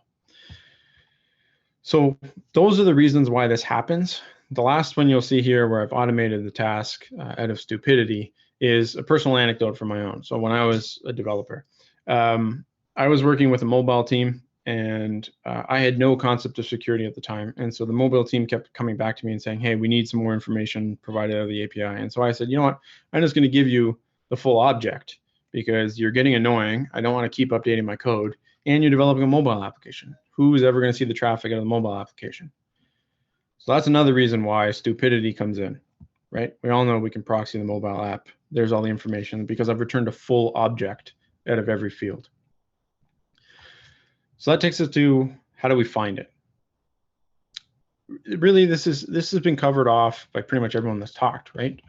So those are the reasons why this happens. The last one you'll see here where I've automated the task out of stupidity is a personal anecdote from my own. So when I was a developer, I was working with a mobile team and I had no concept of security at the time. And so the mobile team kept coming back to me and saying, hey, we need some more information provided out of the API. And so I said, you know what, I'm just going to give you the full object because you're getting annoying. I don't want to keep updating my code. And you're developing a mobile application. Who's ever going to see the traffic out of the mobile application? So that's another reason why stupidity comes in, right? We all know we can proxy the mobile app. There's all the information because I've returned a full object out of every field. So that takes us to how do we find it? Really, this has been covered off by pretty much everyone that's talked, right?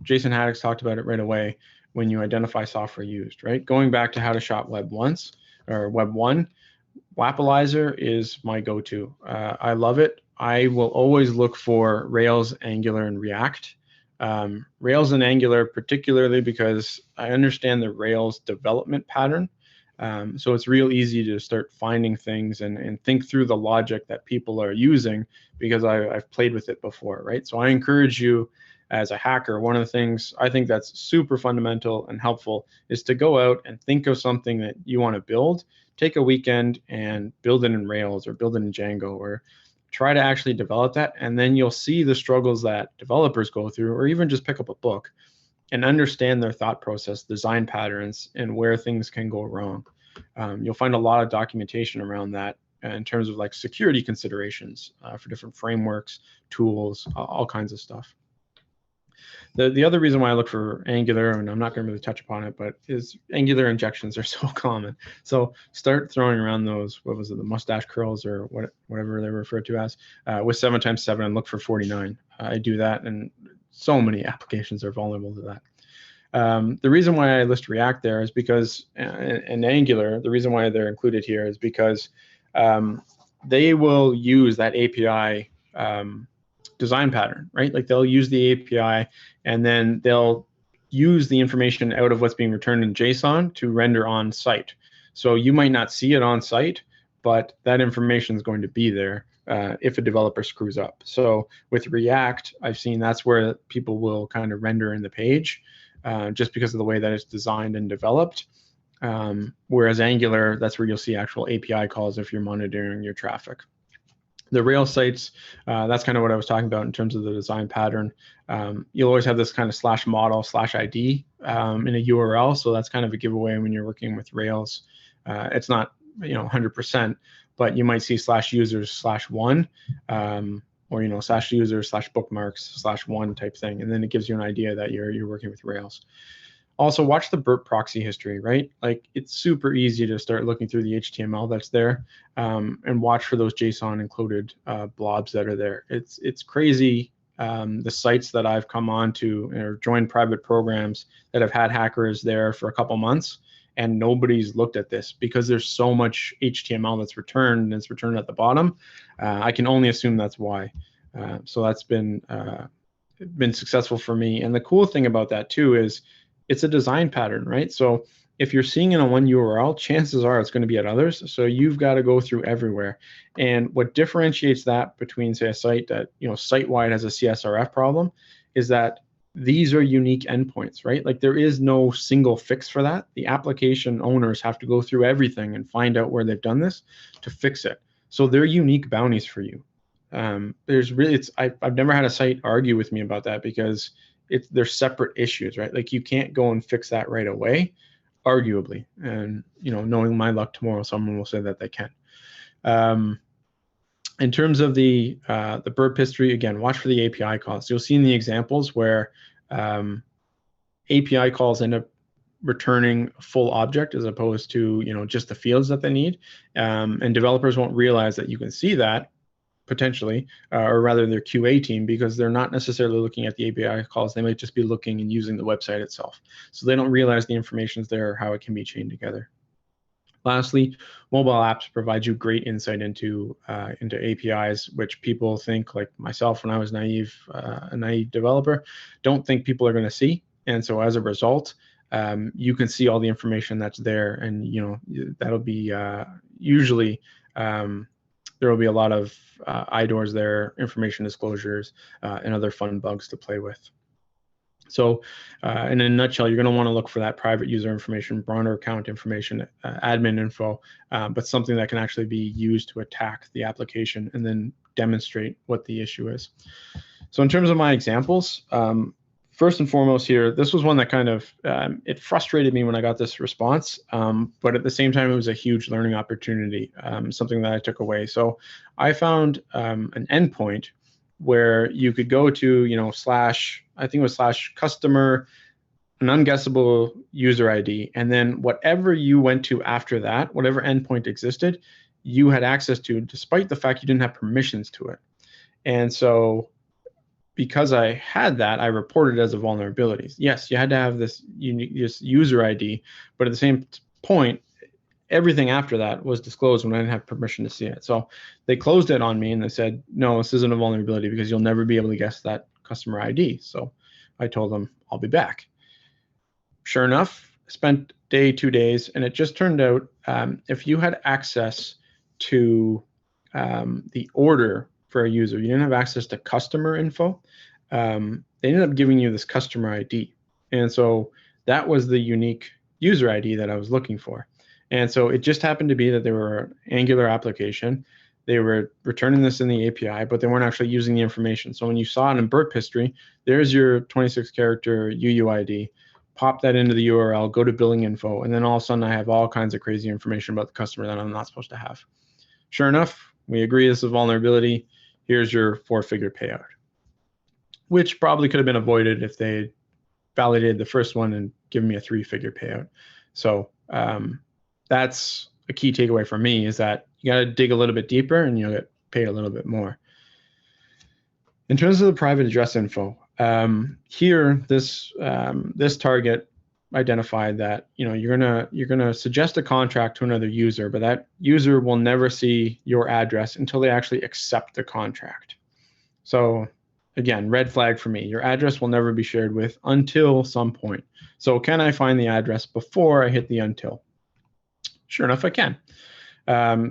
Jason Haddock's talked about it right away when you identify software used, right? Going back to how to shop Web 1, Wappalizer is my go-to. I love it. I will always look for Rails, Angular, and React. Rails and Angular particularly because I understand the Rails development pattern. So it's real easy to start finding things and think through the logic that people are using because I've played with it before, right? So I encourage you as a hacker, one of the things I think that's super fundamental and helpful is to go out and think of something that you want to build, take a weekend and build it in Rails or build it in Django or try to actually develop that. And then you'll see the struggles that developers go through, or even just pick up a book and understand their thought process, design patterns, and where things can go wrong. You'll find a lot of documentation around that in terms of like security considerations for different frameworks, tools, all kinds of stuff. The other reason why I look for Angular, and I'm not going to really touch upon it, but is Angular injections are so common. So start throwing around those, what was it, the mustache curls or whatever they're referred to as, with 7x7 and look for 49. I do that, and so many applications are vulnerable to that. The reason why I list React there is because, and Angular, the reason why they're included here is because they will use that API design pattern, right? Like they'll use the API and then they'll use the information out of what's being returned in JSON to render on site. So you might not see it on site, but that information is going to be there if a developer screws up. So with React, I've seen that's where people will kind of render in the page just because of the way that it's designed and developed. Whereas Angular, that's where you'll see actual API calls if you're monitoring your traffic. The Rails sites, that's kind of what I was talking about in terms of the design pattern. You'll always have this kind of /model/ID in a URL, so that's kind of a giveaway when you're working with Rails. It's not 100%, but you might see /users/1 or /users/bookmarks/1 type thing, and then it gives you an idea that you're working with Rails. Also, watch the burp proxy history, right? Like, it's super easy to start looking through the HTML that's there, and watch for those JSON included blobs that are there. It's crazy, the sites that I've come on to or joined private programs that have had hackers there for a couple months, and nobody's looked at this because there's so much HTML that's returned, and it's returned at the bottom. I can only assume that's why. So that's been successful for me. And the cool thing about that too is it's a design pattern, right? So if you're seeing it on one URL, chances are it's going to be at others. So you've got to go through everywhere. And what differentiates that between, say, a site that site-wide has a CSRF problem is that these are unique endpoints, right? Like, there is no single fix for that. The application owners have to go through everything and find out where they've done this to fix it. So they're unique bounties for you. I've never had a site argue with me about that because they're separate issues, right? Like, you can't go and fix that right away, arguably. And knowing my luck, tomorrow someone will say that they can. In terms of the burp history, again, watch for the API calls. You'll see in the examples where API calls end up returning a full object as opposed to just the fields that they need, and developers won't realize that you can see that potentially, or rather their QA team, because they're not necessarily looking at the API calls. They might just be looking and using the website itself. So they don't realize the information is there or how it can be chained together. Lastly, mobile apps provide you great insight into APIs, which people think, like myself when I was a naive developer, don't think people are going to see. And so as a result, you can see all the information that's there, and that'll be usually there will be a lot of IDORs there, information disclosures, and other fun bugs to play with. So in a nutshell, you're going to want to look for that private user information, burner account information, admin info, but something that can actually be used to attack the application and then demonstrate what the issue is. So in terms of my examples, first and foremost here, this was one that kind of, it frustrated me when I got this response, but at the same time, it was a huge learning opportunity, something that I took away. So I found an endpoint where you could go to, I think it was /customer, an unguessable user ID, and then whatever you went to after that, whatever endpoint existed, you had access to, despite the fact you didn't have permissions to it. And so because I had that, I reported it as a vulnerability. Yes, you had to have this unique user ID, but at the same point, everything after that was disclosed when I didn't have permission to see it. So they closed it on me and they said, no, this isn't a vulnerability because you'll never be able to guess that customer ID. So I told them I'll be back. Sure enough, I spent day, 2 days, and it just turned out if you had access to the order for a user, you didn't have access to customer info, they ended up giving you this customer ID. And so that was the unique user ID that I was looking for. And so it just happened to be that they were an Angular application. They were returning this in the API, but they weren't actually using the information. So when you saw it in burp history, there's your 26-character UUID. Pop that into the URL, go to billing info, and then all of a sudden I have all kinds of crazy information about the customer that I'm not supposed to have. Sure enough, we agree this is a vulnerability. Here's your 4-figure payout, which probably could have been avoided if they validated the first one and given me a 3-figure payout. So that's a key takeaway for me, is that you got to dig a little bit deeper and you'll get paid a little bit more. In terms of the private address info, here this target identified that you're gonna suggest a contract to another user, but that user will never see your address until they actually accept the contract. So again, red flag for me. Your address will never be shared with until some point. So can I find the address before I hit the until? Sure enough, I can.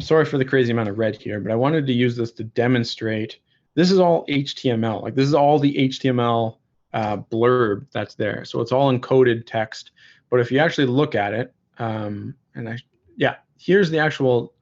Sorry for the crazy amount of red here, but I wanted to use this to demonstrate. This is all HTML. Like, this is all the HTML blurb that's there. So it's all encoded text. But if you actually look at it, Yeah, here's the actual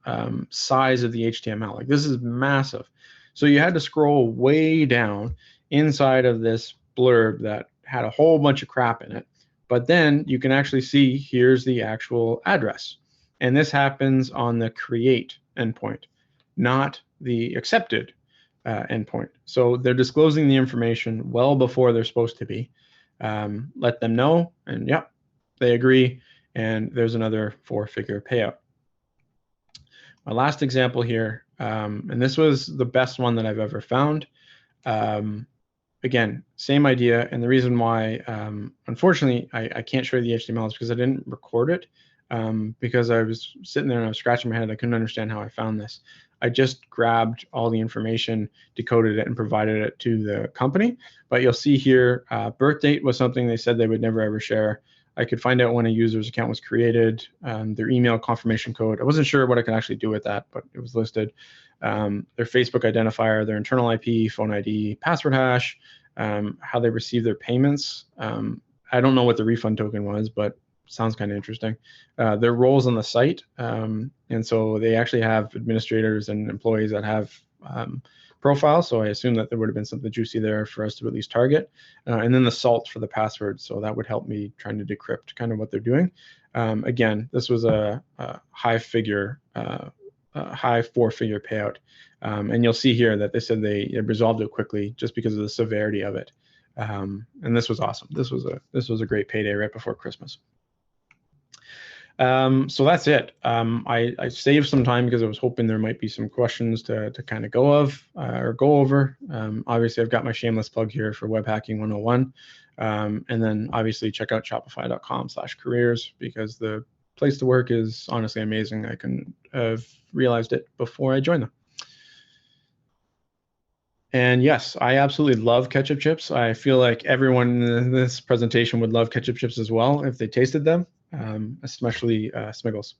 size of the HTML. Like this is massive. So you had to scroll way down inside of this blurb that had a whole bunch of crap in it. But then you can actually see here's the actual address. And this happens on the create endpoint, not the accepted endpoint. So they're disclosing the information well before they're supposed to be. Let them know, and yep, they agree, and there's another 4-figure payout. My last example here, and this was the best one that I've ever found. Again, same idea, and the reason why, unfortunately, I can't show you the HTML is because I didn't record it, because I was sitting there and I was scratching my head. I couldn't understand how I found this. I just grabbed all the information, decoded it, and provided it to the company. But you'll see here, birth date was something they said they would never ever share. I could find out when a user's account was created, their email confirmation code. I wasn't sure what I could actually do with that, but it was listed. Their Facebook identifier, their internal IP, phone ID, password hash, how they receive their payments. I don't know what the refund token was, but sounds kind of interesting. Their roles on the site, and so they actually have administrators and employees that have profiles, so I assume that there would have been something juicy there for us to at least target. And then the salt for the password, so that would help me trying to decrypt kind of what they're doing. Again, this was a high 4-figure payout, and you'll see here that they said they resolved it quickly just because of the severity of it. And this was awesome. This was a great payday right before Christmas. So that's it. I saved some time because I was hoping there might be some questions to kind of go over. Obviously, I've got my shameless plug here for Web Hacking 101. And then obviously check out shopify.com/careers because the place to work is honestly amazing. I couldn't have realized it before I joined them. And yes, I absolutely love ketchup chips. I feel like everyone in this presentation would love ketchup chips as well if they tasted them, especially Smiggles.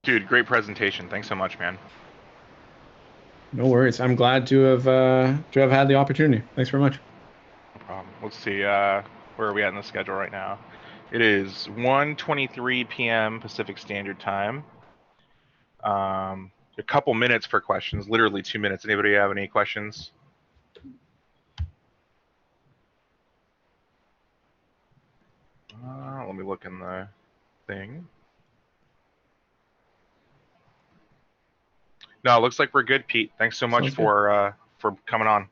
Dude, great presentation. Thanks so much, man. No worries. I'm glad to have had the opportunity. Thanks very much. No problem. Let's see. Where are we at in the schedule right now? It is 1:23 p.m. Pacific Standard Time. A couple minutes for questions, literally 2 minutes. Anybody have any questions? Let me look in the thing. No, it looks like we're good, Pete. Thanks so much for coming on.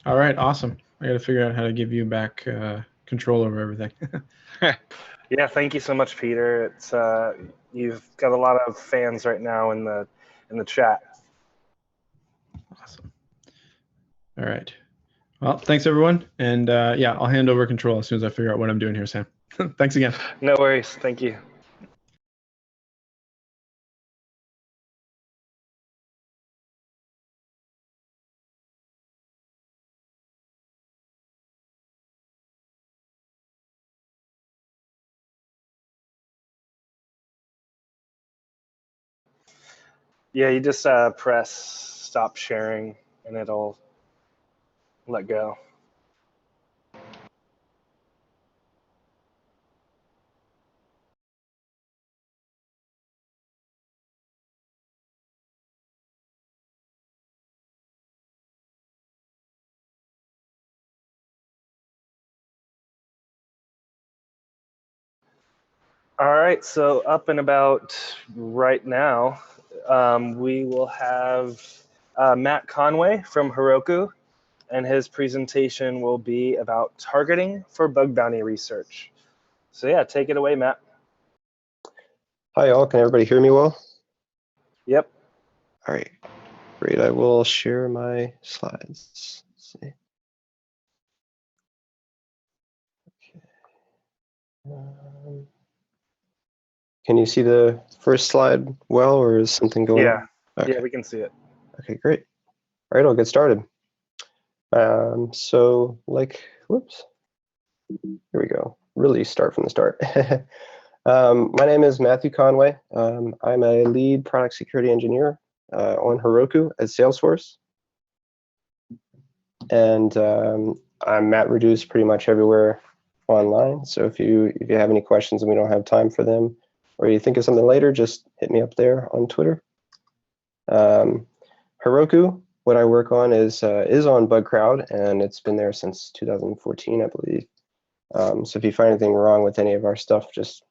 All right, awesome. I got to figure out how to give you back control over everything. Yeah, thank you so much, Peter. It's you've got a lot of fans right now in the chat. Awesome. All right. Well, thanks everyone, and yeah, I'll hand over control as soon as I figure out what I'm doing here, Sam. Thanks again. No worries. Thank you. Yeah, you just press stop sharing and it'll let go. All right, so up and about right now, we will have Matt Conway from Heroku, and his presentation will be about targeting for bug bounty research. So yeah, take it away, Matt. Hi all, can everybody hear me well? Yep. All right, great. I will share my slides. Let's see. Okay. Can you see the first slide well, or is something going on? Okay. Yeah, we can see it. Okay, great. All right, I'll get started. So whoops, here we go. Really start from the start. My name is Matthew Conway. I'm a lead product security engineer on Heroku at Salesforce. and I'm Matt Reduce pretty much everywhere online. So if you have any questions and we don't have time for them, or you think of something later, just hit me up there on Twitter. Heroku, what I work on is on Bugcrowd, and it's been there since 2014, I believe. So if you find anything wrong with any of our stuff, just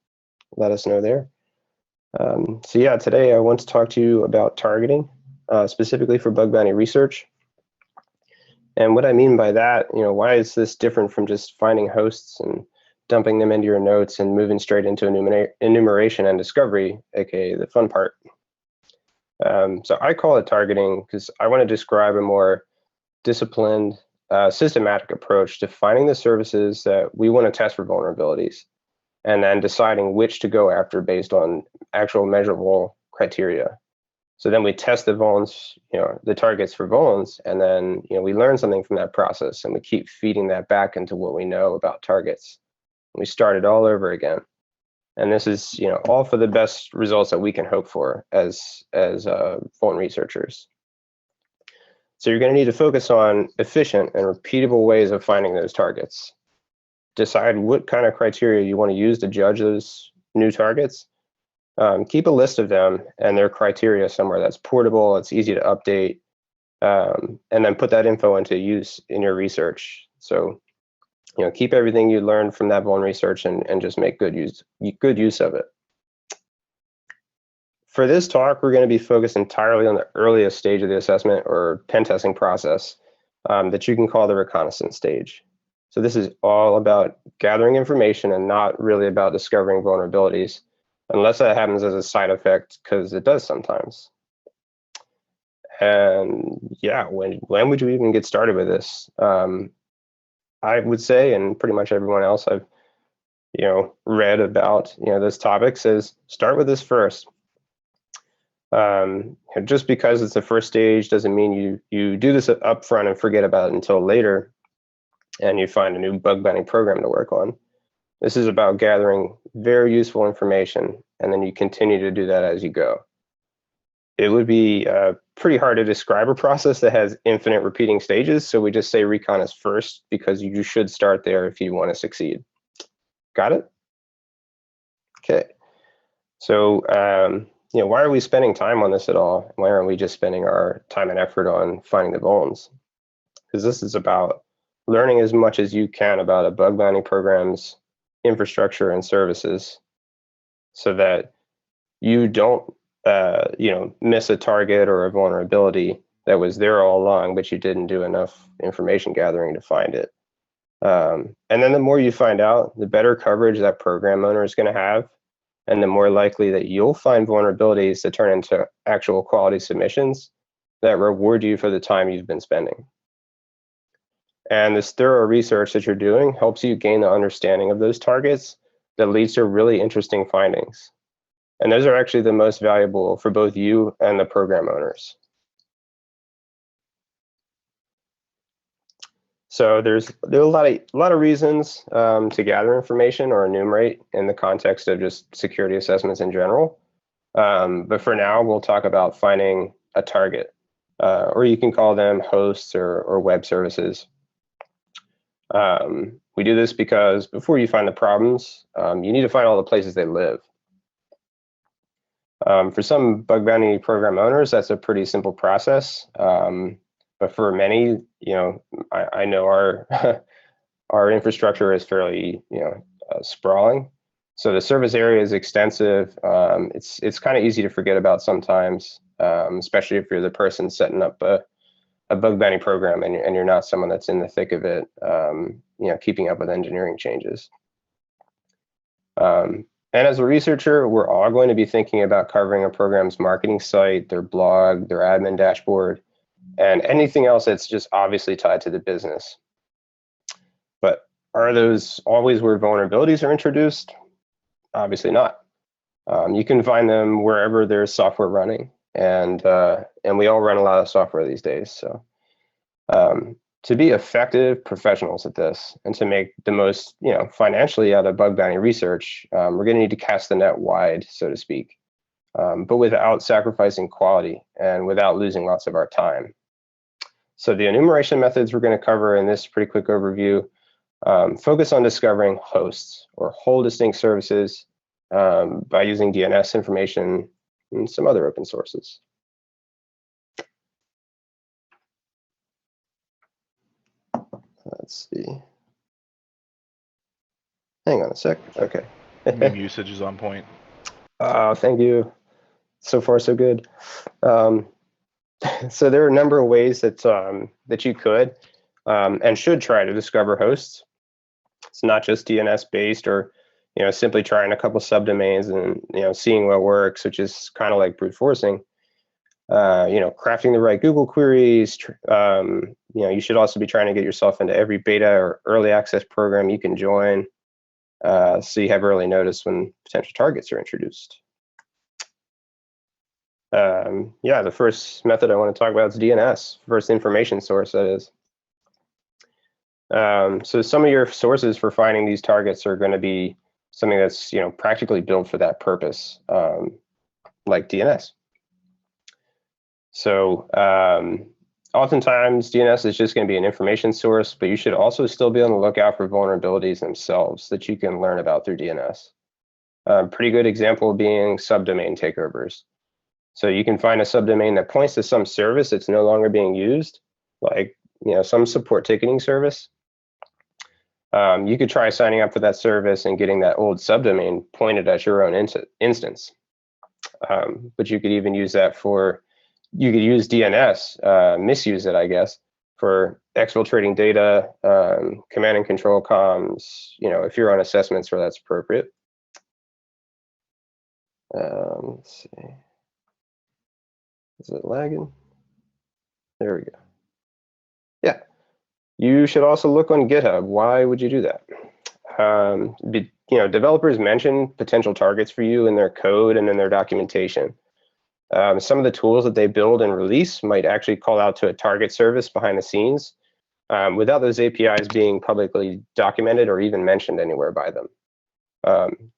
let us know there. So yeah, today I want to talk to you about targeting, specifically for bug bounty research. And what I mean by that, why is this different from just finding hosts and dumping them into your notes and moving straight into enumeration and discovery, aka the fun part? So I call it targeting because I want to describe a more disciplined, systematic approach to finding the services that we want to test for vulnerabilities, and then deciding which to go after based on actual measurable criteria. So then we test the vulns, the targets for vulns, and then we learn something from that process, and we keep feeding that back into what we know about targets. We start it all over again. And this is, all for the best results that we can hope for as vuln researchers. So you're going to need to focus on efficient and repeatable ways of finding those targets. Decide what kind of criteria you want to use to judge those new targets. Keep a list of them and their criteria somewhere that's portable, it's easy to update, and then put that info into use in your research. So keep everything you learned from that vuln research and just make good use of it. For this talk, we're going to be focused entirely on the earliest stage of the assessment or pen testing process that you can call the reconnaissance stage. So this is all about gathering information and not really about discovering vulnerabilities, unless that happens as a side effect, because it does sometimes. And yeah, when would you even get started with this? I would say, and pretty much everyone else I've read about this topic says, start with this first. Just because it's the first stage doesn't mean you do this up front and forget about it until later and you find a new bug bounty program to work on. This is about gathering very useful information, and then you continue to do that as you go. It would be pretty hard to describe a process that has infinite repeating stages, so we just say recon is first because you should start there if you want to succeed. Got it? Okay. So why are we spending time on this at all? Why aren't we just spending our time and effort on finding the vulns? Because this is about learning as much as you can about a bug bounty program's infrastructure and services, so that you don't miss a target or a vulnerability that was there all along, but you didn't do enough information gathering to find it. And then the more you find out, the better coverage that program owner is going to have, and the more likely that you'll find vulnerabilities that turn into actual quality submissions that reward you for the time you've been spending. And this thorough research that you're doing helps you gain the understanding of those targets that leads to really interesting findings. And those are actually the most valuable for both you and the program owners. So there are a lot of reasons to gather information or enumerate in the context of just security assessments in general. But for now, we'll talk about finding a target, or you can call them hosts or web services. We do this because before you find the problems, you need to find all the places they live. For some bug bounty program owners, that's a pretty simple process. But for many, I know our infrastructure is fairly, sprawling. So the service area is extensive. It's kind of easy to forget about sometimes, especially if you're the person setting up a bug bounty program and you're not someone that's in the thick of it, keeping up with engineering changes. And as a researcher, we're all going to be thinking about covering a program's marketing site, their blog, their admin dashboard, and anything else that's just obviously tied to the business. But are those always where vulnerabilities are introduced? Obviously not. You can find them wherever there's software running, and we all run a lot of software these days. So to be effective professionals at this and to make the most financially out of bug bounty research, we're going to need to cast the net wide, so to speak, but without sacrificing quality and without losing lots of our time. So the enumeration methods we're going to cover in this pretty quick overview focus on discovering hosts or whole distinct services by using DNS information and some other open sources. Let's see. Hang on a sec. Okay. Meme usage is on point. Thank you. So far, so good. So there are a number of ways that that you could and should try to discover hosts. It's not just DNS based, or simply trying a couple subdomains and seeing what works, which is kind of like brute forcing. Crafting the right Google queries. You should also be trying to get yourself into every beta or early access program you can join, so you have early notice when potential targets are introduced. The first method I want to talk about is DNS, first information source, that is. So some of your sources for finding these targets are going to be something that's practically built for that purpose, like DNS. So oftentimes DNS is just going to be an information source, but you should also still be on the lookout for vulnerabilities themselves that you can learn about through DNS. Pretty good example being subdomain takeovers. So you can find a subdomain that points to some service that's no longer being used, like some support ticketing service. You could try signing up for that service and getting that old subdomain pointed at your own instance. But you could even use that you could use DNS, misuse it, I guess, for exfiltrating data, command and control comms, if you're on assessments where that's appropriate. Let's see. Is it lagging? There we go. Yeah. You should also look on GitHub. Why would you do that? Developers mention potential targets for you in their code and in their documentation. Some of the tools that they build and release might actually call out to a target service behind the scenes without those APIs being publicly documented or even mentioned anywhere by them.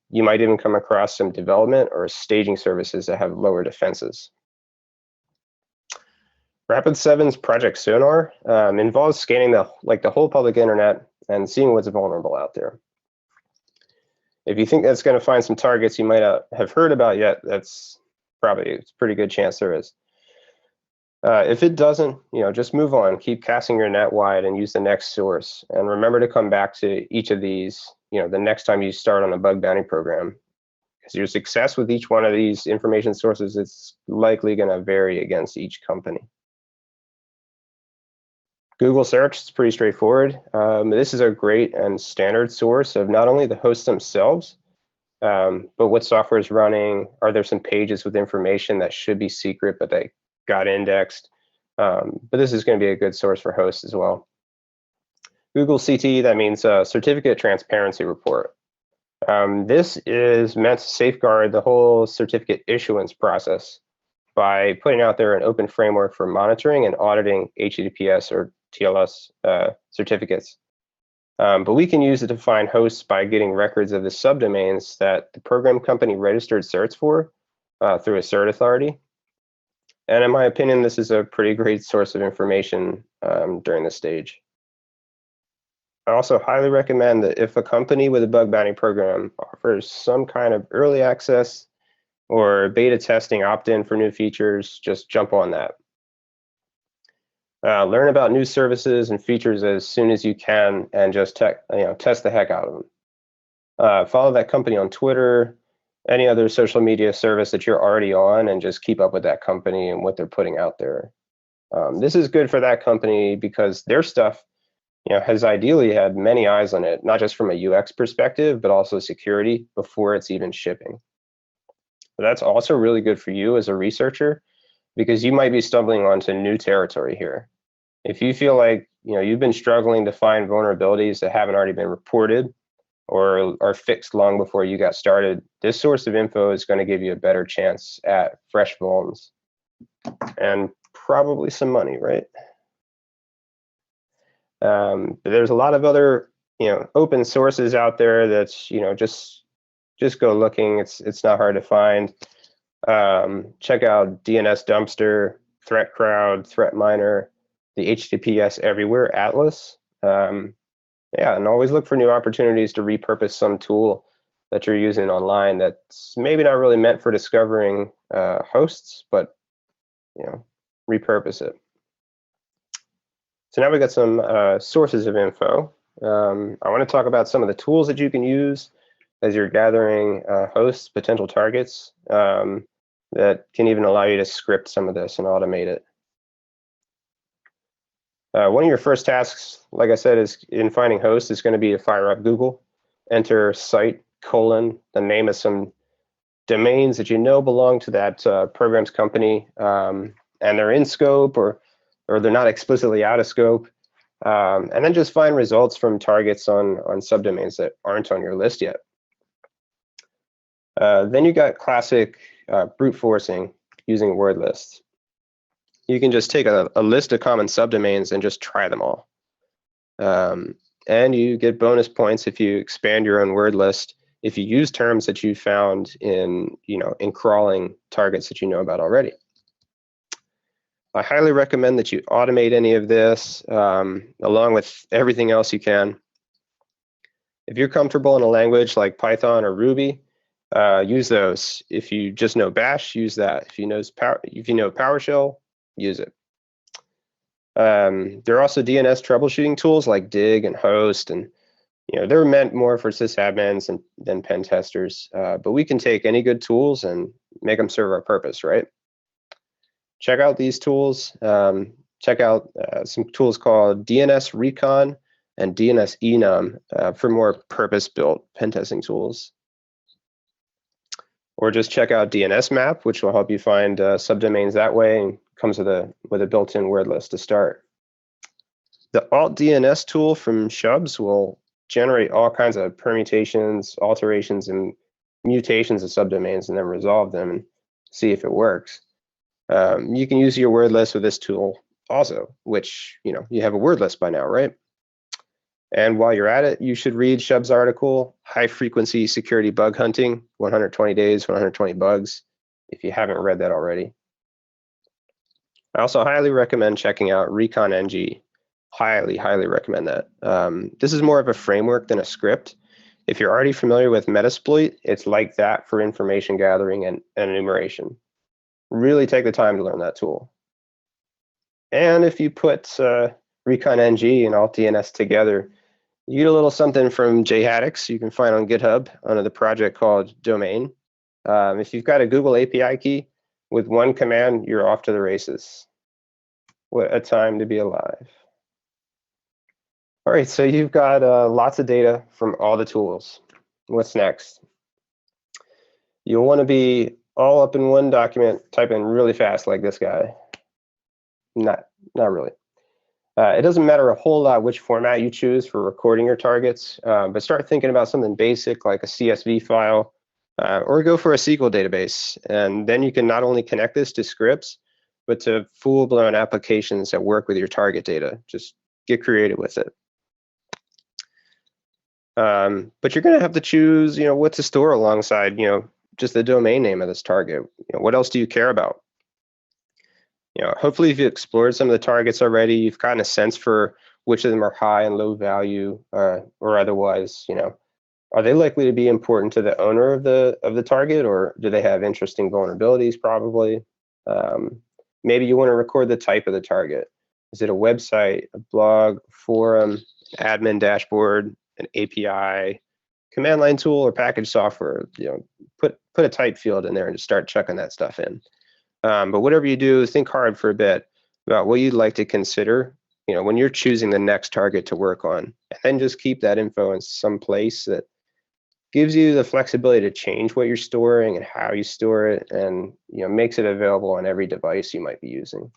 You might even come across some development or staging services that have lower defenses. Rapid7's Project Sonar involves scanning the whole public internet and seeing what's vulnerable out there. If you think that's going to find some targets you might have heard about yet, it's a pretty good chance there is. If it doesn't, just move on. Keep casting your net wide and use the next source. And remember to come back to each of these, the next time you start on a bug bounty program. Because your success with each one of these information sources, it's likely going to vary against each company. Google search is pretty straightforward. This is a great and standard source of not only the hosts themselves, but what software is running. Are there some pages with information that should be secret, but they got indexed? But this is going to be a good source for hosts as well. Google CT, that means Certificate Transparency Report. This is meant to safeguard the whole certificate issuance process by putting out there an open framework for monitoring and auditing HTTPS or TLS certificates. But we can use it to find hosts by getting records of the subdomains that the program company registered certs for through a cert authority. And in my opinion, this is a pretty great source of information during this stage. I also highly recommend that if a company with a bug bounty program offers some kind of early access or beta testing opt-in for new features, just jump on that. Learn about new services and features as soon as you can, and just test the heck out of them. Follow that company on Twitter, any other social media service that you're already on, and just keep up with that company and what they're putting out there. This is good for that company because their stuff has ideally had many eyes on it, not just from a UX perspective, but also security before it's even shipping. But that's also really good for you as a researcher, because you might be stumbling onto new territory here. If you feel like you've been struggling to find vulnerabilities that haven't already been reported or are fixed long before you got started, this source of info is going to give you a better chance at fresh vulns and probably some money, right? But there's a lot of other open sources out there that's just go looking. It's not hard to find. Check out DNS Dumpster, ThreatCrowd, ThreatMiner. the HTTPS Everywhere Atlas. Yeah, and always look for new opportunities to repurpose some tool that you're using online that's maybe not really meant for discovering hosts, but repurpose it. So now we got some sources of info. I want to talk about some of the tools that you can use as you're gathering hosts, potential targets, that can even allow you to script some of this and automate it. One of your first tasks, like I said, is in finding hosts is going to be to fire up Google, enter site : the name of some domains that you know belong to that program's company, and they're in scope or they're not explicitly out of scope, and then just find results from targets on subdomains that aren't on your list yet. Then you got classic brute forcing using word lists. You can just take a list of common subdomains and just try them all. And you get bonus points if you expand your own word list, if you use terms that you found in crawling targets that you know about already. I highly recommend that you automate any of this along with everything else you can. If you're comfortable in a language like Python or Ruby, use those. If you just know Bash, use that. If you know PowerShell, use it. There are also DNS troubleshooting tools like Dig and Host, and they're meant more for sysadmins than pen testers. But we can take any good tools and make them serve our purpose, right? Check out these tools. Check out some tools called DNS Recon and DNS Enum for more purpose-built pen testing tools. Or just check out DNS Map, which will help you find subdomains that way, and comes with a built-in word list to start. The Alt DNS tool from Shubs will generate all kinds of permutations, alterations, and mutations of subdomains, and then resolve them and see if it works. You can use your word list with this tool also, which you have a word list by now, right? And while you're at it, you should read Shub's article, High Frequency Security Bug Hunting, 120 Days, 120 Bugs, if you haven't read that already. I also highly recommend checking out ReconNG. Highly, highly recommend that. This is more of a framework than a script. If you're already familiar with Metasploit, it's like that for information gathering and enumeration. Really take the time to learn that tool. And if you put ReconNG and AltDNS together, you get a little something from JHaddix you can find on GitHub under the project called Domain. If you've got a Google API key, with one command, you're off to the races. What a time to be alive. All right, so you've got lots of data from all the tools. What's next? You'll want to be all up in one document, typing really fast like this guy. Not really. It doesn't matter a whole lot which format you choose for recording your targets, but start thinking about something basic like a CSV file, or go for a SQL database. And then you can not only connect this to scripts, but to full-blown applications that work with your target data. Just get creative with it. But you're going to have to choose, what to store alongside, just the domain name of this target. What else do you care about? Hopefully if you explored some of the targets already, you've gotten a sense for which of them are high and low value, or otherwise, are they likely to be important to the owner of the target, or do they have interesting vulnerabilities? Probably. Maybe you want to record the type of the target. Is it a website, a blog, forum, admin dashboard, an API, command line tool, or package software? Put a type field in there and just start chucking that stuff in. But whatever you do, think hard for a bit about what you'd like to consider, when you're choosing the next target to work on, and then just keep that info in some place that gives you the flexibility to change what you're storing and how you store it, and makes it available on every device you might be using.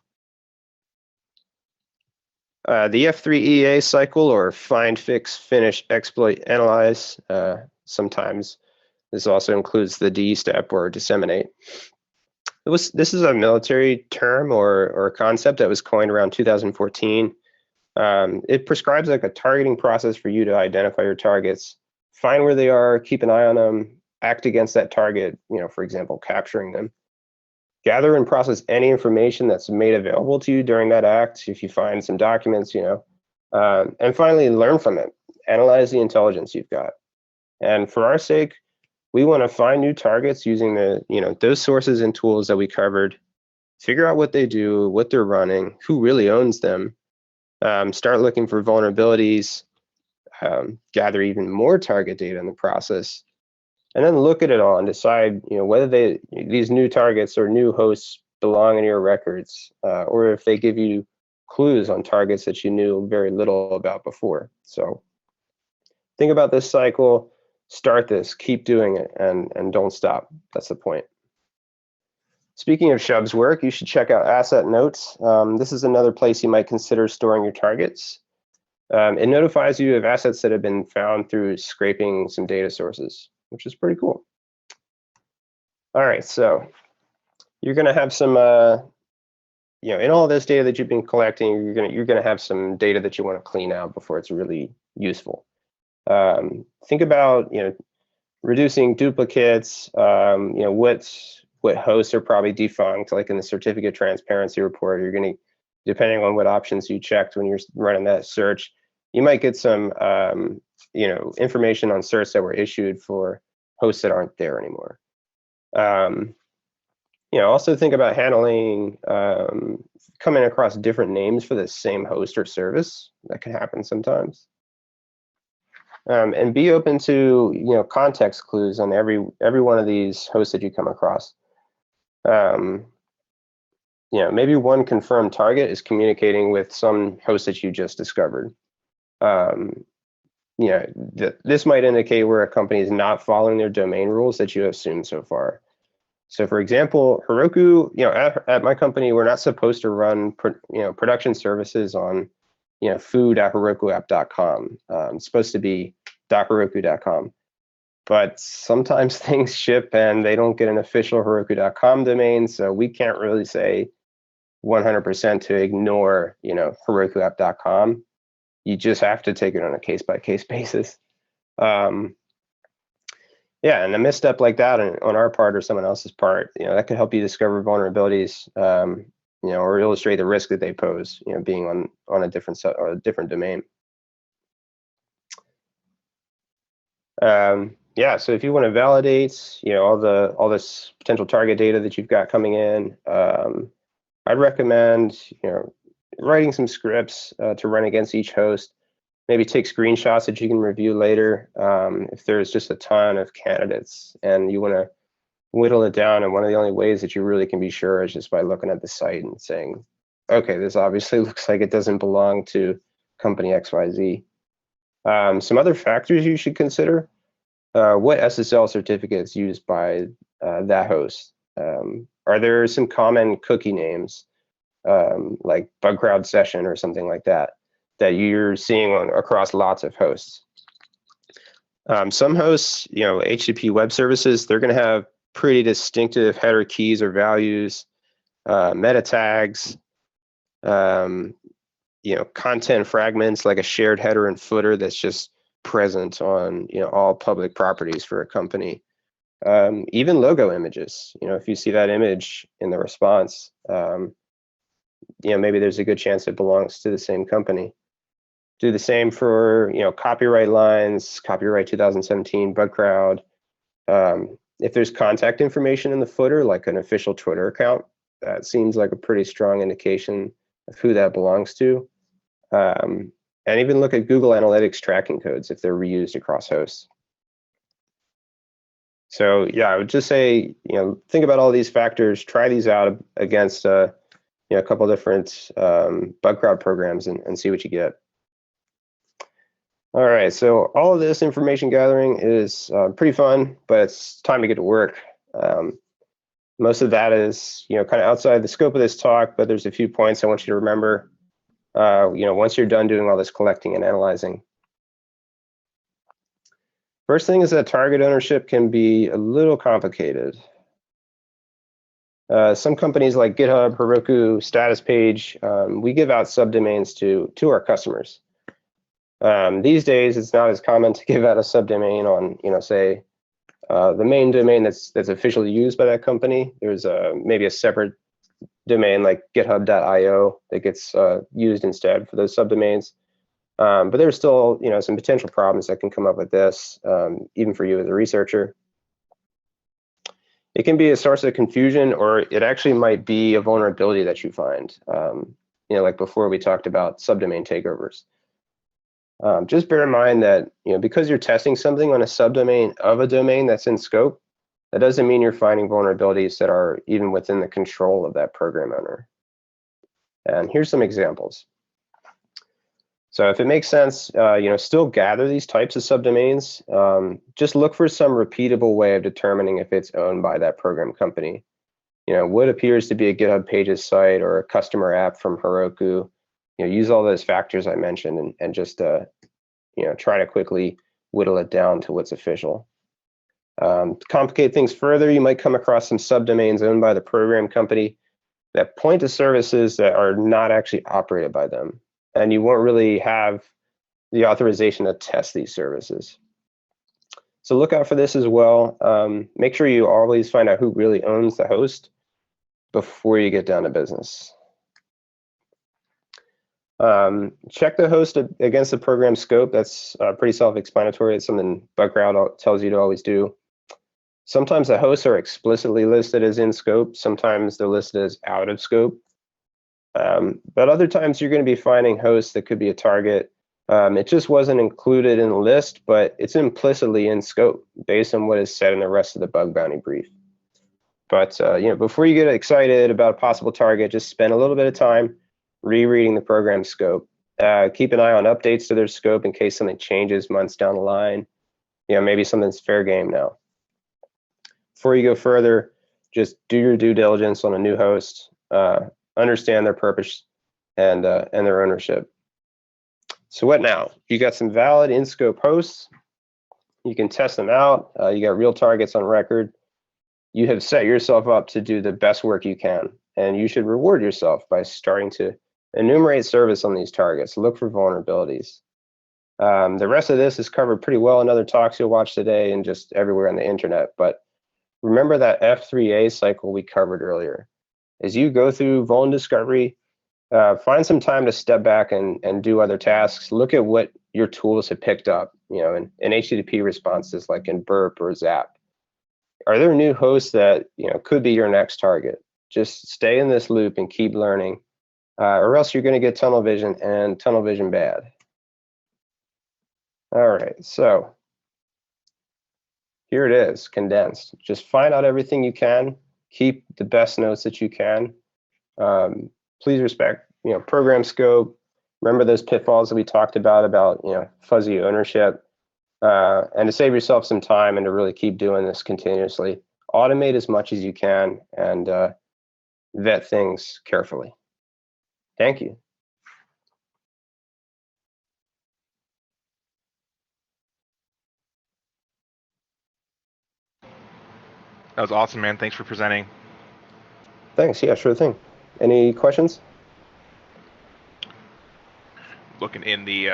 The F3EA cycle, or find, fix, finish, exploit, analyze. Sometimes this also includes the D step, or disseminate. This is a military term or a concept that was coined around 2014. It prescribes like a targeting process for you to identify your targets, find where they are, keep an eye on them, act against that target, for example, capturing them. gather and process any information that's made available to you during that act. If you find some documents, and finally learn from it. Analyze the intelligence you've got. And for our sake, we want to find new targets using those sources and tools that we covered. Figure out what they do, what they're running, who really owns them. Start looking for vulnerabilities. Gather even more target data in the process, and then look at it all and decide, whether these new targets or new hosts belong in your records, or if they give you clues on targets that you knew very little about before. So think about this cycle, start this, keep doing it, and don't stop. That's the point. Speaking of Shub's work, you should check out Asset Notes. This is another place you might consider storing your targets. It notifies you of assets that have been found through scraping some data sources, which is pretty cool. All right, so you're going to have some, in all this data that you've been collecting, you're going to have some data that you want to clean out before it's really useful. Think about, reducing duplicates. What hosts are probably defunct, like in the certificate transparency report. You're going to, depending on what options you checked when you're running that search, you might get some, information on certs that were issued for hosts that aren't there anymore. Also think about handling, coming across different names for the same host or service. That can happen sometimes. And be open to, context clues on every one of these hosts that you come across. Maybe one confirmed target is communicating with some host that you just discovered. This might indicate where a company is not following their domain rules that you assumed so far. So for example, Heroku, at my company, we're not supposed to run, production services on, food.herokuapp.com. It's supposed to be .heroku.com. But sometimes things ship and they don't get an official Heroku.com domain, so we can't really say 100% to ignore, herokuapp.com. You just have to take it on a case-by-case basis. And a misstep like that on our part or someone else's part, that could help you discover vulnerabilities, or illustrate the risk that they pose, being on a different set or a different domain. So if you want to validate, all this potential target data that you've got coming in, I'd recommend, writing some scripts to run against each host. Maybe take screenshots that you can review later. If there's just a ton of candidates and you want to whittle it down, and one of the only ways that you really can be sure is just by looking at the site and saying, okay, this obviously looks like it doesn't belong to company XYZ. Some other factors you should consider. What SSL certificates used by that host? Are there some common cookie names, like Bugcrowd session or something like that you're seeing across lots of hosts? Some hosts, HTTP web services, they're going to have pretty distinctive header keys or values, meta tags, content fragments like a shared header and footer that's just present on all public properties for a company. Even logo images, if you see that image in the response, maybe there's a good chance it belongs to the same company. Do the same for copyright lines, copyright 2017, Bugcrowd. If there's contact information in the footer, like an official Twitter account, that seems like a pretty strong indication of who that belongs to. And even look at Google Analytics tracking codes if they're reused across hosts. So yeah, I would just say, think about all these factors, try these out against a couple different Bugcrowd programs and see what you get. All right, so all of this information gathering is pretty fun, but it's time to get to work. Most of that is, kind of outside the scope of this talk, but there's a few points I want you to remember, once you're done doing all this collecting and analyzing. First thing is that target ownership can be a little complicated. Some companies like GitHub, Heroku, Status Page, we give out subdomains to our customers. These days, it's not as common to give out a subdomain on, say, The main domain that's officially used by that company, there's maybe a separate domain like github.io that gets used instead for those subdomains. But there's still, some potential problems that can come up with this, even for you as a researcher. It can be a source of confusion, or it actually might be a vulnerability that you find. Like before we talked about subdomain takeovers. Just bear in mind that because you're testing something on a subdomain of a domain that's in scope, that doesn't mean you're finding vulnerabilities that are even within the control of that program owner. And here's some examples. So if it makes sense, still gather these types of subdomains. Just look for some repeatable way of determining if it's owned by that program company. What appears to be a GitHub Pages site or a customer app from Heroku. Use all those factors I mentioned and just try to quickly whittle it down to what's official. To complicate things further, you might come across some subdomains owned by the program company that point to services that are not actually operated by them. And you won't really have the authorization to test these services. So look out for this as well. Make sure you always find out who really owns the host before you get down to business. Check the host against the program scope. That's pretty self-explanatory. It's something Bugcrowd tells you to always do. Sometimes the hosts are explicitly listed as in scope. Sometimes they're listed as out of scope. But other times you're going to be finding hosts that could be a target. It just wasn't included in the list, but it's implicitly in scope based on what is said in the rest of the bug bounty brief. But before you get excited about a possible target, just spend a little bit of time rereading the program scope. Keep an eye on updates to their scope in case something changes months down the line. Maybe something's fair game now. Before you go further, just do your due diligence on a new host. Understand their purpose and their ownership. So what now? You got some valid in-scope hosts. You can test them out. You got real targets on record. You have set yourself up to do the best work you can, and you should reward yourself by starting to enumerate service on these targets. Look for vulnerabilities. The rest of this is covered pretty well in other talks you'll watch today and just everywhere on the internet. But remember that F3A cycle we covered earlier. As you go through vuln discovery, find some time to step back and do other tasks. Look at what your tools have picked up, in HTTP responses like in Burp or Zap. Are there new hosts that could be your next target? Just stay in this loop and keep learning, or else you're going to get tunnel vision and tunnel vision bad. All right, so here it is, condensed. Just find out everything you can. Keep the best notes that you can. Please respect, program scope. Remember those pitfalls that we talked about fuzzy ownership. And to save yourself some time and to really keep doing this continuously, automate as much as you can and vet things carefully. Thank you. That was awesome, man. Thanks for presenting. Thanks. Yeah, sure thing. Any questions? Looking in the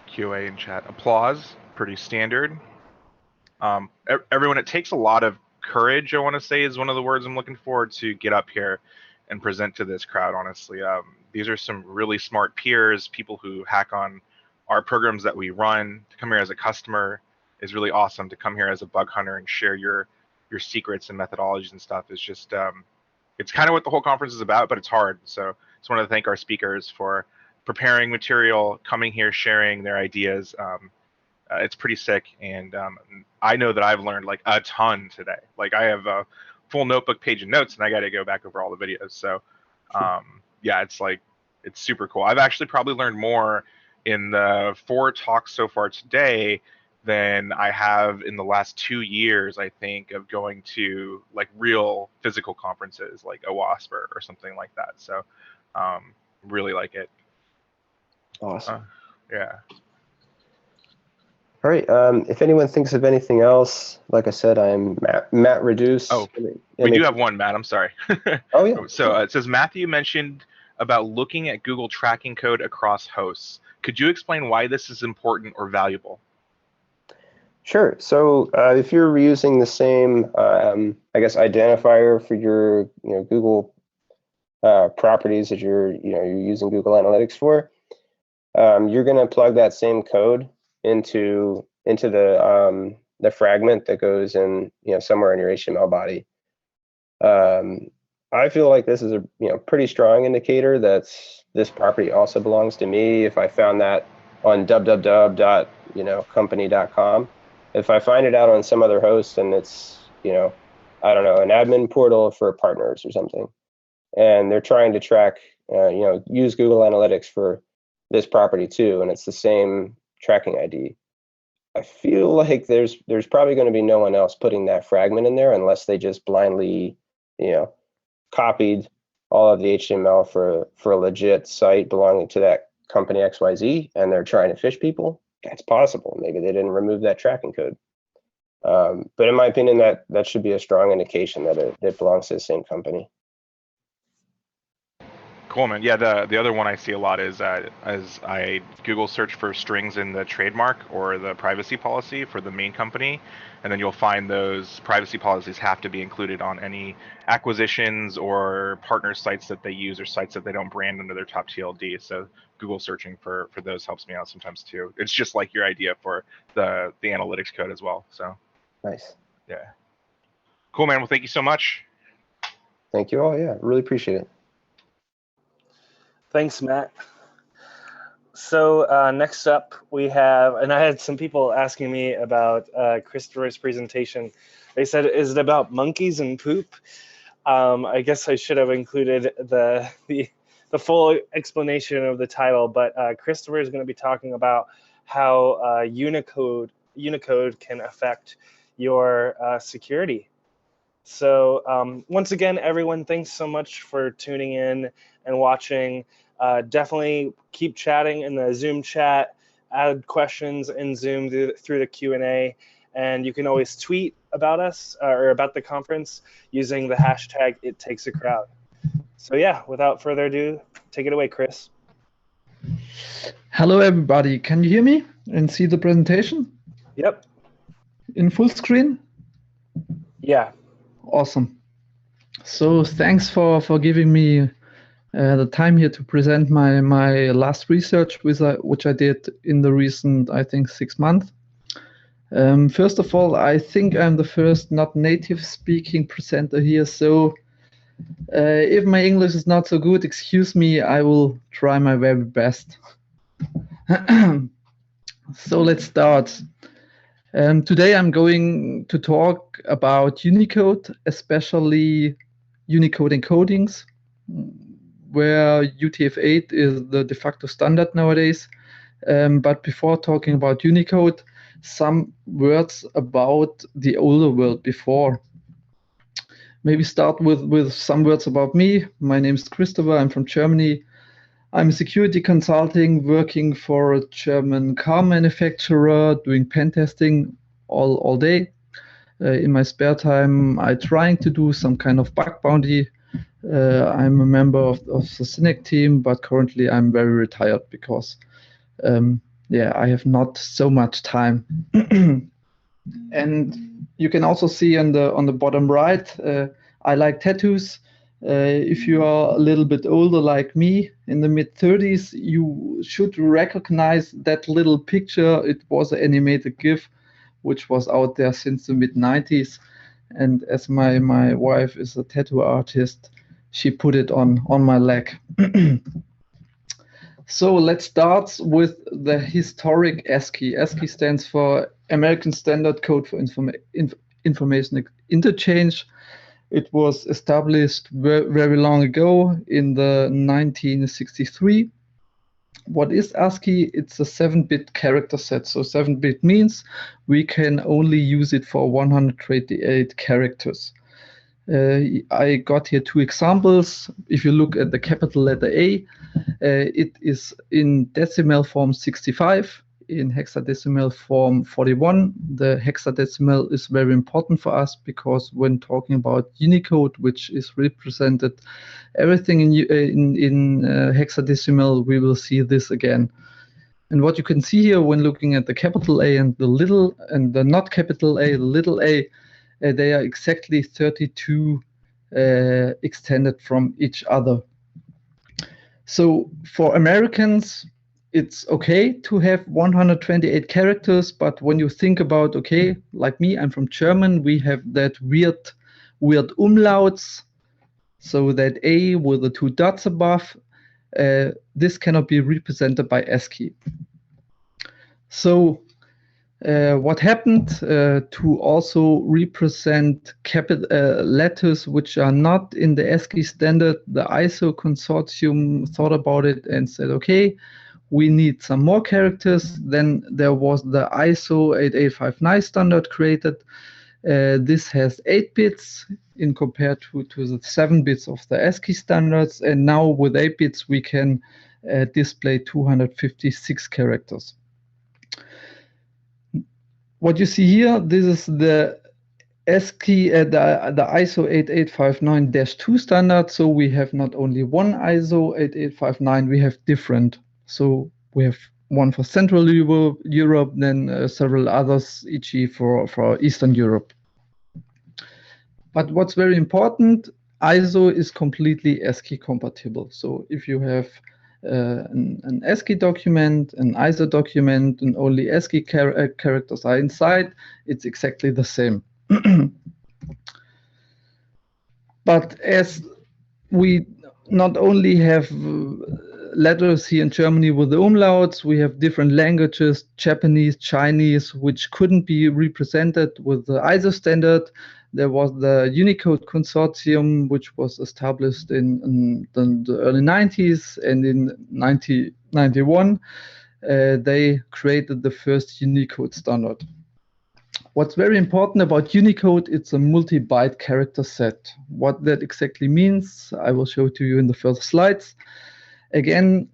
QA and chat. Applause, pretty standard. Everyone, it takes a lot of courage, I want to say, is one of the words I'm looking for, to get up here and present to this crowd, honestly. These are some really smart peers, people who hack on our programs that we run. To come here as a customer is really awesome. To come here as a bug hunter and share your secrets and methodologies and stuff is just, it's kind of what the whole conference is about, but it's hard. So I just want to thank our speakers for preparing material, coming here, sharing their ideas. It's pretty sick, and I know that I've learned like a ton today. Like I have a full notebook page of notes, and I got to go back over all the videos. So yeah, it's super cool. I've actually probably learned more in the 4 talks so far today than I have in the last 2 years, I think, of going to like real physical conferences like OWASP or something like that. So really like it. Awesome. Yeah. All right. If anyone thinks of anything else, like I said, I'm Matt Reduce. Oh, we do have one, Matt. I'm sorry. Oh, yeah. So it says Matthew mentioned about looking at Google tracking code across hosts. Could you explain why this is important or valuable? Sure. So if you're using the same, I guess, identifier for your Google properties that you're using Google Analytics for, you're going to plug that same code into the fragment that goes in somewhere in your HTML body. I feel like this is a pretty strong indicator that this property also belongs to me. If I found that on www.company.com, if I find it out on some other host and it's I don't know, an admin portal for partners or something, and they're trying to track use Google Analytics for this property too, and it's the same tracking ID, I feel like there's probably going to be no one else putting that fragment in there unless they just blindly copied all of the HTML for a legit site belonging to that company XYZ, and they're trying to phish people. That's possible. Maybe they didn't remove that tracking code. But in my opinion, that should be a strong indication that it belongs to the same company. Cool, man. Yeah, the other one I see a lot is as I Google search for strings in the trademark or the privacy policy for the main company, and then you'll find those privacy policies have to be included on any acquisitions or partner sites that they use or sites that they don't brand under their top TLD. So Google searching for those helps me out sometimes too. It's just like your idea for the analytics code as well. So nice. Yeah. Cool, man. Well, thank you so much. Thank you all. Yeah, really appreciate it. Thanks, Matt. So next up we have, and I had some people asking me about Christopher's presentation. They said, is it about monkeys and poop? I guess I should have included the full explanation of the title, but Christopher is going to be talking about how Unicode can affect your security. So once again, everyone, thanks so much for tuning in and watching. Definitely keep chatting in the Zoom chat, add questions in Zoom through the Q&A, and you can always tweet about us or about the conference using the hashtag #ItTakesACrowd. So yeah, without further ado, take it away, Chris. Hello, everybody. Can you hear me and see the presentation? Yep. In full screen? Yeah. Awesome. So thanks for giving me the time here to present my last research, which I did in the recent, I think, 6 months. First of all, I think I'm the first not native speaking presenter here. So if my English is not so good, excuse me, I will try my very best. So let's start. Today I'm going to talk about Unicode, especially Unicode encodings, where UTF-8 is the de facto standard nowadays. But before talking about Unicode, some words about the older world before. Maybe start with some words about me. My name is Christopher. I'm from Germany. I'm a security consulting, working for a German car manufacturer, doing pen testing all day. In my spare time, I'm trying to do some kind of bug bounty. I'm a member of the Cynic team, but currently I'm very retired because, I have not so much time. And you can also see on the bottom right, I like tattoos. If you are a little bit older like me, in the mid-30s, you should recognize that little picture. It was an animated GIF, which was out there since the mid-90s. And as my wife is a tattoo artist, she put it on my leg. So let's start with the historic ASCII. ASCII stands for American Standard Code for Information Interchange. It was established very long ago in the 1963. What is ASCII? It's a 7-bit character set. So 7-bit means we can only use it for 128 characters. I got here 2 examples. If you look at the capital letter A, it is in decimal form 65, in hexadecimal form 41. The hexadecimal is very important for us because when talking about Unicode, which is represented everything in hexadecimal, we will see this again. And what you can see here when looking at the capital A and the little and the not capital A, the little a, they are exactly 32 extended from each other. So for Americans, it's okay to have 128 characters, but when you think about, okay, like me, I'm from German, we have that weird umlauts, so that A with the 2 dots above, this cannot be represented by ASCII. So what happened to also represent letters which are not in the ASCII standard, the ISO consortium thought about it and said, okay, we need some more characters. Then there was the ISO 8859 standard created. This has 8 bits in compared to the 7 bits of the ASCII standards. And now with 8 bits, we can display 256 characters. What you see here, this is the ASCII, the ISO 8859-2 standard. So we have not only one ISO 8859, we have different. So we have one for Central Europe, then several others, e.g. for Eastern Europe. But what's very important, ISO is completely ASCII compatible. So if you have an ASCII document, an ISO document, and only ASCII characters are inside, it's exactly the same. But as we not only have letters here in Germany with the umlauts, we have different languages, Japanese, Chinese, which couldn't be represented with the ISO standard. There was the Unicode consortium, which was established in the early 90s, and in 1991, they created the first Unicode standard. What's very important about Unicode, it's a multi-byte character set. What that exactly means, I will show to you in the further slides. Again,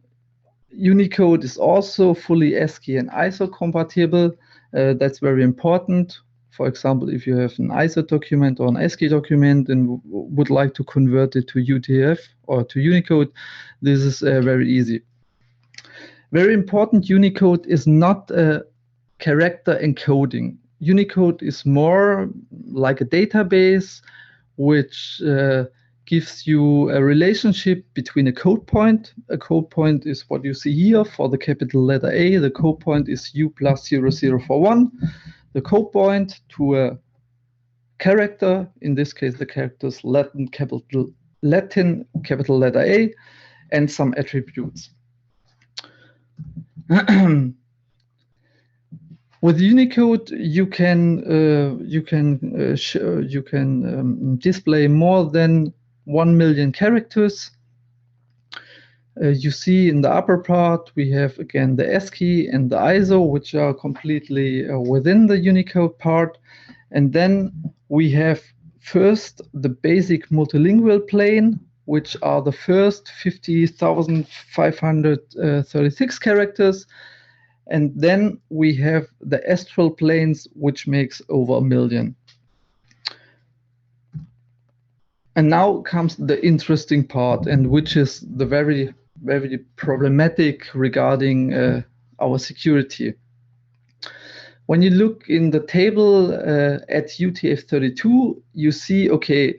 Unicode is also fully ASCII and ISO compatible. That's very important. For example, if you have an ISO document or an ASCII document and would like to convert it to UTF or to Unicode, this is very easy. Very important, Unicode is not a character encoding. Unicode is more like a database which gives you a relationship between a code point. A code point is what you see here for the capital letter A. The code point is U plus 0041. The code point to a character, in this case the character is Latin capital letter A, and some attributes. With Unicode, you can display more than 1 million characters. You see in the upper part, we have again the ASCII and the ISO, which are completely within the Unicode part. And then we have first the basic multilingual plane, which are the first 50,536 characters. And then we have the astral planes, which makes over 1 million. And now comes the interesting part, and which is the very problematic regarding our security. When you look in the table at UTF-32, you see, okay,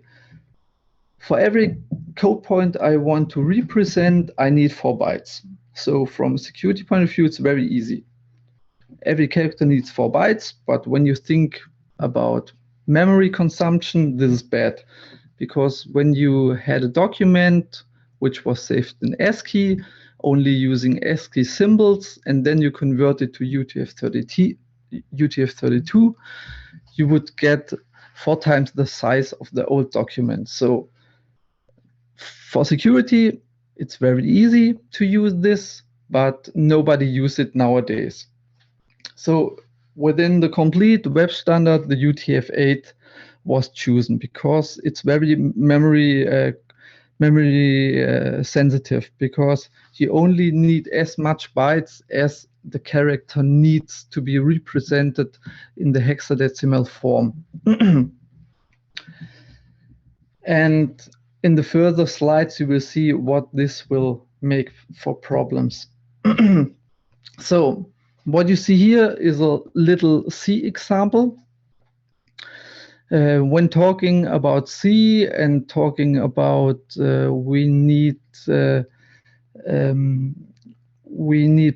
for every code point I want to represent, I need 4 bytes. So from a security point of view, it's very easy. Every character needs 4 bytes, but when you think about memory consumption, this is bad. Because when you had a document which was saved in ASCII, only using ASCII symbols, and then you convert it to UTF-32, you would get 4 times the size of the old document. So for security, it's very easy to use this, but nobody uses it nowadays. So within the complete web standard, the UTF-8 was chosen because it's very memory sensitive, because you only need as much bytes as the character needs to be represented in the hexadecimal form. And in the further slides, you will see what this will make for problems. So what you see here is a little C example. When talking about C and talking about we need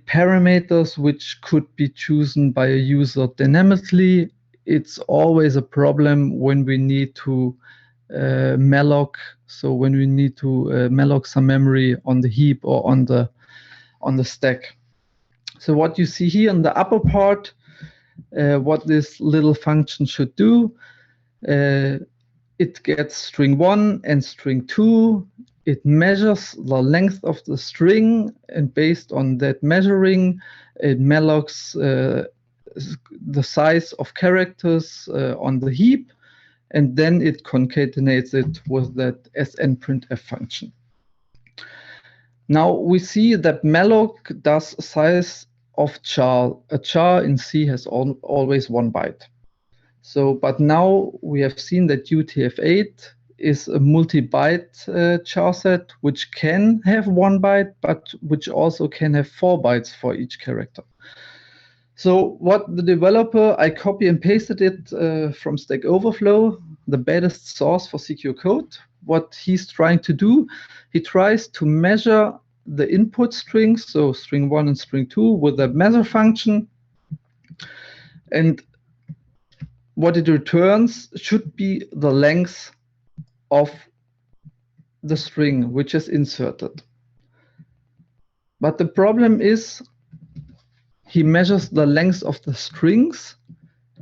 parameters which could be chosen by a user dynamically, it's always a problem when we need to malloc. So when we need to malloc some memory on the heap or on the stack. So what you see here in the upper part, what this little function should do, it gets string 1 and string 2. It measures the length of the string, and based on that measuring, it mallocs the size of characters on the heap, and then it concatenates it with that snprintf function. Now we see that malloc does size of char. A char in C has always 1 byte. So, but now we have seen that UTF-8 is a multi-byte char set, which can have 1 byte, but which also can have 4 bytes for each character. So what the developer, I copy and pasted it from Stack Overflow, the baddest source for secure code. What he's trying to do, he tries to measure the input strings, so string 1 and string 2, with a measure function. And what it returns should be the length of the string which is inserted. But the problem is he measures the length of the strings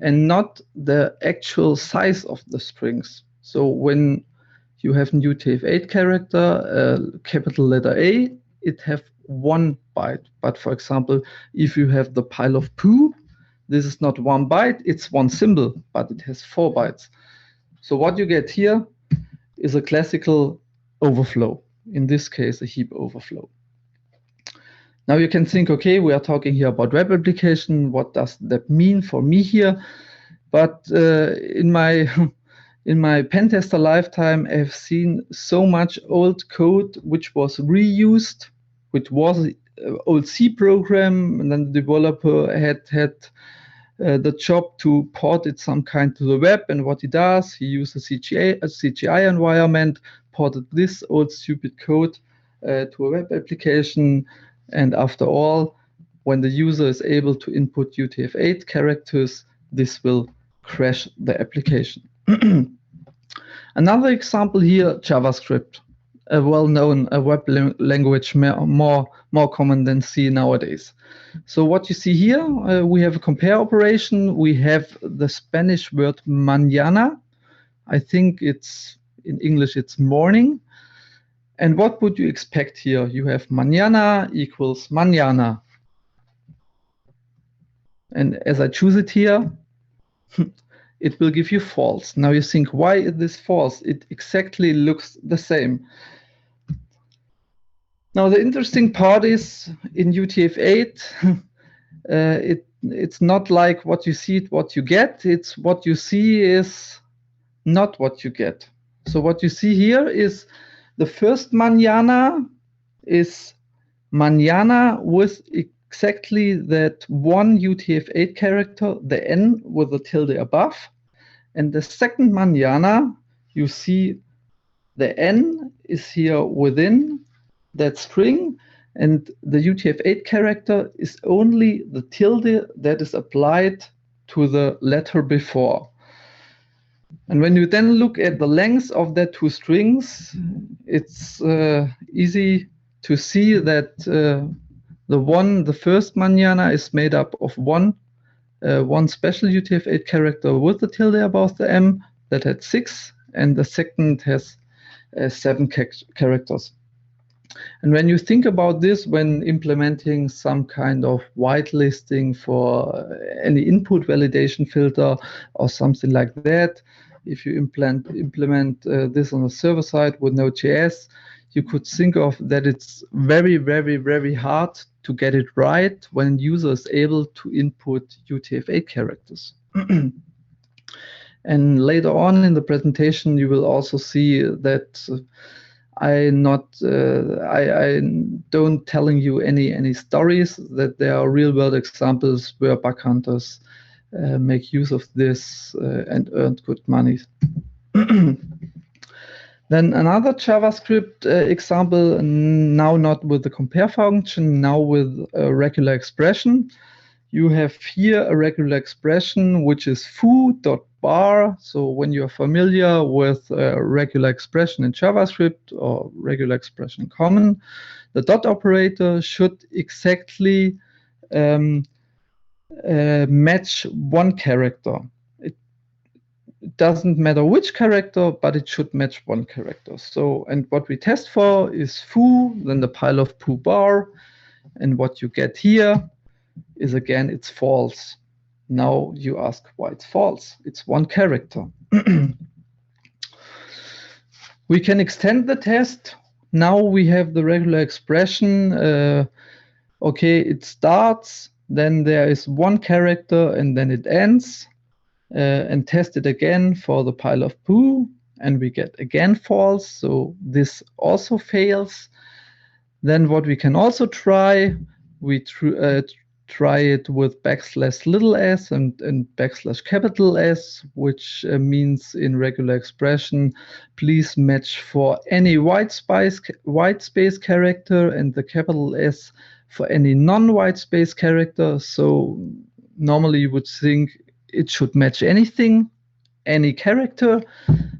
and not the actual size of the strings. So when you have a UTF-8 character, capital letter A, it have 1 byte. But for example, if you have the pile of poo, this is not 1 byte, it's 1 symbol, but it has 4 bytes. So what you get here is a classical overflow, in this case, a heap overflow. Now you can think, okay, we are talking here about web application. What does that mean for me here? But in my pen tester lifetime, I've seen so much old code which was reused, which was an old C program, and then the developer had the job to port it some kind to the web. And what he does, he uses a CGI environment, ported this old stupid code to a web application. And after all, when the user is able to input UTF-8 characters, this will crash the application. Another example here, JavaScript, a well-known web language, more common than C nowadays. So what you see here, we have a compare operation. We have the Spanish word mañana. I think it's, in English, it's morning. And what would you expect here? You have mañana equals mañana. And as I choose it here, it will give you false. Now you think, why is this false? It exactly looks the same. Now the interesting part is in UTF-8, it's not like what you see, what you get. It's what you see is not what you get. So what you see here is the first mañana is mañana with exactly that 1 UTF-8 character, the N with the tilde above. And the second mañana, you see the N is here within that string, and the UTF-8 character is only the tilde that is applied to the letter before. And when you then look at the length of that 2 strings, it's easy to see that the first mañana is made up of one special UTF-8 character with the tilde above the M that had 6, and the second has 7 characters. And when you think about this, when implementing some kind of whitelisting for any input validation filter or something like that, if you implement this on a server side with Node.js, you could think of that it's very, very, very hard to get it right when user is able to input UTF-8 characters. And later on in the presentation, you will also see that I don't telling you any stories, that there are real world examples where bug hunters make use of this and earned good money. Then another JavaScript example, now not with the compare function, now with a regular expression. You have here a regular expression, which is foo.bar. So when you're familiar with a regular expression in JavaScript or regular expression in common, the dot operator should exactly match one character. It doesn't matter which character, but it should match one character. So, and what we test for is foo, then the pile of poo bar, and what you get here is, again, it's false. Now you ask why it's false. It's one character. We can extend the test. Now we have the regular expression. Okay, it starts, then there is one character, and then it ends. And test it again for the pile of poo, and we get again false, so this also fails. Then what we can also try, we try it with \little s and \S, which means in regular expression, please match for any white space character and the capital S for any non-white space character. So normally you would think it should match anything, any character,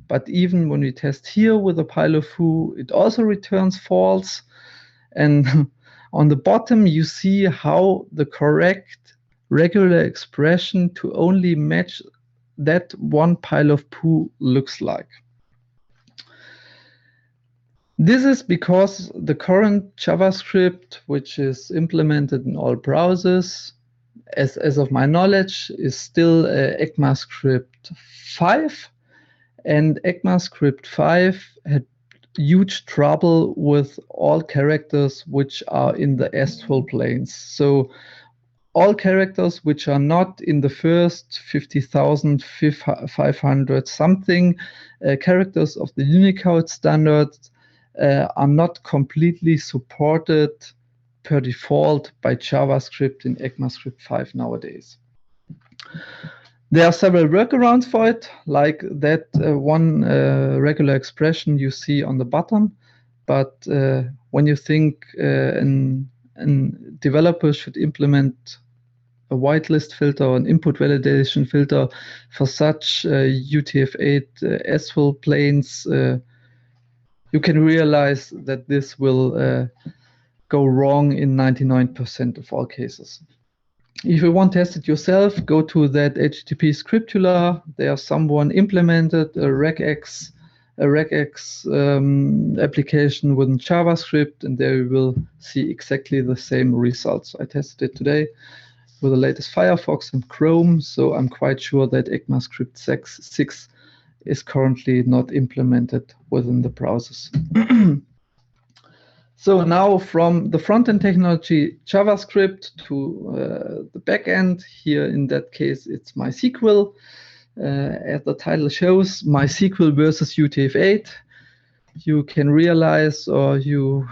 but even when we test here with a pile of foo, it also returns false. And on the bottom, you see how the correct regular expression to only match that one pile of poo looks like. This is because the current JavaScript, which is implemented in all browsers, as of my knowledge, is still ECMAScript 5. And ECMAScript 5 had huge trouble with all characters which are in the astral planes. So all characters which are not in the first 50,500 something characters of the Unicode standard are not completely supported per default by JavaScript in ECMAScript 5 nowadays. There are several workarounds for it, like that one regular expression you see on the bottom. But when you think a developer should implement a whitelist filter or an input validation filter for such UTF-8 asphal planes, you can realize that this will go wrong in 99% of all cases. If you want to test it yourself, go to that HTTP scriptula. There's someone implemented a regex application within JavaScript, and there you will see exactly the same results. I tested it today with the latest Firefox and Chrome, so I'm quite sure that ECMAScript 6 is currently not implemented within the browsers. So now from the front-end technology JavaScript to the back-end, here in that case it's MySQL. As the title shows, MySQL versus UTF-8. You can realize, or you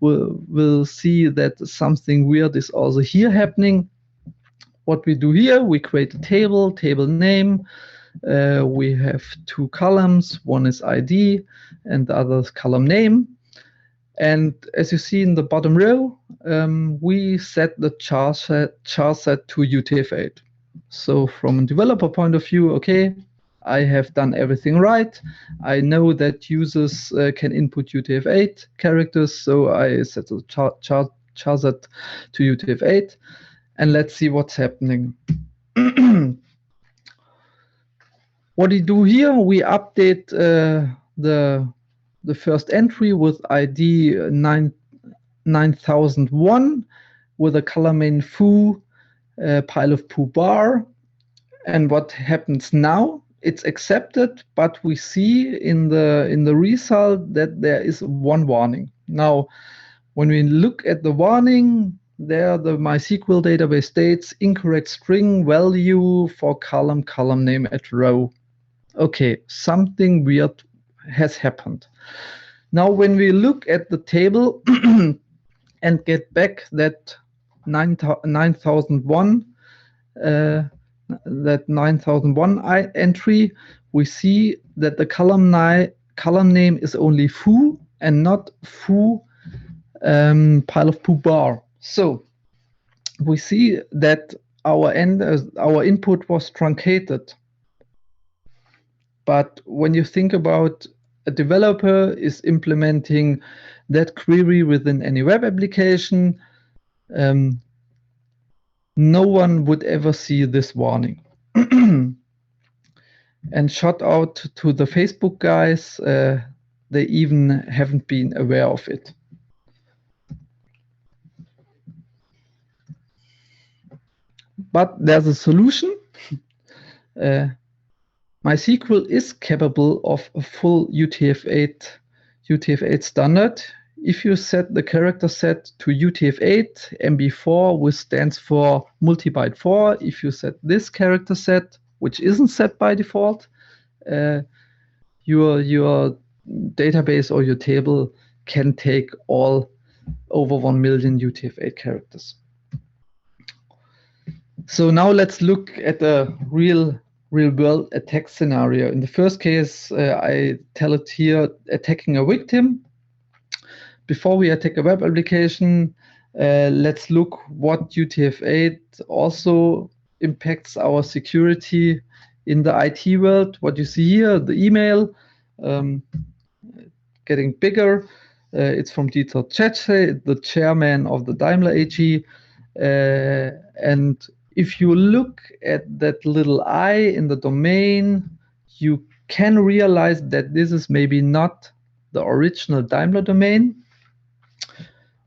will see, that something weird is also here happening. What we do here, we create a table name. We have two columns. One is ID and the other is column name. And as you see in the bottom row, we set the char set to UTF-8. So from a developer point of view, okay, I have done everything right. I know that users can input UTF-8 characters, so I set the char set to UTF-8. And let's see what's happening. What we do here, we update the first entry with ID 9001 with a column in foo, pile of poo bar. And what happens now? It's accepted, but we see in the result that there is one warning. Now, when we look at the warning, there the MySQL database states incorrect string value for column name at row. Okay, something weird has happened. Now, when we look at the table and get back that 9001, entry, we see that the column name is only foo and not foo pile of poo bar. So we see that our input was truncated. But when you think about a developer is implementing that query within any web application, no one would ever see this warning. And shout out to the Facebook guys, they even haven't been aware of it. But there's a solution. MySQL is capable of a full UTF-8 standard. If you set the character set to UTF-8, MB4, which stands for multi-byte 4, if you set this character set, which isn't set by default, your database or your table can take all over 1 million UTF-8 characters. So now let's look at a real-world attack scenario. In the first case, I tell it here, attacking a victim. Before we attack a web application, let's look what UTF-8 also impacts our security in the IT world. What you see here, the email getting bigger. It's from Dieter Zetsche, the chairman of the Daimler AG. And if you look at that little I in the domain, you can realize that this is maybe not the original Daimler domain.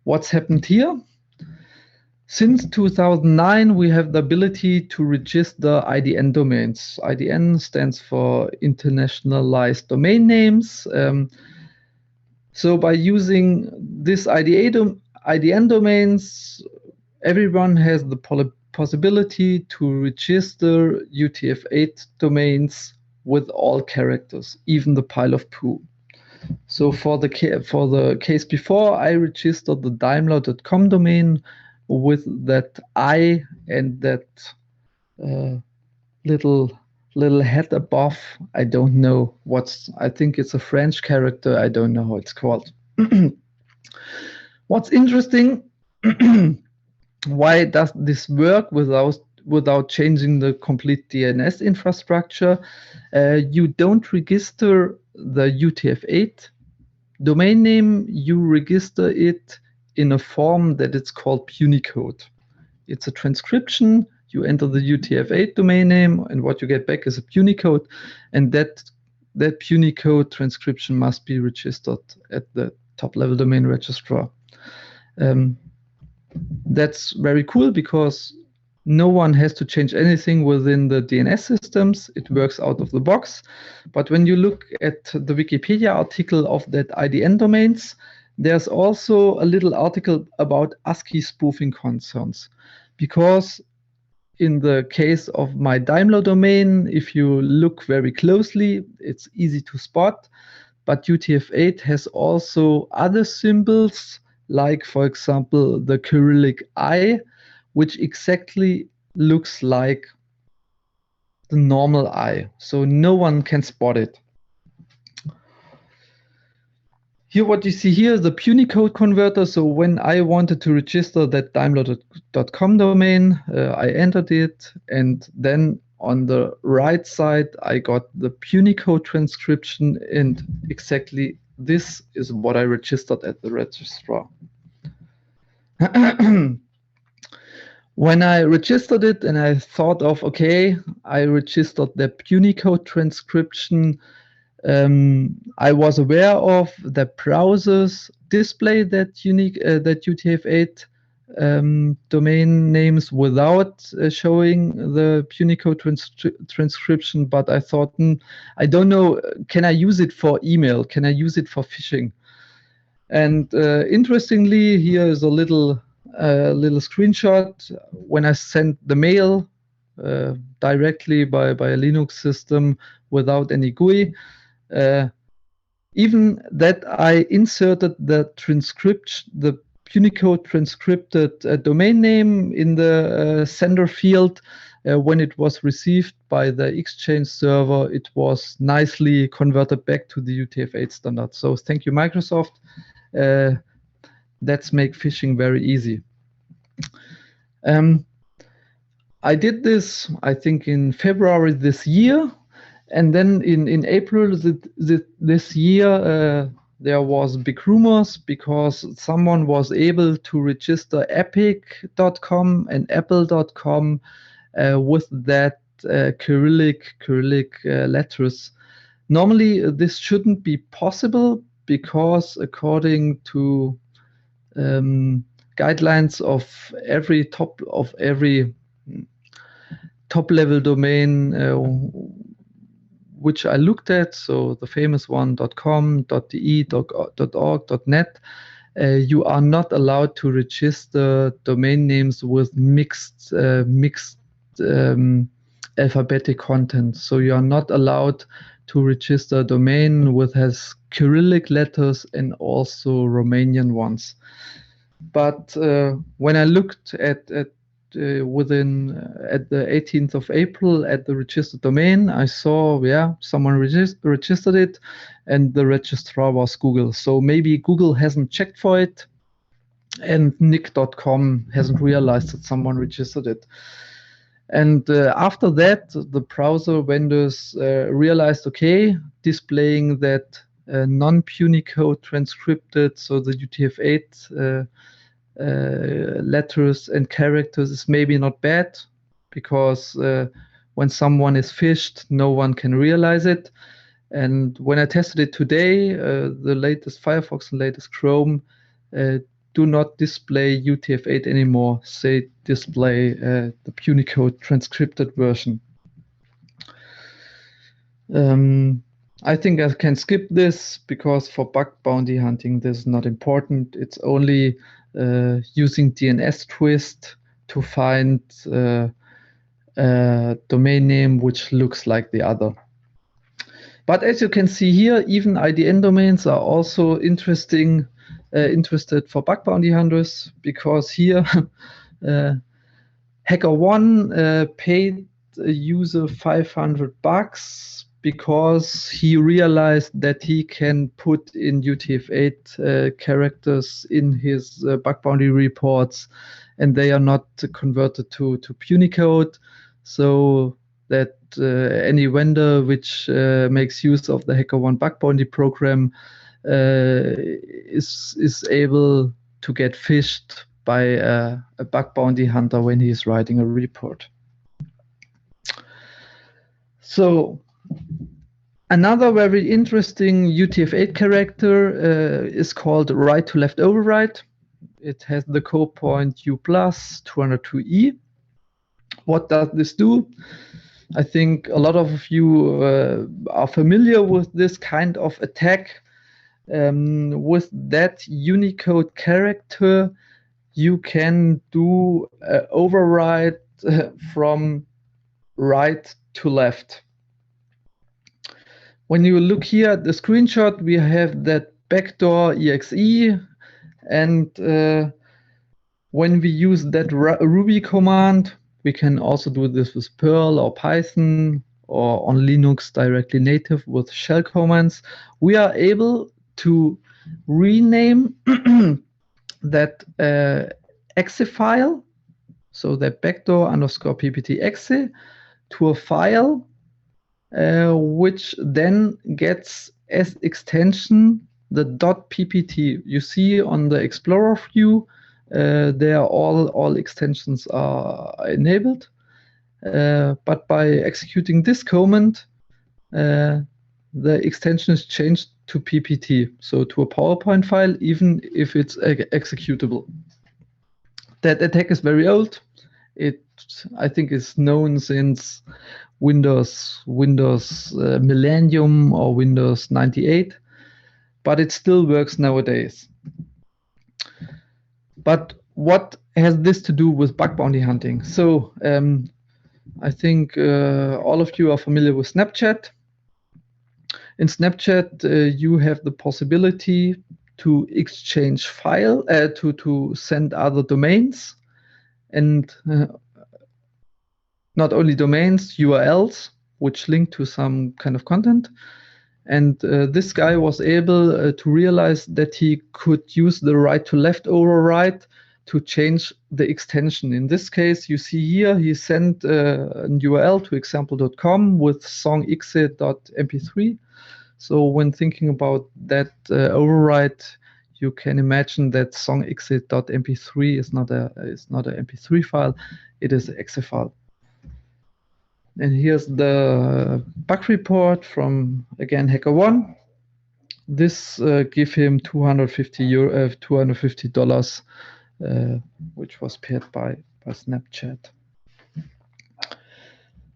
What's happened here? Since 2009, we have the ability to register IDN domains. IDN stands for Internationalized Domain Names. So by using this IDN domains, everyone has the possibility to register UTF-8 domains with all characters, even the pile of poo. So for the case before, I registered the Daimler.com domain with that I and that little head above. I don't know I think it's a French character. I don't know how it's called. What's interesting, why does this work without changing the complete DNS infrastructure? You don't register the UTF-8 domain name, you register it in a form that it's called Punycode. It's a transcription. You enter the UTF-8 domain name, and what you get back is a Punycode, and that Punycode transcription must be registered at the top-level domain registrar. That's very cool because no one has to change anything within the DNS systems. It works out of the box. But when you look at the Wikipedia article of that IDN domains, there's also a little article about ASCII spoofing concerns. Because in the case of my Daimler domain, if you look very closely, it's easy to spot. But UTF-8 has also other symbols, like, for example, the Cyrillic I, which exactly looks like the normal I. So no one can spot it. Here, what you see here is the Punycode converter. So when I wanted to register that Daimler.com domain, I entered it. And then on the right side, I got the Punycode transcription. And exactly this is what I registered at the registrar. When I registered it and I thought of, okay, I registered the Punycode transcription, I was aware of that browsers display that UTF-8 domain names without showing the Punycode transcription, but I thought, I don't know, can I use it for email? Can I use it for phishing? And interestingly, here is a little screenshot. When I sent the mail directly by a Linux system without any GUI, even that I inserted the transcription, the Unicode transcripted domain name in the sender field. When it was received by the Exchange server, it was nicely converted back to the UTF-8 standard. So thank you, Microsoft. That's make phishing very easy. I did this, I think, in February this year. And then in April this year, there was big rumors because someone was able to register epic.com and apple.com with that Cyrillic letters. Normally, this shouldn't be possible because according to guidelines of every top level domain which I looked at, so the famous one .com, .de, .org, .net, you are not allowed to register domain names with mixed alphabetic content. So you are not allowed to register a domain which has Cyrillic letters and also Romanian ones. But when I looked at the 18th of April at the registered domain, I saw, someone registered it, and the registrar was Google. So maybe Google hasn't checked for it, and nick.com hasn't realized that someone registered it. And after that, the browser vendors realized, okay, displaying that non-Unicode transcripted, so the UTF-8 letters and characters is maybe not bad, because when someone is phished, no one can realize it. And when I tested it today, the latest Firefox and latest Chrome do not display UTF-8 anymore. They display the Unicode transcripted version. I think I can skip this because for bug bounty hunting, this is not important. It's only using DNS twist to find a domain name which looks like the other. But as you can see here, even IDN domains are also interested for bug bounty hunters, because here HackerOne paid a user $500 because he realized that he can put in UTF-8 characters in his bug bounty reports, and they are not converted to Unicode, so that any vendor which makes use of the HackerOne bug bounty program is able to get phished by a bug bounty hunter when he is writing a report. So another very interesting UTF-8 character is called right to left override. It has the code point U+ 202E. What does this do? I think a lot of you are familiar with this kind of attack. With that Unicode character, you can do override from right to left. When you look here at the screenshot, we have that backdoor exe, and when we use that Ruby command, we can also do this with Perl or Python, or on Linux directly native with shell commands. We are able to rename that exe file, so that backdoor _ppt exe, to a file which then gets as extension the .ppt. You see on the Explorer view, there all extensions are enabled, but by executing this command, the extension is changed to ppt, so to a PowerPoint file, even if it's executable. That attack is very old. It, I think, is known since Windows Millennium or Windows 98, but it still works nowadays. But what has this to do with bug bounty hunting? So I think all of you are familiar with Snapchat. In Snapchat, you have the possibility to exchange file, to send other domains, and not only domains, URLs, which link to some kind of content. And this guy was able to realize that he could use the right to left override to change the extension. In this case, you see here, he sent a URL to example.com with songexit.mp3. So when thinking about that override, you can imagine that songexit.mp3 is not a MP3 file, it is an exe file. And here's the bug report from, again, HackerOne. This gave him $250, which was paid by Snapchat.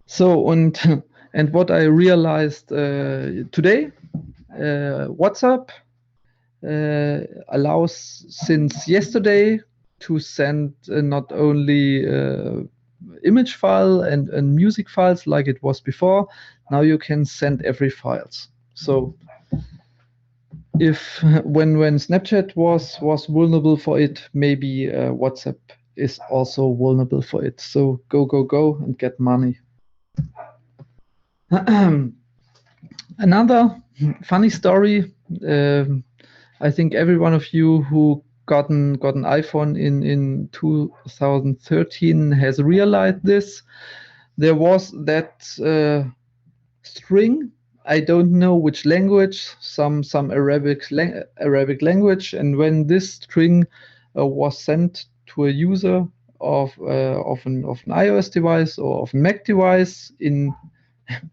So, and what I realized today, WhatsApp allows since yesterday to send not only image file and music files like it was before. Now you can send every files. So if when Snapchat was vulnerable for it, maybe WhatsApp is also vulnerable for it. So go and get money. Another funny story. I think every one of you who got an iPhone in 2013 has realized this. There was that string, I don't know which language, some Arabic language, and when this string was sent to a user of an iOS device or of a Mac device in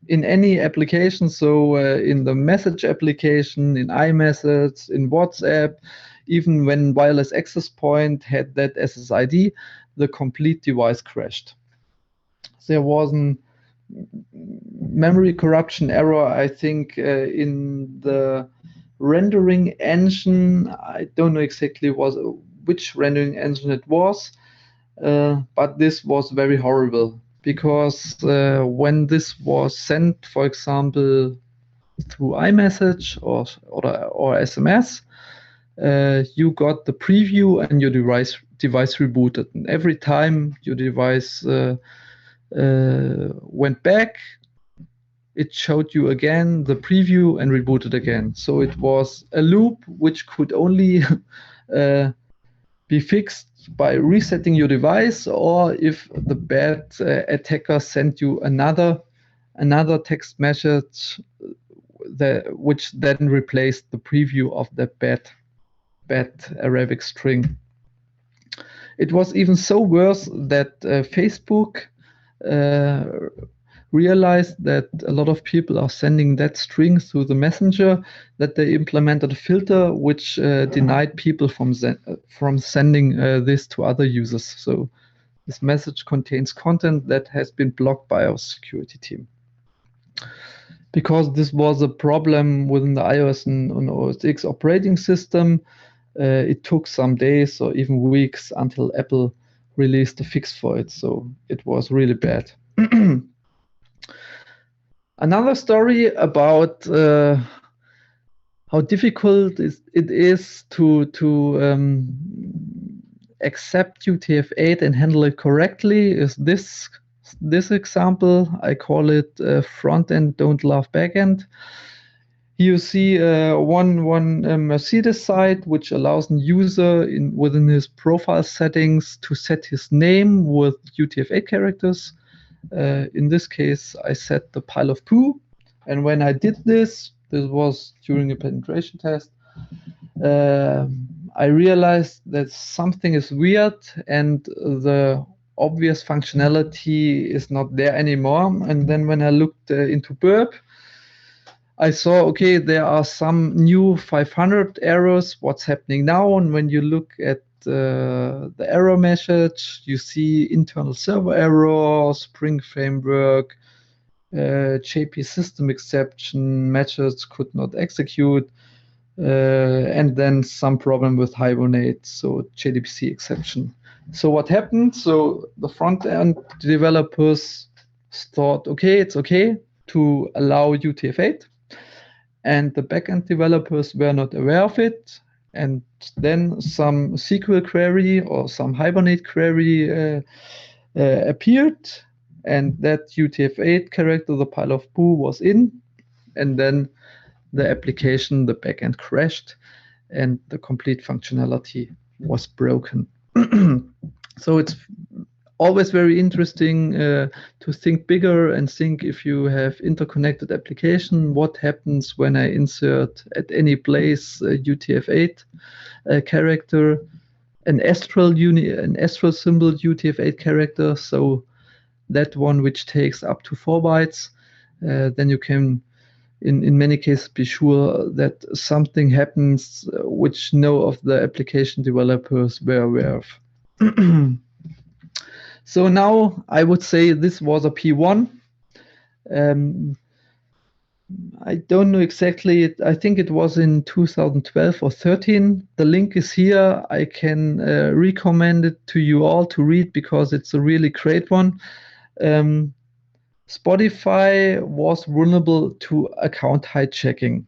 any application, so in the message application, in iMessage, in WhatsApp, even when wireless access point had that SSID, the complete device crashed. There was a memory corruption error, I think, in the rendering engine. I don't know exactly which rendering engine it was, but this was very horrible, because when this was sent, for example, through iMessage or SMS, you got the preview and your device rebooted. And every time your device went back, it showed you again the preview and rebooted again. So it was a loop which could only be fixed by resetting your device, or if the bad attacker sent you another text message which then replaced the preview of that bad Arabic string. It was even so worse that Facebook realized that a lot of people are sending that string through the messenger, that they implemented a filter which denied people from sending this to other users. So this message contains content that has been blocked by our security team. Because this was a problem within the iOS and OS X operating system, it took some days or even weeks until Apple released a fix for it. So it was really bad. Another story about how difficult it is to accept UTF-8 and handle it correctly is this example. I call it front-end don't love backend. You see one Mercedes site which allows a user within his profile settings to set his name with UTF-8 characters. In this case, I set the pile of poo, and when I did this was during a penetration test, I realized that something is weird and the obvious functionality is not there anymore. And then when I looked into burp, I saw, okay, there are some new 500 errors. What's happening now? And when you look at the error message, you see internal server error, Spring Framework, JP system exception, methods could not execute, and then some problem with Hibernate, so JDBC exception. So what happened? So the front-end developers thought, okay, it's okay to allow UTF-8. and the backend developers were not aware of it. And then some SQL query or some Hibernate query appeared, and that UTF-8 character, the pile of poo, was in, and then the application, the backend crashed, and the complete functionality was broken. So it's always very interesting to think bigger and think, if you have interconnected application, what happens when I insert at any place a UTF-8 character, an astral symbol UTF-8 character, so that one which takes up to 4 bytes, then you can in many cases be sure that something happens which no of the application developers were aware of. So now I would say this was a P1. I don't know exactly. I think it was in 2012 or 13. The link is here. I can recommend it to you all to read because it's a really great one. Spotify was vulnerable to account hijacking.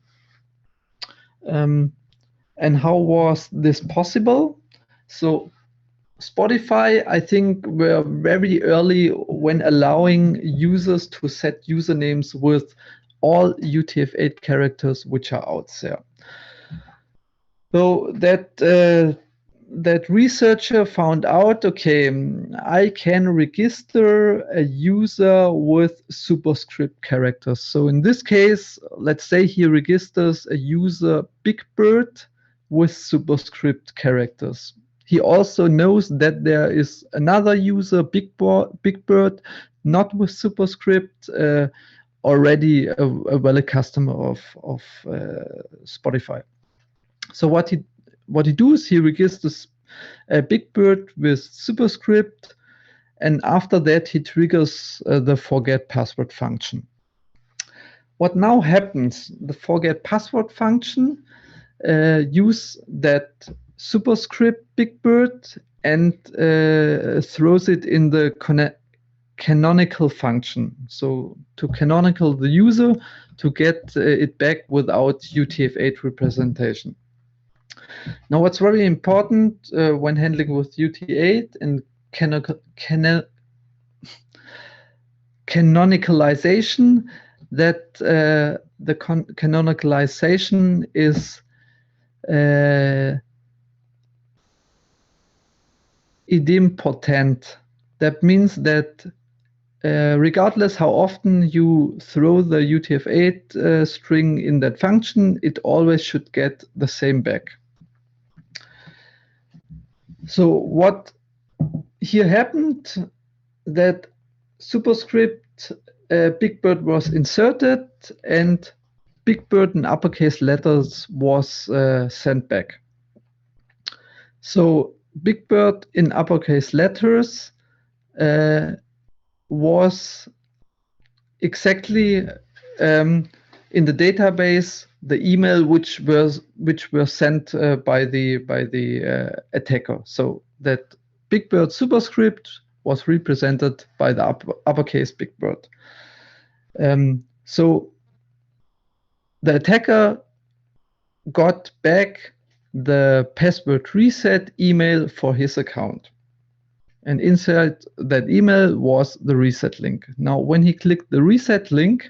And how was this possible? So Spotify, I think, were very early when allowing users to set usernames with all UTF-8 characters which are out there. So that researcher found out, okay, I can register a user with superscript characters. So in this case, let's say he registers a user Big Bird with superscript characters. He also knows that there is another user, Big Bird, not with superscript, already a valid customer of Spotify. So what he does, he registers a Big Bird with superscript, and after that he triggers the forget password function. What now happens? The forget password function use that superscript Big Bird and throws it in the canonical function. So to canonical the user to get it back without UTF-8 representation. Now, what's very important when handling with UTF-8 and canonicalization, that the canonicalization is idempotent. That means that regardless how often you throw the UTF-8 string in that function, it always should get the same back. So what here happened, that superscript Big Bird was inserted and Big Bird in uppercase letters was sent back. So Big Bird in uppercase letters was exactly in the database the email which were sent by the attacker. So that Big Bird superscript was represented by the uppercase Big Bird. So the attacker got back the password reset email for his account. And inside that email was the reset link. Now, when he clicked the reset link,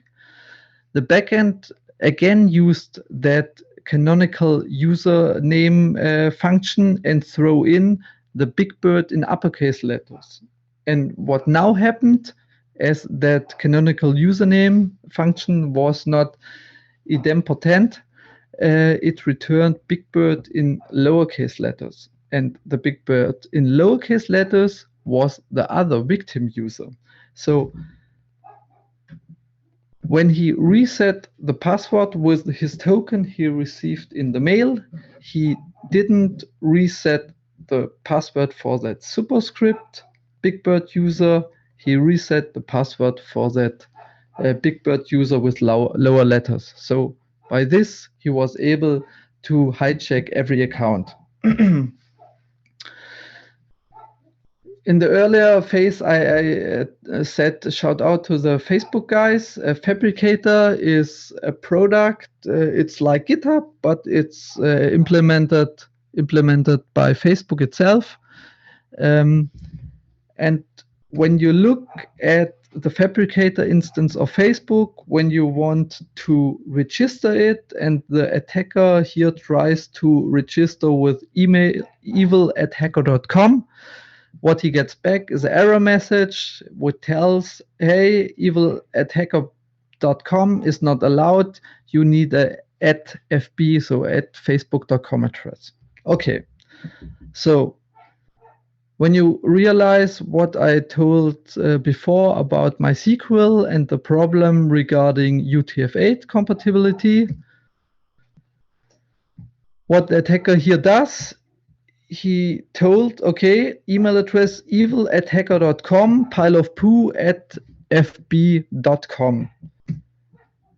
the backend again used that canonical username function and throw in the Big Bird in uppercase letters. And what now happened, as that canonical username function was not idempotent, it returned Big Bird in lowercase letters. And the Big Bird in lowercase letters was the other victim user. So when he reset the password with his token he received in the mail, he didn't reset the password for that superscript Big Bird user. He reset the password for that Big Bird user with lower letters. So by this, he was able to hijack every account. in the earlier phase, I said shout out to the Facebook guys. Fabricator is a product. It's like GitHub, but it's implemented by Facebook itself. And when you look at the Fabricator instance of Facebook, when you want to register it, and the attacker here tries to register with email evil@hacker.com, what he gets back is an error message which tells, hey, evil@hacker.com is not allowed. You need a @fb, so @facebook.com address. Okay, so when you realize what I told before about MySQL and the problem regarding UTF-8 compatibility, what the attacker here does, he told, okay, email address evil@hacker.com, pile of poo @fb.com.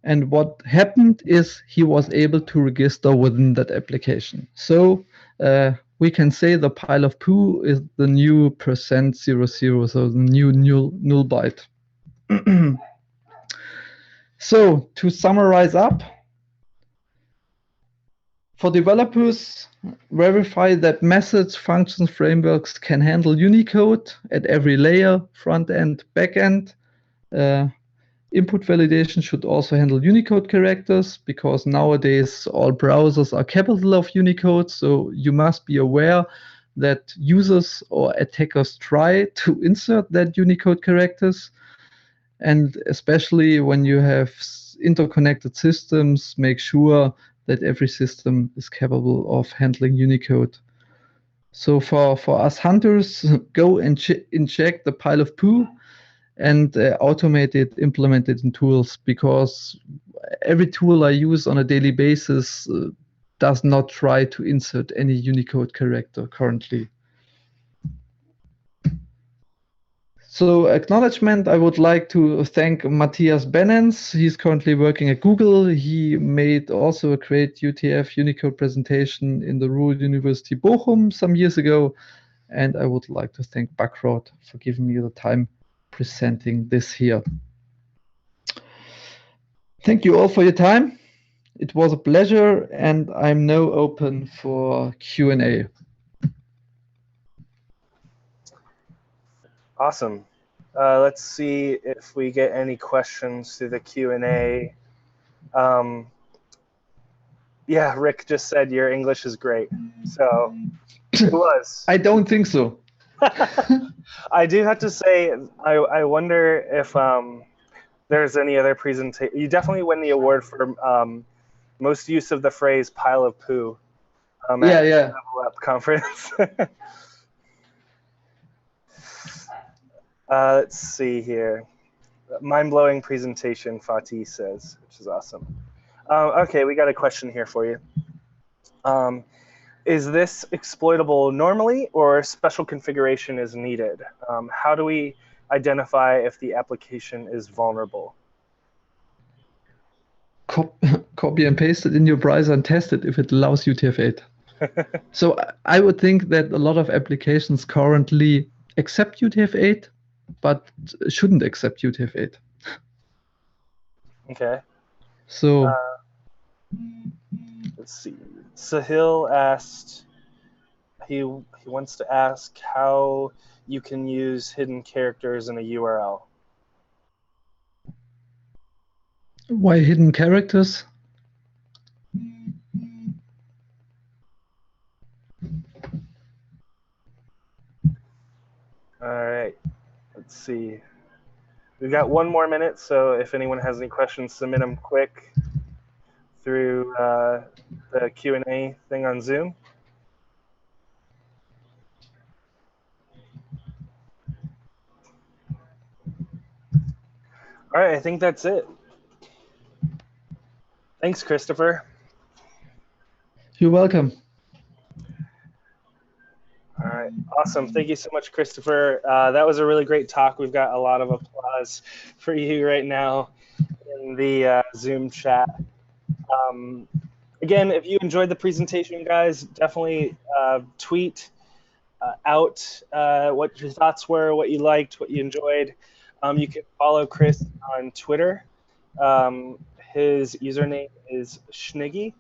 And what happened is he was able to register within that application. So we can say the pile of poo is the new %00, so the new null byte. So to summarize up, for developers, verify that methods, functions, frameworks can handle Unicode at every layer, front end, back end. Input validation should also handle Unicode characters, because nowadays all browsers are capable of Unicode, so you must be aware that users or attackers try to insert that Unicode characters. And especially when you have interconnected systems, make sure that every system is capable of handling Unicode. So for us hunters, go and inject the pile of poo and automate it, implement it in tools, because every tool I use on a daily basis does not try to insert any Unicode character currently. So acknowledgement, I would like to thank Matthias Benens. He's currently working at Google. He made also a great UTF Unicode presentation in the Ruhr University Bochum some years ago. And I would like to thank Bugcrowd for giving me the time presenting this here. Thank you all for your time. It was a pleasure, and I'm now open for Q&A. Awesome. Let's see if we get any questions through the Q&A. Yeah, Rick just said your English is great. So it was. I don't think so. I do have to say, I wonder if there's any other presentation. You definitely win the award for most use of the phrase "pile of poo" at the LevelUp conference. Let's see here. Mind-blowing presentation, Fatih says, which is awesome. Okay, we got a question here for you. Is this exploitable normally, or special configuration is needed? How do we identify if the application is vulnerable? Copy and paste it in your browser and test it if it allows UTF-8. So I would think that a lot of applications currently accept UTF-8, but shouldn't accept UTF-8. Okay. So let's see. Sahil asked, he wants to ask how you can use hidden characters in a URL. Why hidden characters? All right. Let's see. We've got 1 more minute, so if anyone has any questions, submit them quick through the Q&A thing on Zoom. All right, I think that's it. Thanks, Christopher. You're welcome. All right, awesome. Thank you so much, Christopher. That was a really great talk. We've got a lot of applause for you right now in the Zoom chat. Again, if you enjoyed the presentation, guys, definitely tweet out what your thoughts were, what you liked, what you enjoyed. You can follow Chris on Twitter. His username is Schniggy,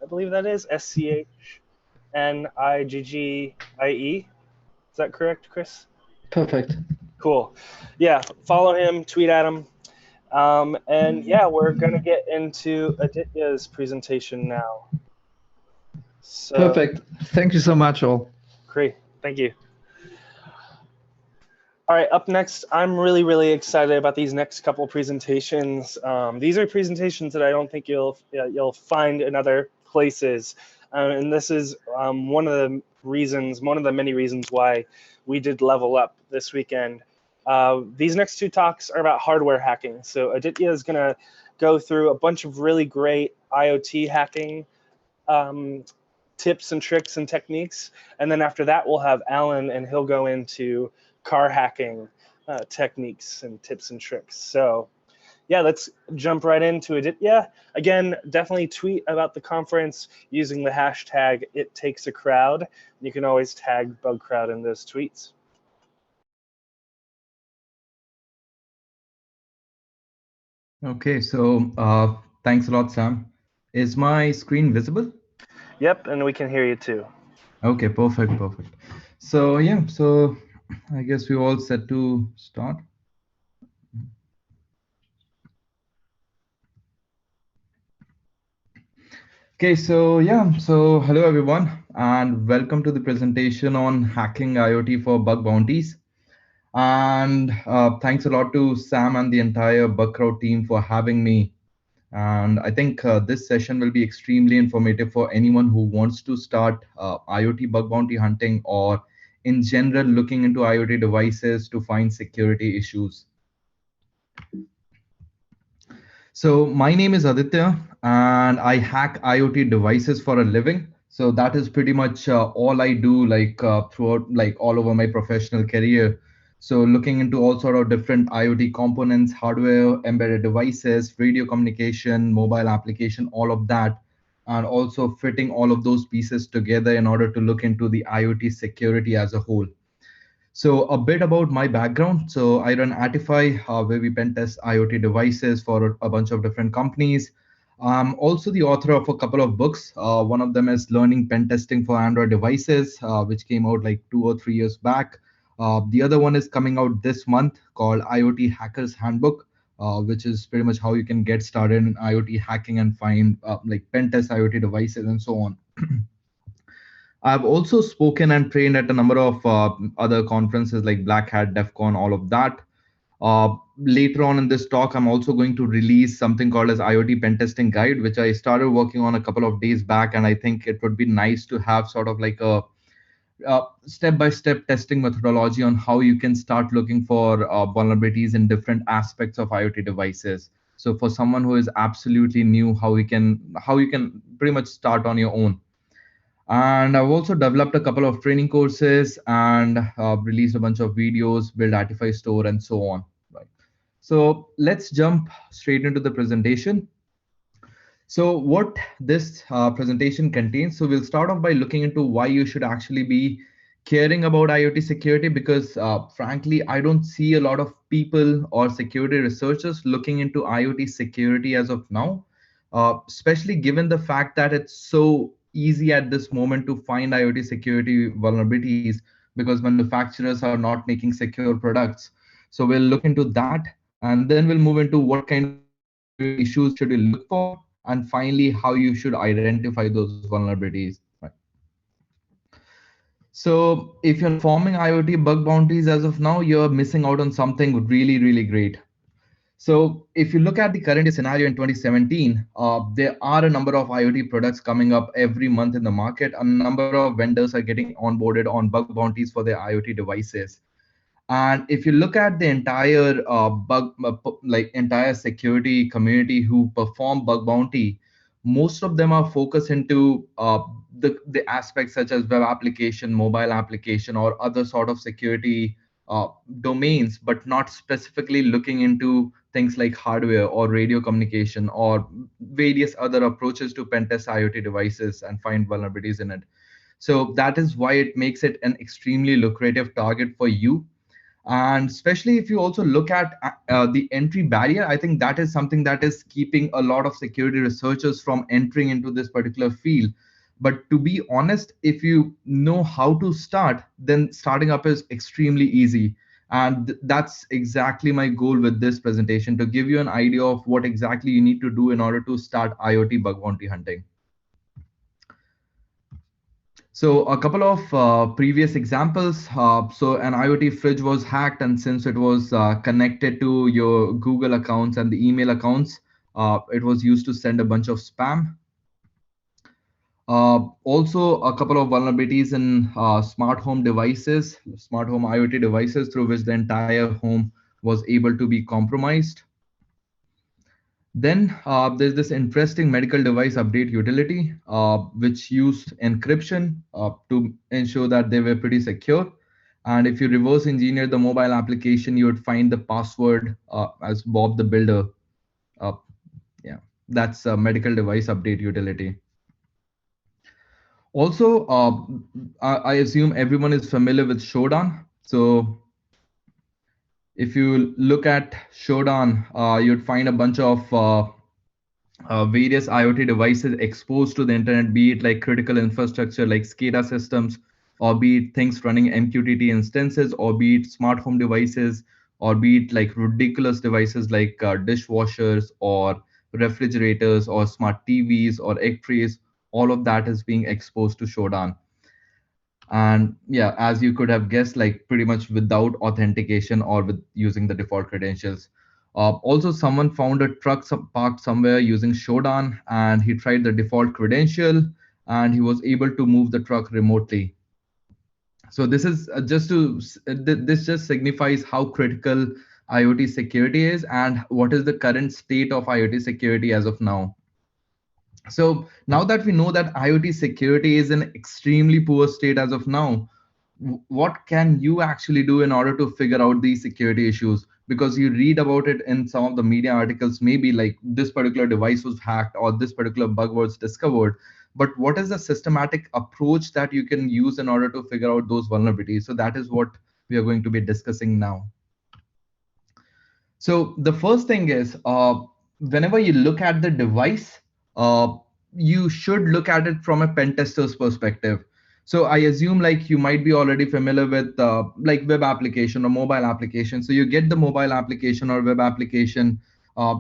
I believe that is SCHNIGGIE. Is that correct, Chris? Perfect. Cool. Yeah, follow him, tweet at him. And yeah, we're going to get into Aditya's presentation now. So, Perfect. Thank you so much, all. Great. Thank you. All right, up next, I'm really, really excited about these next couple presentations. These are presentations that I don't think you'll find in other places. And this is one of the many reasons why we did Level Up this weekend. These next two talks are about hardware hacking. So Aditya is going to go through a bunch of really great IoT hacking tips and tricks and techniques. And then after that, we'll have Alan, and he'll go into car hacking techniques and tips and tricks. So yeah, let's jump right into Aditya. Again, definitely tweet about the conference using the hashtag #ItTakesACrowd. You can always tag Bugcrowd in those tweets. Okay, so thanks a lot, Sam. Is my screen visible? Yep, and we can hear you too. Okay, perfect. So yeah, so I guess we're all set to start. Okay, so yeah, so hello everyone, and welcome to the presentation on hacking IoT for bug bounties. And thanks a lot to Sam and the entire Bugcrowd team for having me. And I think this session will be extremely informative for anyone who wants to start IoT bug bounty hunting, or in general looking into IoT devices to find security issues. So my name is Aditya, and I hack IoT devices for a living. So that is pretty much all I do, like throughout, like all over my professional career. So looking into all sort of different IoT components, hardware, embedded devices, radio communication, mobile application, all of that, and also fitting all of those pieces together in order to look into the IoT security as a whole. So a bit about my background. So I run Atify, where we pen test IoT devices for a bunch of different companies. I'm also the author of a couple of books. One of them is Learning Pen Testing for Android Devices, which came out like 2 or 3 years back. The other one is coming out this month called IoT Hacker's Handbook, which is pretty much how you can get started in IoT hacking and find like pen test IoT devices and so on. I've also spoken and trained at a number of other conferences like Black Hat, DEF CON, all of that. Later on in this talk, I'm also going to release something called as IoT Pen Testing Guide, which I started working on a couple of days back. And I think it would be nice to have sort of like a step-by-step testing methodology on how you can start looking for vulnerabilities in different aspects of IoT devices. So for someone who is absolutely new, how you can pretty much start on your own. And I've also developed a couple of training courses and released a bunch of videos, built Atify store, and so on. Right. So let's jump straight into the presentation. So what this presentation contains, so we'll start off by looking into why you should actually be caring about IoT security, because frankly, I don't see a lot of people or security researchers looking into IoT security as of now, especially given the fact that it's so easy at this moment to find IoT security vulnerabilities because manufacturers are not making secure products. So we'll look into that, and then we'll move into what kind of issues should you look for, and finally how you should identify those vulnerabilities. Right. So if you're forming IoT bug bounties as of now, you're missing out on something really, really great. So if you look at the current scenario in 2017, there are a number of IoT products coming up every month in the market. A number of vendors are getting onboarded on bug bounties for their IoT devices. And if you look at the entire entire security community who perform bug bounty, most of them are focused into the aspects such as web application, mobile application, or other sort of security domains, but not specifically looking into things like hardware or radio communication or various other approaches to pen test IoT devices and find vulnerabilities in it. So that is why it makes it an extremely lucrative target for you. And especially if you also look at the entry barrier, I think that is something that is keeping a lot of security researchers from entering into this particular field. But to be honest, if you know how to start, then starting up is extremely easy. And that's exactly my goal with this presentation, to give you an idea of what exactly you need to do in order to start IoT bug bounty hunting. So a couple of previous examples. So an IoT fridge was hacked, and since it was connected to your Google accounts and the email accounts, it was used to send a bunch of spam. Also, a couple of vulnerabilities in smart home devices, smart home IoT devices, through which the entire home was able to be compromised. Then there's this interesting medical device update utility, which used encryption to ensure that they were pretty secure. And if you reverse engineer the mobile application, you would find the password as Bob the Builder. Yeah, that's a medical device update utility. Also, I assume everyone is familiar with Shodan. So if you look at Shodan, you'd find a bunch of various IoT devices exposed to the internet, be it like critical infrastructure like SCADA systems, or be it things running MQTT instances, or be it smart home devices, or be it like ridiculous devices like dishwashers or refrigerators or smart TVs or egg trays. All of that is being exposed to Shodan. And yeah, as you could have guessed, like pretty much without authentication or with using the default credentials. Also, someone found a truck parked somewhere using Shodan, and he tried the default credential, and he was able to move the truck remotely. So this is this just signifies how critical IoT security is and what is the current state of IoT security as of now. So now that we know that IoT security is in extremely poor state as of now, what can you actually do in order to figure out these security issues? Because you read about it in some of the media articles, maybe like this particular device was hacked or this particular bug was discovered. But what is the systematic approach that you can use in order to figure out those vulnerabilities? So that is what we are going to be discussing now. So the first thing is, whenever you look at the device, you should look at it from a pen tester's perspective. So I assume like you might be already familiar with like web application or mobile application. So you get the mobile application or web application,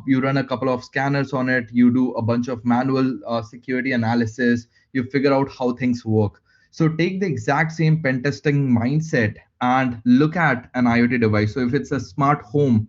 you run a couple of scanners on it, you do a bunch of manual security analysis, you figure out how things work. So take the exact same pen testing mindset and look at an IoT device. So if it's a smart home,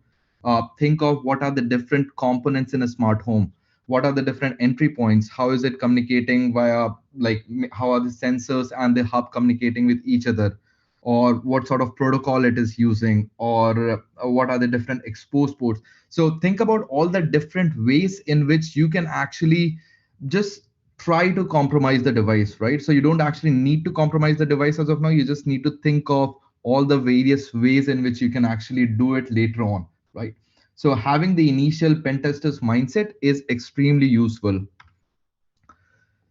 think of what are the different components in a smart home. What are the different entry points? How is it communicating via, like, how are the sensors and the hub communicating with each other? Or what sort of protocol it is using? Or what are the different expose ports? So think about all the different ways in which you can actually just try to compromise the device, right? So you don't actually need to compromise the device as of now. You just need to think of all the various ways in which you can actually do it later on, right? So having the initial pen tester's mindset is extremely useful.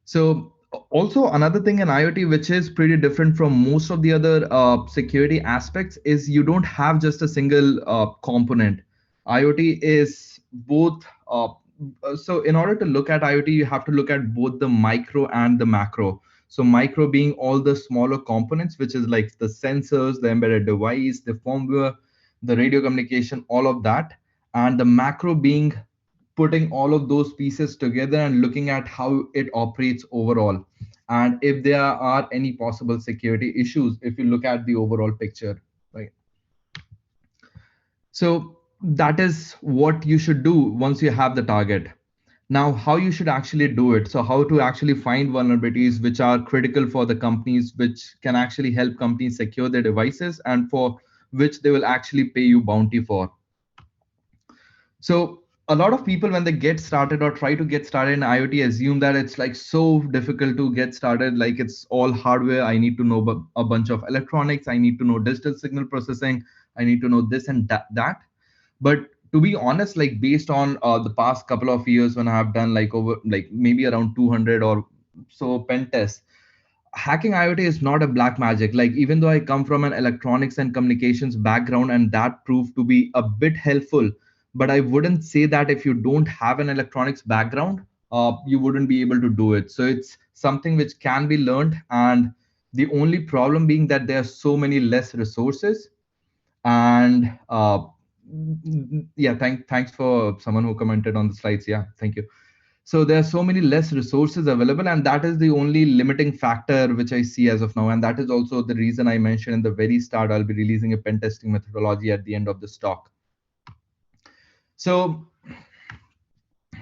So also another thing in IoT, which is pretty different from most of the other security aspects, is you don't have just a single component. IoT is both. So in order to look at IoT, you have to look at both the micro and the macro. So micro being all the smaller components, which is like the sensors, the embedded device, the firmware, the radio communication, all of that. And the macro being putting all of those pieces together and looking at how it operates overall. And if there are any possible security issues, if you look at the overall picture, right? So that is what you should do once you have the target. Now, how you should actually do it. So how to actually find vulnerabilities which are critical for the companies, which can actually help companies secure their devices and for which they will actually pay you bounty for. So a lot of people, when they get started or try to get started in IoT, assume that it's like so difficult to get started. Like it's all hardware. I need to know a bunch of electronics. I need to know digital signal processing. I need to know this and that. But to be honest, like based on the past couple of years when I have done like over like maybe around 200 or so pen tests, hacking IoT is not a black magic. Like, even though I come from an electronics and communications background, and that proved to be a bit helpful, but I wouldn't say that if you don't have an electronics background, you wouldn't be able to do it. So it's something which can be learned, and the only problem being that there are so many less resources. And yeah, thanks for someone who commented on the slides. Yeah, thank you. So there are so many less resources available, and that is the only limiting factor which I see as of now. And that is also the reason I mentioned in the very start, I'll be releasing a pen testing methodology at the end of this talk. So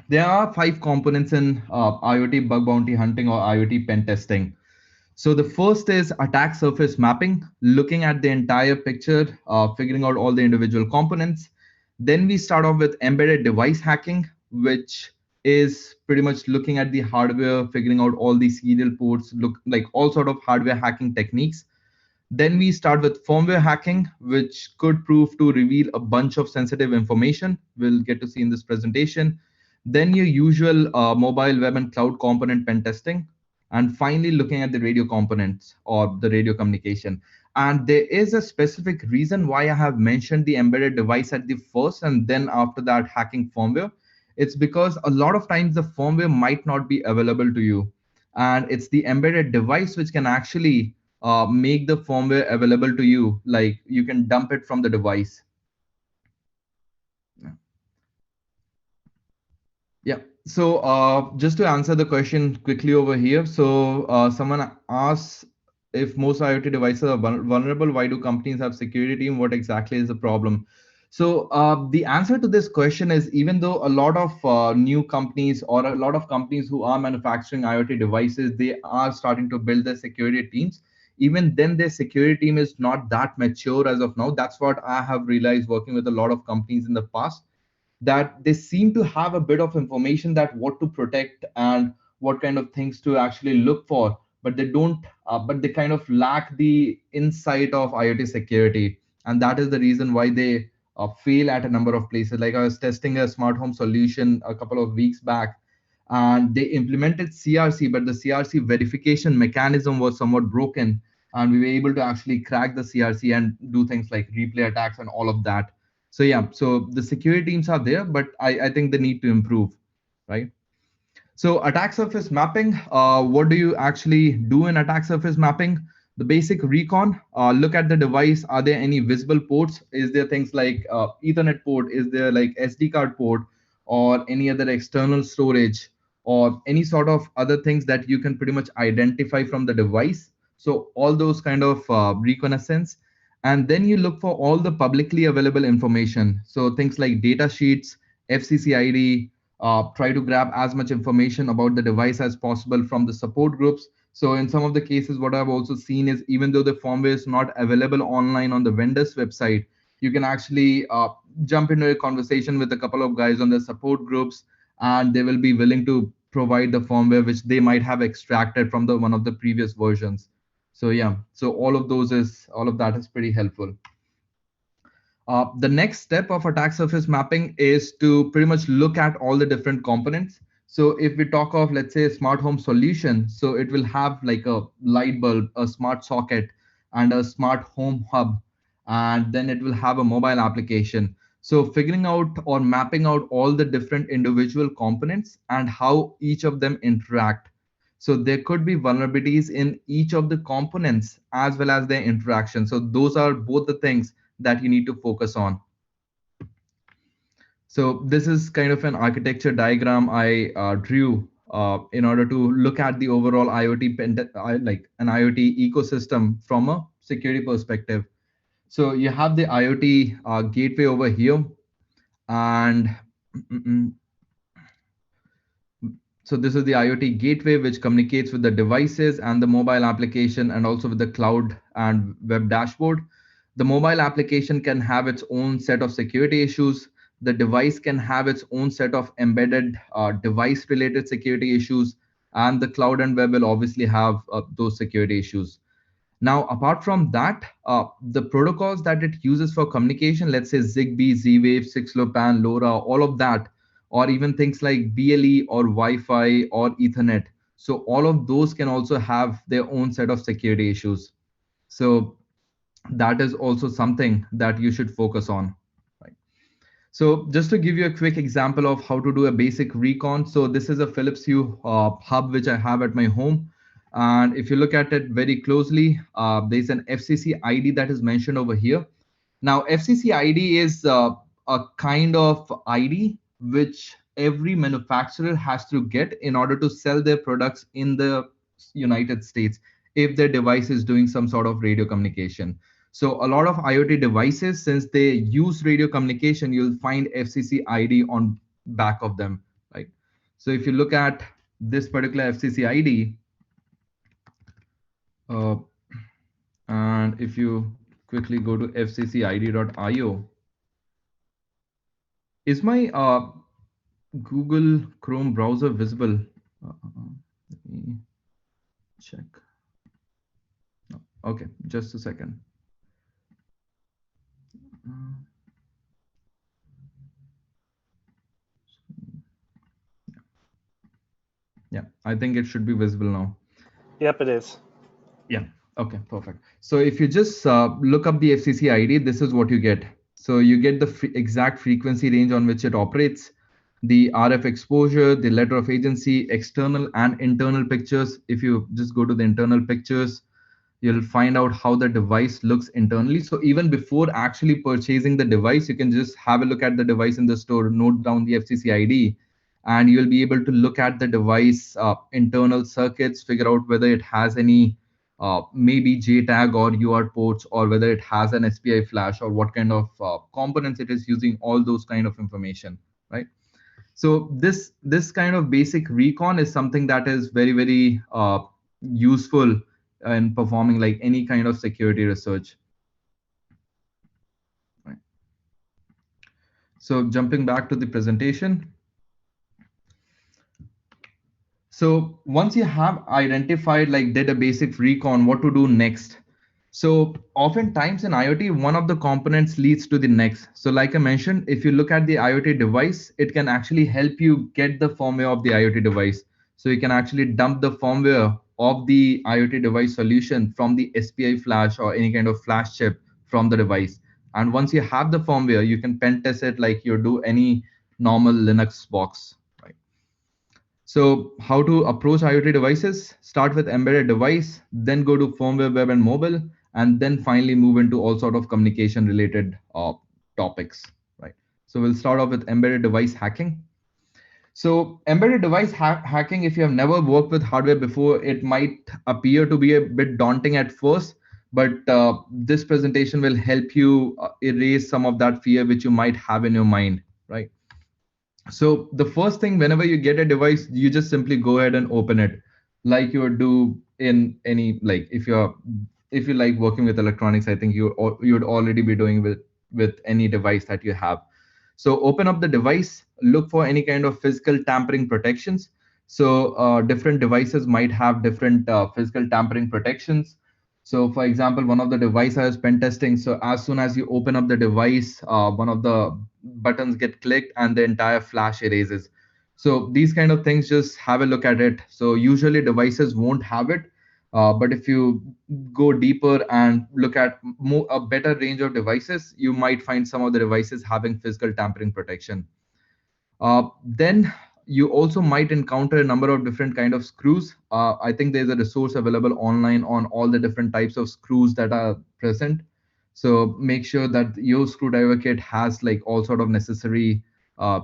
there are 5 components in IoT bug bounty hunting or IoT pen testing. So the first is attack surface mapping, looking at the entire picture, figuring out all the individual components. Then we start off with embedded device hacking, which is pretty much looking at the hardware, figuring out all the serial ports, look like all sort of hardware hacking techniques. Then we start with firmware hacking, which could prove to reveal a bunch of sensitive information. We'll get to see in this presentation. Then your usual mobile, web, and cloud component pen testing. And finally, looking at the radio components or the radio communication. And there is a specific reason why I have mentioned the embedded device at the first, and then after that, hacking firmware. It's because a lot of times the firmware might not be available to you. And it's the embedded device which can actually make the firmware available to you. Like, you can dump it from the device. Yeah. So just to answer the question quickly over here. So someone asks, if most IoT devices are vulnerable, why do companies have security team? What exactly is the problem? So the answer to this question is, even though a lot of new companies or a lot of companies who are manufacturing IoT devices, they are starting to build their security teams, even then their security team is not that mature as of now. That's what I have realized working with a lot of companies in the past, that they seem to have a bit of information that what to protect and what kind of things to actually look for, but they don't, but they kind of lack the insight of IoT security. And that is the reason why they fail at a number of places. Like, I was testing a smart home solution a couple of weeks back, and they implemented CRC, but the CRC verification mechanism was somewhat broken. And we were able to actually crack the CRC and do things like replay attacks and all of that. So yeah, so the security teams are there, but I think they need to improve, right? So attack surface mapping, what do you actually do in attack surface mapping? The basic recon, look at the device. Are there any visible ports? Is there things like Ethernet port? Is there like SD card port or any other external storage or any sort of other things that you can pretty much identify from the device? So all those kind of reconnaissance. And then you look for all the publicly available information. So things like data sheets, FCC ID, try to grab as much information about the device as possible from the support groups. So in some of the cases, what I've also seen is, even though the firmware is not available online on the vendor's website, you can actually jump into a conversation with a couple of guys on the support groups, and they will be willing to provide the firmware which they might have extracted from one of the previous versions. So yeah, so all of that is pretty helpful. The next step of attack surface mapping is to pretty much look at all the different components. So if we talk of, let's say, a smart home solution, so it will have like a light bulb, a smart socket, and a smart home hub, and then it will have a mobile application. So figuring out or mapping out all the different individual components and how each of them interact. So there could be vulnerabilities in each of the components as well as their interaction. So those are both the things that you need to focus on. So this is kind of an architecture diagram I drew in order to look at the overall IoT, like an IoT ecosystem from a security perspective. So you have the IoT gateway over here, and so this is the IoT gateway, which communicates with the devices and the mobile application, and also with the cloud and web dashboard. The mobile application can have its own set of security issues. The device can have its own set of embedded device related security issues, and the cloud and web will obviously have those security issues. Now, apart from that, the protocols that it uses for communication, let's say Zigbee, Z-Wave, 6LoWPAN, LoRa, all of that, or even things like BLE or Wi-Fi or Ethernet. So all of those can also have their own set of security issues. So that is also something that you should focus on. Right. So just to give you a quick example of how to do a basic recon. So this is a Philips Hue hub, which I have at my home. And if you look at it very closely, there's an FCC ID that is mentioned over here. Now, FCC ID is a kind of ID which every manufacturer has to get in order to sell their products in the United States if their device is doing some sort of radio communication. So a lot of IoT devices, since they use radio communication, you'll find FCC ID on back of them, right? So if you look at this particular FCC ID, and if you quickly go to fccid.io, is my Google Chrome browser visible? Let me check. No. Okay, just a second. Yeah, I think it should be visible now. Yep, it is. Yeah. Okay, perfect. So if you just look up the FCC ID, this is what you get. So you get the exact frequency range on which it operates, the RF exposure, the letter of agency, external and internal pictures. If you just go to the internal pictures, you'll find out how the device looks internally. So even before actually purchasing the device, you can just have a look at the device in the store, note down the FCC ID, and you'll be able to look at the device internal circuits, figure out whether it has any maybe JTAG or UART ports, or whether it has an SPI flash, or what kind of components it is using, all those kind of information, right? So this kind of basic recon is something that is very, very useful in performing like any kind of security research. Right. So jumping back to the presentation. So once you have identified, like did a basic recon, what to do next? So oftentimes in IoT, one of the components leads to the next. So like I mentioned, if you look at the IoT device, it can actually help you get the firmware of the IoT device. So you can actually dump the firmware of the IoT device solution from the SPI flash or any kind of flash chip from the device. And once you have the firmware, you can pen test it like you do any normal Linux box. So how to approach IoT devices? Start with embedded device, then go to firmware, web, and mobile, and then finally move into all sort of communication related topics, right? So we'll start off with embedded device hacking. So embedded device hacking, if you have never worked with hardware before, it might appear to be a bit daunting at first, but this presentation will help you erase some of that fear which you might have in your mind, right? So the first thing, whenever you get a device, you just simply go ahead and open it, like you would do in any, like if you like working with electronics, I think you'd already be doing with any device that you have. So open up the device, look for any kind of physical tampering protections. So different devices might have different physical tampering protections. So for example, one of the device I was pen testing. So as soon as you open up the device, one of the buttons get clicked and the entire flash erases. So these kind of things, just have a look at it. So usually devices won't have it. But if you go deeper and look at a better range of devices, you might find some of the devices having physical tampering protection. Then you also might encounter a number of different kind of screws. I think there's a resource available online on all the different types of screws that are present. So make sure that your screwdriver kit has like all sort of necessary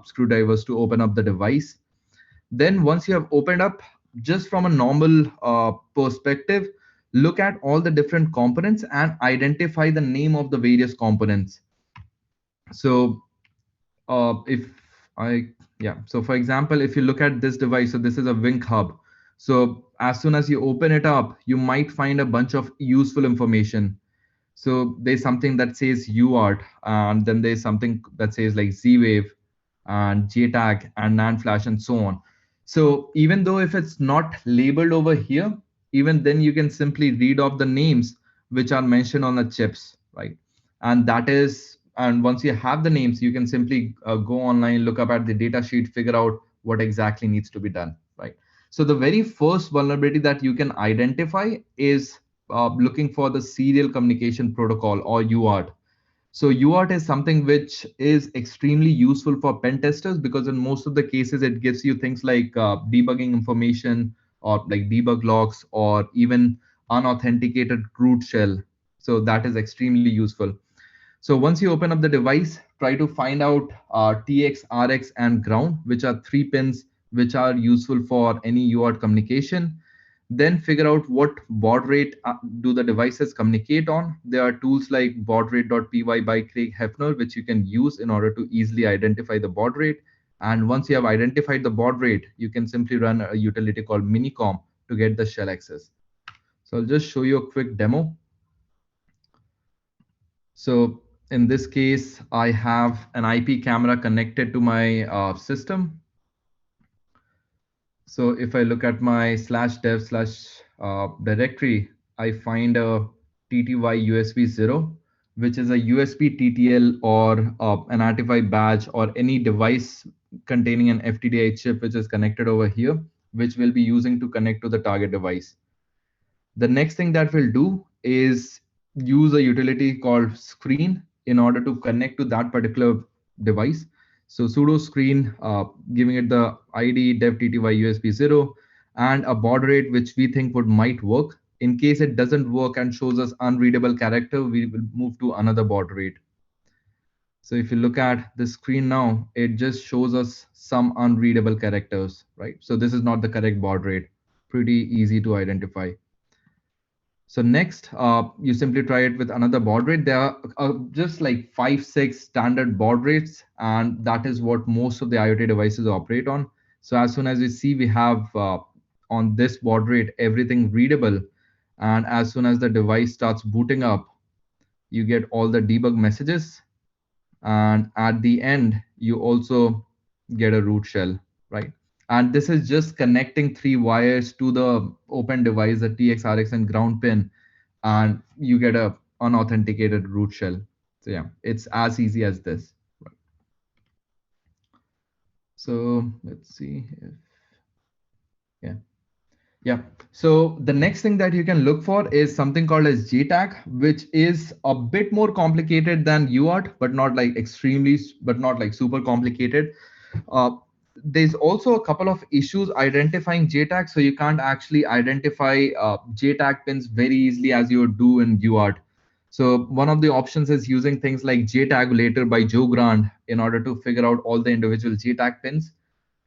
screwdrivers to open up the device. Then once you have opened up, just from a normal perspective, look at all the different components and identify the name of the various components. So so for example, if you look at this device, so this is a Wink hub. So as soon as you open it up, you might find a bunch of useful information. So there's something that says UART, and then there's something that says like Z-Wave and JTAG and NAND flash and so on. So even though if it's not labeled over here, even then you can simply read off the names which are mentioned on the chips, right? And once you have the names, you can simply go online, look up at the data sheet, figure out what exactly needs to be done, right? So the very first vulnerability that you can identify is looking for the serial communication protocol, or UART. So UART is something which is extremely useful for pen testers, because in most of the cases it gives you things like debugging information, or like debug logs, or even unauthenticated root shell. So that is extremely useful. So once you open up the device, try to find out TX, RX, and ground, which are 3 pins which are useful for any UART communication. Then figure out what baud rate do the devices communicate on. There are tools like baudrate.py by Craig Hefner, which you can use in order to easily identify the baud rate. And once you have identified the baud rate, you can simply run a utility called minicom to get the shell access. So I'll just show you a quick demo. So in this case, I have an IP camera connected to my system. So if I look at my /dev/directory, I find a TTY USB 0, which is a USB TTL or an RTFI badge, or any device containing an FTDI chip which is connected over here, which we'll be using to connect to the target device. The next thing that we'll do is use a utility called screen in order to connect to that particular device. So sudo screen, giving it the ID dev tty USB 0 and a baud rate which we think might work. In case it doesn't work and shows us unreadable character, we will move to another baud rate. So if you look at the screen now, it just shows us some unreadable characters, right? So this is not the correct baud rate. Pretty easy to identify. So next, you simply try it with another baud rate. There are just like 5-6 standard baud rates, and that is what most of the IoT devices operate on. So as soon as you see we have on this baud rate everything readable, and as soon as the device starts booting up, you get all the debug messages, and at the end you also get a root shell, right? And this is just connecting 3 wires to the open device, the TX, RX, and ground pin, and you get a unauthenticated root shell. So yeah, it's as easy as this. Right. So let's see if, yeah. So the next thing that you can look for is something called as JTAG, which is a bit more complicated than UART, but not like extremely, but not like super complicated. There's also a couple of issues identifying JTAG, so you can't actually identify JTAG pins very easily as you do in UART. So one of the options is using things like JTagulator by Joe Grant in order to figure out all the individual JTAG pins.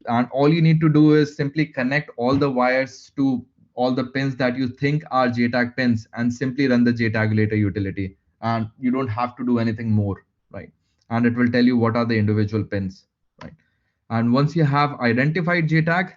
And all you need to do is simply connect all the wires to all the pins that you think are JTAG pins and simply run the JTagulator utility. And you don't have to do anything more, right? And it will tell you what are the individual pins, right? And once you have identified JTAG,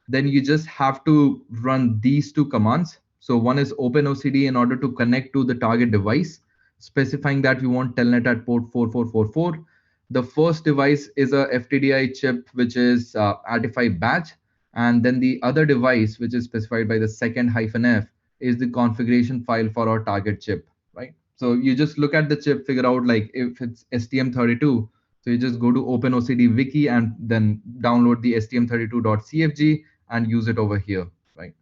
then you just have to run these 2 commands. So one is OpenOCD in order to connect to the target device, specifying that you want telnet at port 4444. The first device is a FTDI chip, which is RTFI badge. And then the other device, which is specified by the second -F, is the configuration file for our target chip, right? So you just look at the chip, figure out like if it's STM32. So you just go to OpenOCD wiki and then download the stm32.cfg and use it over here, right?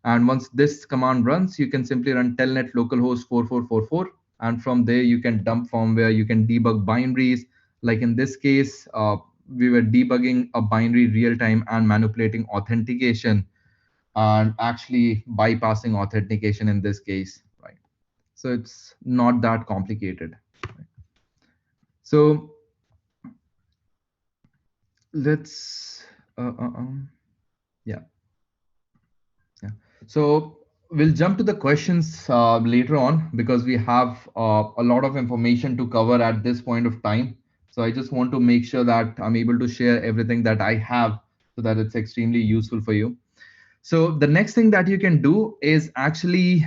And once this command runs, you can simply run telnet localhost 4444. And from there, you can dump firmware, you can debug binaries. Like in this case, we were debugging a binary real time and manipulating authentication and actually bypassing authentication in this case, right? So it's not that complicated. Right? So let's, yeah. So we'll jump to the questions later on because we have a lot of information to cover at this point of time. So I just want to make sure that I'm able to share everything that I have so that it's extremely useful for you. So the next thing that you can do is actually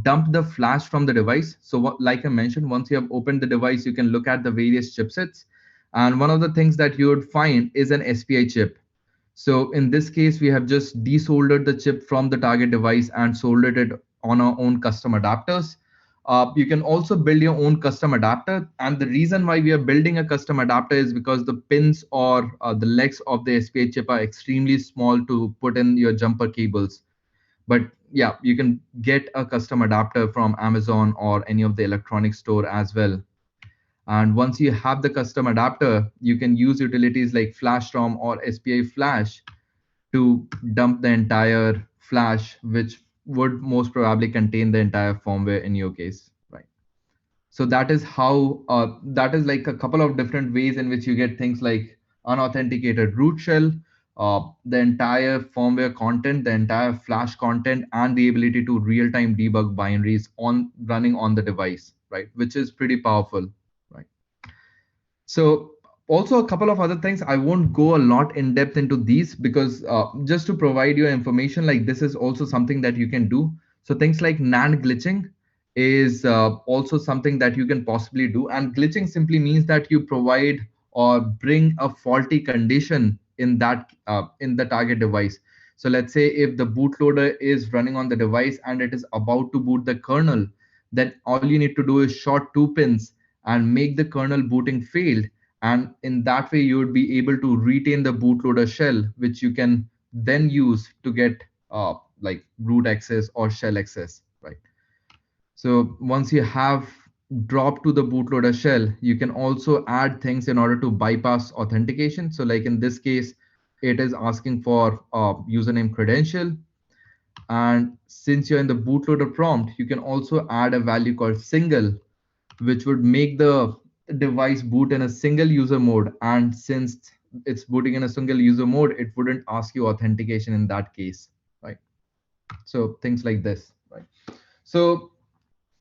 dump the flash from the device. So like I mentioned, once you have opened the device, you can look at the various chipsets. And one of the things that you would find is an SPI chip. So in this case, we have just desoldered the chip from the target device and soldered it on our own custom adapters. You can also build your own custom adapter. And the reason why we are building a custom adapter is because the pins or the legs of the SPI chip are extremely small to put in your jumper cables. But yeah, you can get a custom adapter from Amazon or any of the electronics store as well. And once you have the custom adapter, you can use utilities like FlashROM or SPI Flash to dump the entire flash, which would most probably contain the entire firmware in your case, right? So that is how, that is like a couple of different ways in which you get things like unauthenticated root shell, the entire firmware content, the entire flash content, and the ability to real-time debug binaries on running on the device, right? Which is pretty powerful, right? So also a couple of other things. I won't go a lot in depth into these because just to provide you information, like this is also something that you can do. So things like NAND glitching is also something that you can possibly do. And glitching simply means that you provide or bring a faulty condition in that in the target device. So let's say if the bootloader is running on the device and it is about to boot the kernel, then all you need to do is short 2 pins and make the kernel booting failed. And in that way, you would be able to retain the bootloader shell, which you can then use to get like root access or shell access, right? So once you have dropped to the bootloader shell, you can also add things in order to bypass authentication. So like in this case, it is asking for a username credential. And since you're in the bootloader prompt, you can also add a value called single, which would make the device boot in a single user mode. And since it's booting in a single user mode, it wouldn't ask you authentication in that case, right? So things like this, right? So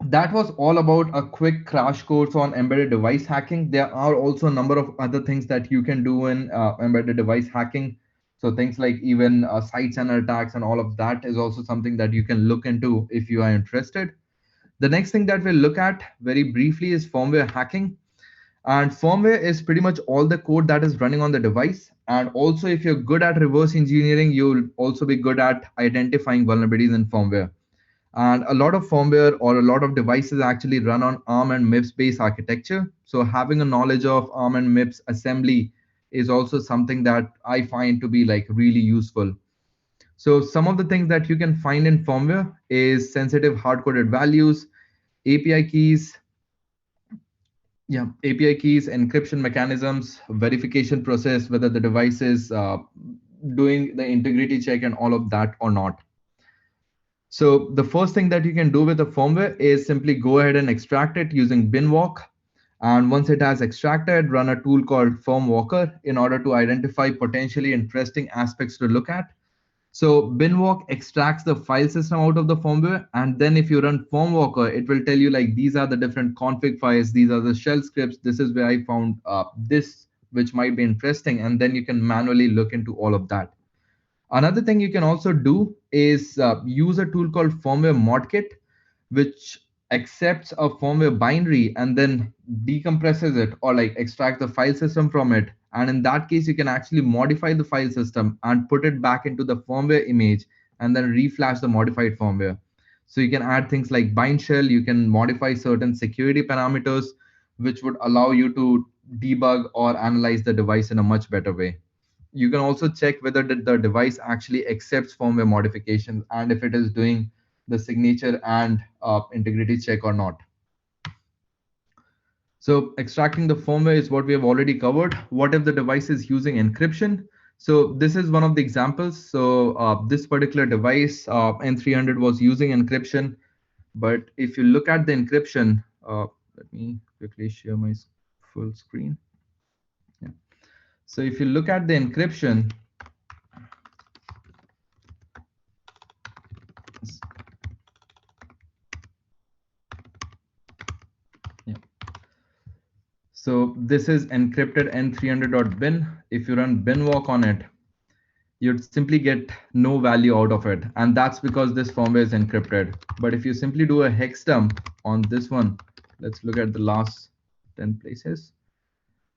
that was all about a quick crash course on embedded device hacking. There are also a number of other things that you can do in embedded device hacking. So things like even side channel attacks and all of that is also something that you can look into if you are interested. The next thing that we'll look at very briefly is firmware hacking. And firmware is pretty much all the code that is running on the device. And also, if you're good at reverse engineering, you'll also be good at identifying vulnerabilities in firmware. And a lot of firmware or a lot of devices actually run on ARM and MIPS based architecture. So having a knowledge of ARM and MIPS assembly is also something that I find to be like really useful. So some of the things that you can find in firmware is sensitive hard-coded values, API keys, API keys, encryption mechanisms, verification process, whether the device is doing the integrity check and all of that or not. So the first thing that you can do with the firmware is simply go ahead and extract it using binwalk. And once it has extracted, run a tool called firmwalker in order to identify potentially interesting aspects to look at. So binwalk extracts the file system out of the firmware, and then if you run firmwalker, it will tell you like these are the different config files, these are the shell scripts, this is where I found this which might be interesting, and then you can manually look into all of that. Another thing you can also do is use a tool called firmware modkit, which accepts a firmware binary and then decompresses it or like extract the file system from it. And in that case, you can actually modify the file system and put it back into the firmware image and then reflash the modified firmware. So you can add things like bind shell, you can modify certain security parameters, which would allow you to debug or analyze the device in a much better way. You can also check whether the device actually accepts firmware modifications and if it is doing the signature and integrity check or not. So extracting the firmware is what we have already covered. What if the device is using encryption? So this is one of the examples. So this particular device, N300, was using encryption. But if you look at the encryption, let me quickly share my full screen. Yeah. So if you look at the encryption, so this is encrypted n300.bin. If you run binwalk on it, you'd simply get no value out of it. And that's because this firmware is encrypted. But if you simply do a hex dump on this one, let's look at the last 10 places.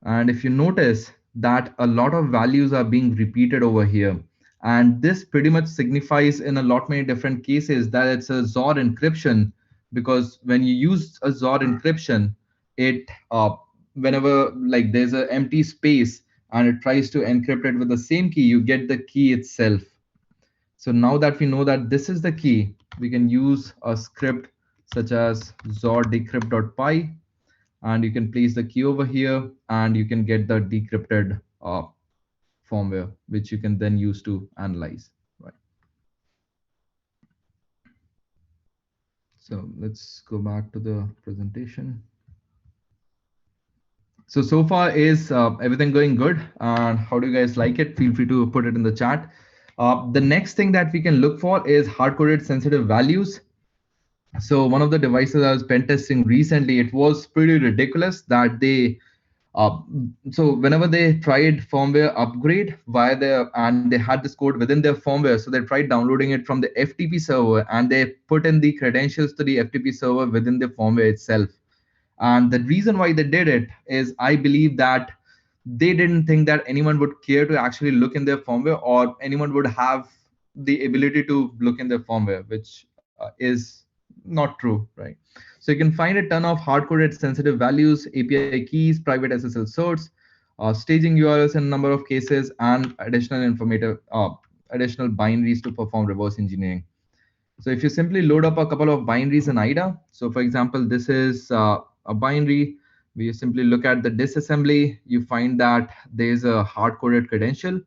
And if you notice that a lot of values are being repeated over here. And this pretty much signifies in a lot many different cases that it's a XOR encryption because when you use a XOR encryption, it whenever like there's an empty space and it tries to encrypt it with the same key, you get the key itself. So now that we know that this is the key, we can use a script such as XOR decrypt.py, and you can place the key over here, and you can get the decrypted firmware, which you can then use to analyze. Right. So let's go back to the presentation. So far is everything going good? And how do you guys like it? Feel free to put it in the chat. The next thing that we can look for is hard-coded sensitive values. So one of the devices I was pen testing recently, it was pretty ridiculous that they, so whenever they tried firmware upgrade via their, and they had this code within their firmware, so they tried downloading it from the FTP server and they put in the credentials to the FTP server within the firmware itself. And the reason why they did it is I believe that they didn't think that anyone would care to actually look in their firmware, or anyone would have the ability to look in their firmware, which is not true, right? So you can find a ton of hard-coded sensitive values, API keys, private SSL certs, staging URLs in a number of cases, and additional additional binaries to perform reverse engineering. So if you simply load up a couple of binaries in IDA, so for example, this is a binary. We simply look at the disassembly, you find that there's a hard-coded credential.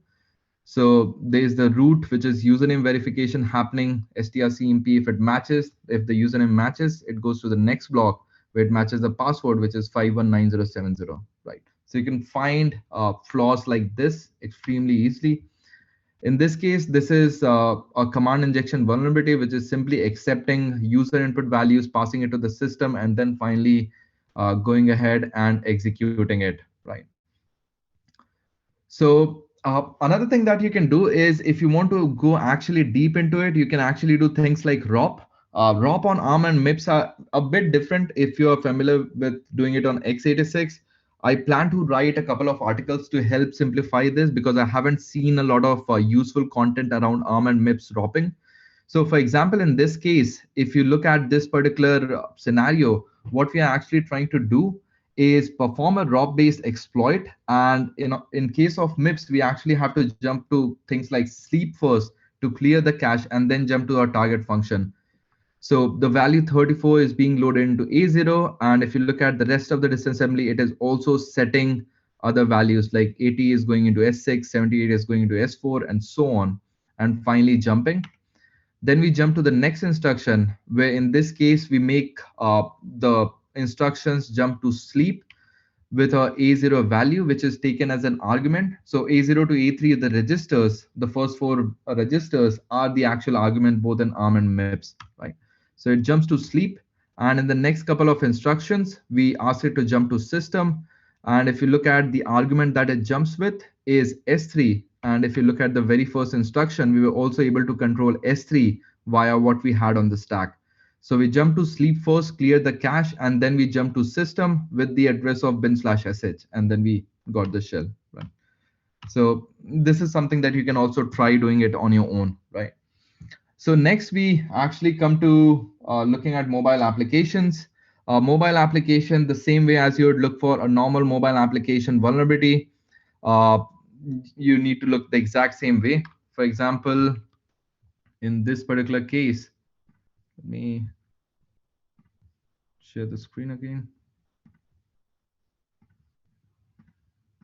So there's the root, which is username verification happening, strcmp. If it matches, if the username matches, it goes to the next block where it matches the password, which is 519070, right? So you can find flaws like this extremely easily. In this case, this is a command injection vulnerability, which is simply accepting user input values, passing it to the system, and then finally going ahead and executing it, right? So another thing that you can do is, if you want to go actually deep into it, you can actually do things like ROP. ROP on ARM and MIPS are a bit different if you're familiar with doing it on x86. I plan to write a couple of articles to help simplify this because I haven't seen a lot of useful content around ARM and MIPS ROPing. So for example, in this case, if you look at this particular scenario, what we are actually trying to do is perform a ROP-based exploit. And in case of MIPS, we actually have to jump to things like sleep first to clear the cache and then jump to our target function. So the value 34 is being loaded into A0. And if you look at the rest of the disassembly, it is also setting other values like 80 is going into S6, 78 is going into S4, and so on, and finally jumping. Then we jump to the next instruction, where in this case, we make the instructions jump to sleep with a A0 value, which is taken as an argument. So A0 to A3, the registers, the first four registers are the actual argument both in ARM and MIPS, right? So it jumps to sleep. And in the next couple of instructions, we ask it to jump to system. And if you look at the argument that it jumps with is S3. And if you look at the very first instruction, we were also able to control S3 via what we had on the stack. So we jump to sleep first, clear the cache, and then we jump to system with the address of bin/sh, and then we got the shell, right? So this is something that you can also try doing it on your own, right? So next we actually come to looking at mobile applications. Mobile application, the same way as you would look for a normal mobile application vulnerability, you need to look the exact same way. For example, in this particular case, let me share the screen again.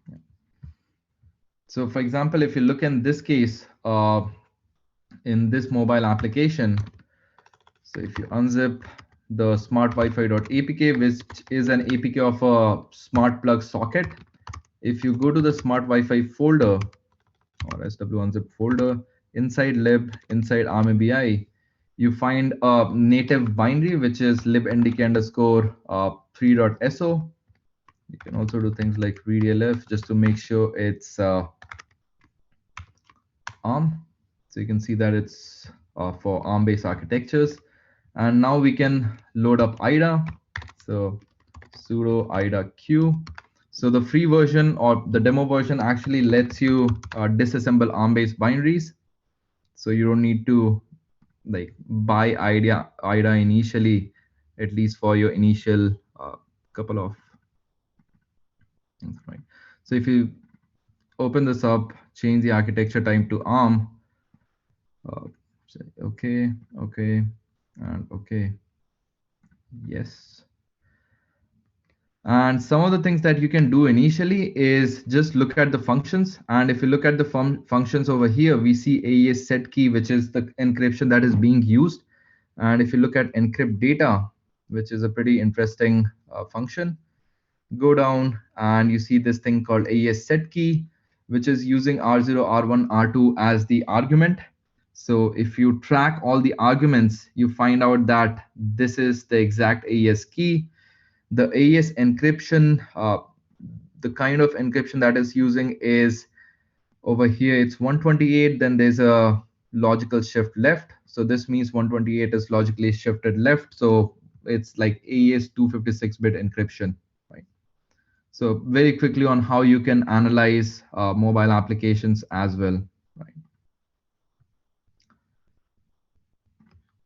Yeah. So for example, if you look in this case, in this mobile application, so if you unzip the smartwifi.apk, which is an APK of a smart plug socket, if you go to the smart Wi-Fi folder or SW unzip folder, inside lib, inside ARMABI, you find a native binary, which is libndk_3.so. You can also do things like readelf just to make sure it's ARM. So you can see that it's for ARM-based architectures. And now we can load up IDA. So sudo IDA-q. So the free version or the demo version actually lets you disassemble ARM-based binaries. So you don't need to like buy IDA initially at least for your initial couple of things, right? So if you open this up, change the architecture type to ARM, say okay, okay, and okay, yes. And some of the things that you can do initially is just look at the functions. And if you look at the functions over here, we see AES set key, which is the encryption that is being used. And if you look at encrypt data, which is a pretty interesting function, go down and you see this thing called AES set key, which is using R0, R1, R2 as the argument. So if you track all the arguments, you find out that this is the exact AES key. The AES encryption, the kind of encryption that is using is over here, it's 128, then there's a logical shift left. So this means 128 is logically shifted left. So it's like AES 256-bit encryption, right? So very quickly on how you can analyze mobile applications as well, right?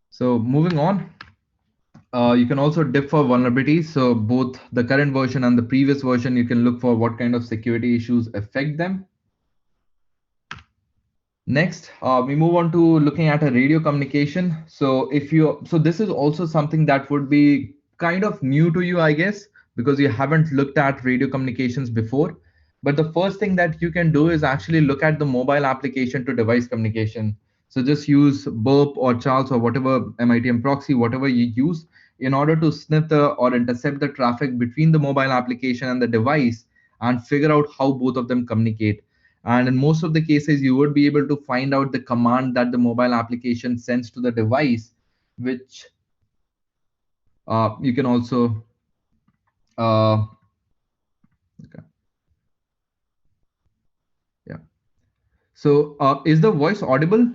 So moving on. You can also dip for vulnerabilities. So both the current version and the previous version, you can look for what kind of security issues affect them. Next, we move on to looking at a radio communication. So this is also something that would be kind of new to you, I guess, because you haven't looked at radio communications before. But the first thing that you can do is actually look at the mobile application to device communication. So just use Burp or Charles or whatever MITM proxy, whatever you use, in order to sniff or intercept the traffic between the mobile application and the device and figure out how both of them communicate. And in most of the cases, you would be able to find out the command that the mobile application sends to the device, which you can also okay. Yeah. So is the voice audible?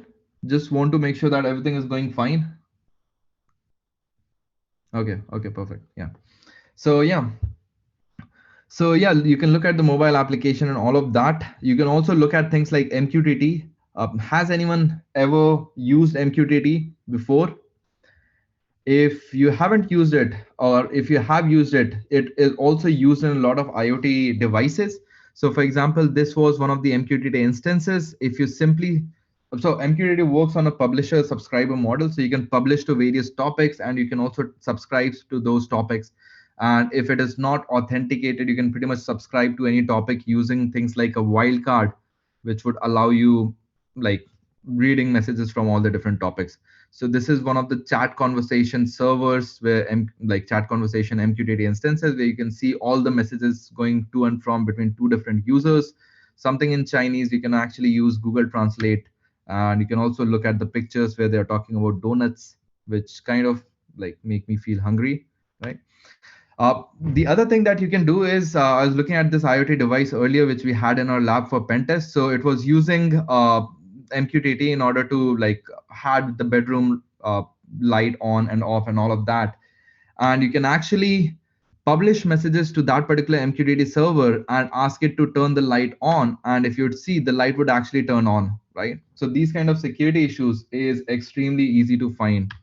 Just want to make sure that everything is going fine. Okay, perfect. Yeah. So yeah, you can look at the mobile application and all of that. You can also look at things like MQTT. Has anyone ever used MQTT before? If you haven't used it, or if you have used it, it is also used in a lot of IoT devices. So for example, this was one of the MQTT instances. If you simply, so MQTT works on a publisher subscriber model. So you can publish to various topics and you can also subscribe to those topics. And if it is not authenticated, you can pretty much subscribe to any topic using things like a wildcard, which would allow you like reading messages from all the different topics. So this is one of the chat conversation servers where like chat conversation MQTT instances where you can see all the messages going to and from between two different users. Something in Chinese, you can actually use Google Translate. And you can also look at the pictures where they're talking about donuts, which kind of like make me feel hungry, right? The other thing that you can do is, I was looking at this IoT device earlier, which we had in our lab for pen test. So it was using MQTT in order to like had the bedroom light on and off and all of that. And you can actually publish messages to that particular MQTT server and ask it to turn the light on. And if you'd see, the light would actually turn on, right? So these kind of security issues is extremely easy to find,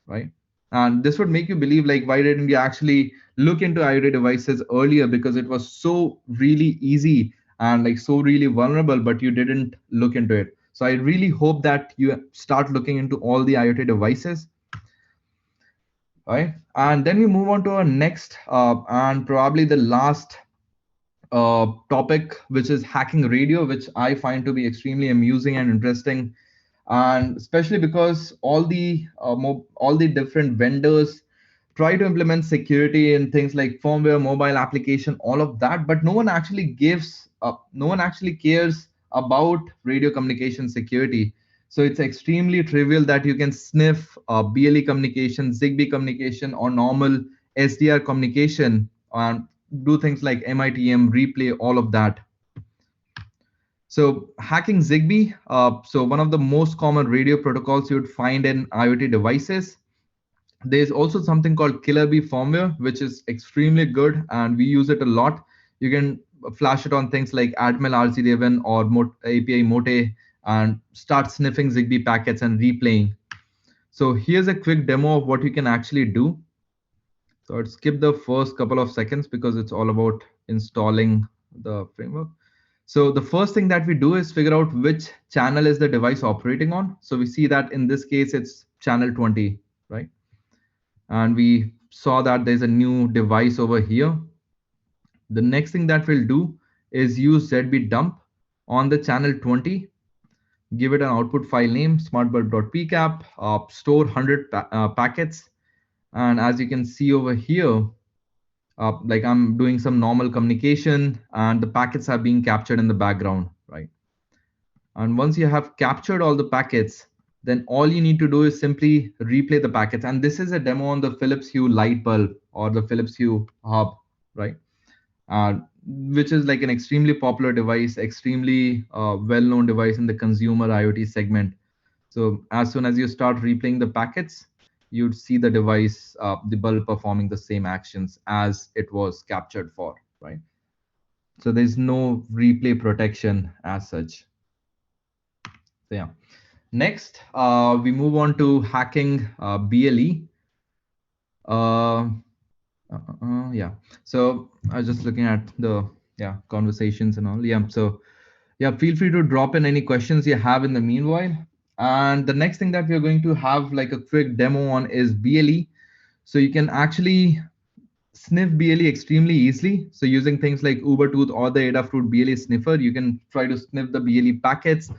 right? And this would make you believe, like, why didn't you actually look into IoT devices earlier? Because it was so really easy and like so really vulnerable, but you didn't look into it. So I really hope that you start looking into all the IoT devices. All right, and then we move on to our next and probably the last topic, which is hacking radio, which I find to be extremely amusing and interesting. And especially because all the different vendors try to implement security in things like firmware, mobile application, all of that, but no one actually cares about radio communication security. So it's extremely trivial that you can sniff BLE communication, Zigbee communication, or normal SDR communication, and do things like MITM, replay, all of that. So hacking Zigbee, so one of the most common radio protocols you would find in IoT devices. There's also something called Killer Bee firmware, which is extremely good, and we use it a lot. You can flash it on things like Atmel RC11 or API Mote and start sniffing Zigbee packets and replaying. So here's a quick demo of what you can actually do. So I'd skip the first couple of seconds because it's all about installing the framework. So the first thing that we do is figure out which channel is the device operating on. So we see that in this case, it's channel 20, right? And we saw that there's a new device over here. The next thing that we'll do is use ZB dump on the channel 20, give it an output file name, smartbulb.pcap, store 100 packets. And as you can see over here, like I'm doing some normal communication and the packets are being captured in the background, right? And once you have captured all the packets, then all you need to do is simply replay the packets. And this is a demo on the Philips Hue light bulb or the Philips Hue hub, right? Which is like an extremely popular device, extremely well-known device in the consumer IoT segment. So as soon as you start replaying the packets, you'd see the device, the bulb performing the same actions as it was captured for, right? So there's no replay protection as such. So yeah. Next, we move on to hacking BLE. Yeah. So I was just looking at the conversations and all. Yeah. So yeah, feel free to drop in any questions you have in the meanwhile. And the next thing that we're going to have like a quick demo on is BLE. So you can actually sniff BLE extremely easily. So using things like Ubertooth or the Adafruit BLE sniffer, you can try to sniff the BLE packets.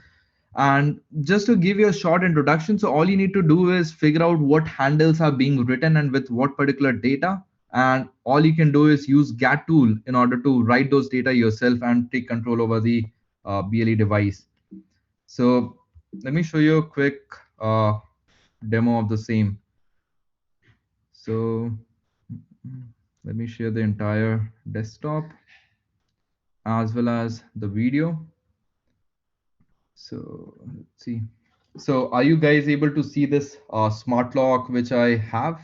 And just to give you a short introduction, so all you need to do is figure out what handles are being written and with what particular data. And all you can do is use GAT tool in order to write those data yourself and take control over the BLE device. So let me show you a quick demo of the same. So let me share the entire desktop as well as the video. So let's see. So are you guys able to see this smart lock which I have?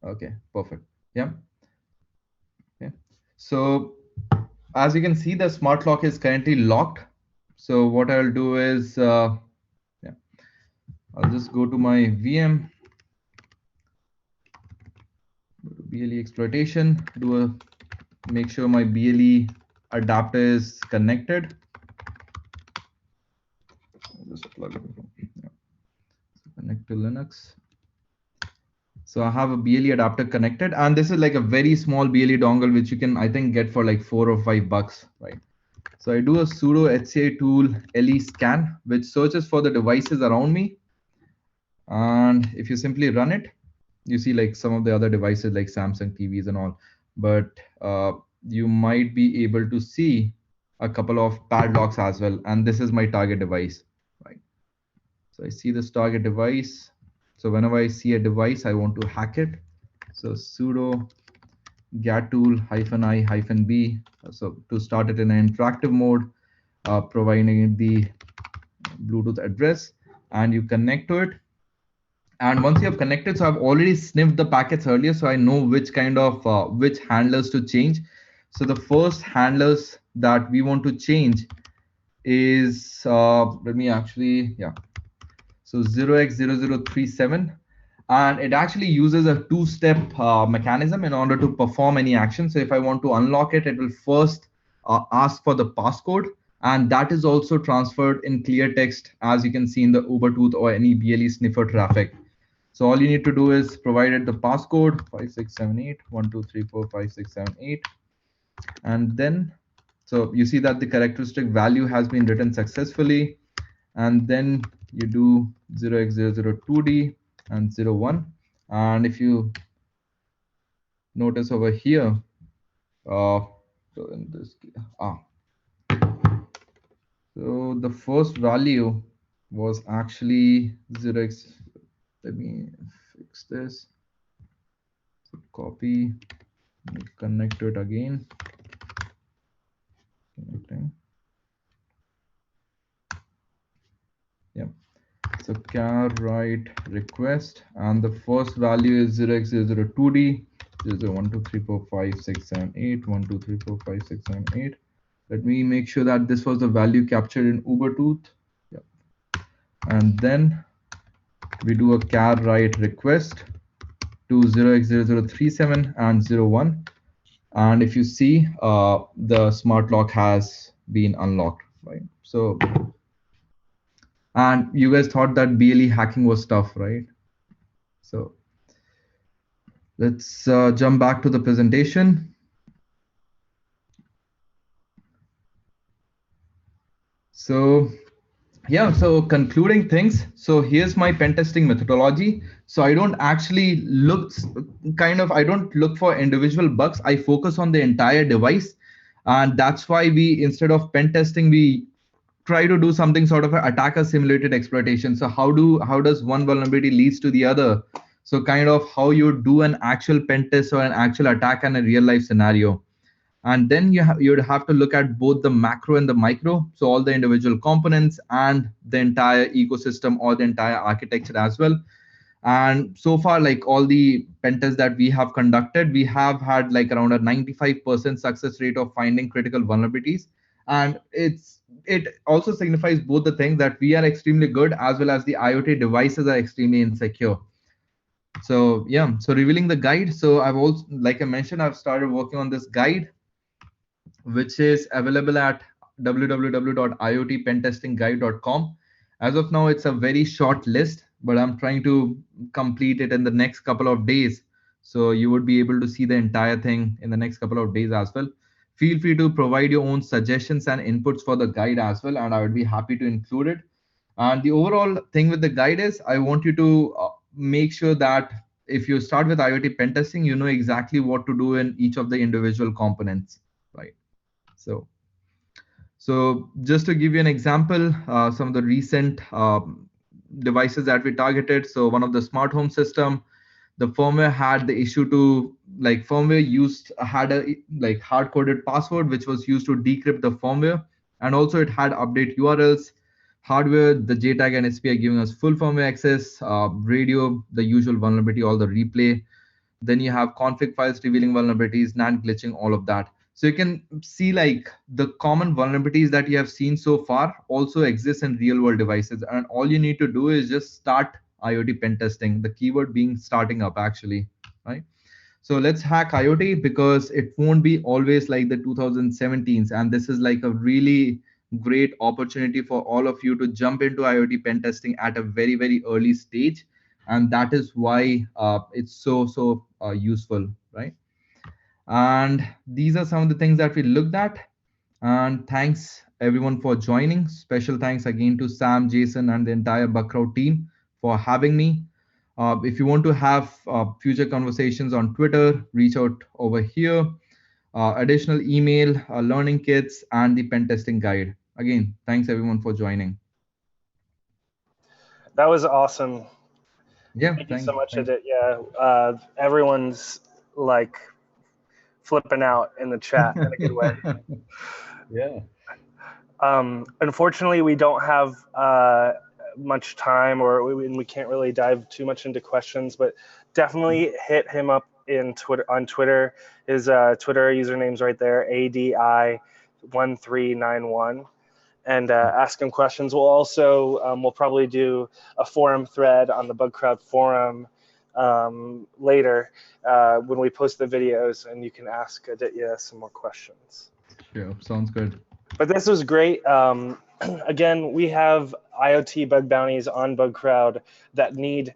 Okay, perfect. Yeah. Okay. So as you can see, the smart lock is currently locked. So what I'll do is, I'll just go to my VM, go to BLE exploitation, make sure my BLE adapter is connected. Just plug it in. Yeah. Connect to Linux. So I have a BLE adapter connected, and this is like a very small BLE dongle, which you can, I think, get for like $4 or $5, right? So I do a sudo HCI tool LE scan, which searches for the devices around me. And if you simply run it, you see like some of the other devices like Samsung TVs and all, but you might be able to see a couple of padlocks as well. And this is my target device, right? So I see this target device. So whenever I see a device, I want to hack it. So sudo GAT tool -i-b. So to start it in an interactive mode, providing the Bluetooth address, and you connect to it. And once you have connected, so I've already sniffed the packets earlier, so I know which kind of which handlers to change. So the first handlers that we want to change is let me actually, so 0x0037, and it actually uses a two-step mechanism in order to perform any action. So if I want to unlock it, it will first ask for the passcode, and that is also transferred in clear text, as you can see in the Ubertooth or any BLE sniffer traffic. So all you need to do is provide it the passcode 5678 1234 5678, and then so you see that the characteristic value has been written successfully, and then you do 0x002D and 01. And if you notice over here, so in this, so the first value was actually 0x. Let me fix this. So copy, connect to it again. Connecting. Yeah. So char write request, and the first value is 0x002D, 012345678, 12345678. Let me make sure that this was the value captured in Ubertooth. Yep. And then we do a char write request to 0x0037 and 01. And if you see, the smart lock has been unlocked, right? So, and you guys thought that BLE hacking was tough, right? So let's jump back to the presentation. So yeah, so concluding things. So here's my pen testing methodology. So I don't actually look I don't look for individual bugs. I focus on the entire device. And that's why we, instead of pen testing, we try to do something sort of an attacker simulated exploitation. So how does one vulnerability leads to the other? So kind of how you do an actual pen test or an actual attack in a real life scenario. And then you'd have to look at both the macro and the micro, so all the individual components and the entire ecosystem or the entire architecture as well. And so far, like all the pen tests that we have conducted, we have had like around a 95% success rate of finding critical vulnerabilities. And it also signifies both the things that we are extremely good as well as the IoT devices are extremely insecure. So yeah, so revealing the guide. So I've also, like I mentioned, I've started working on this guide, which is available at www.iotpentestingguide.com. As of now, it's a very short list, but I'm trying to complete it in the next couple of days. So you would be able to see the entire thing in the next couple of days as well. Feel free to provide your own suggestions and inputs for the guide as well, and I would be happy to include it. And the overall thing with the guide is I want you to make sure that if you start with IoT pen testing, you know exactly what to do in each of the individual components, right? So just to give you an example, some of the recent devices that we targeted. So one of the smart home system, the firmware had the issue to had a like hard-coded password, which was used to decrypt the firmware. And also it had update URLs, hardware, the JTAG and SPI giving us full firmware access, radio, the usual vulnerability, all the replay. Then you have config files revealing vulnerabilities, NAND glitching, all of that. So you can see like the common vulnerabilities that you have seen so far also exist in real world devices. And all you need to do is just start IoT pen testing, the keyword being starting up actually, right? So let's hack IoT because it won't be always like the 2017s. And this is like a really great opportunity for all of you to jump into IoT pen testing at a very, very early stage. And that is why it's so useful, right? And these are some of the things that we looked at. And thanks everyone for joining. Special thanks again to Sam, Jason, and the entire Bugcrowd team for having me. If you want to have future conversations on Twitter, reach out over here. Additional email, learning kits, and the pen testing guide. Again, thanks everyone for joining. That was awesome. Yeah, thank you so much, Ajit. Yeah, everyone's like flipping out in the chat in a good way. Yeah. Unfortunately, we don't have much time, or we can't really dive too much into questions, but definitely hit him up on Twitter. His Twitter username's right there, ADI1391, and ask him questions. We'll also we'll probably do a forum thread on the Bugcrowd forum later when we post the videos, and you can ask Aditya some more questions. Yeah, sounds good. But this was great. Again, we have IoT bug bounties on Bugcrowd that need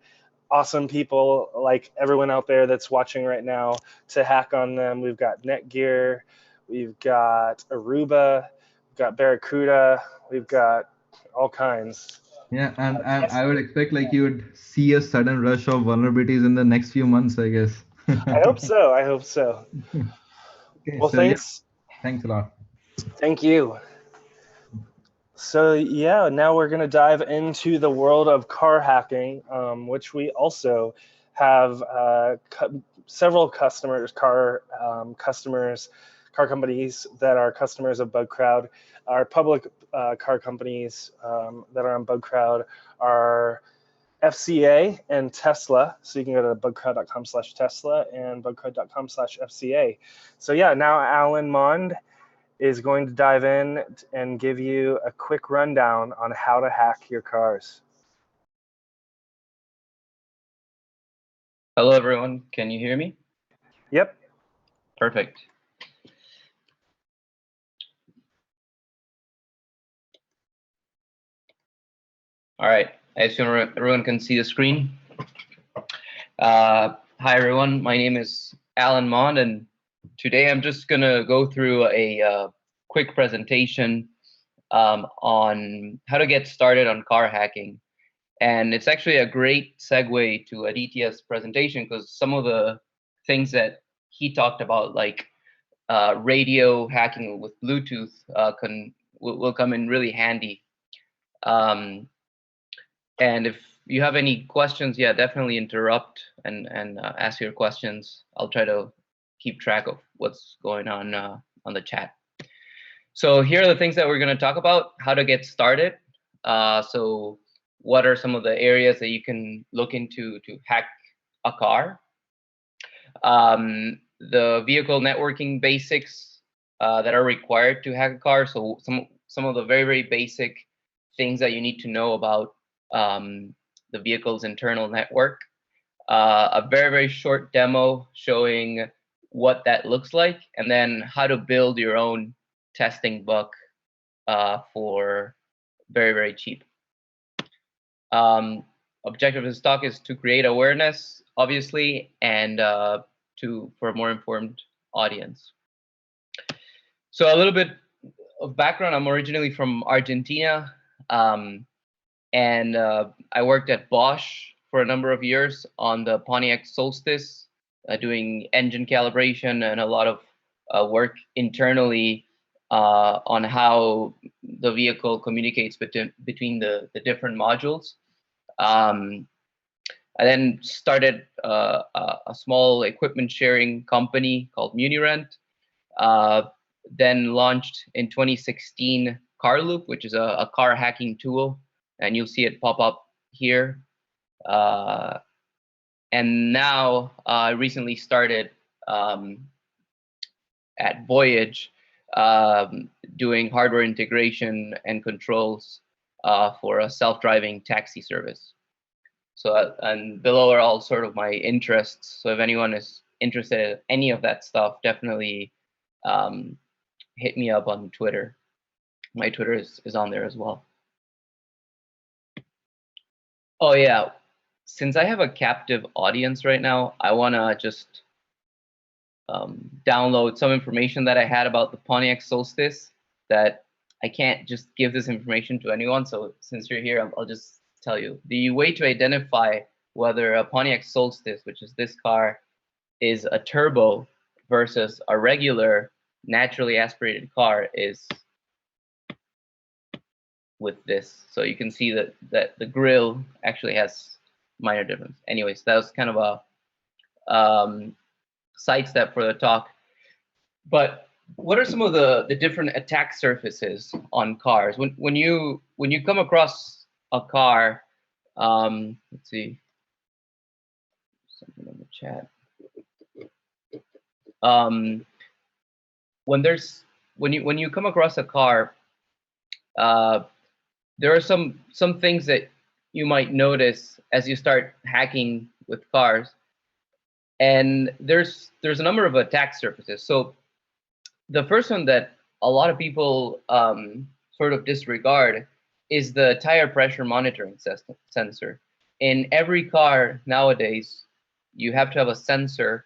awesome people like everyone out there that's watching right now to hack on them. We've got Netgear, we've got Aruba, we've got Barracuda, we've got all kinds. Yeah, and I would expect like you would see a sudden rush of vulnerabilities in the next few months, I guess. I hope so. I hope so. Okay, well, so thanks. Yeah, thanks a lot. Thank you. So yeah, now we're going to dive into the world of car hacking, which we also have several customers, car companies that are customers of Bugcrowd. Our public car companies that are on Bugcrowd are FCA and Tesla. So you can go to bugcrowd.com/Tesla and bugcrowd.com/FCA. So yeah, now Alan Mond is going to dive in and give you a quick rundown on how to hack your cars. Hello, everyone. Can you hear me? Yep. Perfect. All right. I assume everyone can see the screen. Hi, everyone. My name is Alan Mond, and today I'm just going to go through a quick presentation on how to get started on car hacking. And it's actually a great segue to Aditya's presentation because some of the things that he talked about, like radio hacking with Bluetooth, will come in really handy. And if you have any questions, yeah, definitely interrupt and ask your questions. I'll try to keep track of what's going on the chat. So here are the things that we're going to talk about: how to get started. So what are some of the areas that you can look into to hack a car? The vehicle networking basics that are required to hack a car. So some of the very, very basic things that you need to know about the vehicle's internal network. A very, very short demo showing what that looks like, and then how to build your own testing book for very, very cheap. Objective of this talk is to create awareness, obviously, and for a more informed audience. So a little bit of background: I'm originally from Argentina, and I worked at Bosch for a number of years on the Pontiac Solstice, doing engine calibration and a lot of work internally on how the vehicle communicates between the different modules. I then started a small equipment sharing company called MuniRent. Then launched in 2016 CarLoop, which is a car hacking tool, and you'll see it pop up here. And now I recently started at Voyage, doing hardware integration and controls for a self-driving taxi service. So, and below are all sort of my interests. So if anyone is interested in any of that stuff, definitely hit me up on Twitter. My Twitter is on there as well. Oh yeah, since I have a captive audience right now, I wanna just download some information that I had about the Pontiac Solstice that I can't just give this information to anyone. So since you're here, I'll just tell you. The way to identify whether a Pontiac Solstice, which is this car, is a turbo versus a regular naturally aspirated car is with this. So you can see that the grille actually has minor difference. Anyways, that was kind of a sidestep for the talk. But what are some of the different attack surfaces on cars? When you come across a car, let's see, something in the chat. When you come across a car, there are some things that you might notice as you start hacking with cars, and there's a number of attack surfaces. So the first one that a lot of people sort of disregard is the tire pressure monitoring sensor. In every car nowadays, you have to have a sensor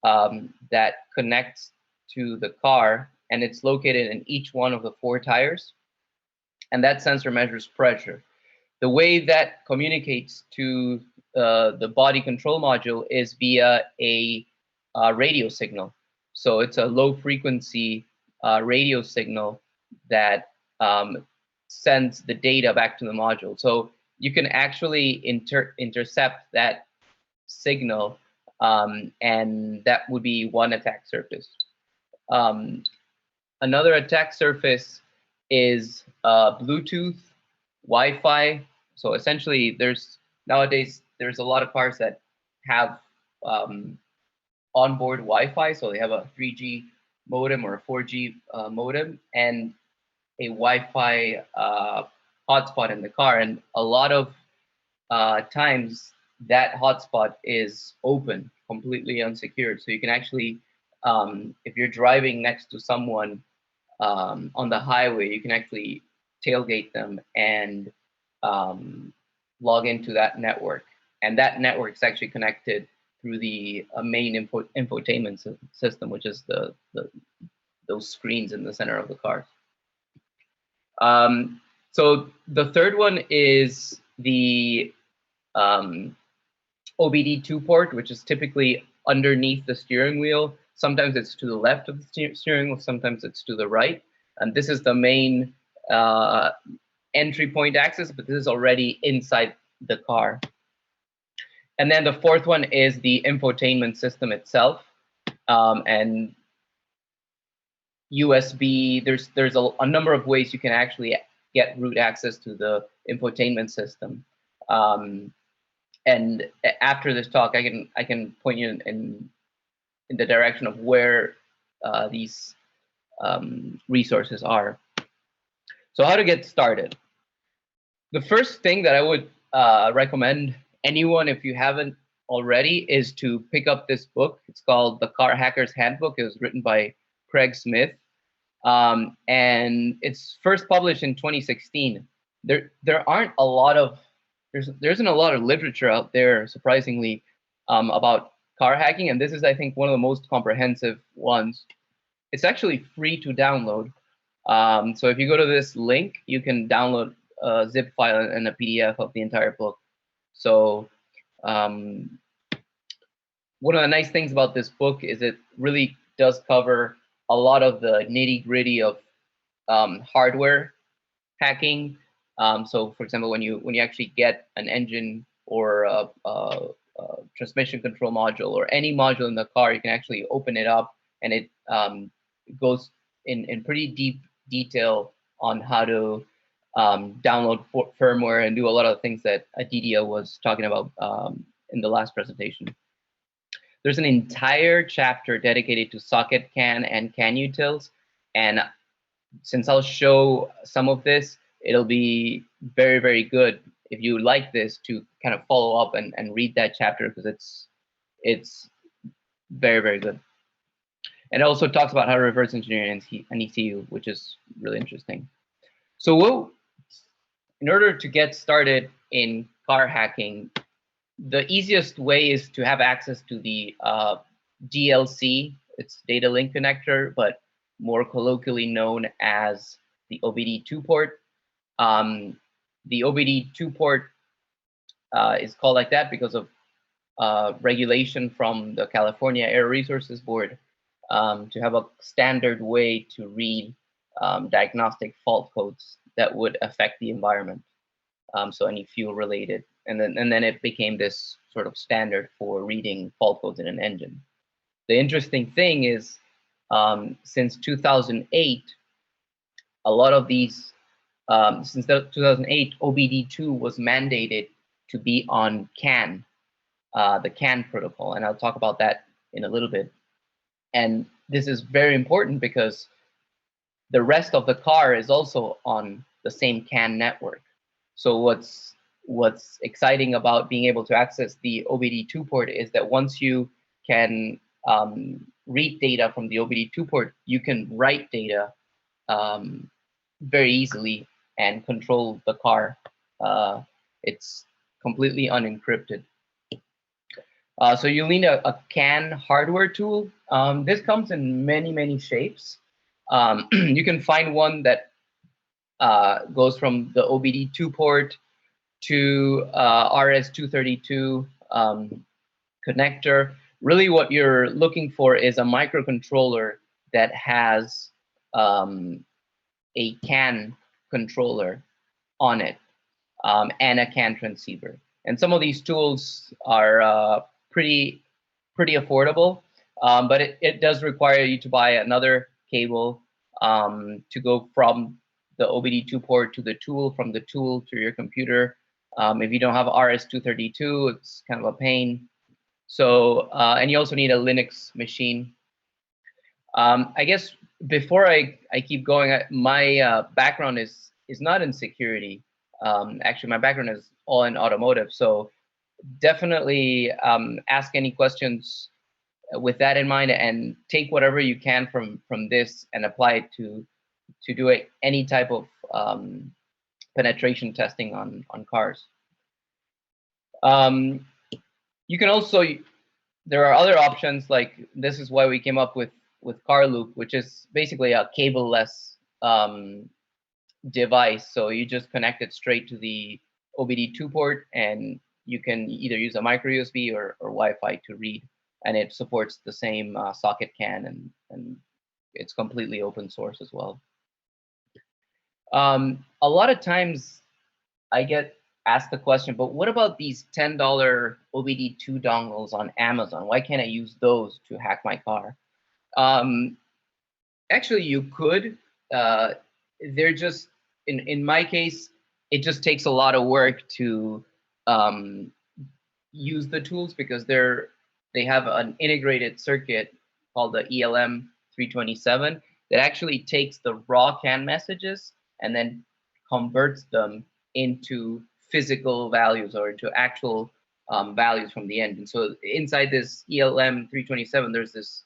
that connects to the car, and it's located in each one of the 4 tires. And that sensor measures pressure. The way that communicates to the body control module is via a radio signal. So it's a low frequency radio signal that sends the data back to the module. So you can actually intercept that signal, and that would be one attack surface. Another attack surface is Bluetooth, Wi-Fi. So essentially, nowadays there's a lot of cars that have onboard Wi-Fi. So they have a 3G modem or a 4G modem and a Wi-Fi hotspot in the car. And a lot of times that hotspot is open, completely unsecured. So you can actually, if you're driving next to someone on the highway, you can actually tailgate them and log into that network. And that network is actually connected through the main infotainment system, which is those screens in the center of the car. So the third one is the OBD2 port, which is typically underneath the steering wheel. Sometimes it's to the left of the steering wheel, sometimes it's to the right. And this is the main entry point access, but this is already inside the car. And then the fourth one is the infotainment system itself. And USB, there's a number of ways you can actually get root access to the infotainment system. And after this talk, I can point you in the direction of where these resources are. So how to get started? The first thing that I would recommend anyone, if you haven't already, is to pick up this book. It's called The Car Hacker's Handbook. It was written by Craig Smith, and it's first published in 2016. There aren't a lot of there isn't a lot of literature out there, surprisingly, about car hacking, and this is, I think, one of the most comprehensive ones. It's actually free to download. So if you go to this link, you can download a zip file and a PDF of the entire book. So one of the nice things about this book is it really does cover a lot of the nitty-gritty of hardware hacking. So for example, when you actually get an engine or a transmission control module or any module in the car, you can actually open it up, and it goes in pretty deep detail on how to download firmware and do a lot of things that Aditya was talking about in the last presentation. There's an entire chapter dedicated to socket CAN and CAN utils, and since I'll show some of this, it'll be very, very good if you like this to kind of follow up and read that chapter, because it's very, very good. And it also talks about how to reverse engineer an ECU, which is really interesting. So in order to get started in car hacking, the easiest way is to have access to the DLC. It's data link connector, but more colloquially known as the OBD2 port. The OBD2 port is called like that because of regulation from the California Air Resources Board to have a standard way to read diagnostic fault codes that would affect the environment. So any fuel related, and then it became this sort of standard for reading fault codes in an engine. The interesting thing is, since 2008, a lot of these, since 2008, OBD2 was mandated to be on CAN, the CAN protocol, and I'll talk about that in a little bit. And this is very important because the rest of the car is also on the same CAN network. So what's exciting about being able to access the OBD2 port is that once you can read data from the OBD2 port, you can write data very easily and control the car. It's completely unencrypted. So you'll need a CAN hardware tool. This comes in many, many shapes. You can find one that goes from the OBD2 port to RS-232 connector. Really what you're looking for is a microcontroller that has a CAN controller on it and a CAN transceiver. And some of these tools are pretty affordable, but it does require you to buy another cable to go from the OBD2 port to the tool, from the tool to your computer. If you don't have RS-232, it's kind of a pain. So, and you also need a Linux machine. I guess before I keep going, my background is not in security. Actually, my background is all in automotive. So definitely ask any questions with that in mind, and take whatever you can from this and apply it to do any type of penetration testing on cars. You can also, there are other options, like this is why we came up with CarLoop, which is basically a cable-less device. So you just connect it straight to the OBD2 port, and you can either use a micro USB or Wi-Fi to read, and it supports the same socket CAN, and it's completely open source as well. A lot of times I get asked the question, but what about these $10 OBD2 dongles on Amazon? Why can't I use those to hack my car? Actually, you could. They're just, in my case, it just takes a lot of work to use the tools, because they have an integrated circuit called the ELM 327 that actually takes the raw CAN messages and then converts them into physical values or into actual values from the engine. So inside this ELM 327, there's this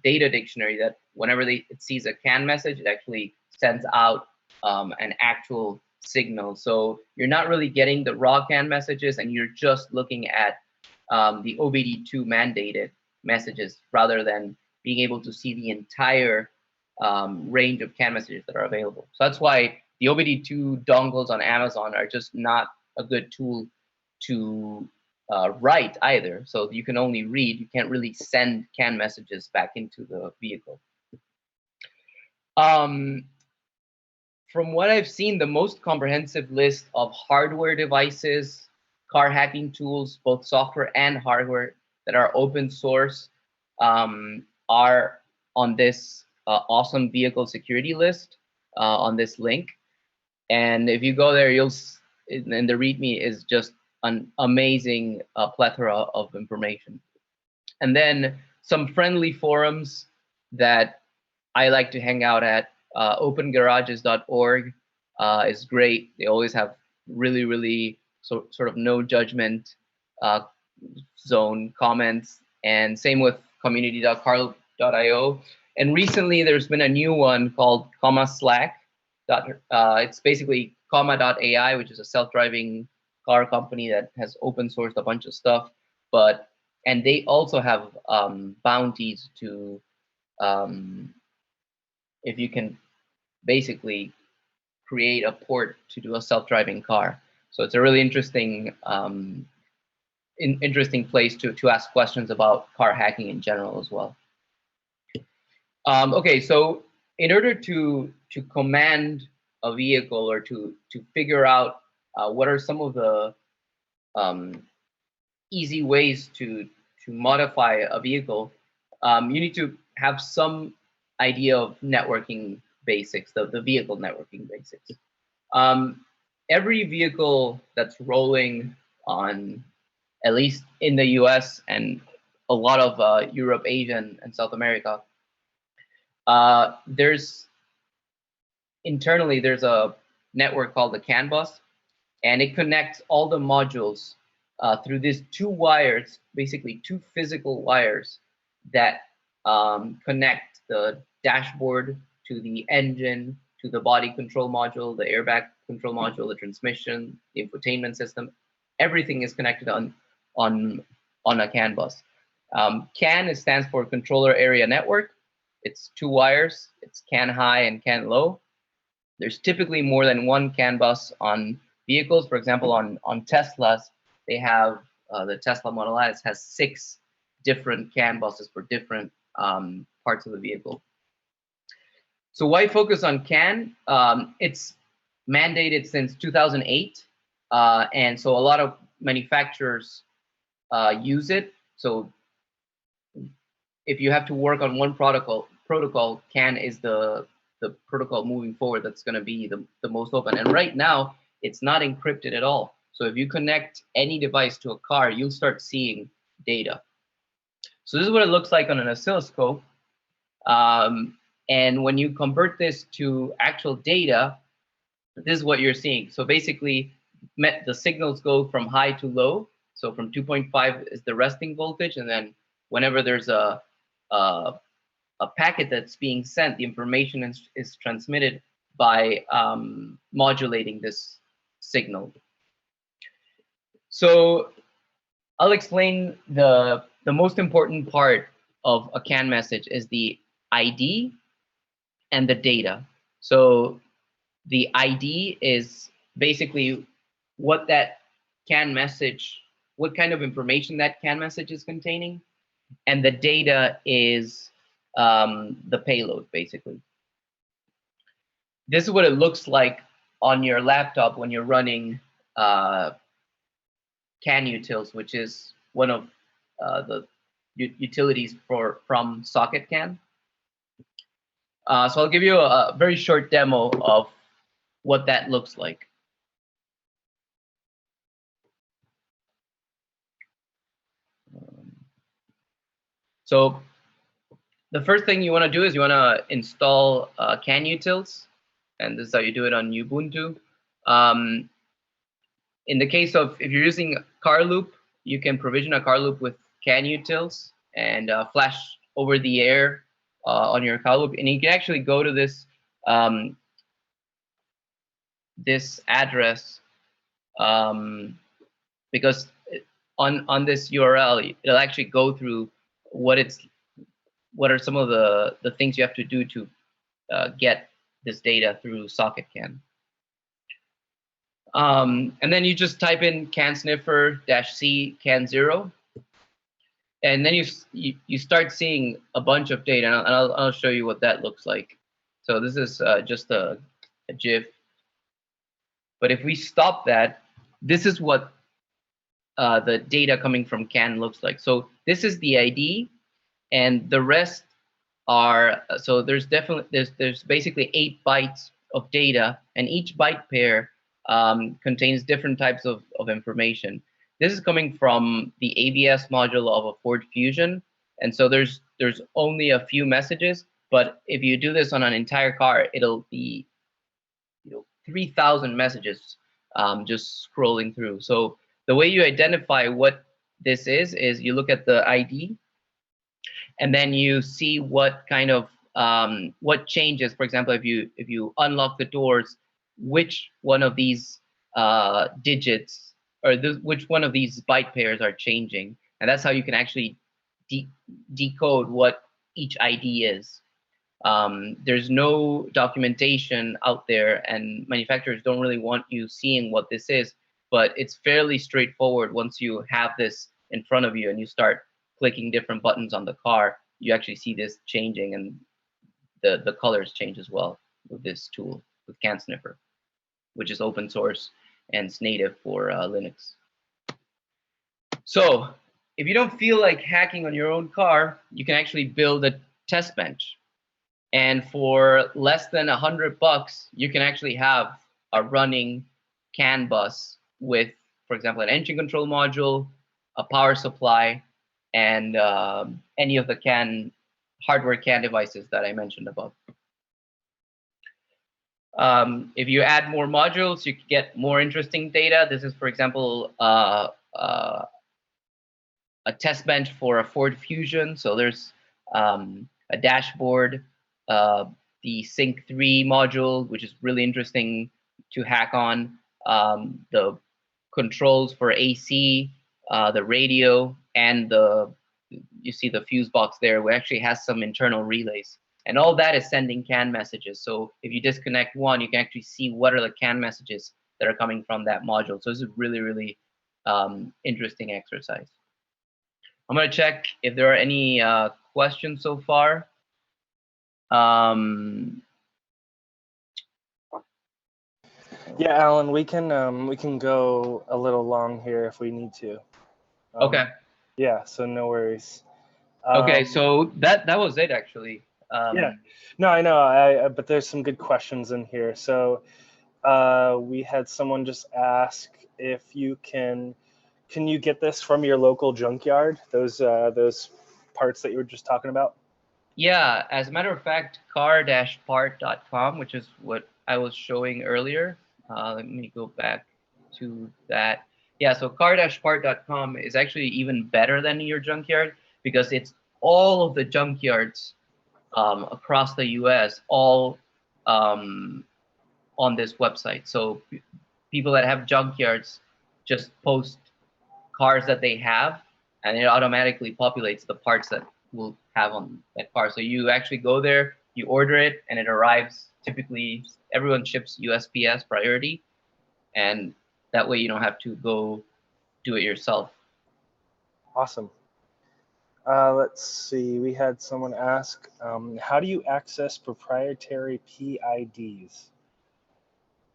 data dictionary that whenever it sees a CAN message, it actually sends out an actual signal. So you're not really getting the raw CAN messages, and you're just looking at the OBD2 mandated messages, rather than being able to see the entire range of CAN messages that are available. So that's why the OBD2 dongles on Amazon are just not a good tool to write either. So you can only read, you can't really send CAN messages back into the vehicle. From what I've seen, the most comprehensive list of hardware devices, car hacking tools, both software and hardware, that are open source are on this awesome vehicle security list on this link. And if you go there, and the README is just an amazing plethora of information. And then some friendly forums that I like to hang out at. OpenGarages.org is great. They always have really sort of no judgment zone comments, and same with community.carl.io. And recently there's been a new one called Slack. It's basically comma.ai, which is a self-driving car company that has open sourced a bunch of stuff, and they also have bounties to if you can basically create a port to do a self-driving car. So it's a really interesting interesting place to ask questions about car hacking in general as well. Okay, so in order to command a vehicle, or to figure out what are some of the easy ways to modify a vehicle, you need to have some idea of networking basics, the vehicle networking basics. Every vehicle that's rolling on, at least in the US and a lot of Europe, Asia, and South America, internally there's a network called the CAN bus, and it connects all the modules through these two wires, basically two physical wires that connect the dashboard to the engine, to the body control module, the airbag control module, the transmission, the infotainment system. Everything is connected on a CAN bus. CAN stands for Controller Area Network. It's two wires. It's CAN high and CAN low. There's typically more than one CAN bus on vehicles. For example, on Teslas, they have the Tesla Model S has 6 different CAN buses for different parts of the vehicle. So why focus on CAN? It's mandated since 2008, and so a lot of manufacturers use it. So if you have to work on one protocol, CAN is the protocol moving forward that's going to be the most open. And right now, it's not encrypted at all. So if you connect any device to a car, you'll start seeing data. So this is what it looks like on an oscilloscope. And when you convert this to actual data, this is what you're seeing. So basically, the signals go from high to low. So from 2.5 is the resting voltage, and then whenever there's a packet that's being sent, the information is transmitted by modulating this signal. So I'll explain the most important part of a CAN message is the ID and the data. So the ID is basically what that CAN message, what kind of information that CAN message is containing, and the data is the payload, basically. This is what it looks like on your laptop when you're running CANutils, which is one of the utilities from SocketCAN. So I'll give you a very short demo of what that looks like. So the first thing you want to do is you want to install CANutils, and this is how you do it on Ubuntu. In the case of if you're using car loop, you can provision a car loop with CANutils and flash over the air on your car loop, and you can actually go to this this address because on this URL it'll actually go through what are some of the things you have to do to get this data through SocketCAN. And then you just type in CAN sniffer -c CAN 0, and then you start seeing a bunch of data, and I'll show you what that looks like. So this is just a GIF. But if we stop that, this is what the data coming from CAN looks like. So this is the ID, and the rest are, so there's basically 8 bytes of data, and each byte pair contains different types of information. This is coming from the ABS module of a Ford Fusion, and so there's only a few messages, but if you do this on an entire car, it'll be 3,000 messages just scrolling through. So the way you identify what this is you look at the ID, and then you see what kind of what changes. For example, if you unlock the doors, which one of these digits or which one of these byte pairs are changing, and that's how you can actually decode what each ID is. There's no documentation out there, and manufacturers don't really want you seeing what this is, but it's fairly straightforward. Once you have this in front of you and you start clicking different buttons on the car, you actually see this changing, and the colors change as well with this tool, with CAN Sniffer, which is open source and it's native for Linux. So if you don't feel like hacking on your own car, you can actually build a test bench. And for less than $100, you can actually have a running CAN bus with, for example, an engine control module, a power supply, and any of the CAN hardware CAN devices that I mentioned above. If you add more modules, you can get more interesting data. This is, for example, a test bench for a Ford Fusion. So there's a dashboard, the Sync 3 module, which is really interesting to hack on, the controls for AC, the radio, and you see the fuse box there, which actually has some internal relays. And all that is sending CAN messages. So if you disconnect one, you can actually see what are the CAN messages that are coming from that module. So this is really, really interesting exercise. I'm going to check if there are any questions so far. Yeah, Alan, we can go a little long here if we need to. Okay. Yeah, so no worries. Okay, so that was it actually. Yeah, no, I know, but there's some good questions in here. So we had someone just ask if you can you get this from your local junkyard? Those parts that you were just talking about. Yeah, as a matter of fact, car-part.com, which is what I was showing earlier. Let me go back to that. Yeah, so car-part.com is actually even better than your junkyard because it's all of the junkyards across the US all on this website. So people that have junkyards just post cars that they have, and it automatically populates the parts that we'll have on that car. So you actually go there, you order it, and it arrives. Typically, everyone ships USPS priority, and that way you don't have to go do it yourself. Awesome. Let's see. We had someone ask, how do you access proprietary PIDs?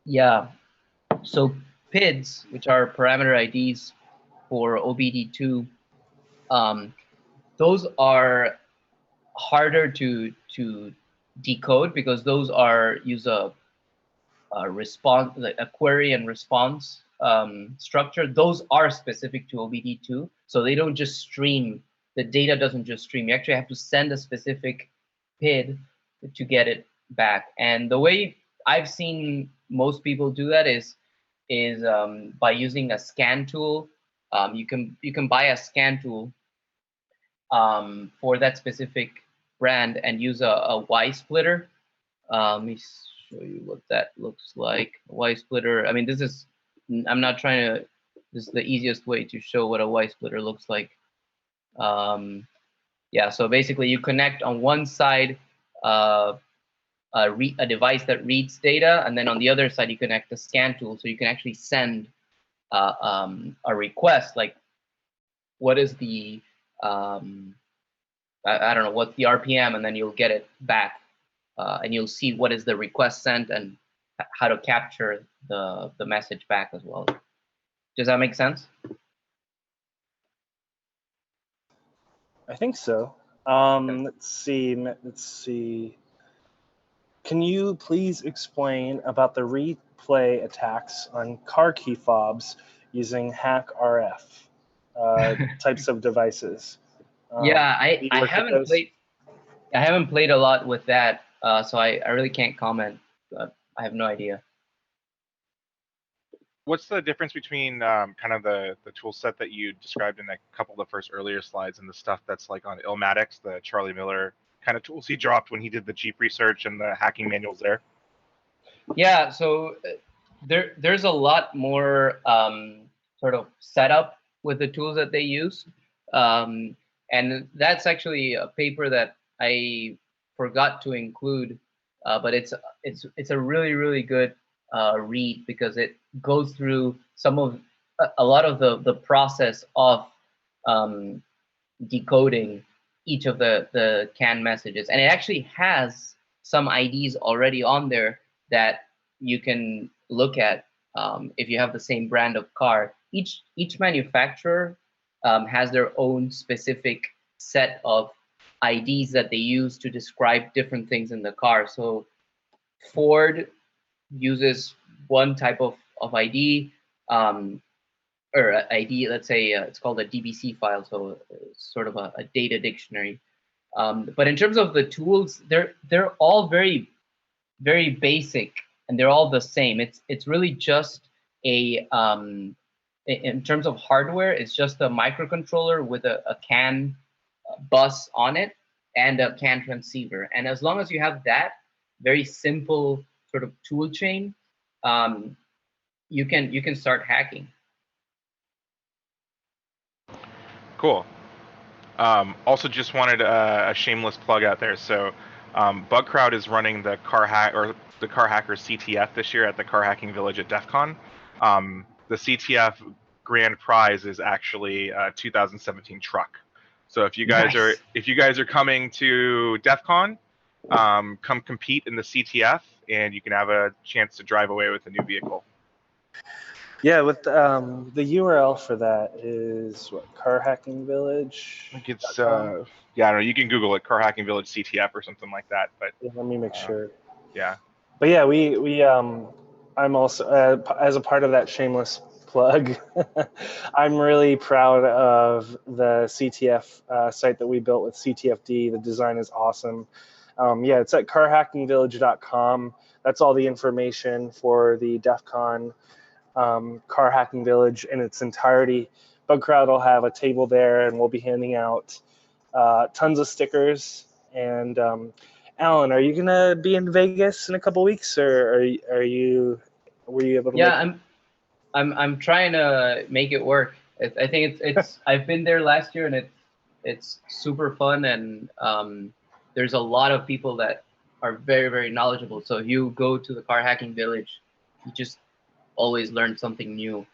Yeah. So PIDs, which are parameter IDs for OBD2, those are harder to decode because those are use a response, like a query and response structure. Those are specific to OBD2, so they don't just stream. The data doesn't just stream. You actually have to send a specific PID to get it back. And the way I've seen most people do that is by using a scan tool. You can buy a scan tool for that specific brand and use a Y splitter. Let me show you what that looks like. Y splitter. I mean, this is. I'm not trying to. This is the easiest way to show what a Y splitter looks like. Yeah. So basically, you connect on one side a device that reads data, and then on the other side you connect a scan tool, so you can actually send a request like, what is the I don't know, what's the RPM, and then you'll get it back. And you'll see what is the request sent and how to capture the message back as well. Does that make sense? I think so. Let's see. Can you please explain about the replay attacks on car key fobs using HackRF types of devices? Yeah, I haven't played a lot with that, so I really can't comment. I have no idea. What's the difference between kind of the tool set that you described in a couple of the first earlier slides and the stuff that's like on Illmatics, the Charlie Miller kind of tools he dropped when he did the Jeep research and the hacking manuals there? Yeah, so there's a lot more sort of setup with the tools that they use. And that's actually a paper that I forgot to include, but it's a really, really good read because it goes through a lot of the process of decoding each of the CAN messages. And it actually has some IDs already on there that you can look at if you have the same brand of car. Each manufacturer has their own specific set of IDs that they use to describe different things in the car. So Ford uses one type of ID, or ID, let's say it's called a DBC file, so it's sort of a data dictionary. But in terms of the tools, they're all very, very basic, and they're all the same. It's really just a in terms of hardware, it's just a microcontroller with a CAN bus on it and a CAN transceiver. And as long as you have that very simple sort of tool chain, you can start hacking. Cool. Also, just wanted a shameless plug out there. So, Bugcrowd is running the car hacker CTF this year at the Car Hacking Village at DEF CON. The CTF grand prize is actually a 2017 truck. So if you guys are coming to DEF CON, come compete in the CTF, and you can have a chance to drive away with a new vehicle. Yeah, with the URL for that is what, Car Hacking Village? I think it's yeah, I don't know. You can Google it, Car Hacking Village CTF or something like that. But yeah, let me make sure. Yeah. But yeah, we I'm also as a part of that shameless plug. I'm really proud of the CTF site that we built with CTFD. The design is awesome. Yeah, it's at carhackingvillage.com. That's all the information for the DEF CON Car Hacking Village in its entirety. Bugcrowd will have a table there, and we'll be handing out tons of stickers. And Alan, are you gonna be in Vegas in a couple weeks, or were you able to? Yeah, I'm trying to make it work. I think it's I've been there last year, and it's super fun, and there's a lot of people that are very, very knowledgeable. So if you go to the Car Hacking Village, you just always learn something new.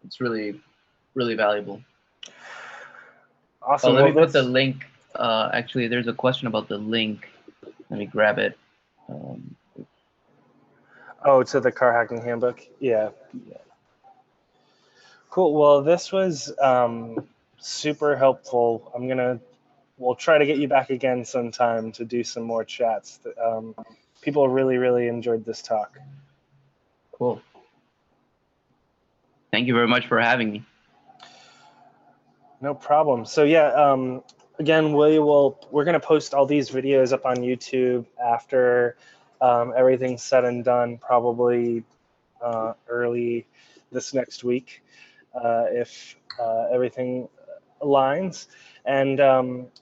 It's really, really valuable. Awesome. Oh, let me put the link. Actually, there's a question about the link. Let me grab it. Oh, to the Car Hacking Handbook? Yeah. Cool. Well, this was super helpful. We'll try to get you back again sometime to do some more chats. People really, really enjoyed this talk. Cool. Thank you very much for having me. No problem. So yeah, again, we're going to post all these videos up on YouTube after everything's said and done, probably early this next week, if everything aligns. And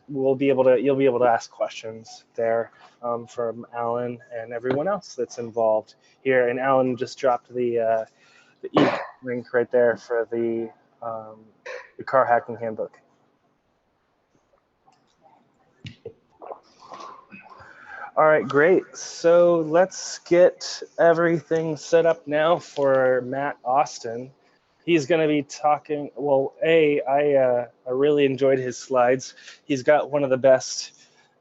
you'll be able to ask questions there from Alan and everyone else that's involved here. And Alan just dropped the link right there for the Car Hacking Handbook. All right, great. So let's get everything set up now for Matt Austin. He's going to be talking. Well, I really enjoyed his slides. He's got one of the best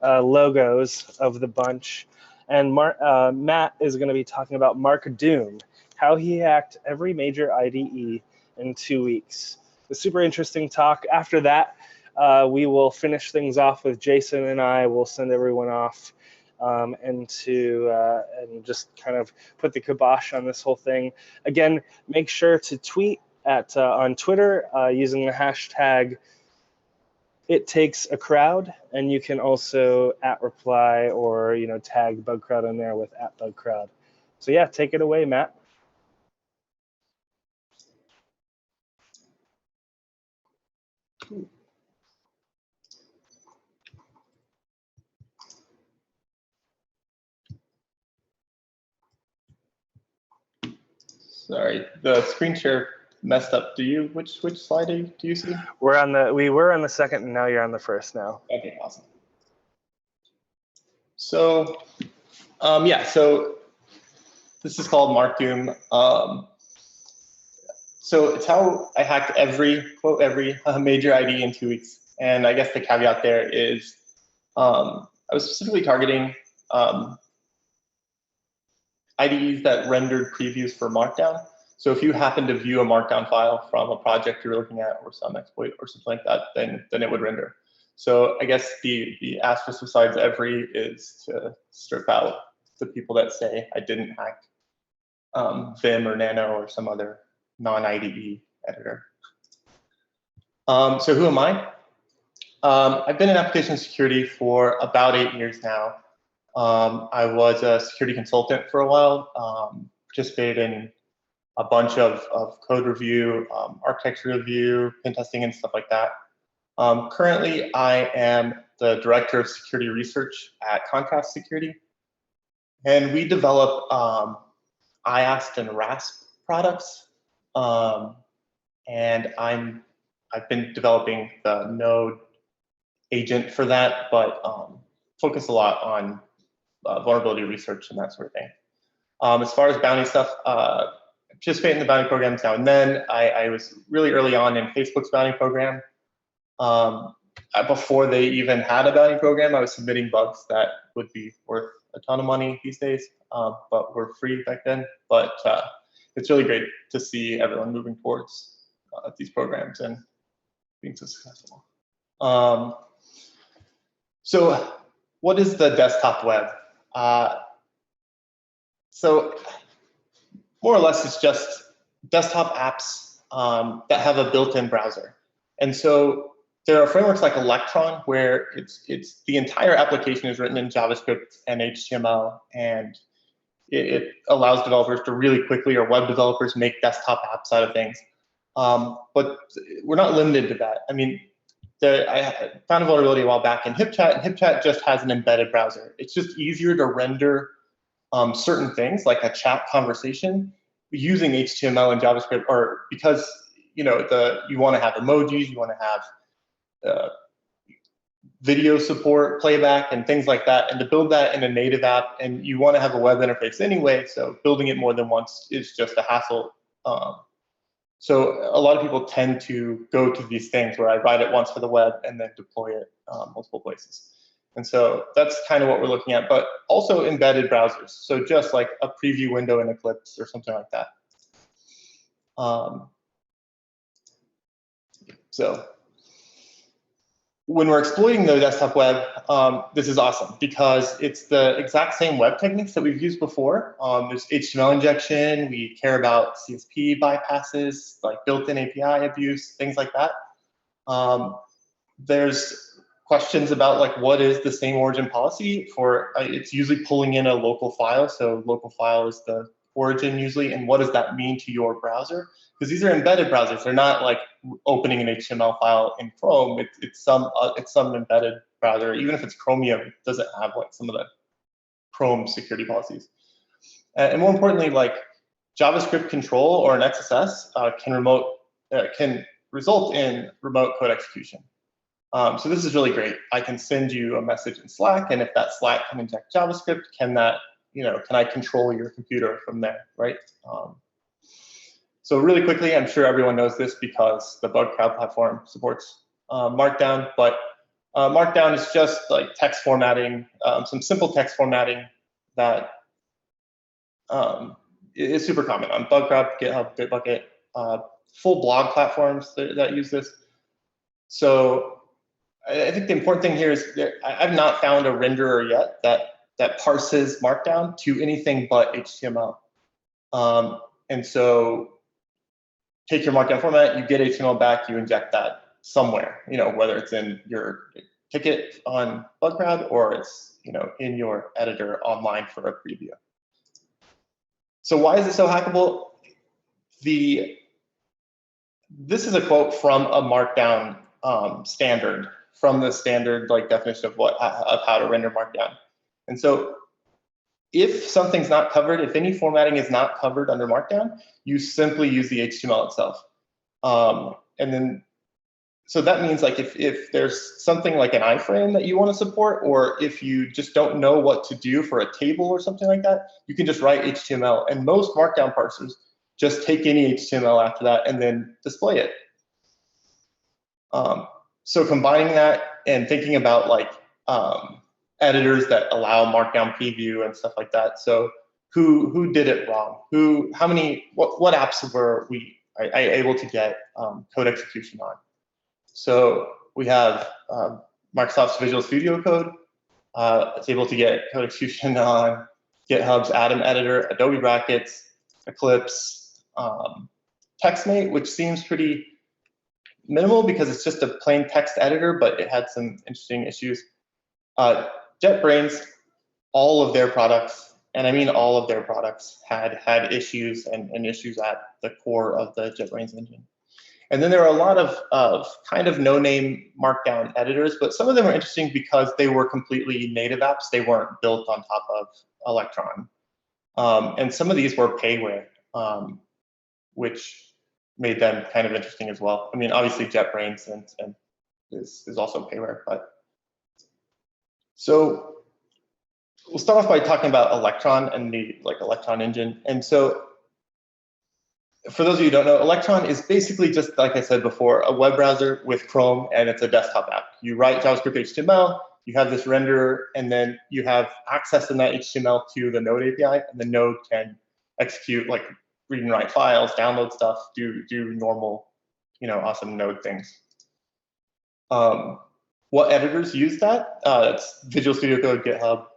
logos of the bunch. And Matt is going to be talking about Mark Doom, how he hacked every major IDE in 2 weeks. A super interesting talk. After that, we will finish things off with Jason, and I will send everyone off and just kind of put the kibosh on this whole thing. Again, make sure to tweet on Twitter using the hashtag #ItTakesACrowd, and you can also @reply or tag Bugcrowd in there with @Bugcrowd. So yeah, take it away, Matt. Sorry, the screen share messed up. Which slide do you see? We were on the second, and now you're on the first now. Okay, awesome. So, yeah, so this is called Mark Doom. So it's how I hacked every major IDE in 2 weeks. And I guess the caveat there is I was specifically targeting IDEs that rendered previews for Markdown. So if you happen to view a Markdown file from a project you're looking at or some exploit or something like that, then it would render. So I guess the asterisk besides every is to strip out the people that say I didn't hack Vim or Nano or some other non-IDE editor. So who am I? I've been in application security for about 8 years now. I was a security consultant for a while, participated in a bunch of code review, architecture review, pen testing, and stuff like that. Currently, I am the director of security research at Contrast Security, and we develop IAST and RASP products. And I've been developing the Node agent for that, but focus a lot on vulnerability research and that sort of thing. As far as bounty stuff, participate in the bounty programs now and then. I was really early on in Facebook's bounty program. Before they even had a bounty program, I was submitting bugs that would be worth a ton of money these days, but were free back then. But it's really great to see everyone moving towards these programs and being so successful. So what is the desktop web? So more or less, it's just desktop apps that have a built-in browser. And so there are frameworks like Electron, where it's the entire application is written in JavaScript and HTML, and it allows developers to really quickly, or web developers, make desktop apps out of things. But we're not limited to that. I mean, I found a vulnerability a while back in HipChat, and HipChat just has an embedded browser. It's just easier to render certain things like a chat conversation using HTML and JavaScript, or because you want to have emojis, you want to have video support, playback, and things like that, and to build that in a native app, and you want to have a web interface anyway, so building it more than once is just a hassle. So a lot of people tend to go to these things where I write it once for the web and then deploy it multiple places. And so that's kind of what we're looking at, but also embedded browsers. So just like a preview window in Eclipse or something like that. So when we're exploiting the desktop web, this is awesome because it's the exact same web techniques that we've used before. There's HTML injection, we care about CSP bypasses, like built-in API abuse, things like that. There's questions about like what is the same origin policy for, it's usually pulling in a local file. So local file is the origin usually, and what does that mean to your browser? Because these are embedded browsers. They're not like opening an HTML file in Chrome. It's some embedded browser. Even if it's Chromium, it doesn't have like some of the Chrome security policies. And more importantly, like JavaScript control or an XSS can result in remote code execution. So this is really great. I can send you a message in Slack, and if that Slack can inject JavaScript, can I control your computer from there, right? So really quickly, I'm sure everyone knows this because the Bugcrowd platform supports Markdown, but Markdown is just like text formatting, some simple text formatting that is super common on Bugcrowd, GitHub, Bitbucket, full blog platforms that use this. So I think the important thing here is that I've not found a renderer yet that parses Markdown to anything but HTML. And so take your Markdown format, you get HTML back, you inject that somewhere, whether it's in your ticket on Bugcrowd or it's in your editor online for a preview. So why is it so hackable? This is a quote from a Markdown standard, from the standard like definition of how to render Markdown. And so if something's not covered, if any formatting is not covered under Markdown, you simply use the HTML itself. And then, so that means like if there's something like an iframe that you want to support, or if you just don't know what to do for a table or something like that, you can just write HTML. And most Markdown parsers just take any HTML after that and then display it. So combining that and thinking about like editors that allow Markdown preview and stuff like that. So who did it wrong? What apps were we able to get code execution on? So we have Microsoft's Visual Studio Code. It's able to get code execution on GitHub's Atom editor, Adobe Brackets, Eclipse, TextMate, which seems pretty minimal because it's just a plain text editor, but it had some interesting issues. JetBrains, all of their products, and I mean all of their products, had issues and issues at the core of the JetBrains engine. And then there are a lot of kind of no-name Markdown editors, but some of them are interesting because they were completely native apps. They weren't built on top of Electron. And some of these were payware, which made them kind of interesting as well. I mean, obviously JetBrains is also payware, but. So we'll start off by talking about Electron and the Electron engine. And so for those of you who don't know, Electron is basically just, like I said before, a web browser with Chrome, and it's a desktop app. You write JavaScript HTML, you have this renderer, and then you have access in that HTML to the Node API, and the Node can execute, like read and write files, download stuff, do normal, awesome Node things. What editors use that? It's Visual Studio Code, GitHub,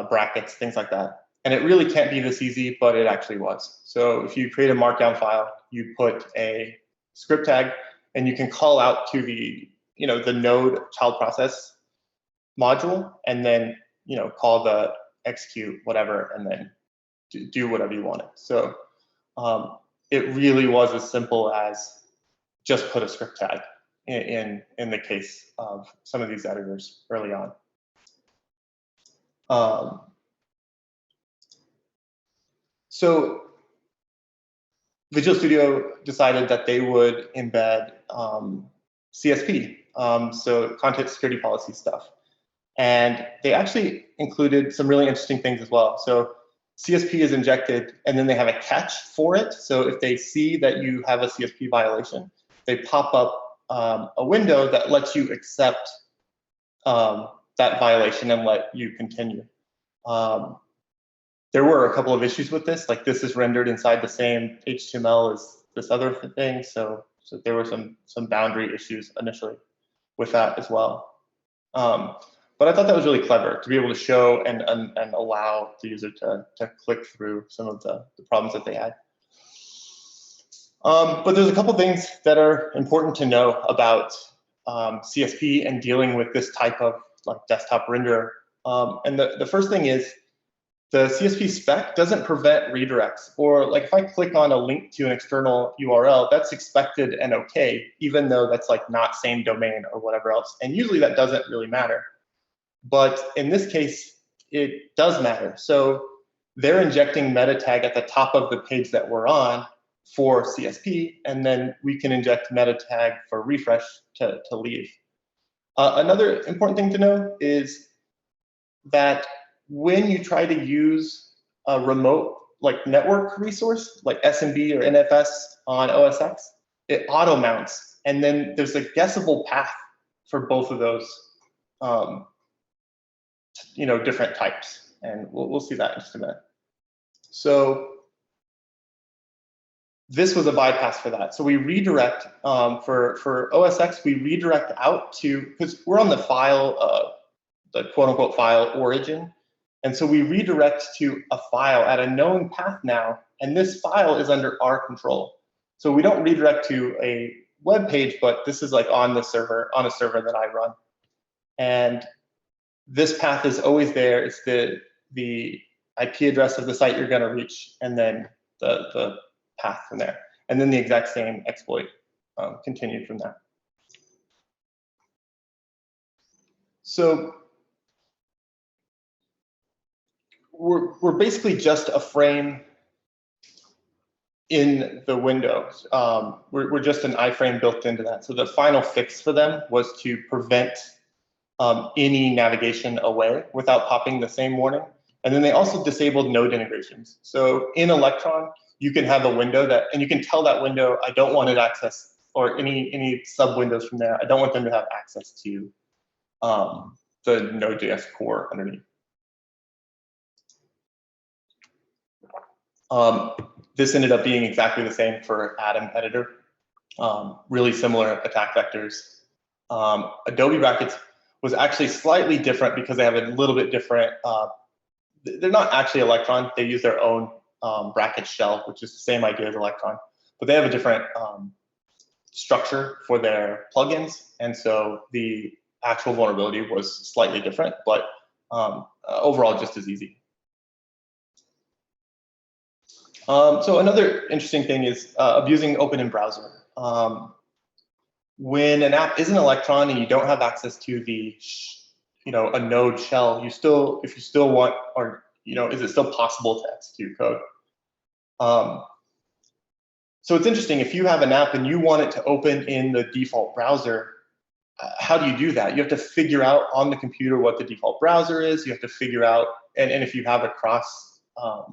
Brackets, things like that. And it really can't be this easy, but it actually was. So if you create a Markdown file, you put a script tag, and you can call out to the Node child process module, and then call the execute whatever, and then do whatever you wanted. So it really was as simple as just put a script tag in the case of some of these editors early on. So Visual Studio decided that they would embed CSP, so content security policy stuff. And they actually included some really interesting things as well. So CSP is injected, and then they have a catch for it. So if they see that you have a CSP violation, they pop up a window that lets you accept that violation and let you continue. There were a couple of issues with this, like this is rendered inside the same HTML as this other thing. So there were some boundary issues initially with that as well. But I thought that was really clever to be able to show and allow the user to click through some of the problems that they had. But there's a couple things that are important to know about CSP and dealing with this type of like desktop renderer. And the first thing is the CSP spec doesn't prevent redirects, or like if I click on a link to an external URL, that's expected and okay, even though that's like not same domain or whatever else. And usually that doesn't really matter. But in this case, it does matter. So they're injecting meta tag at the top of the page that we're on for CSP, and then we can inject meta tag for refresh to leave. Another important thing to know is that when you try to use a remote like network resource like SMB or NFS on OS X, it auto mounts, and then there's a guessable path for both of those different types, and we'll see that in just a minute. So this was a bypass for that. So we redirect for OS X, we redirect out to, because we're on the file, the quote unquote file origin. And so we redirect to a file at a known path now, and this file is under our control. So we don't redirect to a web page, but this is like on the server, on a server that I run. And this path is always there. It's the IP address of the site you're going to reach, and then the path from there. And then the exact same exploit continued from there. So we're basically just a frame in the window. We're just an iframe built into that. So the final fix for them was to prevent any navigation away without popping the same warning. And then they also disabled node integrations. So in Electron, you can have a window that, and you can tell that window, I don't want it access, or any sub windows from there, I don't want them to have access to the Node.js core underneath. This ended up being exactly the same for Atom Editor. Really similar attack vectors. Adobe Brackets was actually slightly different because they have a little bit different, they're not actually Electron, they use their own bracket shell, which is the same idea as Electron, but they have a different structure for their plugins, and so the actual vulnerability was slightly different, but overall just as easy. So another interesting thing is abusing open in browser. When an app is an Electron and you don't have access to the, a node shell, if you still want, or is it still possible to execute code? So it's interesting, if you have an app and you want it to open in the default browser, how do you do that? You have to figure out on the computer what the default browser is. You have to figure out, and if you have a cross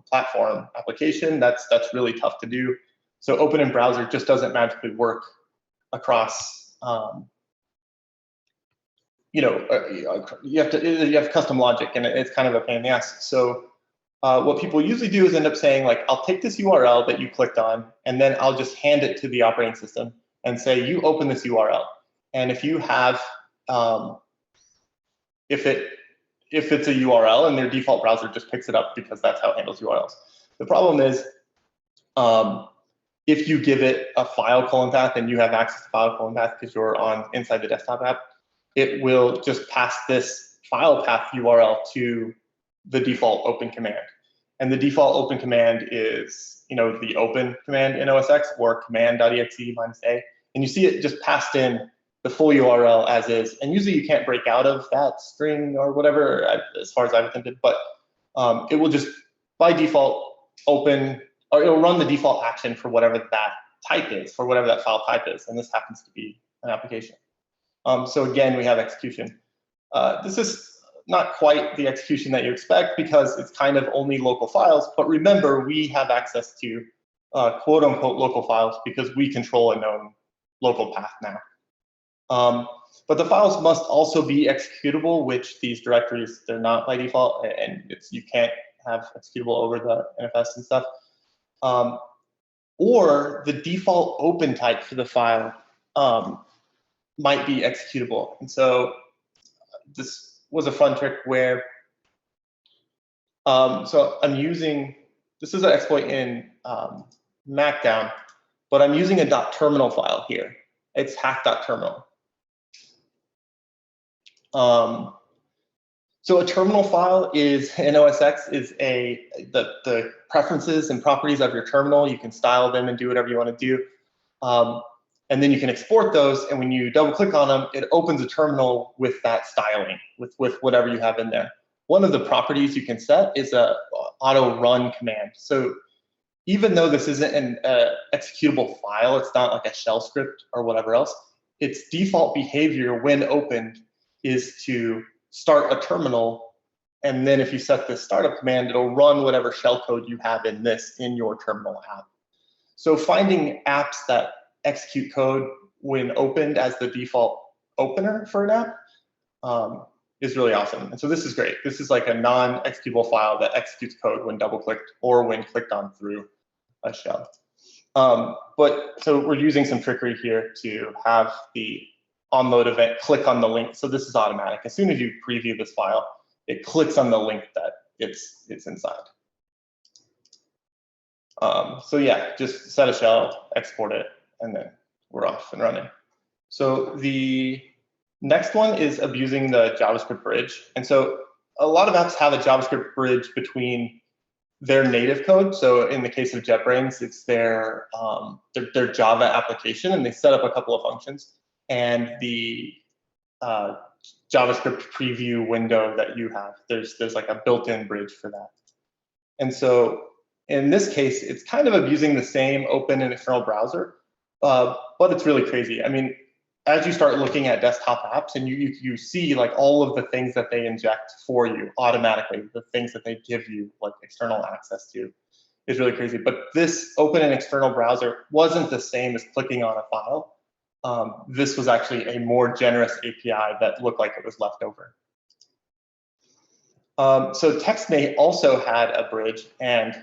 platform application, that's really tough to do. So open in browser just doesn't magically work across. You have custom logic, and it's kind of a pain in the ass. So what people usually do is end up saying, like, I'll take this URL that you clicked on, and then I'll just hand it to the operating system and say, you open this URL. And if you have, if it's a URL and their default browser just picks it up because that's how it handles URLs. The problem is, if you give it a file colon path and you have access to file colon path because you're inside the desktop app, it will just pass this file path URL to the default open command. And the default open command is, the open command in OSX, or command.exe -a. And you see it just passed in the full URL as is. And usually you can't break out of that string or whatever, as far as I've attempted, but it will just by default open, or it'll run the default action for whatever that type is, for whatever that file type is. And this happens to be an application. So again, we have execution. This is not quite the execution that you expect because it's kind of only local files. But remember, we have access to quote unquote local files because we control a known local path now. But the files must also be executable, which these directories, they're not by default, and you can't have executable over the NFS and stuff. Or the default open type for the file might be executable. And so this was a fun trick where, so I'm using, this is an exploit in Markdown, but I'm using a .terminal file here. It's hack.terminal. So a terminal file is, in OSX, is the preferences and properties of your terminal. You can style them and do whatever you want to do. And then you can export those, and when you double click on them, it opens a terminal with that styling, with whatever you have in there. One of the properties you can set is a auto run command. So even though this isn't an executable file, it's not like a shell script or whatever else, its default behavior when opened is to start a terminal, and then if you set this startup command, it'll run whatever shellcode you have in your terminal app. So finding apps that execute code when opened as the default opener for an app is really awesome. And so this is great. This is like a non-executable file that executes code when double-clicked or when clicked on through a shell. But so we're using some trickery here to have the onload event click on the link. So this is automatic. As soon as you preview this file, it clicks on the link that it's inside. So yeah, just set a shell, export it, and then we're off and running. So the next one is abusing the JavaScript bridge. And so a lot of apps have a JavaScript bridge between their native code. So in the case of JetBrains, it's their Java application, and they set up a couple of functions. And the JavaScript preview window that you have, there's like a built-in bridge for that. And so in this case, it's kind of abusing the same open and external browser, but it's really crazy. I mean, as you start looking at desktop apps and you see like all of the things that they inject for you automatically, the things that they give you like external access to, is really crazy. But this open and external browser wasn't the same as clicking on a file. This was actually a more generous API that looked like it was left over. So TextMate also had a bridge, and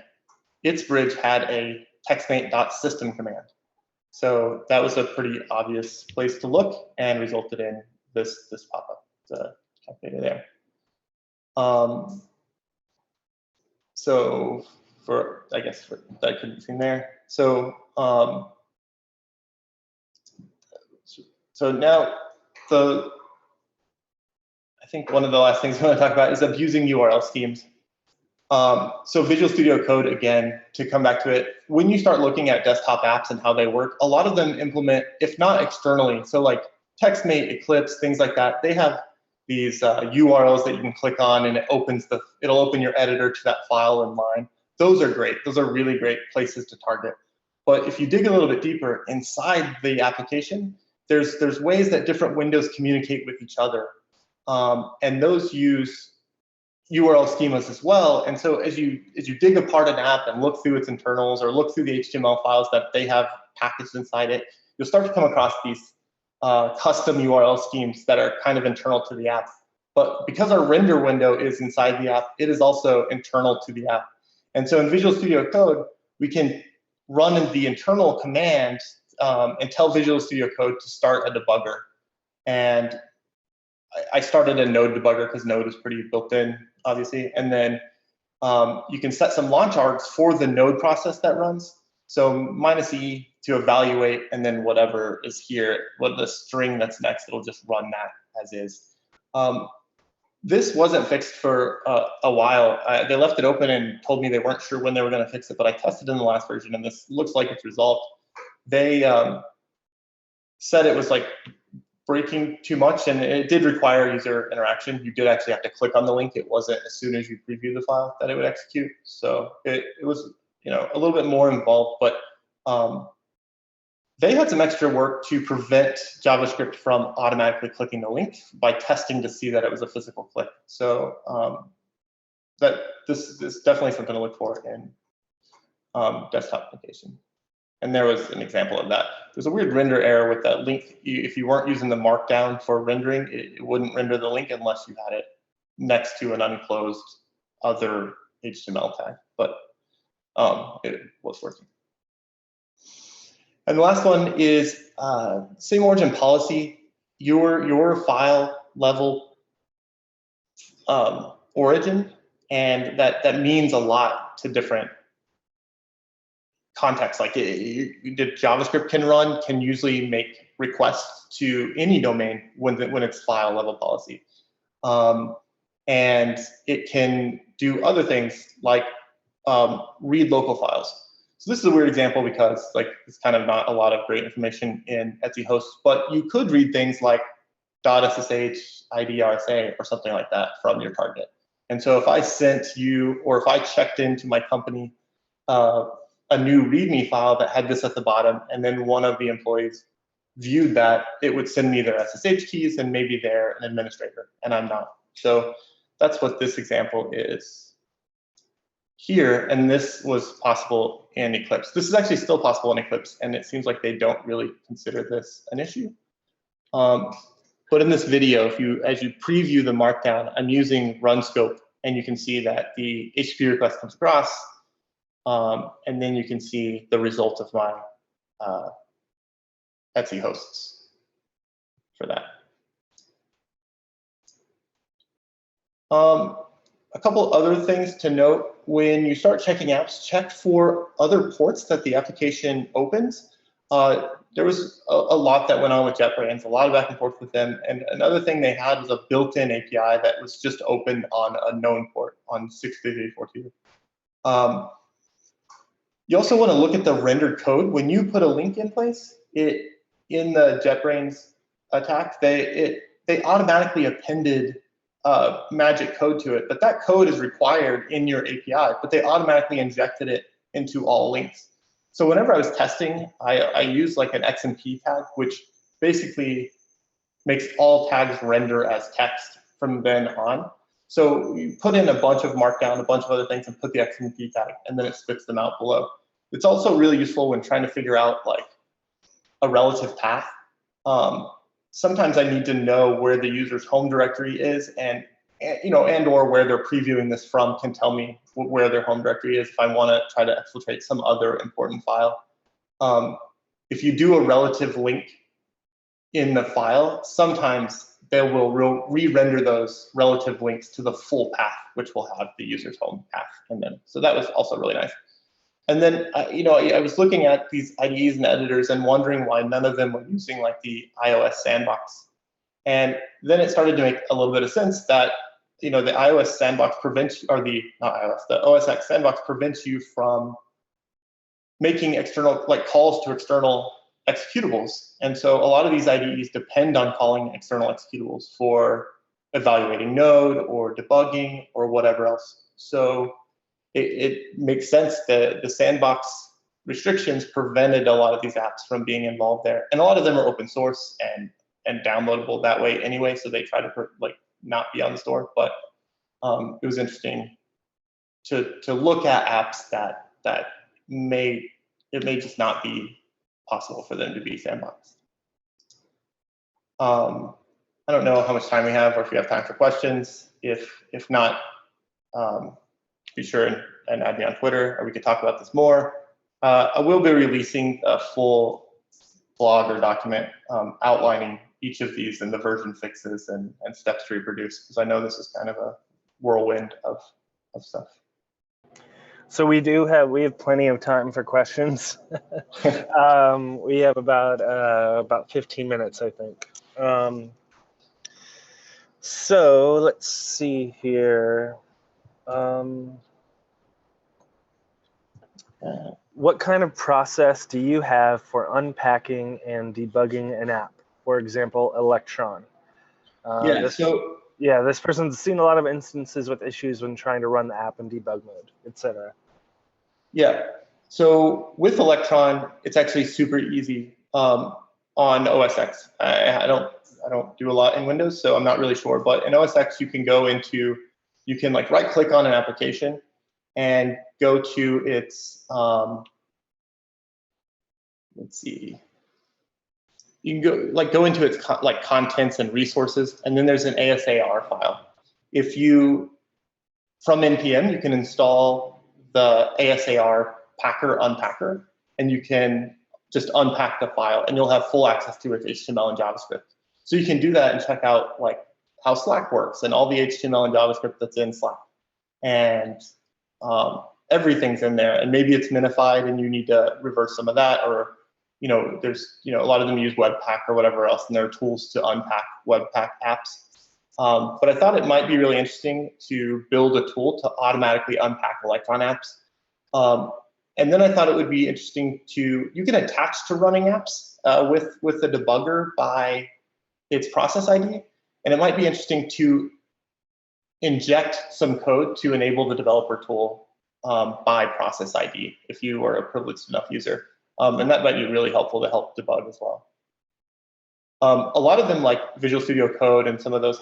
its bridge had a textmate.system command. So that was a pretty obvious place to look and resulted in this pop-up, the data there. So I guess that could be seen there. So so now I think one of the last things I want to talk about is abusing URL schemes. So Visual Studio Code, again, to come back to it, when you start looking at desktop apps and how they work, a lot of them implement, if not externally, so like TextMate, Eclipse, things like that, they have these URLs that you can click on, and it'll open your editor to that file in line. Those are great. Those are really great places to target. But if you dig a little bit deeper inside the application, there's ways that different windows communicate with each other. And those use URL schemas as well. And so as you dig apart an app and look through its internals or look through the HTML files that they have packaged inside it, you'll start to come across these custom URL schemes that are kind of internal to the app. But because our render window is inside the app, it is also internal to the app. And so in Visual Studio Code, we can run the internal command and tell Visual Studio Code to start a debugger. And I started a Node debugger because Node is pretty built in, obviously. And then you can set some launch args for the Node process that runs. So -E to evaluate, and then whatever is here, what the string that's next, it'll just run that as is. This wasn't fixed for a while. They left it open and told me they weren't sure when they were going to fix it, but I tested in the last version, and this looks like it's resolved. They said it was like breaking too much, and it did require user interaction. You did actually have to click on the link. It wasn't as soon as you preview the file that it would execute. So it was, you know, a little bit more involved, but they had some extra work to prevent JavaScript from automatically clicking the link by testing to see that it was a physical click. So that this is definitely something to look for in desktop application. And there was an example of that. There's a weird render error with that link. If you weren't using the markdown for rendering, it wouldn't render the link unless you had it next to an unclosed other HTML tag, but it was working. And the last one is same origin policy. Your file level origin, and that means a lot to different contexts. Like the JavaScript can usually make requests to any domain when it's file level policy, and it can do other things like read local files. So this is a weird example because like it's kind of not a lot of great information in Etsy hosts, but you could read things like .ssh, ID RSA, or something like that from your target. And so if I sent you, or if I checked into my company a new README file that had this at the bottom, and then one of the employees viewed that, it would send me their SSH keys, and maybe they're an administrator, and I'm not. So that's what this example is here, and this was possible in Eclipse. This is actually still possible in Eclipse, and it seems like they don't really consider this an issue. But in this video, as you preview the markdown, I'm using run scope, and you can see that the HTTP request comes across, and then you can see the result of my Etsy hosts for that. A couple other things to note: when you start checking apps, check for other ports that the application opens. There was a lot that went on with JetBrains, a lot of back and forth with them. And another thing they had was a built-in API that was just opened on a known port on 63342. You also want to look at the rendered code. When you put a link in place, in the JetBrains attack, they automatically appended magic code to it, but that code is required in your API, but they automatically injected it into all links. So whenever I was testing, I used like an XMP tag, which basically makes all tags render as text from then on. So you put in a bunch of markdown, a bunch of other things, and put the XMP tag, and then it spits them out below. It's also really useful when trying to figure out like a relative path. Sometimes I need to know where the user's home directory is, and or where they're previewing this from can tell me where their home directory is if I want to try to exfiltrate some other important file. If you do a relative link in the file, sometimes they will re-render those relative links to the full path, which will have the user's home path in them. So that was also really nice. And then, I was looking at these IDEs and editors and wondering why none of them were using like the iOS sandbox. And then it started to make a little bit of sense that, the iOS sandbox prevents, or the OS X sandbox prevents you from making external, like calls to external executables. And so a lot of these IDEs depend on calling external executables for evaluating node or debugging or whatever else. So it makes sense that the sandbox restrictions prevented a lot of these apps from being involved there. And a lot of them are open source and downloadable that way anyway, so they try to not be on the store. But it was interesting to look at apps that may just not be possible for them to be sandboxed. I don't know how much time we have, or if you have time for questions. If not, be sure and add me on Twitter, or we could talk about this more. I will be releasing a full blog or document outlining each of these and the version fixes and steps to reproduce, because I know this is kind of a whirlwind of stuff. So we have plenty of time for questions. We have about 15 minutes, I think. So let's see here. What kind of process do you have for unpacking and debugging an app? For example, Electron. This person's seen a lot of instances with issues when trying to run the app in debug mode, etc. Yeah. So with Electron, it's actually super easy on OS X. I don't do a lot in Windows, so I'm not really sure. But in OS X, you can like right-click on an application and go to its let's see. You can go into its contents and resources, and then there's an ASAR file. From npm, you can install the ASAR packer unpacker, and you can just unpack the file, and you'll have full access to its HTML and JavaScript. So you can do that and check out like how Slack works and all the HTML and JavaScript that's in Slack, and everything's in there. And maybe it's minified, and you need to reverse some of that, or there's a lot of them use Webpack or whatever else, and there are tools to unpack Webpack apps. But I thought it might be really interesting to build a tool to automatically unpack Electron apps. And then I thought it would be interesting you can attach to running apps with the debugger by its process ID. And it might be interesting to inject some code to enable the developer tool by process ID if you are a privileged enough user. And that might be really helpful to help debug as well. A lot of them, like Visual Studio Code and some of those,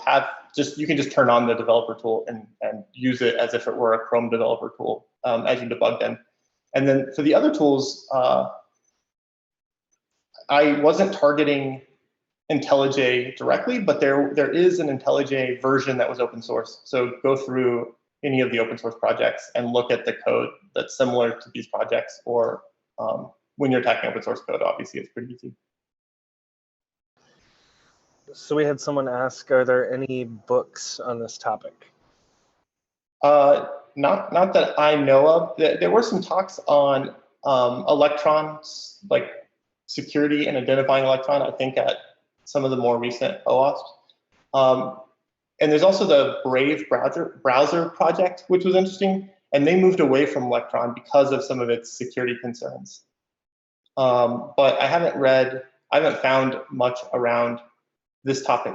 you can just turn on the developer tool and use it as if it were a Chrome developer tool as you debug them. And then for the other tools, I wasn't targeting IntelliJ directly, but there is an IntelliJ version that was open source. So go through any of the open source projects and look at the code that's similar to these projects, or when you're attacking open source code, obviously it's pretty easy. So we had someone ask, are there any books on this topic? Not that I know of. There were some talks on Electron's, like security and identifying Electron, I think at some of the more recent OWASP. And there's also the Brave browser project, which was interesting. And they moved away from Electron because of some of its security concerns. But I haven't found much around this topic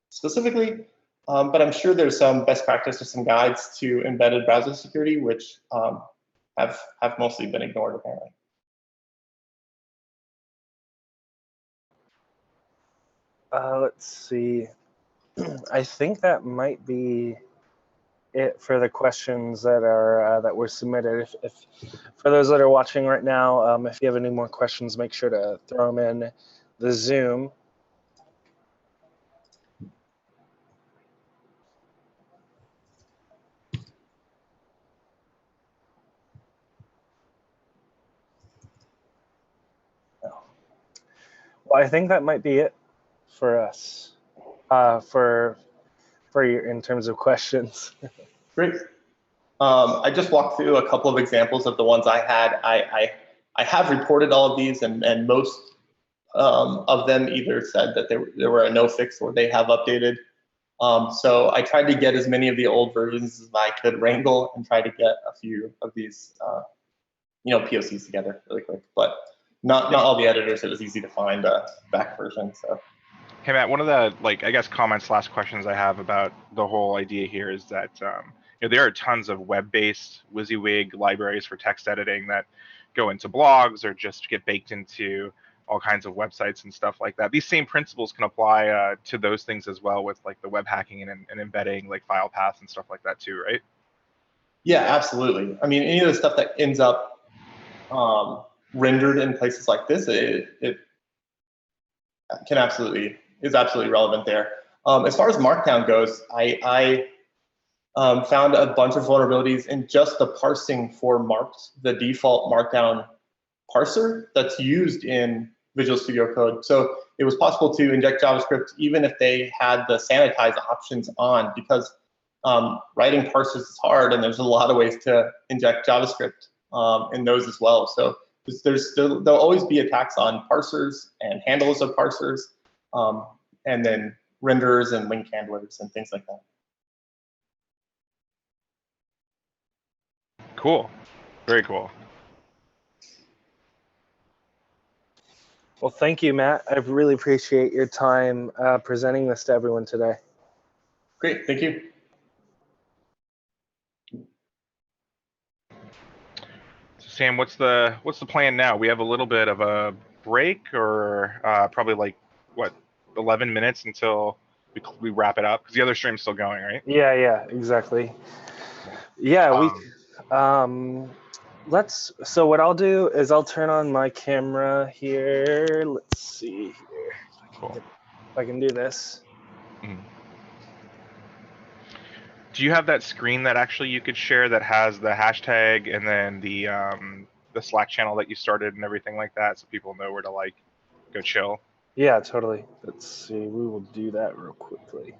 specifically, but I'm sure there's some best practice or some guides to embedded browser security, which have mostly been ignored apparently. Let's see. I think that might be it for the questions that were submitted. If for those that are watching right now, if you have any more questions, make sure to throw them in the Zoom. Well, I think that might be it for us, for you in terms of questions. Great. I just walked through a couple of examples of the ones I had. I have reported all of these, and most of them either said that there were a no fix or they have updated. So I tried to get as many of the old versions as I could wrangle and try to get a few of these POCs together really quick. But not all the editors, it was easy to find a back version. So. Hey Matt, one of the I guess comments / questions I have about the whole idea here is that there are tons of web-based WYSIWYG libraries for text editing that go into blogs or just get baked into all kinds of websites and stuff like that. These same principles can apply to those things as well, with like the web hacking and embedding like file paths and stuff like that too, right? Yeah, absolutely. I mean, any of the stuff that ends up rendered in places like this, it is absolutely relevant there. As far as Markdown goes, I found a bunch of vulnerabilities in just the parsing for marked, the default Markdown parser that's used in Visual Studio Code. So it was possible to inject JavaScript even if they had the sanitize options on, because writing parsers is hard, and there's a lot of ways to inject JavaScript in those as well. So there'll always be attacks on parsers and handles of parsers. And then renderers and link handlers and things like that. Cool. Very cool. Well, thank you, Matt. I really appreciate your time presenting this to everyone today. Great, thank you. So Sam, what's the plan now? We have a little bit of a break, or probably like what, 11 minutes until we wrap it up, because the other stream's still going, right? Yeah, exactly. Yeah, so what I'll do is I'll turn on my camera here. Let's see here. Cool. If I can do this. Mm-hmm. Do you have that screen that actually you could share that has the hashtag and then the Slack channel that you started and everything like that, so people know where to like go chill? Yeah, totally. Let's see. We will do that real quickly.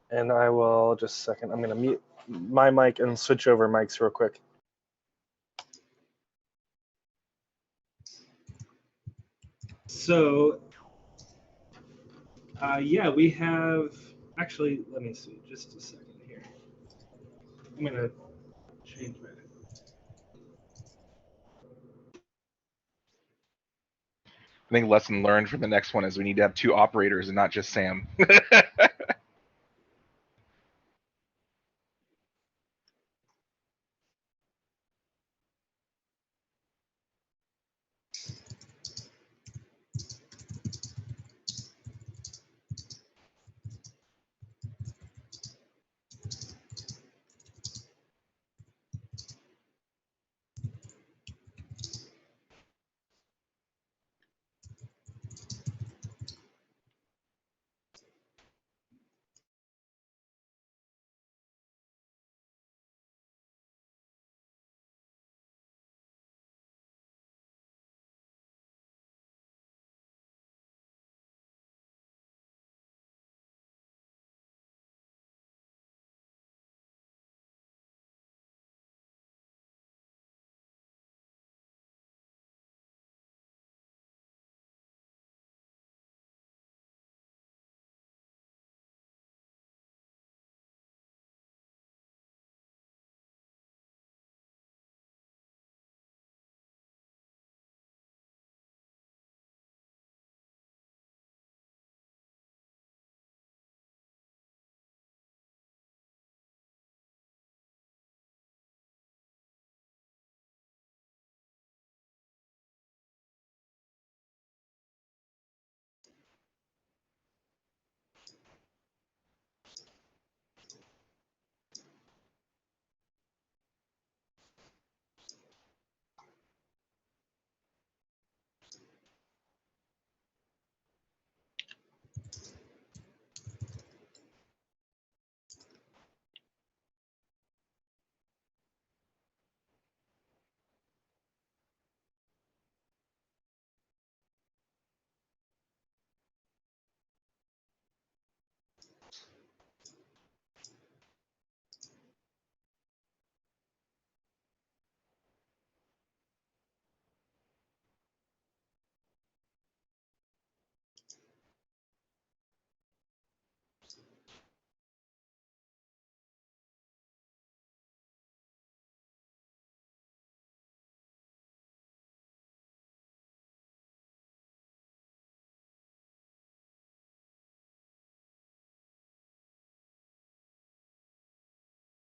And I will just a second. I'm going to mute my mic and switch over mics real quick. So, yeah, we have, actually, let me see, just a second here. I'm going to change my. I think lesson learned for the next one is we need to have 2 operators and not just Sam.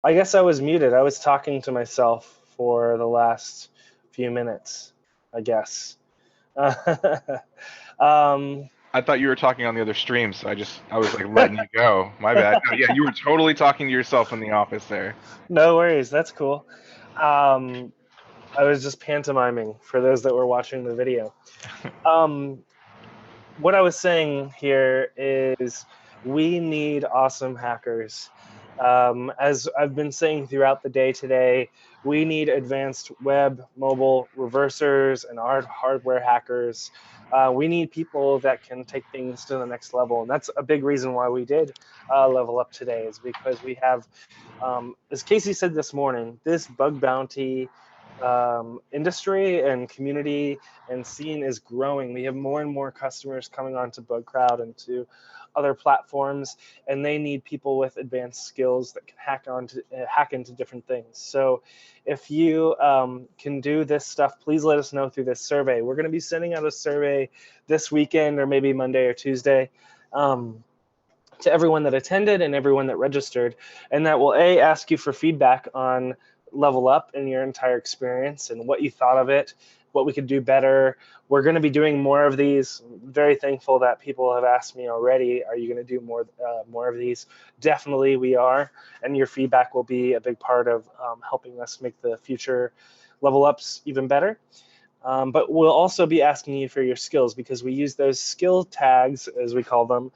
I guess I was muted. I was talking to myself for the last few minutes, I guess. I thought you were talking on the other stream, so I was like letting you go. My bad. No, yeah, you were totally talking to yourself in the office there. No worries, that's cool. I was just pantomiming for those that were watching the video. What I was saying here is we need awesome hackers. As I've been saying throughout the day today, we need advanced web, mobile reversers and hardware hackers We need people that can take things to the next level, and that's a big reason why we did Level Up today, is because we have, as Casey said this morning, this bug bounty industry and community and scene is growing. We have more and more customers coming onto Bugcrowd and to other platforms, and they need people with advanced skills that can hack into different things. So if you can do this stuff, please let us know through this survey. We're going to be sending out a survey this weekend or maybe Monday or Tuesday to everyone that attended and everyone that registered, and that will ask you for feedback on Level Up and your entire experience and what you thought of it, what we could do better. We're going to be doing more of these. I'm very thankful that people have asked me already, are you going to do more of these? Definitely we are, and your feedback will be a big part of helping us make the future Level Ups even better. But we'll also be asking you for your skills, because we use those skill tags, as we call them,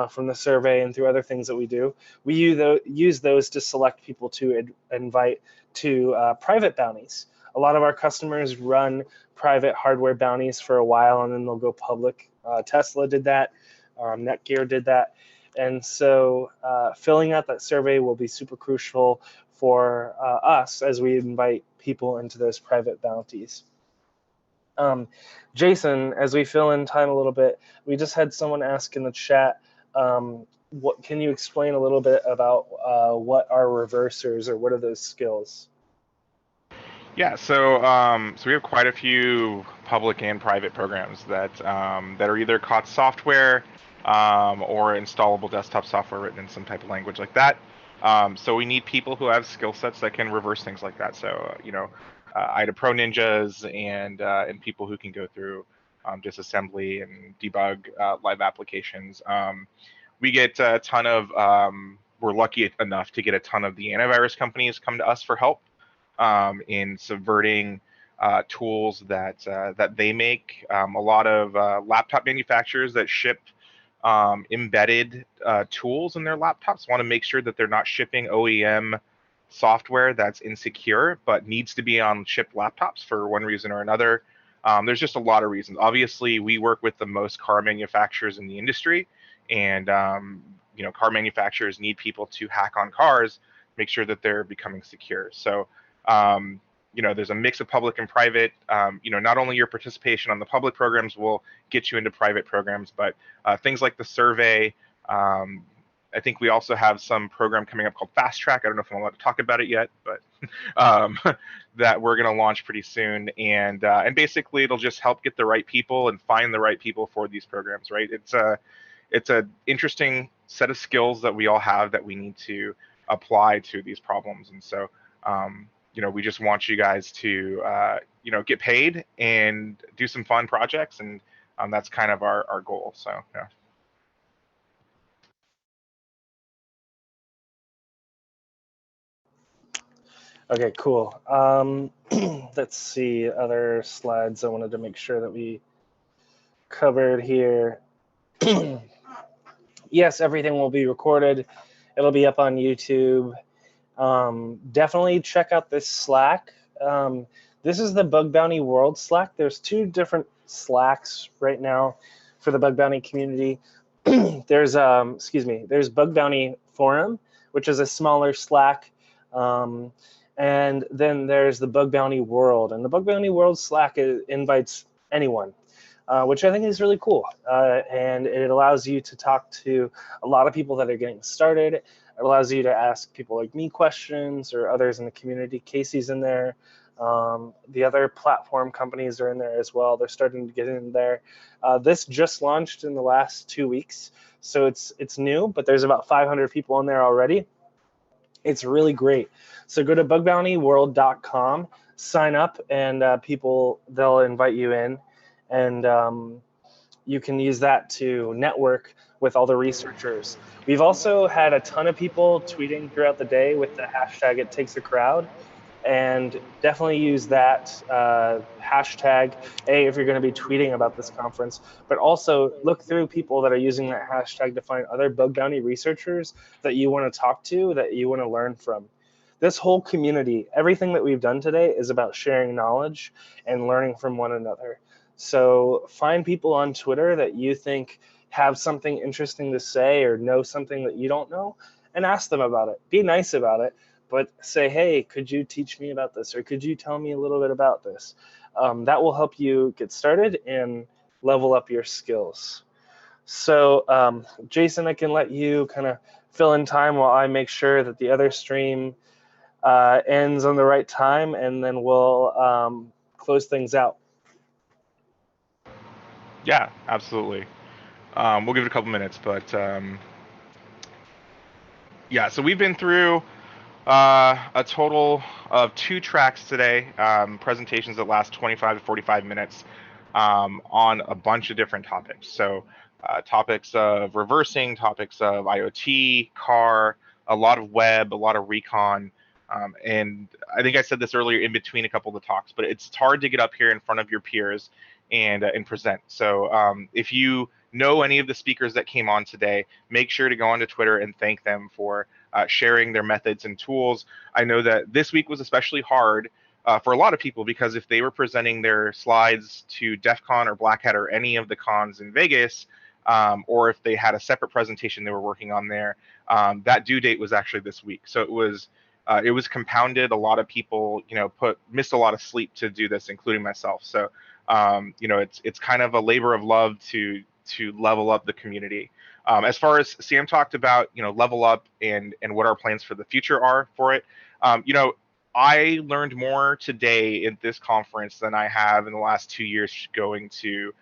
from the survey and through other things that we do. We use those to select people to invite to private bounties. A lot of our customers run private hardware bounties for a while, and then they'll go public. Tesla did that. Netgear did that. And so filling out that survey will be super crucial for us as we invite people into those private bounties. Jason, as we fill in time a little bit, we just had someone ask in the chat, what can you explain a little bit about what are reversers, or what are those skills? Yeah, so we have quite a few public and private programs that are either COTS software or installable desktop software written in some type of language like that. So we need people who have skill sets that can reverse things like that. So IDA Pro ninjas and people who can go through disassembly and debug live applications. We get a ton of, we're lucky enough to get a ton of the antivirus companies come to us for help in subverting tools that they make. A lot of laptop manufacturers that ship embedded tools in their laptops want to make sure that they're not shipping OEM software that's insecure but needs to be on shipped laptops for one reason or another. There's just a lot of reasons. Obviously, we work with the most car manufacturers in the industry, and car manufacturers need people to hack on cars, make sure that they're becoming secure. So there's a mix of public and private. Not only your participation on the public programs will get you into private programs, but things like the survey. I think we also have some program coming up called Fast Track. I don't know if I'm allowed to talk about it yet, but that we're going to launch pretty soon. And basically, it'll just help get the right people and find the right people for these programs. Right? It's a interesting set of skills that we all have that we need to apply to these problems. And so, we just want you guys to get paid and do some fun projects, and that's kind of our goal. So yeah. Okay, cool. Let's see, other slides I wanted to make sure that we covered here. Yes, everything will be recorded. It'll be up on YouTube. Definitely check out this Slack. This is the Bug Bounty World Slack. There's two different Slacks right now for the Bug Bounty community. There's Bug Bounty Forum, which is a smaller Slack. And then there's the Bug Bounty World. And the Bug Bounty World Slack invites anyone, which I think is really cool. And it allows you to talk to a lot of people that are getting started. It allows you to ask people like me questions, or others in the community. Casey's in there. The other platform companies are in there as well. They're starting to get in there. This just launched in the last 2 weeks, so it's new, but there's about 500 people in there already. It's really great. So go to bugbountyworld.com, sign up, and they'll invite you in, and you can use that to network with all the researchers. We've also had a ton of people tweeting throughout the day with the hashtag #ItTakesACrowd, and definitely use that hashtag, if you're going to be tweeting about this conference, but also look through people that are using that hashtag to find other bug bounty researchers that you want to talk to, that you want to learn from. This whole community, everything that we've done today is about sharing knowledge and learning from one another. So find people on Twitter that you think have something interesting to say or know something that you don't know, and ask them about it. Be nice about it, but say, hey, could you teach me about this, or could you tell me a little bit about this? That will help you get started and level up your skills. So Jason, I can let you kind of fill in time while I make sure that the other stream ends on the right time, and then we'll close things out. Yeah, absolutely. We'll give it a couple minutes, but yeah, so we've been through a total of 2 tracks today, presentations that last 25 to 45 minutes on a bunch of different topics. So topics of reversing, topics of IoT, car, a lot of web, a lot of recon. And I think I said this earlier in between a couple of the talks, but it's hard to get up here in front of your peers and present. So if you know any of the speakers that came on today, make sure to go onto Twitter and thank them for sharing their methods and tools. I know that this week was especially hard for a lot of people because if they were presenting their slides to DEF CON or Black Hat or any of the cons in Vegas, or if they had a separate presentation they were working on there, that due date was actually this week. So it was compounded. A lot of people, missed a lot of sleep to do this, including myself. So, it's kind of a labor of love to level up the community. As far as Sam talked about, level up and what our plans for the future are for it. I learned more today at this conference than I have in the last 2 years going to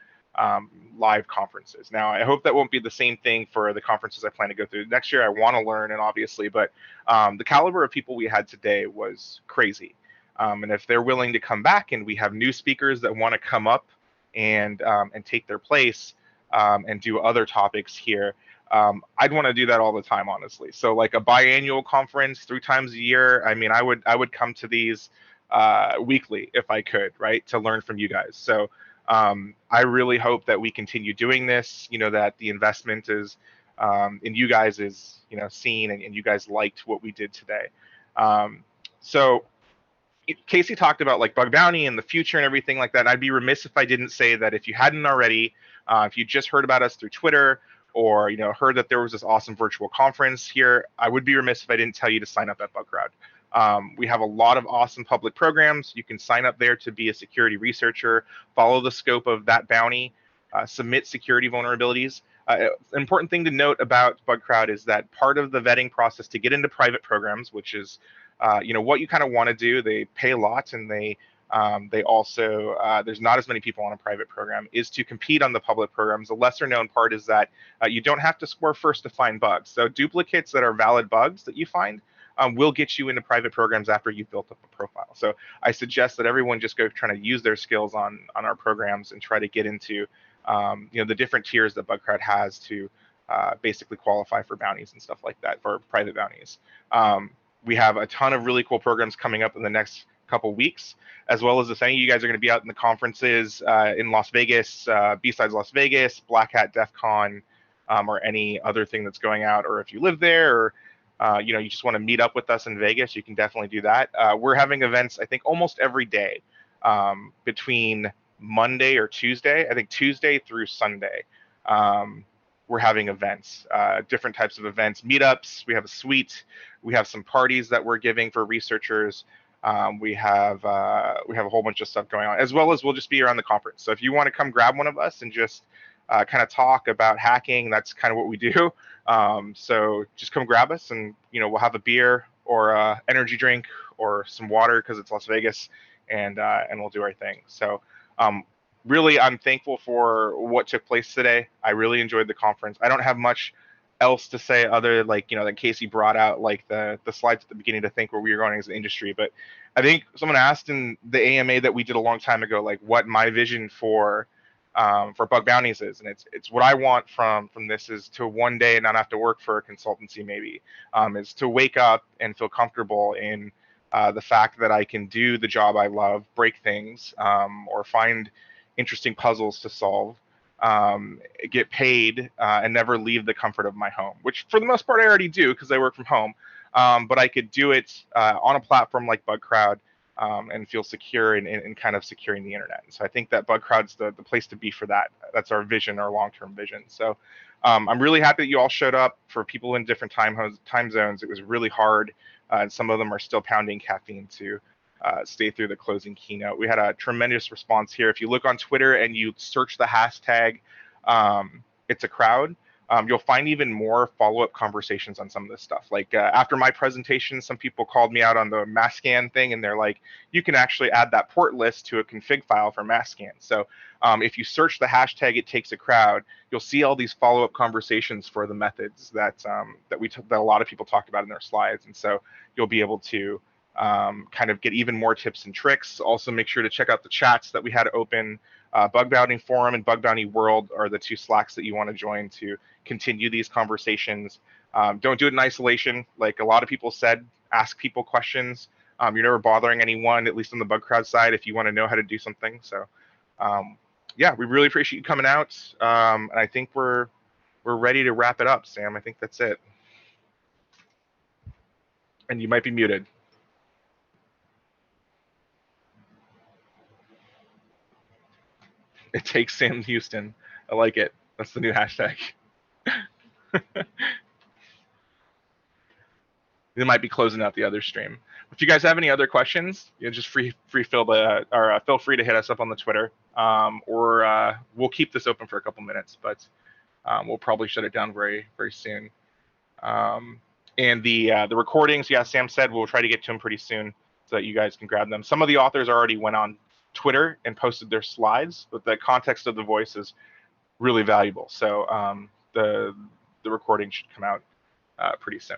live conferences. Now, I hope that won't be the same thing for the conferences I plan to go through next year. I want to learn, and obviously, but the caliber of people we had today was crazy. And if they're willing to come back and we have new speakers that want to come up and take their place and do other topics here, I'd want to do that all the time, honestly. So like a biannual conference 3 times a year, I mean, I would come to these weekly if I could, right, to learn from you guys. So I really hope that we continue doing this, that the investment is in you guys is, seen and you guys liked what we did today. So Casey talked about like bug bounty and the future and everything like that. And I'd be remiss if I didn't say that if you hadn't already, if you just heard about us through Twitter or heard that there was this awesome virtual conference here, I would be remiss if I didn't tell you to sign up at Bugcrowd. We have a lot of awesome public programs. You can sign up there to be a security researcher, follow the scope of that bounty, submit security vulnerabilities. An important thing to note about Bugcrowd is that part of the vetting process to get into private programs, which is what you kind of want to do, they pay a lot and they also, there's not as many people on a private program, is to compete on the public programs. The lesser known part is that you don't have to score first to find bugs. So duplicates that are valid bugs that you find will get you into private programs after you've built up a profile. So I suggest that everyone just go trying to use their skills on our programs and try to get into the different tiers that Bugcrowd has to basically qualify for bounties and stuff like that, for private bounties. We have a ton of really cool programs coming up in the next couple weeks, as well as if any of you guys are going to be out in the conferences in Las Vegas, besides Las Vegas, Black Hat, DEF CON, or any other thing that's going out, or if you live there, or you just want to meet up with us in Vegas, you can definitely do that. We're having events, I think, almost every day between Monday or Tuesday. I think Tuesday through Sunday. We're having events, different types of events, meetups. We have a suite. We have some parties that we're giving for researchers. We have a whole bunch of stuff going on, as well as we'll just be around the conference. So if you want to come grab one of us and just kind of talk about hacking, that's kind of what we do. So just come grab us, and we'll have a beer or a energy drink or some water because it's Las Vegas, and we'll do our thing. So really, I'm thankful for what took place today. I really enjoyed the conference. I don't have much else to say other like that Casey brought out like the slides at the beginning to think where we were going as an industry. But I think someone asked in the AMA that we did a long time ago, like what my vision for bug bounties is, and it's what I want from this is to one day not have to work for a consultancy, maybe is to wake up and feel comfortable in the fact that I can do the job I love, break things, or find interesting puzzles to solve, get paid, and never leave the comfort of my home, which for the most part I already do because I work from home. But I could do it on a platform like Bugcrowd and feel secure in kind of securing the internet. So I think that Bugcrowd's the place to be for that. That's our vision, our long-term vision. So I'm really happy that you all showed up. For people in different time zones, it was really hard, and some of them are still pounding caffeine to stay through the closing keynote. We had a tremendous response here. If you look on Twitter and you search the hashtag it's a crowd, you'll find even more follow-up conversations on some of this stuff. Like after my presentation, some people called me out on the mass scan thing, and they're like, you can actually add that port list to a config file for mass scan. So if you search the hashtag it takes a crowd, you'll see all these follow-up conversations for the methods that that a lot of people talk about in their slides. And so you'll be able to kind of get even more tips and tricks. Also, make sure to check out the chats that we had open. Bug Bounty Forum and Bug Bounty World are the 2 Slacks that you want to join to continue these conversations. Don't do it in isolation. Like a lot of people said, ask people questions. You're never bothering anyone, at least on the Bugcrowd side, if you want to know how to do something. So yeah, we really appreciate you coming out. And I think we're ready to wrap it up, Sam. I think that's it. And you might be muted. It takes Sam Houston. I like it. That's the new hashtag. They might be closing out the other stream. If you guys have any other questions, just feel free to hit us up on the Twitter, or we'll keep this open for a couple minutes, but we'll probably shut it down very soon. And the recordings, yeah, Sam said we'll try to get to them pretty soon so that you guys can grab them. Some of the authors already went on Twitter and posted their slides, but the context of the voice is really valuable. So the recording should come out pretty soon.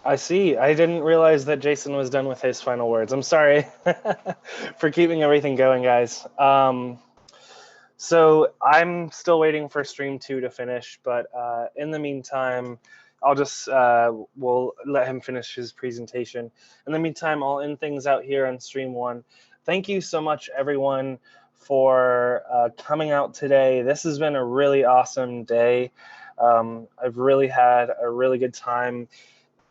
I see. I didn't realize that Jason was done with his final words. I'm sorry for keeping everything going, guys. So I'm still waiting for stream 2 to finish, but in the meantime, I'll just, we'll let him finish his presentation. In the meantime, I'll end things out here on stream 1. Thank you so much, everyone, for coming out today. This has been a really awesome day. I've really had a really good time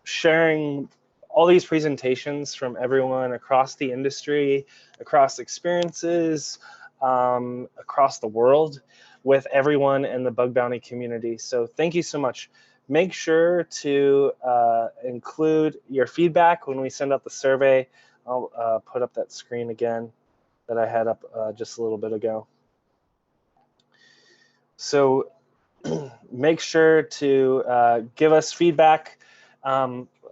sharing all these presentations from everyone across the industry, across experiences, across the world with everyone in the bug bounty community. So thank you so much. Make sure to include your feedback when we send out the survey. I'll put up that screen again that I had up just a little bit ago. So make sure to give us feedback.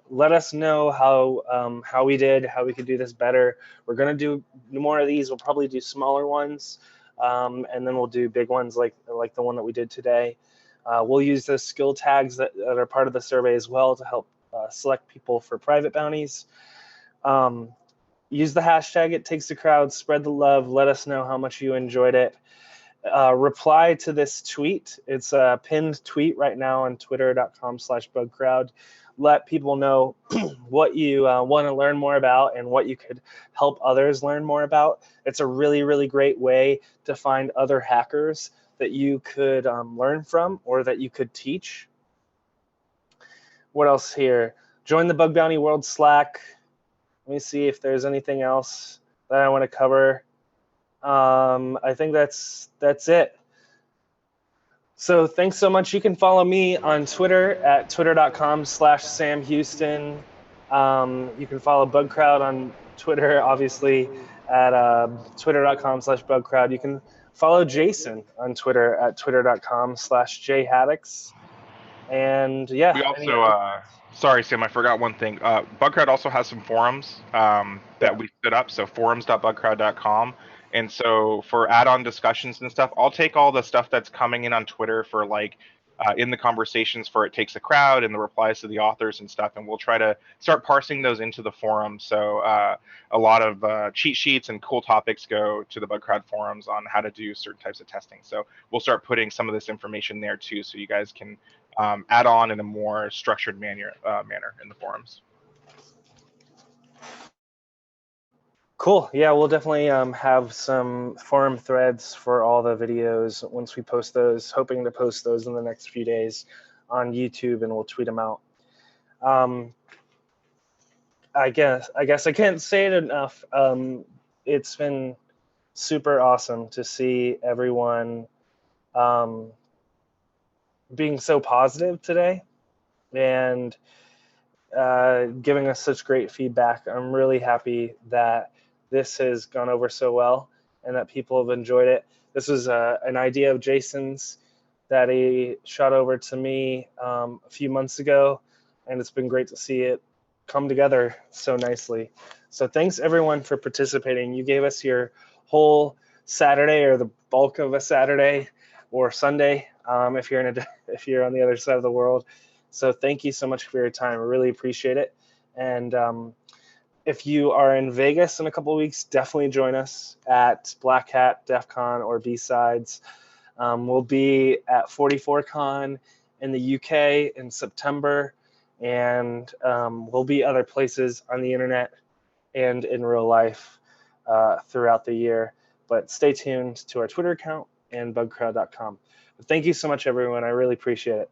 Let us know how we did, how we could do this better. We're gonna do more of these. We'll probably do smaller ones, and then we'll do big ones like the one that we did today. We'll use the skill tags that are part of the survey as well to help select people for private bounties. Use the hashtag it takes a crowd, spread the love, let us know how much you enjoyed it. Reply to this tweet. It's a pinned tweet right now on twitter.com/bugcrowd. let people know what you want to learn more about and what you could help others learn more about. It's a really, really great way to find other hackers that you could learn from or that you could teach. What else here? Join the Bug Bounty World Slack. Let me see if there's anything else that I want to cover. I think that's it. So thanks so much. You can follow me on Twitter at twitter.com/SamHouston. You can follow Bugcrowd on Twitter, obviously, at twitter.com/Bugcrowd. You can follow Jason on Twitter at twitter.com/JHaddix. And yeah. We also, sorry, Sam, I forgot one thing. Bugcrowd also has some forums that we set up. So forums.bugcrowd.com. And so for add-on discussions and stuff, I'll take all the stuff that's coming in on Twitter for like in the conversations for It Takes a Crowd and the replies to the authors and stuff. And we'll try to start parsing those into the forum. So a lot of cheat sheets and cool topics go to the Bugcrowd forums on how to do certain types of testing. So we'll start putting some of this information there too, so you guys can add on in a more structured manner in the forums. Cool. Yeah, we'll definitely have some forum threads for all the videos once we post those, hoping to post those in the next few days on YouTube, and we'll tweet them out. I guess I can't say it enough. It's been super awesome to see everyone being so positive today and giving us such great feedback. I'm really happy that this has gone over so well and that people have enjoyed it. This was an idea of Jason's that he shot over to me a few months ago, and it's been great to see it come together so nicely. So thanks everyone for participating. You gave us your whole Saturday, or the bulk of a Saturday or Sunday if you're on the other side of the world. So thank you so much for your time. I really appreciate it. And if you are in Vegas in a couple of weeks, definitely join us at Black Hat, DEF CON, or B-Sides. We'll be at 44Con in the UK in September, and we'll be other places on the internet and in real life throughout the year. But stay tuned to our Twitter account and bugcrowd.com. But thank you so much, everyone. I really appreciate it.